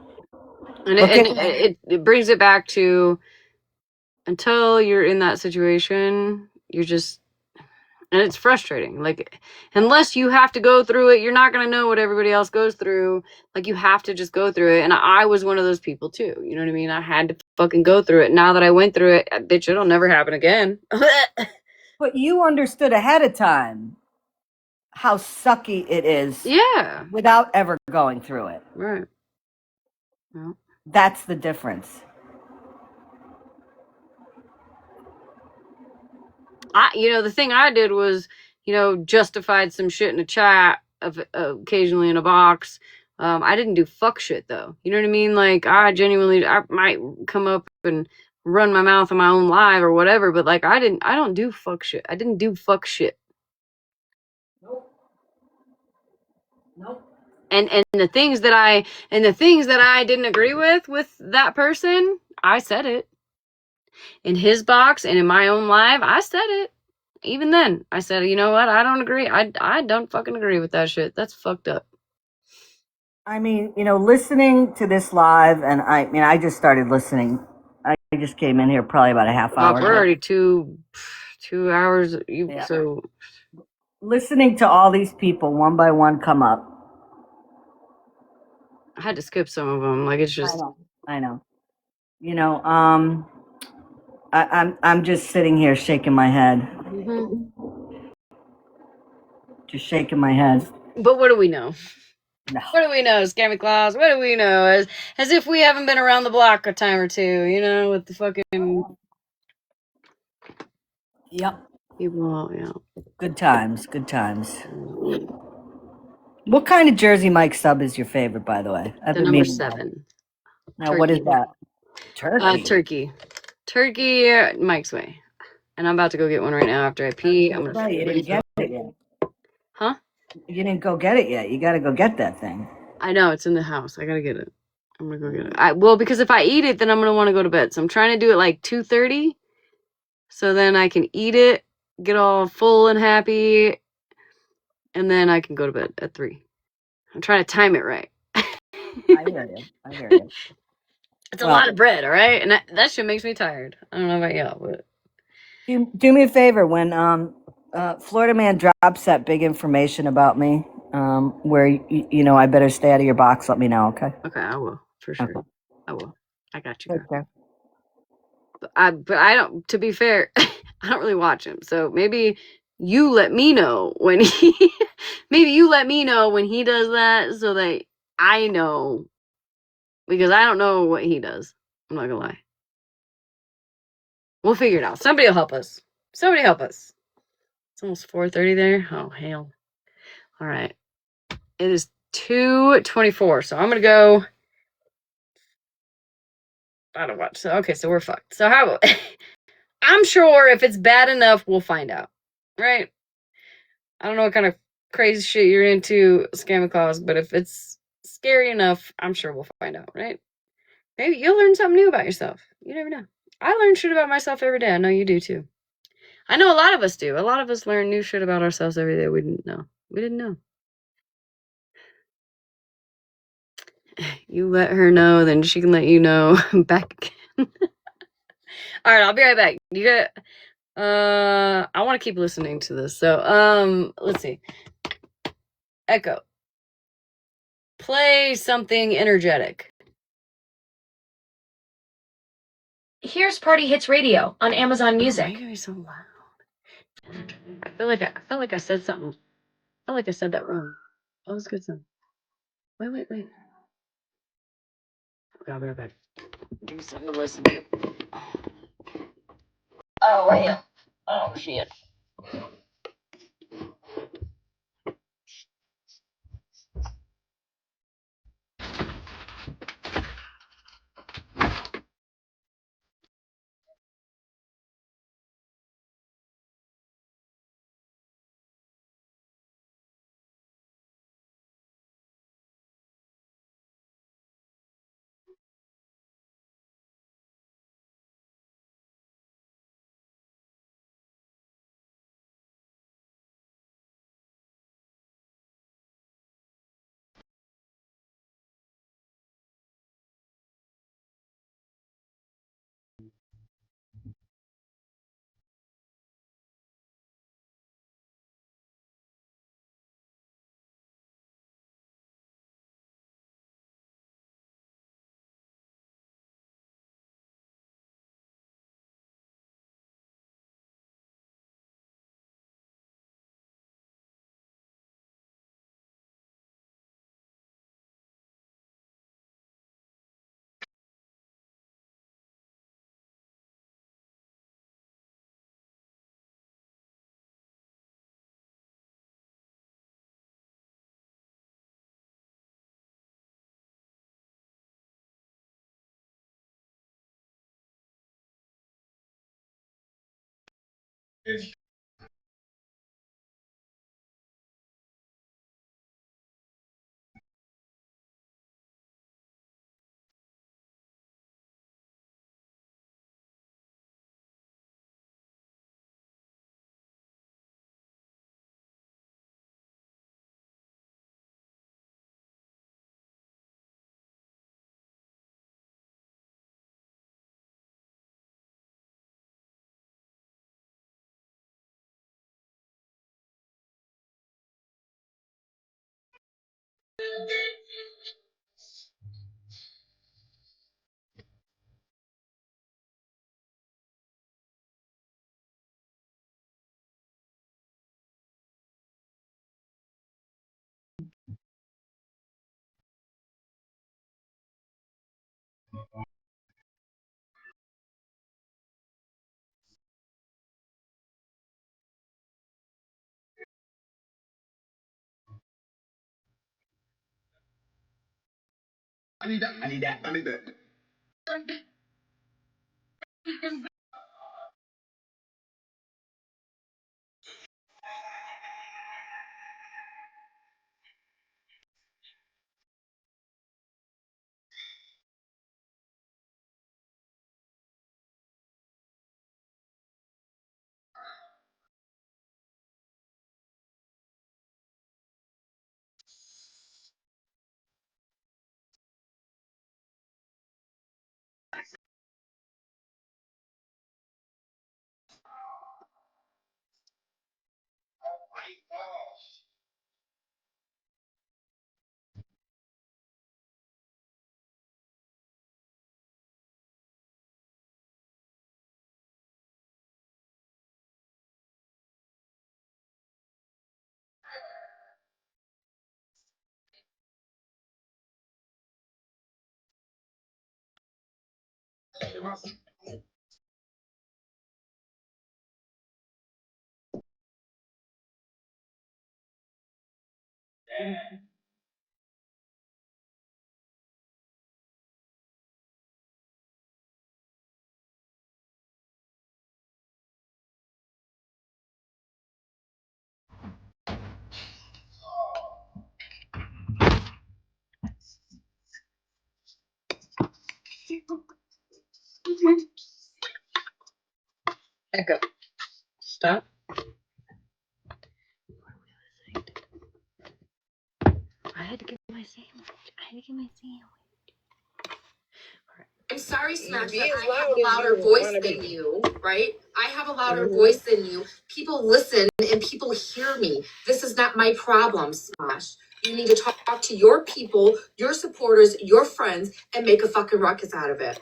And it brings it back to, until you're in that situation, you're just, and it's frustrating. Like, unless you have to go through it, you're not going to know what everybody else goes through. Like, you have to just go through it. And I was one of those people too. You know what I mean? I had to fucking go through it. Now that I went through it, bitch, it'll never happen again. But you understood ahead of time how sucky it is. Yeah. Without ever going through it. Right. Well, that's the difference. The thing I did was, justified some shit in a chat, occasionally in a box. I didn't do fuck shit though. You know what I mean? Like, I might come up and run my mouth on my own live or whatever, but like, I don't do fuck shit. I didn't do fuck shit. Nope. And the things that I didn't agree with that person, I said it. In his box and in my own live, I said it. Even then, I said, you know what? I don't agree. I don't fucking agree with that shit. That's fucked up. I mean, listening to this live, and I just started listening. I just came in here probably about a half hour ago. We're already 2 hours. So listening to all these people one by one come up. I had to skip some of them. Like, it's just. I know. I'm just sitting here shaking my head. Just shaking my head. But what do we know? No. What do we know, Scammy Claus? What do we know? As if we haven't been around the block a time or two, with the fucking. Yep. People, Good times. Good times. What kind of Jersey Mike sub is your favorite, by the way? The number 7. Now, turkey. What is that? Turkey. Turkey, Mike's Way. And I'm about to go get one right now after I pee. I'm gonna. You didn't get it yet. Huh? You didn't go get it yet. You got to go get that thing. I know, it's in the house. I gotta get it. I'm gonna go get it. Because if I eat it, then I'm gonna want to go to bed. So I'm trying to do it like 2:30, so then I can eat it, get all full and happy, and then I can go to bed at 3. I'm trying to time it right. I hear you. It's a lot of bread, all right, and that shit makes me tired. I don't know about y'all, but do me a favor when Florida Man drops that big information about me, where I better stay out of your box. Let me know, okay? Okay, I will for sure. Okay. I will. I got you. Okay. But I don't. To be fair, I don't really watch him. So maybe you let me know when he. Maybe you let me know when he does that, so that I know, because I don't know what he does. I'm not gonna lie. We'll figure it out. Somebody will help us. Somebody help us. It's almost 4:30 there. Oh hell! All right. It is 2:24, so I'm gonna go. I don't watch. So okay, so we're fucked. So how? I'm sure if it's bad enough, we'll find out, right? I don't know what kind of crazy shit you're into, Scammy Claus, but if it's scary enough, I'm sure we'll find out, right? Maybe you'll learn something new about yourself. You never know. I learn shit about myself every day. I know you do too. I know a lot of us do. A lot of us learn new shit about ourselves every day we didn't know. We didn't know. You let her know, then she can let you know back again. All right, I'll be right back. You get. I want to keep listening to this. So, let's see. Echo. Play something energetic. Here's Party Hits Radio on Amazon Music. Why are you so loud? I feel like I said something. I feel like I said that wrong. Oh, it's good son. Wait. Okay, I'll be right back. Do something to listen to. Oh, wait. Oh, shit. I need that. Echo. Stop. I had to get my sandwich. I'm sorry, Smash, that I have a louder voice than you, right? I have a louder voice than you. People listen and people hear me. This is not my problem, Smash. You need to talk to your people, your supporters, your friends, and make a fucking ruckus out of it.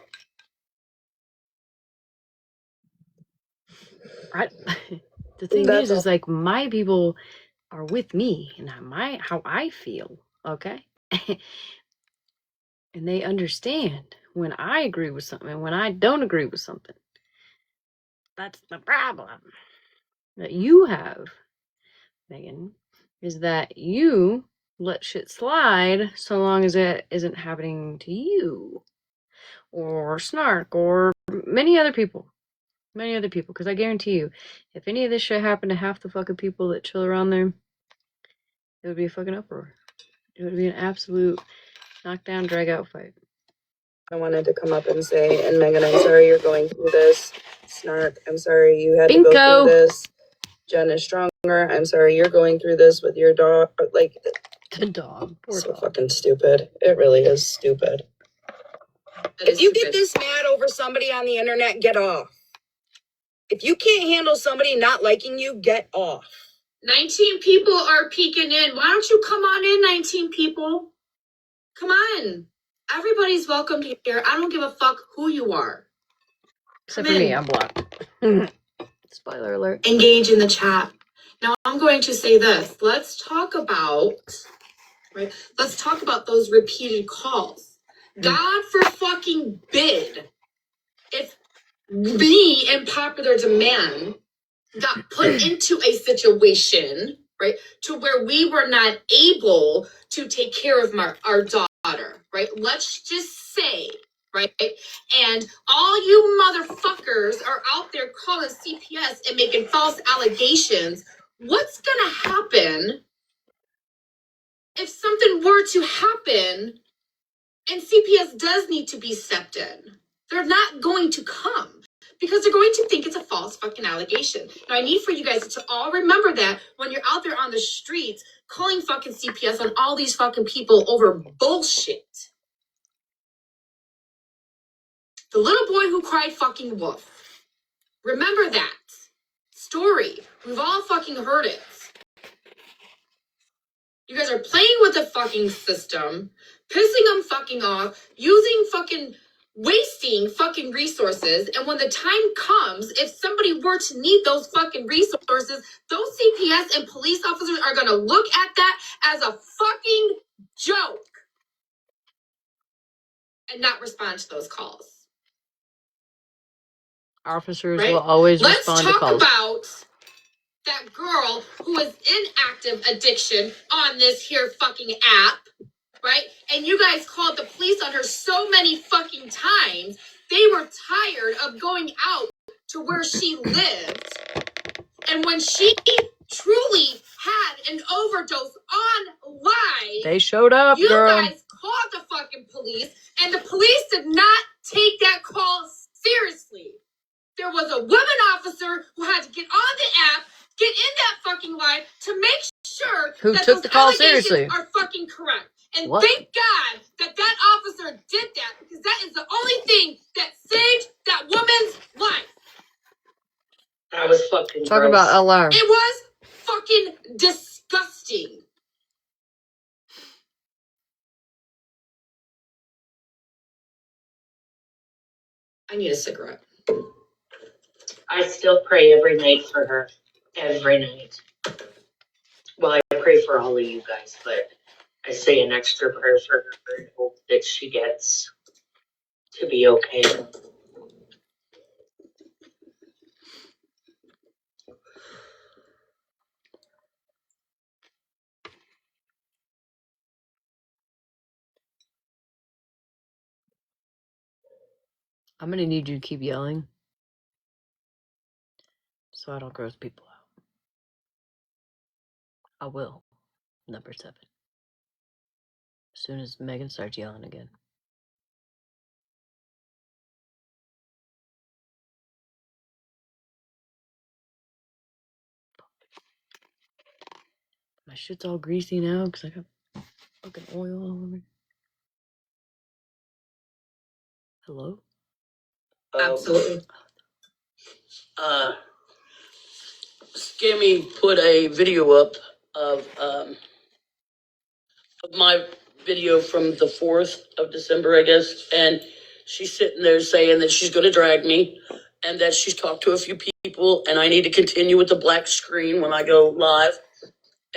The thing is like my people are with me and how I feel, okay? And they understand when I agree with something and when I don't agree with something. That's the problem that you have, Megan, is that you let shit slide so long as it isn't happening to you or Snark or many other people. Because I guarantee you, if any of this shit happened to half the fucking people that chill around there, it would be a fucking uproar. It would be an absolute knockdown, drag out fight. I wanted to come up and say, and Megan, I'm sorry you're going through this. Snark, I'm sorry you had to go through this. Jen is stronger. I'm sorry you're going through this with your dog. Like, the dog. Poor so dog. Fucking stupid. It really is stupid. If you get this mad over somebody on the internet, get off. If you can't handle somebody not liking you, get off. 19 people are peeking in. Why don't you come on in, 19 people? Come on. Everybody's welcome here. I don't give a fuck who you are. Except for me, I'm blocked. Spoiler alert. Engage in the chat. Now I'm going to say this. Let's talk about those repeated calls. God for fucking bid. If me and popular demand got put into a situation, right, to where we were not able to take care of our daughter, right? Let's just say, right? And all you motherfuckers are out there calling CPS and making false allegations. What's gonna happen if something were to happen and CPS does need to be stepped in? They're not going to come because they're going to think it's a false fucking allegation. Now, I need for you guys to all remember that when you're out there on the streets calling fucking CPS on all these fucking people over bullshit. The little boy who cried fucking wolf. Remember that story. We've all fucking heard it. You guys are playing with the fucking system, pissing them fucking off, wasting fucking resources. And when the time comes, if somebody were to need those fucking resources, those CPS and police officers are going to look at that as a fucking joke and not respond to those calls. Officers will always respond to calls. Let's talk about that girl who is in active addiction on this here fucking app, right? And you guys called the police on her so many fucking times. They were tired of going out to where she lived. And when she truly had an overdose on live, they showed up, you girl. guys called the fucking police, and the police did not take that call seriously. There was a woman officer who had to get on the app, get in that fucking live to make sure who that took those the call allegations seriously are fucking correct. And what? Thank God that that officer did that, because that is the only thing that saved that woman's life. That was fucking Talk gross. about alarm. It was fucking disgusting. I need a cigarette. I still pray every night for her. Every night. Well, I pray for all of you guys, but I say an extra prayer for her and hope that she gets to be okay. I'm gonna need you to keep yelling so I don't gross people out. I will. Number 7. As soon as Megan starts yelling again. shit's all greasy now because I got fucking oil all over me. Hello? Absolutely. Scammy put a video up of my video from the 4th of December, I guess, and she's sitting there saying that she's going to drag me and that she's talked to a few people and I need to continue with the black screen when I go live.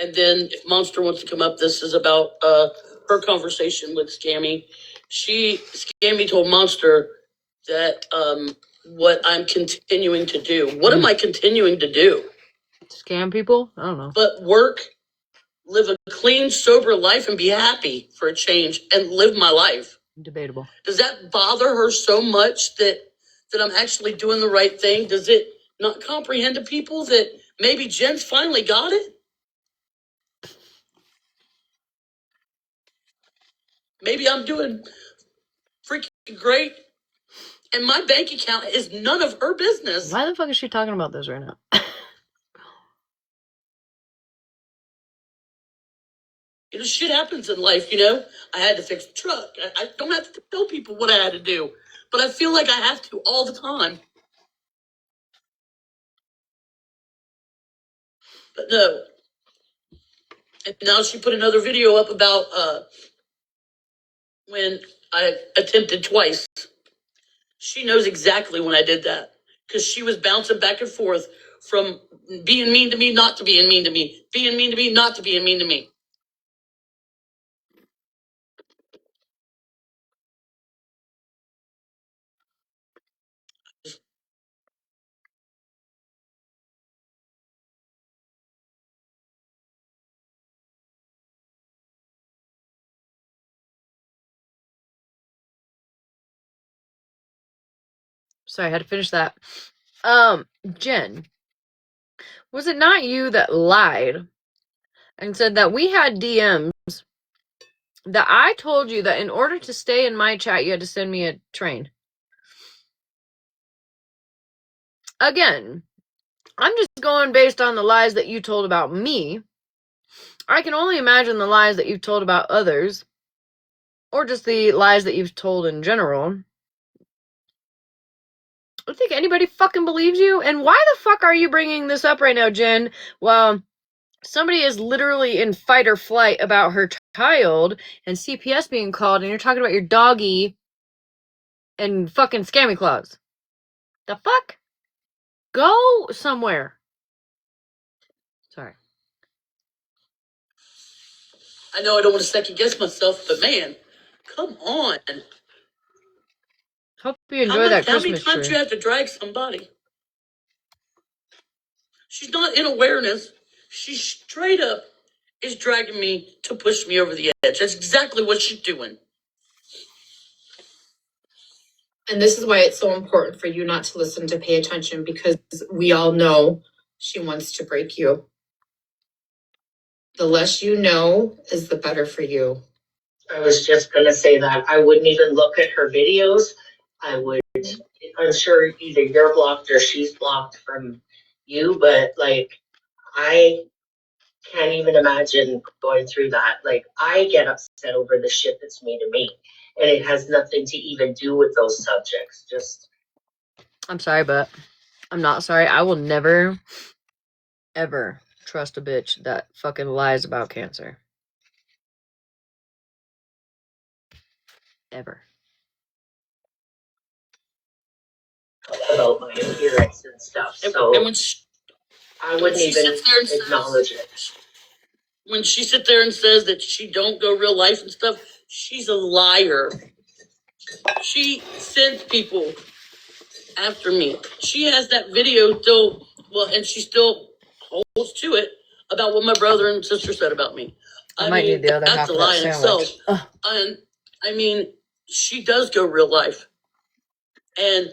And then if Monster wants to come up, this is about her conversation with Scammy. Scammy told Monster that what I'm continuing to do. What am I continuing to do? Scam people? I don't know. But work, live a clean, sober life, and be happy for a change and live my life. Debatable. Does that bother her so much that I'm actually doing the right thing? Does it not comprehend to people that maybe Jen's finally got it? Maybe I'm doing freaking great, and my bank account is none of her business. Why the fuck is she talking about this right now? Shit happens in life, I had to fix the truck. I don't have to tell people what I had to do, but I feel like I have to all the time. But no. And now she put another video up about when I attempted twice. She knows exactly when I did that because she was bouncing back and forth from being mean to me, not to being mean to me, being mean to me, not to being mean to me. Sorry, I had to finish that. Jen, was it not you that lied and said that we had DMs that I told you that in order to stay in my chat, you had to send me a train? Again, I'm just going based on the lies that you told about me. I can only imagine the lies that you've told about others, or just the lies that you've told in general. I don't think anybody fucking believes you. And why the fuck are you bringing this up right now, Jen? Well, somebody is literally in fight or flight about her child and CPS being called, and you're talking about your doggy and fucking scammy claws. The fuck? Go somewhere. Sorry. I know I don't want to second guess myself, but man, come on. Hope you enjoy that Christmas tree. How many times you have to drag somebody? She's not in awareness. She straight up is dragging me to push me over the edge. That's exactly what she's doing. And this is why it's so important for you not to listen, to pay attention, because we all know she wants to break you. The less you know is the better for you. I was just going to say that I wouldn't even look at her videos. I'm sure either you're blocked or she's blocked from you, but I can't even imagine going through that. I get upset over the shit that's made of me, and it has nothing to even do with those subjects. I'm sorry, but I'm not sorry. I will never, ever trust a bitch that fucking lies about cancer. Ever. About my appearance and stuff. So and I wouldn't even acknowledge it. When she sits there and says that she don't go real life and stuff, she's a liar. She sends people after me. She has that video still, and she still holds to it about what my brother and sister said about me. I might need the other half of that sandwich. And I mean, she does go real life. And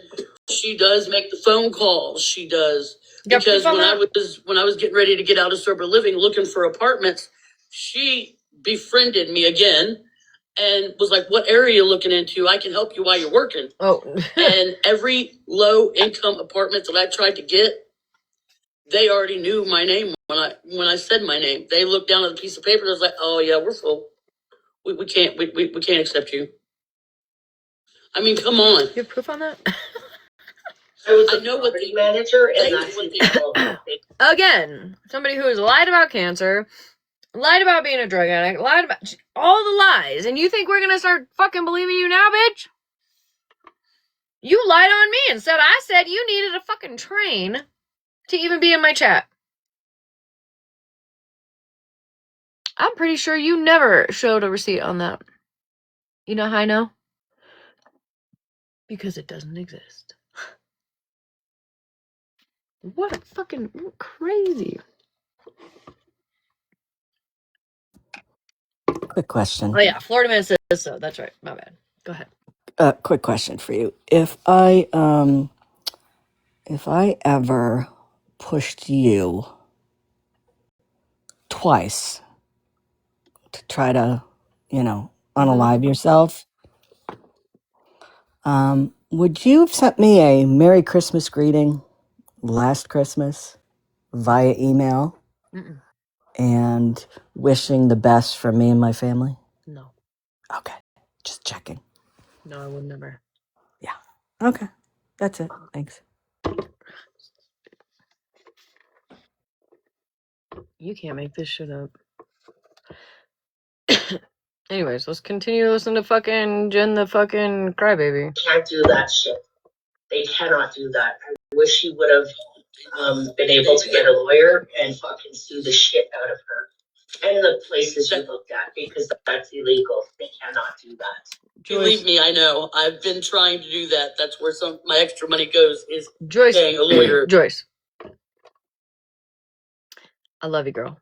she does make the phone calls. She does. Because when I was getting ready to get out of sober living, looking for apartments, she befriended me again and was like, "What area are you looking into? I can help you while you're working." Oh. And every low income apartment that I tried to get They already knew my name when I said my name. They looked down at the piece of paper. They was like, "Oh yeah, we're full. We can't can't accept you." I mean, come on. You have proof on that? I know what the manager, and that's what they call me. Again, somebody who has lied about cancer, lied about being a drug addict, lied about all the lies, and you think we're gonna start fucking believing you now, bitch? You lied on me and said I said you needed a fucking train to even be in my chat. I'm pretty sure you never showed a receipt on that. You know how I know? Because it doesn't exist. What a fucking crazy. Quick question. Oh yeah, Florida man says so. That's right. My bad. Go ahead. Quick question for you. If I ever pushed you twice to try to, unalive yourself, would you have sent me a Merry Christmas greeting last Christmas via email Mm-mm. and wishing the best for me and my family? No. Okay. Just checking. No, I would never. Yeah. Okay. That's it. Thanks. You can't make this shit up. Anyways, let's continue to listen to fucking Jen the fucking crybaby. Can't do that shit. They cannot do that. I wish she would have been able to get a lawyer and fucking sue the shit out of her. And the places you looked at, because that's illegal. They cannot do that. Believe me, I know. I've been trying to do that. That's where some my extra money goes, is Joyce, paying a lawyer. Joyce, I love you, girl,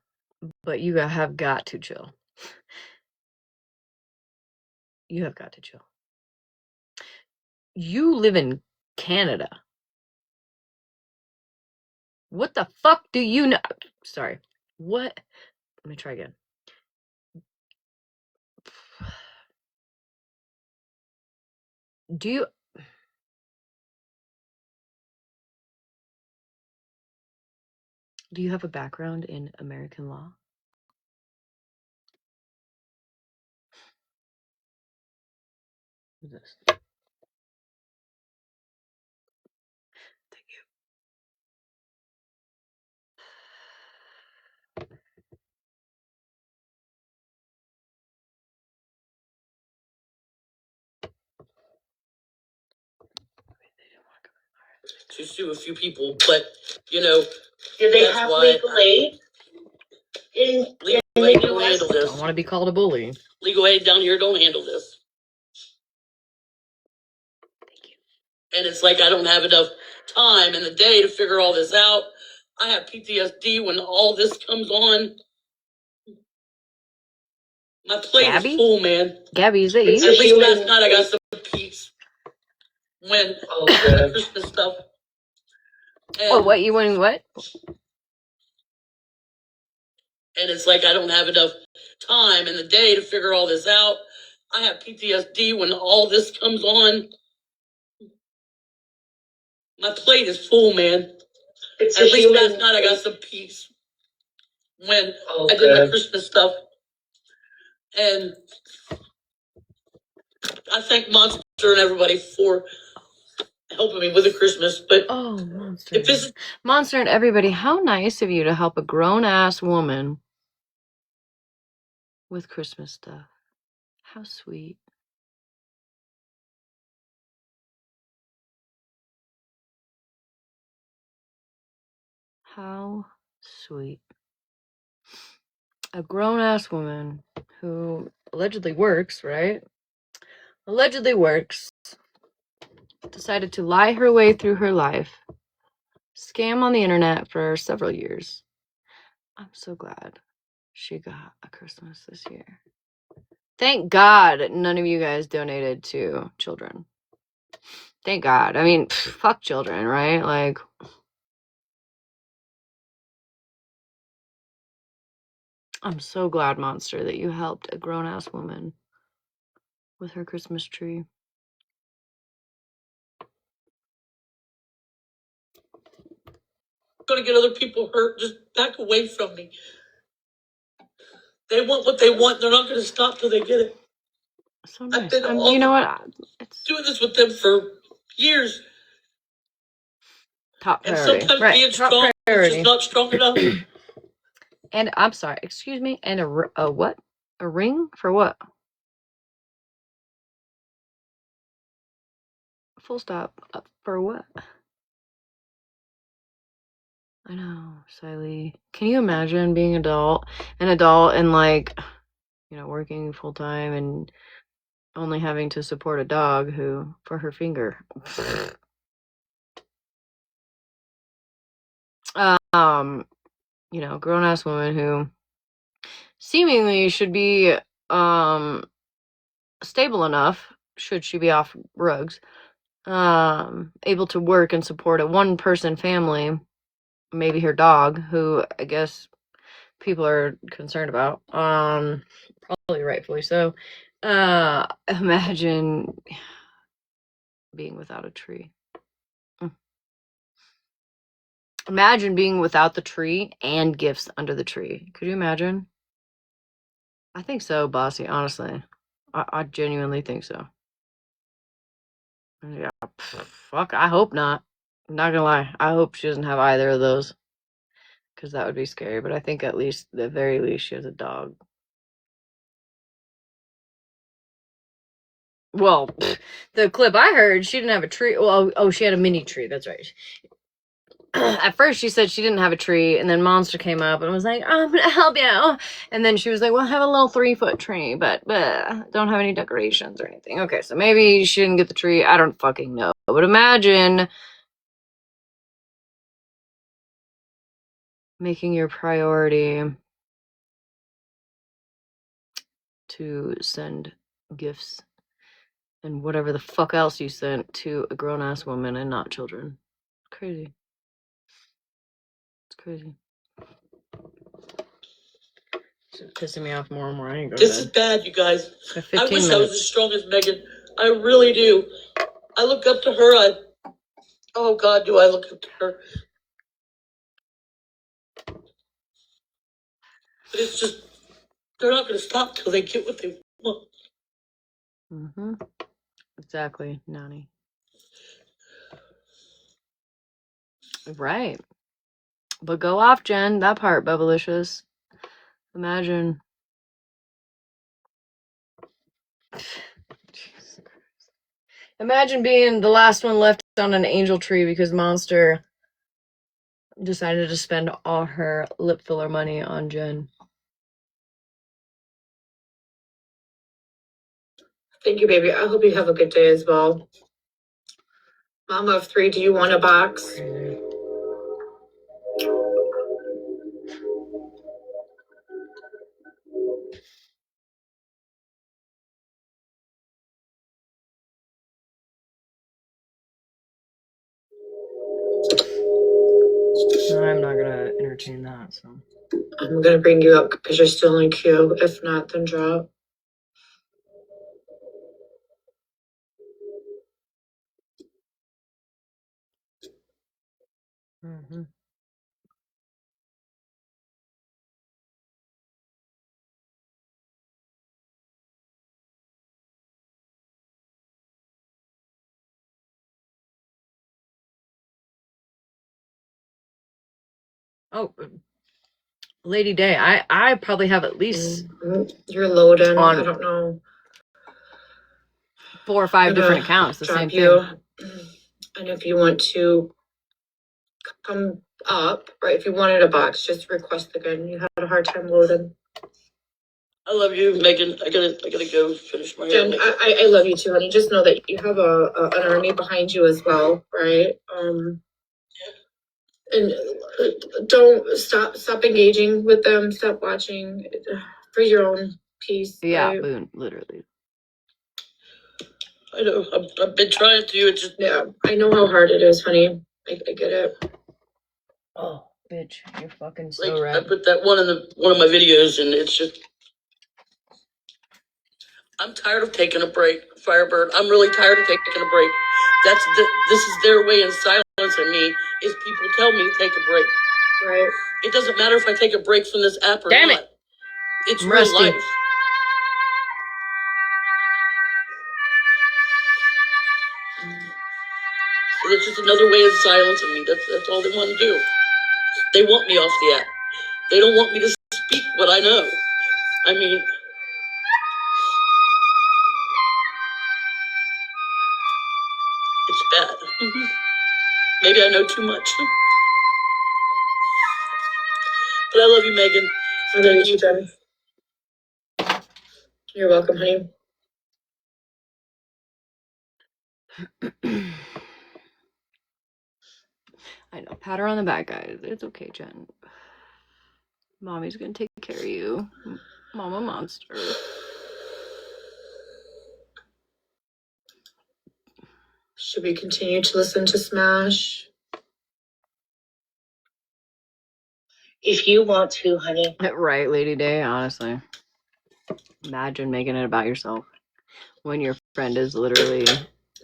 but you have got to chill. You have got to chill. You live in Canada. What the fuck do you know? Sorry. What? Let me try again. Do you have a background in American law? What is this? Thank you. To sue a few people, but you know, do they have legal aid in legal the aid don't US? handle this. Don't want to be called a bully. Legal aid down here don't handle this. Thank you. And it's like I don't have enough time in the day to figure all this out. I have PTSD when all this comes on. My plate is full, man. Gabby, is that It's you? At least last night I got some peace when the Christmas stuff. And, Oh, what? You wanting what? and it's like I don't have enough time in the day to figure all this out. I have PTSD when all this comes on. My plate is full, man. At least last night I got some peace when I did my Christmas stuff. And I thank Monster and everybody for helping me with the Christmas. But Oh, Monster. if this is Monster and everybody, how nice of you to help a grown-ass woman with Christmas stuff. How sweet. How sweet. A grown-ass woman who allegedly works, right? Allegedly works. Decided to lie her way through her life. Scam on the internet for several years. I'm so glad she got a Christmas this year. Thank God none of you guys donated to children. Thank God. I mean, fuck children, right? Like, I'm so glad, Monster, that you helped a grown-ass woman with her Christmas tree. gonna get other people hurt. Just back away from me. They want what they want. They're not gonna stop till they get it. So nice. I've been you know what? It's doing this with them for years. top And priority. sometimes Right. being Top strong is priority. just not strong enough. And I'm sorry, excuse me. And a what? A ring for what? Full stop. For what? I know, Smashleigh. Can you imagine being an adult and like, working full time and only having to support a dog who for her finger. Grown ass woman who seemingly should be stable enough, should she be off drugs, able to work and support a one person family, maybe her dog, who I guess people are concerned about, probably rightfully so. Imagine being without a tree. Imagine being without the tree and gifts under the tree. Could you imagine? I think so, Bossy, honestly. I genuinely think so. Yeah, fuck, I hope not. I'm not gonna lie. I hope she doesn't have either of those. Because that would be scary. But I think at the very least, she has a dog. Well, the clip I heard, she didn't have a tree. Well, she had a mini tree. That's right. At first, she said she didn't have a tree, and then Monster came up and was like, "Oh, I'm gonna help you." And then she was like, "Well, I have a little 3-foot tree, but don't have any decorations or anything." Okay, so maybe she didn't get the tree. I don't fucking know. But imagine making your priority to send gifts and whatever the fuck else you sent to a grown-ass woman and not children. Crazy. It's crazy. It's pissing me off more and more. I ain't going This is bad, you guys. I wish 15 I was as strong as Megan. I really do. I look up to her. Oh God, do I look up to her? But it's just, they're not going to stop till they get what they want. Mm-hmm. Exactly, Nani. Right. But go off, Jen. That part, Bubblicious. Imagine. Imagine being the last one left on an angel tree because Monster decided to spend all her lip filler money on Jen. Thank you, baby. I hope you have a good day as well. Mama of 3, do you want a box? No, I'm not gonna entertain that, so. I'm gonna bring you up because you're still in queue. If not, then drop. Mm-hmm. Oh, Lady Day. I probably have at least you're loading. on I don't know. 4 or 5 different accounts. The same you. thing. And if you want to come up, right? If you wanted a box, just request again. You had a hard time loading. I love you, Megan. I gotta go finish my. Jen, I love you too, honey. Just know that you have an army behind you as well, right? And don't stop engaging with them. Stop watching for your own peace. Yeah, right? Boone, literally. I know. I've been trying to. It's just, yeah. I know how hard it is, honey. I get it. Oh, bitch, you're fucking so right. I put that one in one of my videos, and it's just. I'm tired of taking a break, Firebird. I'm really tired of taking a break. This is their way of silencing me. Is people tell me to take a break. Right. It doesn't matter if I take a break from this app or Damn not. it. It's I'm real rusty. life. So it's just another way of silencing me. That's all they want to do. They want me off the app. They don't want me to speak what I know. I mean, it's bad. Maybe I know too much. But I love you, Megan. I love you, Jen. You're welcome, honey. I know. Pat her on the back, guys. It's okay, Jen. Mommy's gonna take care of you. Mama monster. Should we continue to listen to Smash? If you want to, honey. Right, Lady Day, honestly. Imagine making it about yourself when your friend is literally...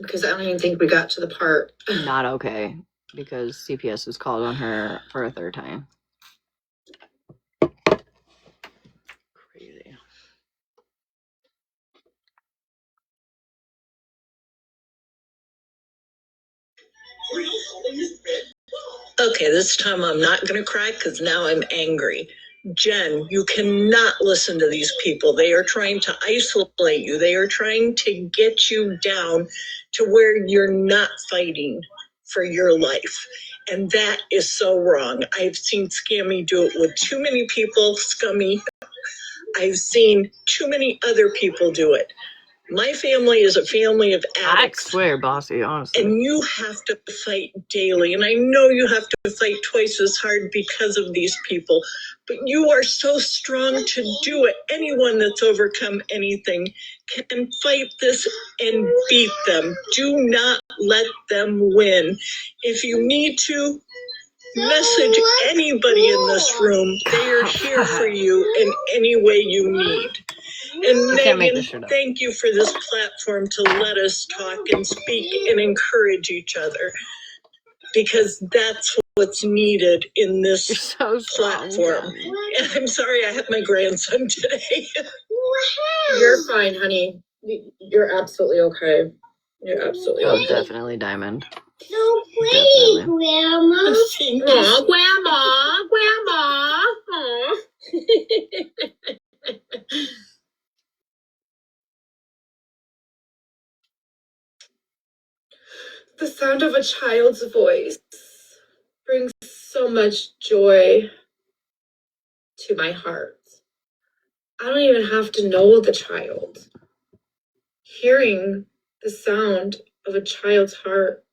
Because I don't even think we got to the part. Not okay. Because CPS was called on her for a third time. Crazy. Okay, this time I'm not going to cry because now I'm angry. Jen, you cannot listen to these people. They are trying to isolate you. They are trying to get you down to where you're not fighting for your life. And that is so wrong. I've seen Scammy do it with too many people, Scummy. I've seen too many other people do it. My family is a family of addicts. I swear, bossy, honestly. And you have to fight daily. And I know you have to fight twice as hard because of these people. But you are so strong to do it. Anyone that's overcome anything can fight this and beat them. Do not let them win. If you need to, message anybody in this room. They are here for you in any way you need. And Megan, thank you for this platform to let us talk and speak and encourage each other, because that's what's needed in this platform. And I'm sorry I had my grandson today. You're fine, honey. You're absolutely okay. You're absolutely okay. Definitely Diamond. No way, Grandma. Aw, Grandma. The sound of a child's voice brings so much joy to my heart. I don't even have to know the child. Hearing the sound of a child's heart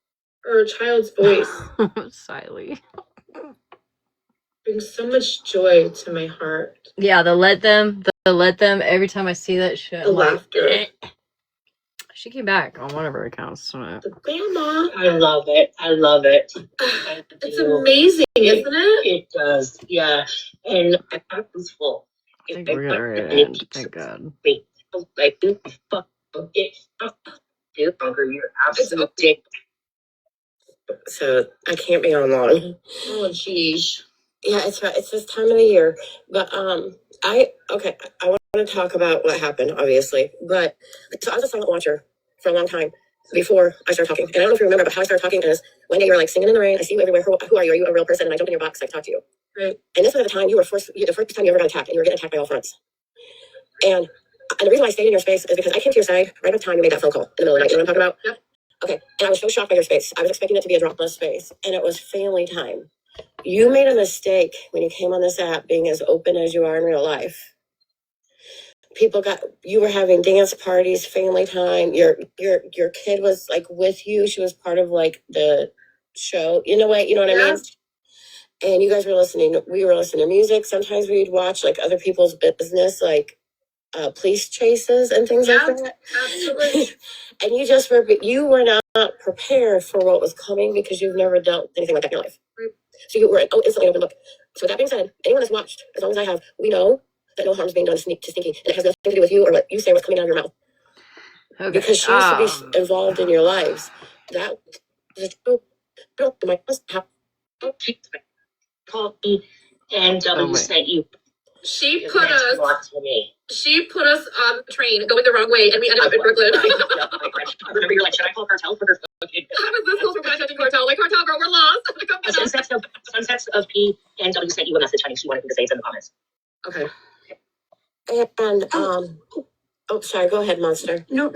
or a child's voice Smashleigh. brings so much joy to my heart. Yeah, the let them. Every time I see that shit, the laughter. She came back on one of her accounts. The grandma. I love it. I love it. It's amazing, isn't it? It does, yeah. And I was full. I think we're gonna read it end. Thank God. You're absolute dick. So I can't be on long. Oh, geez. Yeah, it's this time of the year. But I want to talk about what happened, obviously. But so I was a silent watcher for a long time before I started talking. And I don't know if you remember, but how I started talking is one day you were like singing in the rain. I see you everywhere. Who are you? Are you a real person? And I jumped in your box. I talked to you. Right. And this was at the time the first time you ever got attacked, and you were getting attacked by all fronts. And the reason why I stayed in your space is because I came to your side right at the time you made that phone call in the middle of the night. You know what I'm talking about? Yep. Okay. And I was so shocked by your space. I was expecting it to be a dropless space, and it was family time. You made a mistake when you came on this app being as open as you are in real life. You were having dance parties, family time. Your kid was like with you. She was part of like the show. You know what I mean? And you guys were listening. We were listening to music. Sometimes we'd watch like other people's business, like police chases and things like that. Absolutely. And you were not prepared for what was coming because you've never dealt with anything like that in your life. Right. So you were instantly open book. So with that being said, anyone that's watched, as long as I have, we know that no harm is being done to Stinky, and it has nothing to do with you or what you say, what's coming out of your mouth. Okay. Because she used to be involved in your lives. that was my husband called me and sent you. She put us on the train going the wrong way, and we ended up in Brooklyn. I remember you're like, should I call cartel for her fucking? How is this supposed to be cartel? Like, cartel girl, we're lost. Sunsets of P and W sent you a message, honey. She wanted me to say it's in the comments. Okay. And sorry, go ahead, monster. No.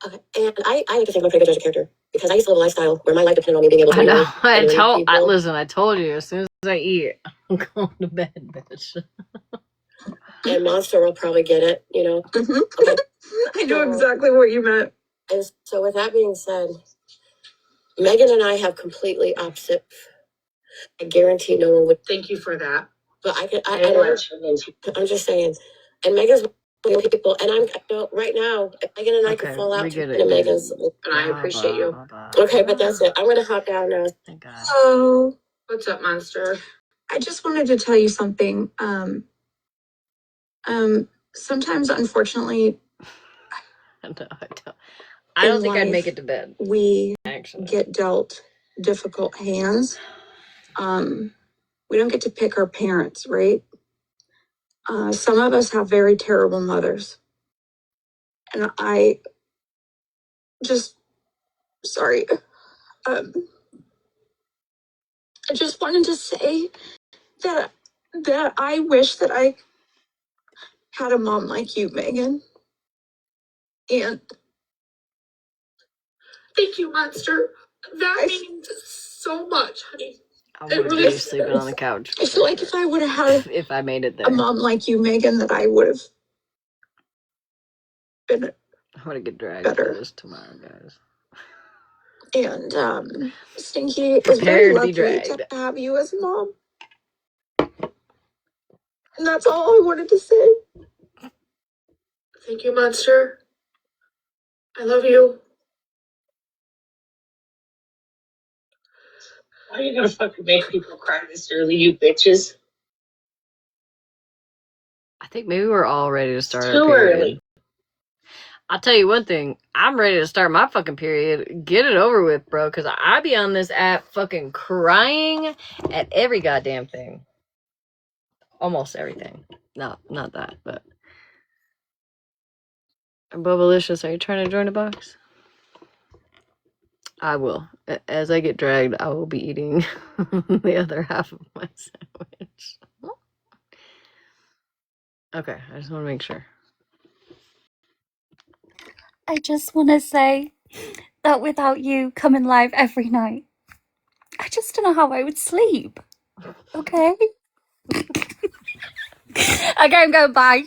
Okay. And I had to think I'm a pretty good judge of character because I used to live a lifestyle where my life depended on me being able to. I know. Listen, I told you. As soon as I eat, I'm going to bed, bitch. And monster will probably get it, you know. Mm-hmm. Okay. I know exactly what you meant. And so, with that being said, Megan and I have completely opposite. I guarantee no one would. Thank you for that. But I'm just saying. And Megan's one of the people, and right now, Megan and I could fall out to Megan's. And I appreciate you. Okay, but that's it. I'm going to hop down now. Thank God. Oh, what's up, monster? I just wanted to tell you something. Sometimes, unfortunately, I don't think I'd make it to bed. We get dealt difficult hands. We don't get to pick our parents, right? Some of us have very terrible mothers. And I just, sorry. I just wanted to say that I wish that I had a mom like you, Megan. And thank you, monster. That means so much, honey. I would really be sleeping on the couch. I feel like if I would have had if I made it there, a mom like you, Megan, that I would have been I'm gonna get dragged better. for this tomorrow, guys. And Stinky is very lucky to have you as a mom. And that's all I wanted to say. Thank you, monster. I love you. Why are you gonna fucking make people cry this early, you bitches? I think maybe we're all ready to start Too our period. early. I'll tell you one thing. I'm ready to start my fucking period. Get it over with, bro. Because I be on this app fucking crying at every goddamn thing. Almost everything. Not that, but. Bubblicious, are you trying to join the box? I will. As I get dragged, I will be eating the other half of my sandwich. Okay, I just want to make sure. I just want to say that without you coming live every night, I just don't know how I would sleep. Okay? Okay, I'm going bye.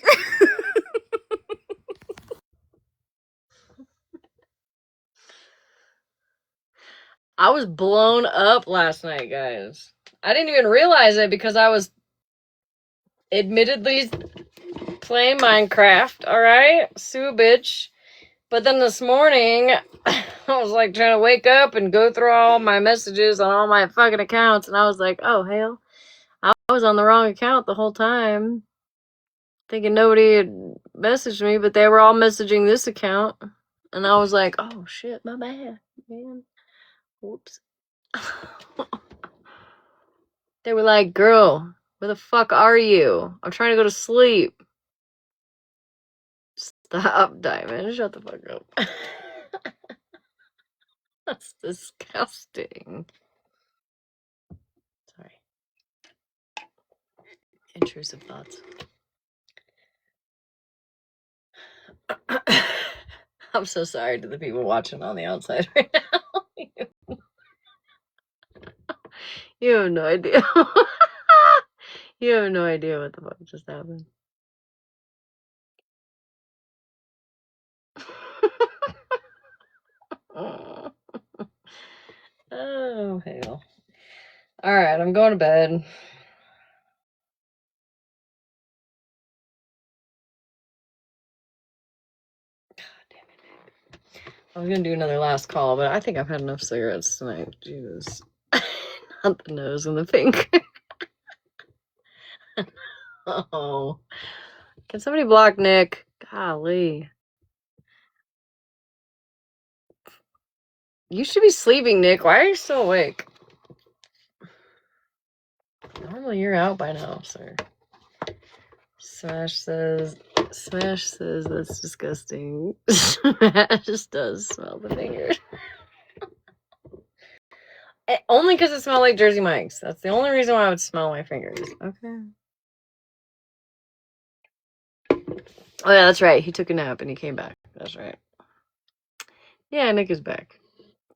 I was blown up last night, guys. I didn't even realize it because I was admittedly playing Minecraft, alright? Sue bitch. But then this morning, I was like trying to wake up and go through all my messages on all my fucking accounts, and I was like, oh hell, I was on the wrong account the whole time. Thinking nobody had messaged me, but they were all messaging this account. And I was like, oh shit, my bad, man. Whoops. They were like, girl, where the fuck are you? I'm trying to go to sleep. Stop, Diamond. Shut the fuck up. That's disgusting. Sorry. Intrusive thoughts. I'm so sorry to the people watching on the outside right now. You have no idea. You have no idea what the fuck just happened. Oh, hell. Alright, I'm going to bed. God damn it. I was gonna do another last call, but I think I've had enough cigarettes tonight. Jesus. Not the nose and the finger. Oh. Can somebody block Nick? Golly. You should be sleeping, Nick. Why are you still awake? Normally you're out by now, sir. Smash says that's disgusting. Smash does smell the fingers. Only because it smells like Jersey Mike's. That's the only reason why I would smell my fingers. Okay. Oh yeah, that's right. He took a nap and he came back. That's right. Yeah, Nick is back.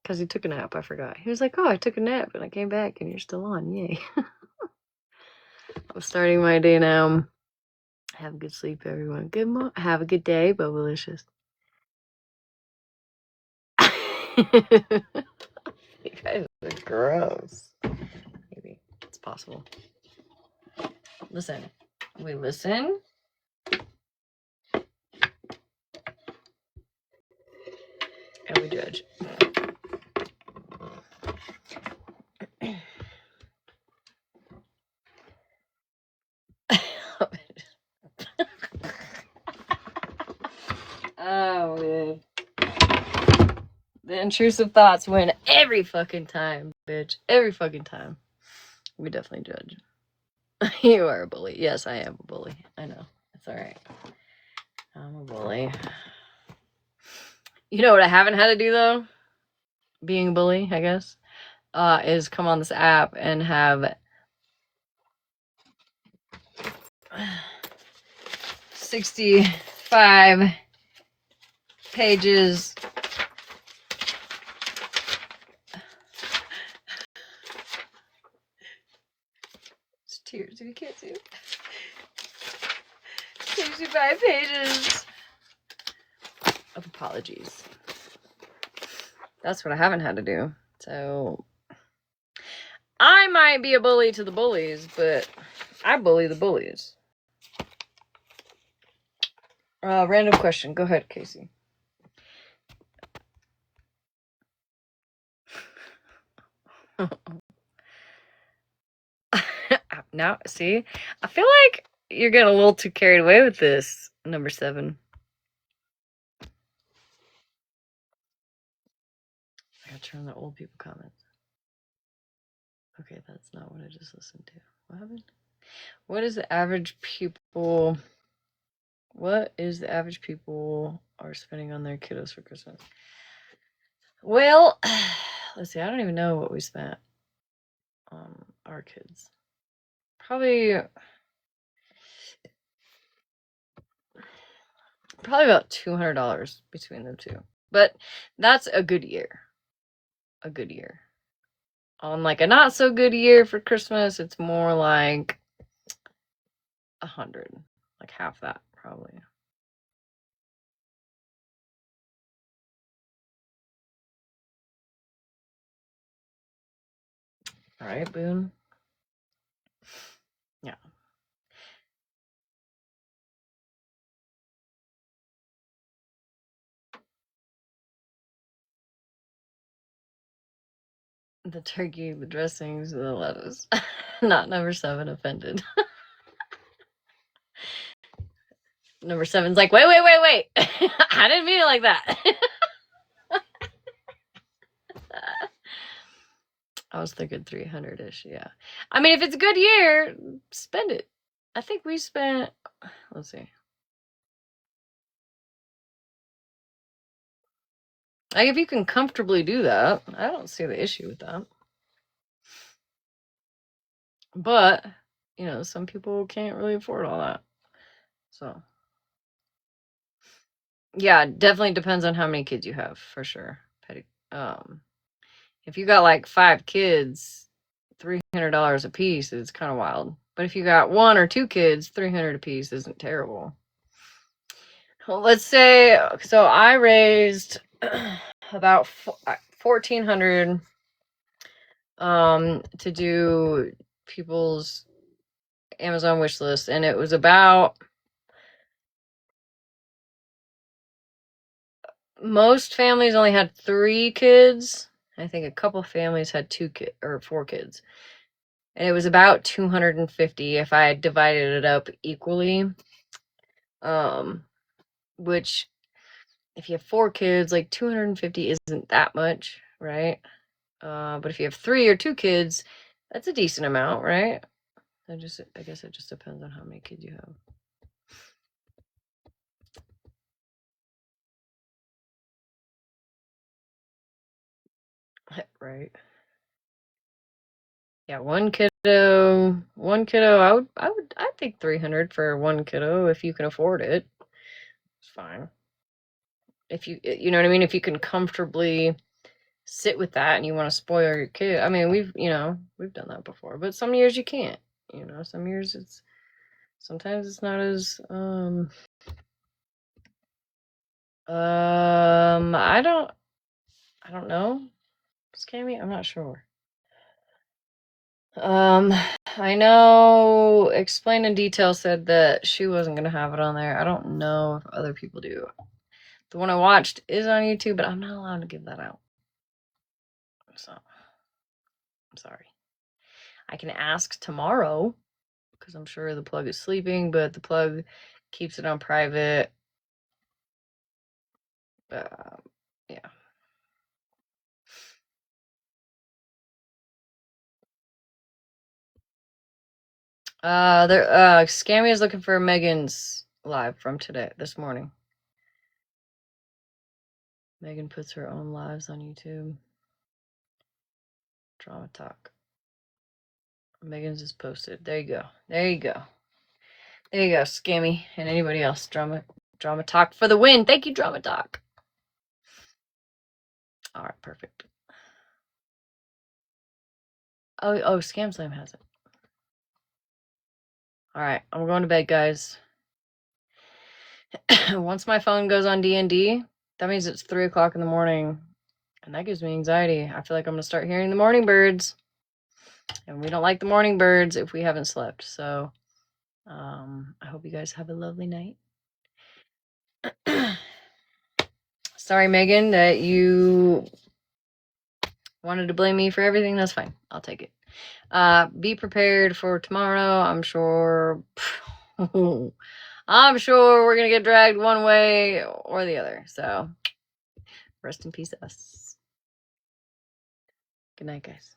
Because he took a nap. I forgot. He was like, oh, I took a nap and I came back and you're still on. Yay. I'm starting my day now. Have a good sleep, everyone. Have a good day, Bubblicious. You guys are gross. Maybe it's possible. Listen. We listen. And we judge. Oh, man. The intrusive thoughts win every fucking time, bitch. Every fucking time. We definitely judge. You are a bully. Yes, I am a bully. I know. It's alright. I'm a bully. You know what I haven't had to do, though? Being a bully, I guess. Is come on this app and have 65 pages it's tears if you can't see it. 65 pages of apologies. That's what I haven't had to do. So I might be a bully to the bullies, but I bully the bullies. Random question. Go ahead, Casey. Now, see, I feel like you're getting a little too carried away with this, number 7. I gotta turn on the old people comments. Okay, that's not what I just listened to. What happened? What is the average people are spending on their kiddos for Christmas? Well, let's see. I don't even know what we spent on our kids. Probably about $200 between the two. But that's a good year. A good year. On like a not so good year for Christmas, it's more like 100. Like half that, probably. All right, Boone. Yeah. The turkey, the dressings, the lettuce. Not number 7 offended. Number 7's like, wait. I didn't mean it like that. I was thinking 300-ish, yeah. I mean, if it's a good year, spend it. I think we spent, let's see. Like, if you can comfortably do that, I don't see the issue with that. But, you know, some people can't really afford all that. So, yeah, definitely depends on how many kids you have, for sure. If you got like 5 kids, $300 a piece is kind of wild. But if you got 1 or 2 kids, $300 a piece isn't terrible. Well, let's say, so I raised about $1,400 to do people's Amazon wish list, and it was about, most families only had 3 kids. I think a couple families had 2 kids or 4 kids. And it was about $250 if I divided it up equally. Which, if you have 4 kids, like $250 isn't that much, right? But if you have 3 or 2 kids, that's a decent amount, right? I guess it just depends on how many kids you have. Right. Yeah, one kiddo. I think 300 for one kiddo if you can afford it. It's fine. If you know what I mean, if you can comfortably sit with that and you want to spoil your kid. I mean, we've done that before, but some years you can't. Some years sometimes it's not as I don't know. Scammy? I'm not sure. I know Explain in Detail said that she wasn't gonna have it on there. I don't know if other people do. The one I watched is on YouTube, but I'm not allowed to give that out. So I'm sorry. I can ask tomorrow because I'm sure the plug is sleeping, but the plug keeps it on private. Yeah. Scammy is looking for Megan's live from this morning. Megan puts her own lives on YouTube. Drama Talk. Megan's is posted. There you go. There you go. There you go, Scammy. And anybody else. Drama Talk for the win. Thank you, Drama Talk. Alright, perfect. Oh, Scam Slam has it. Alright, I'm going to bed, guys. Once my phone goes on D&D, that means it's 3 o'clock in the morning. And that gives me anxiety. I feel like I'm going to start hearing the morning birds. And we don't like the morning birds if we haven't slept. So, I hope you guys have a lovely night. Sorry, Megan, that you wanted to blame me for everything. That's fine. I'll take it. Be prepared for tomorrow. I'm sure we're gonna get dragged one way or the other. So rest in peace, us. Good night, guys.